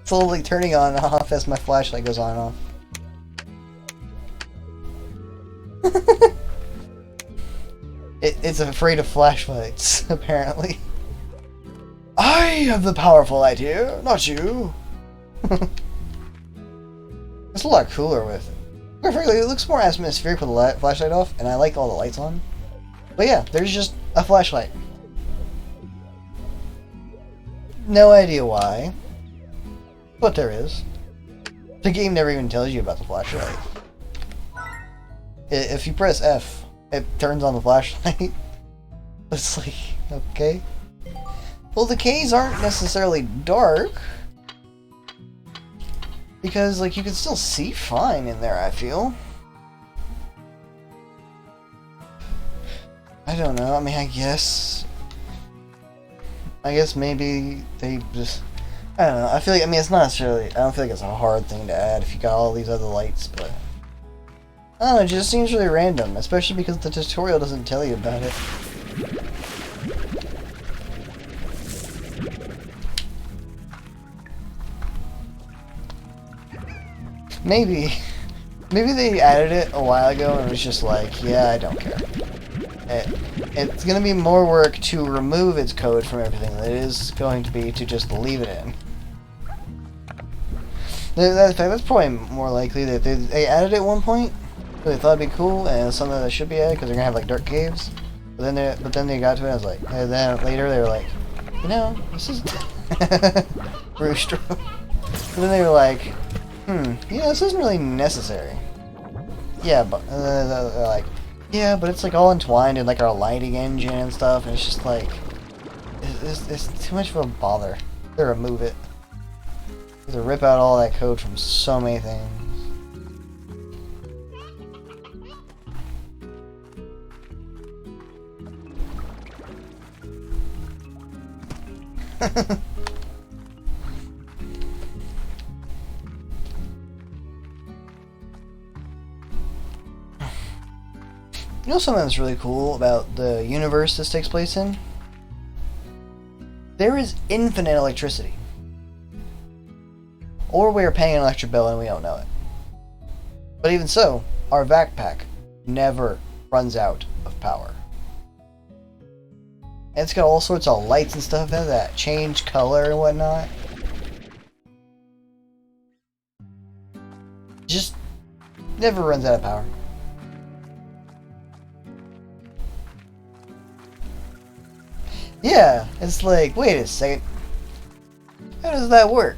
It's all like turning on and off as my flashlight goes on and off. It's afraid of flashlights, apparently. I have the powerful light here, not you. It's a lot cooler with it. Quite frankly, it looks more atmospheric with the flashlight off, and I like all the lights on. But yeah, there's just a flashlight. No idea why, but there is. The game never even tells you about the flashlight. If you press F, it turns on the flashlight. It's like, okay. Well, the caves aren't necessarily dark. Because, like, you can still see fine in there, I feel. I don't know, I mean, I guess maybe they just... I don't know, I feel like, I mean, it's not necessarily... I don't feel like it's a hard thing to add if you got all these other lights, but... I don't know, it just seems really random, especially because the tutorial doesn't tell you about it. Maybe they added it a while ago and it was just like, yeah, I don't care. It's gonna be more work to remove its code from everything than it is going to be to just leave it in. That's probably more likely that they added it at one point. They thought it'd be cool and it's something that should be added because they're gonna have like dark caves. But then they got to it and I was like, and then later they were like, you know, this is Rooster. And then they were like, yeah, this isn't really necessary. Yeah, but they're like, yeah, but it's like all entwined in like our lighting engine and stuff, and it's just like, it's too much of a bother to remove it. To rip out all that code from so many things. You know something that's really cool about the universe this takes place in? There is infinite electricity. Or we are paying an electric bill and we don't know it. But even so, our backpack never runs out of power. And it's got all sorts of lights and stuff in it that change color and whatnot. Just never runs out of power. Yeah, it's like, wait a second. How does that work?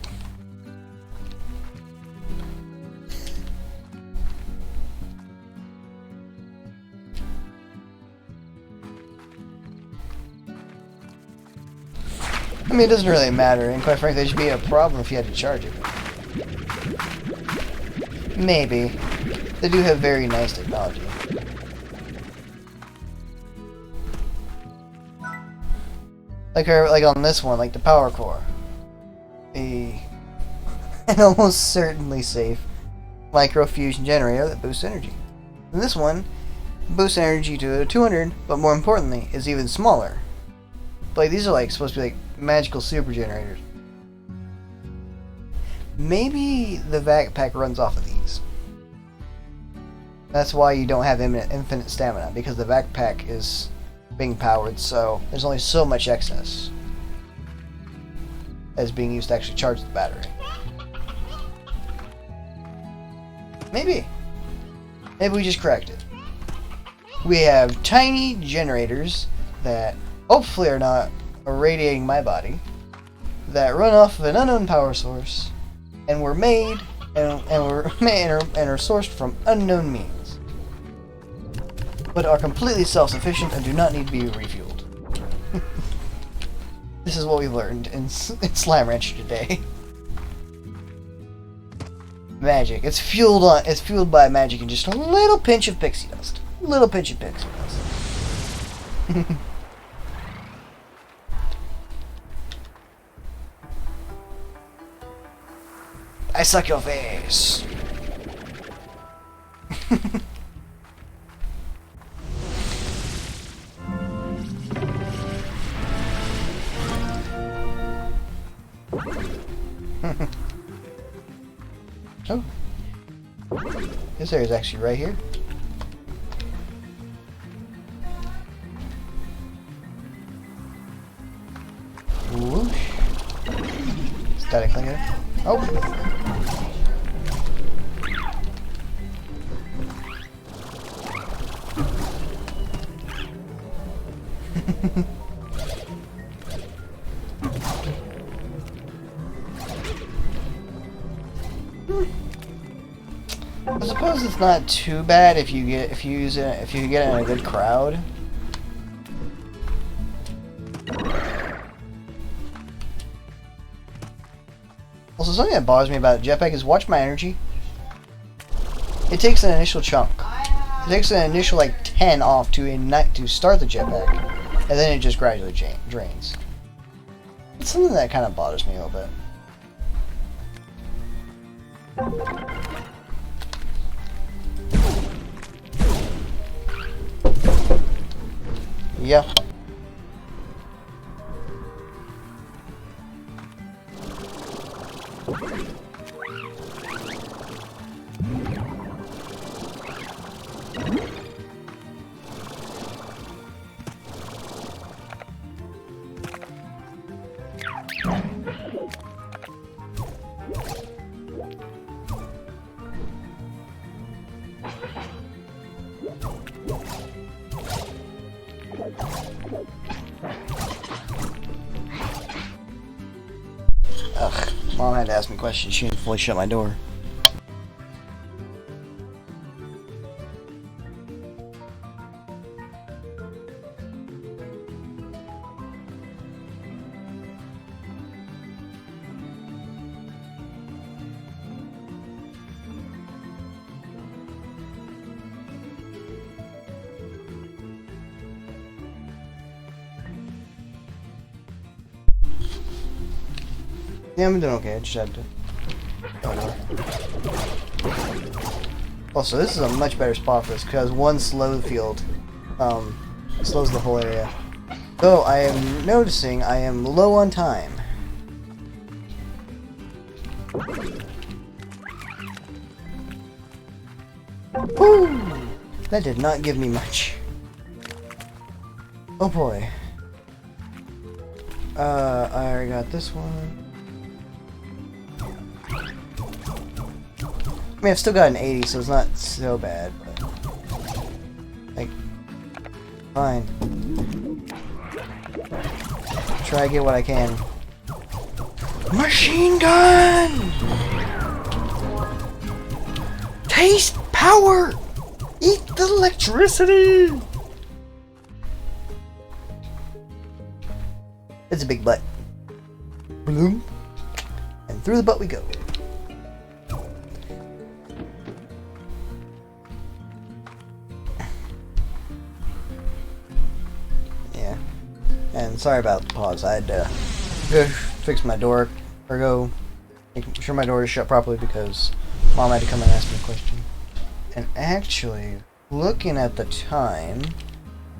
I mean, it doesn't really matter, and quite frankly, it should be a problem if you had to charge it. Maybe. They do have very nice technology. Like on this one, like the power core. An almost certainly safe microfusion generator that boosts energy. And this one boosts energy to 200, but more importantly, is even smaller. But like, these are like supposed to be like magical super generators. Maybe the backpack runs off of these. That's why you don't have infinite stamina, because the backpack is being powered, so there's only so much excess as being used to actually charge the battery. Maybe we just cracked it. We have tiny generators that hopefully are not irradiating my body, that run off of an unknown power source, and were made and are sourced from unknown means, but are completely self-sufficient and do not need to be refueled. This is what we learned in Slime Rancher today. Magic. It's fueled by magic and just a little pinch of pixie dust. Little pinch of pixie dust. I suck your face. Oh. This area is actually right here. Whoosh. Static clinger. Oh. I suppose it's not too bad if you get if you get it in a good crowd. Also, something that bothers me about jetpack is watch my energy. It takes an initial chunk. It takes an initial like 10 off to start the jetpack, and then it just gradually drains. It's something that kind of bothers me a little bit. Yeah. Ugh, Mom had to ask me questions. She didn't fully shut my door. Yeah, I'm doing okay. I just had to. Also, this is a much better spot for this because one slow field slows the whole area. Though I am noticing I am low on time. Woo! That did not give me much. Oh boy. I already got this one. I mean, I've still got an 80, so it's not so bad, but... like... fine. Try to get what I can. Machine gun! Taste power! Eat the electricity! It's a big butt. Bloom. And through the butt we go. And sorry about the pause. I had to go fix my door, or go make sure my door is shut properly because Mom had to come and ask me a question. And actually, looking at the time,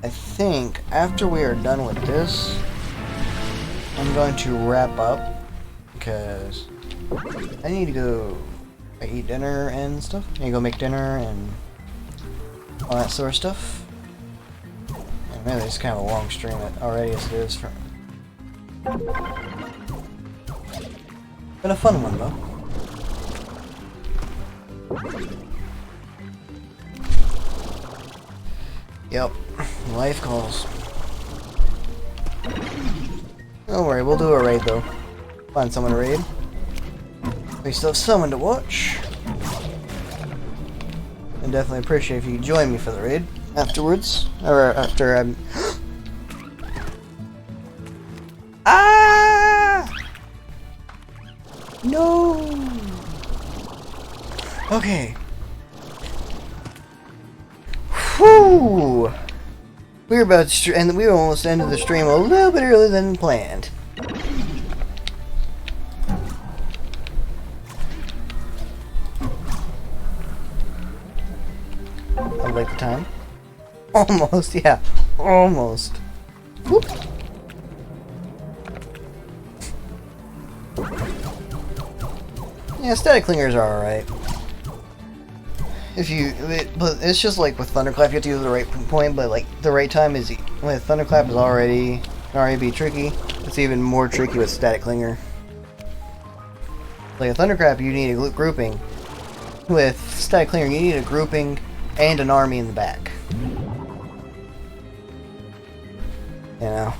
I think after we are done with this, I'm going to wrap up because I need to go eat dinner and stuff. I need to go make dinner and all that sort of stuff. Really, it's kind of a long stream already as it is. Been a fun one though. Yep, life calls. Don't worry, we'll do a raid though. Find someone to raid. We still have someone to watch. And definitely appreciate if you could join me for the raid. Afterwards, or after I'm. Ah! No. Okay. Whew. We're about to and we almost ended the stream a little bit earlier than planned. of like the time. Almost, yeah. Almost. Whoop. Yeah, static clingers are alright. But it's just like with Thunderclap, you have to use the right point, but like the right time is with Thunderclap can already be tricky. It's even more tricky with static clinger. Like a Thunderclap, you need a grouping. With static clinger, you need a grouping and an army in the back. You know.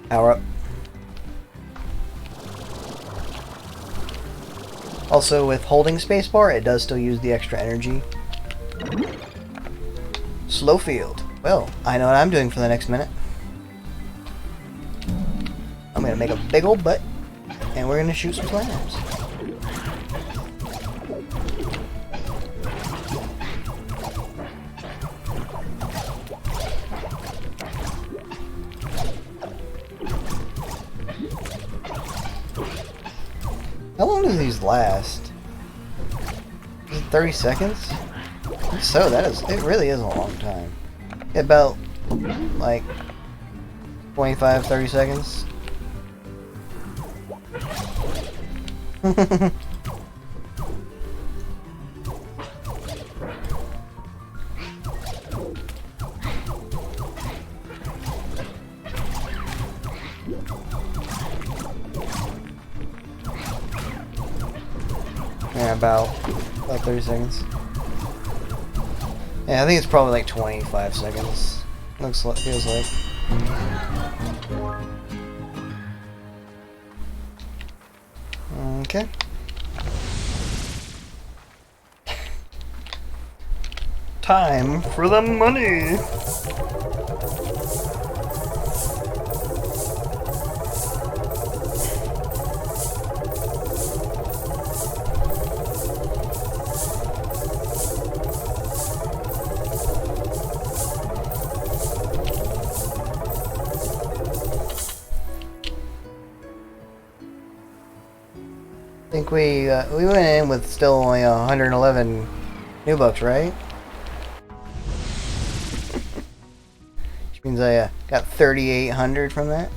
Power up. Also, with holding spacebar, it does still use the extra energy. Slow field. Well, I know what I'm doing for the next minute. I'm gonna make a big old butt, and we're gonna shoot some slams. How long do these last? Is it 30 seconds? If so, it really is a long time. About, like, 25, 30 seconds. Yeah, about 30 seconds. Yeah, I think it's probably like 25 seconds. Feels like. Okay. Time for the money. I think we went in with still only 111 new bucks, right? Which means I got 3,800 from that.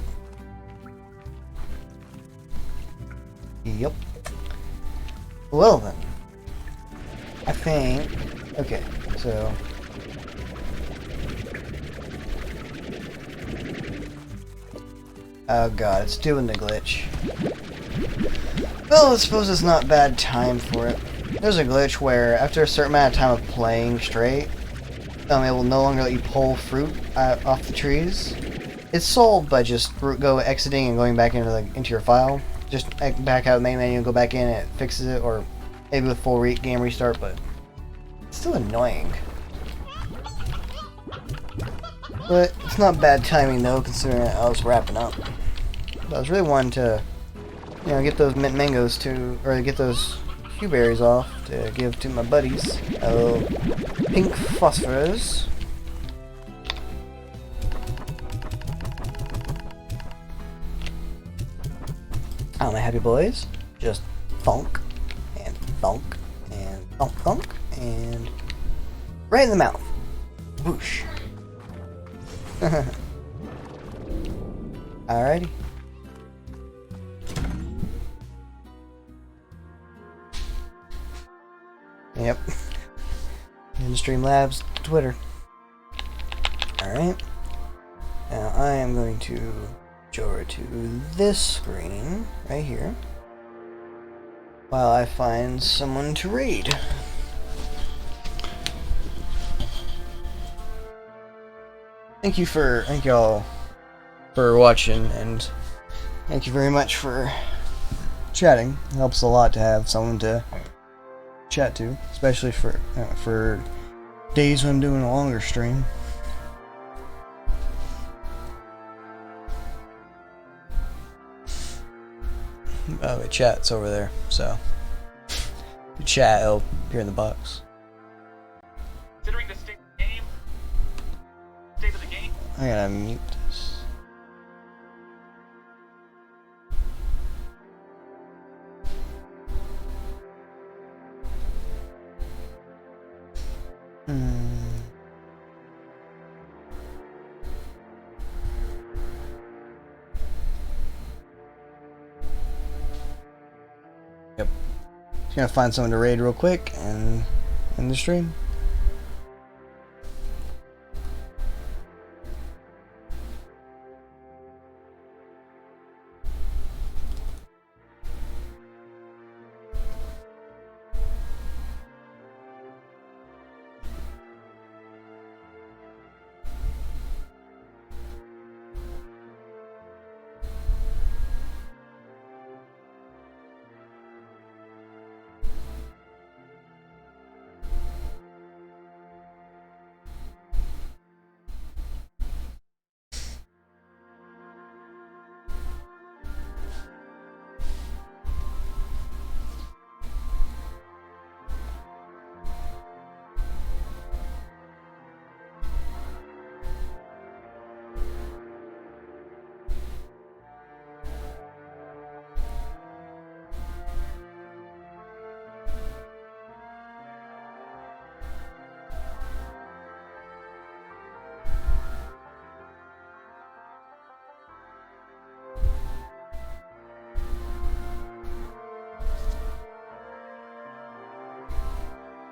Yep. Well then, I think. Okay, so. Oh god, it's doing the glitch. Well, I suppose it's not bad time for it. There's a glitch where, after a certain amount of time of playing straight, it will no longer let you pull fruit off the trees. It's solved by just exiting and going back into your file. Just back out of the main menu and go back in and it fixes it, or maybe with full game restart, but it's still annoying. But it's not bad timing though, considering I was wrapping up. But I was really wanting to, get those mint mangoes or get those Q berries off to give to my buddies. Oh, pink phosphorus. Oh, my happy boys. Just thunk, and thunk, and thunk, thunk, and right in the mouth. Whoosh. Alrighty. Yep. In Streamlabs Twitter. Alright. Now I am going to go over to this screen right here while I find someone to read. Thank y'all for watching, and thank you very much for chatting. It helps a lot to have someone to chat to, especially for days when I'm doing a longer stream. Oh, the chat's over there, so the chat will appear in the box. Considering the state of the game. I gotta mute this. Yep. Just gonna find someone to raid real quick and end the stream.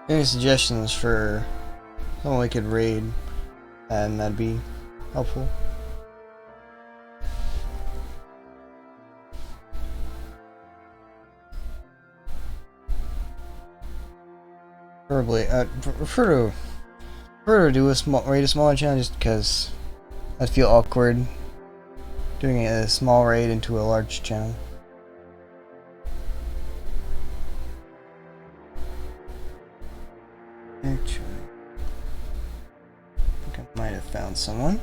Any suggestions for someone we could raid, and that'd be helpful. Preferably, prefer to do raid a smaller channel just because I'd feel awkward doing a small raid into a large channel. Actually, I think I might have found someone.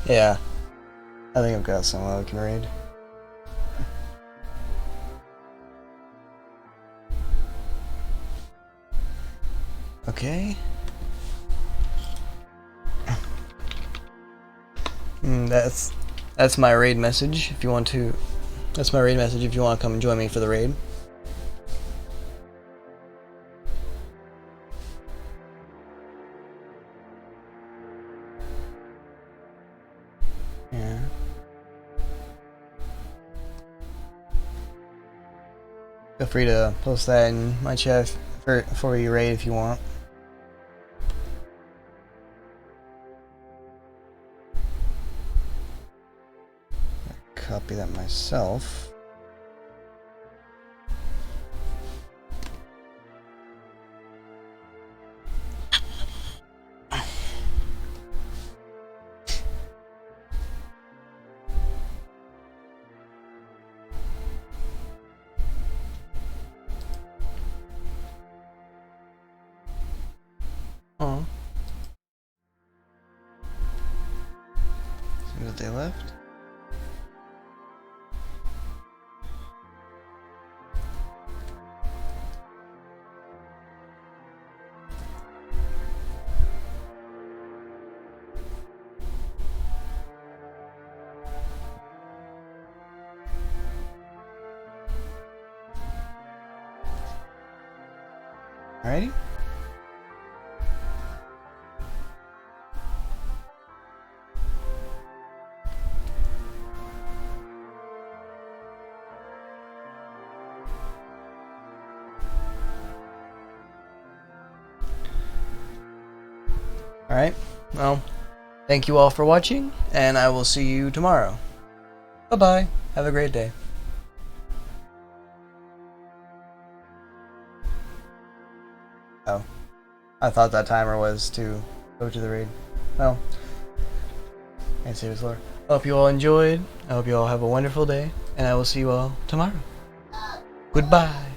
Yeah, I think I've got someone I can raid. Okay. That's my raid message. If you want to, that's my raid message. If you want to come and join me for the raid. Yeah. Feel free to post that in my chat for your raid if you want. Copy that myself. Oh. See what they left. Alrighty. Alright, well, thank you all for watching, and I will see you tomorrow. Bye-bye. Have a great day. Oh. I thought that timer was to go to the raid. Well, can't save his lore. I hope you all enjoyed. I hope you all have a wonderful day, and I will see you all tomorrow. Goodbye.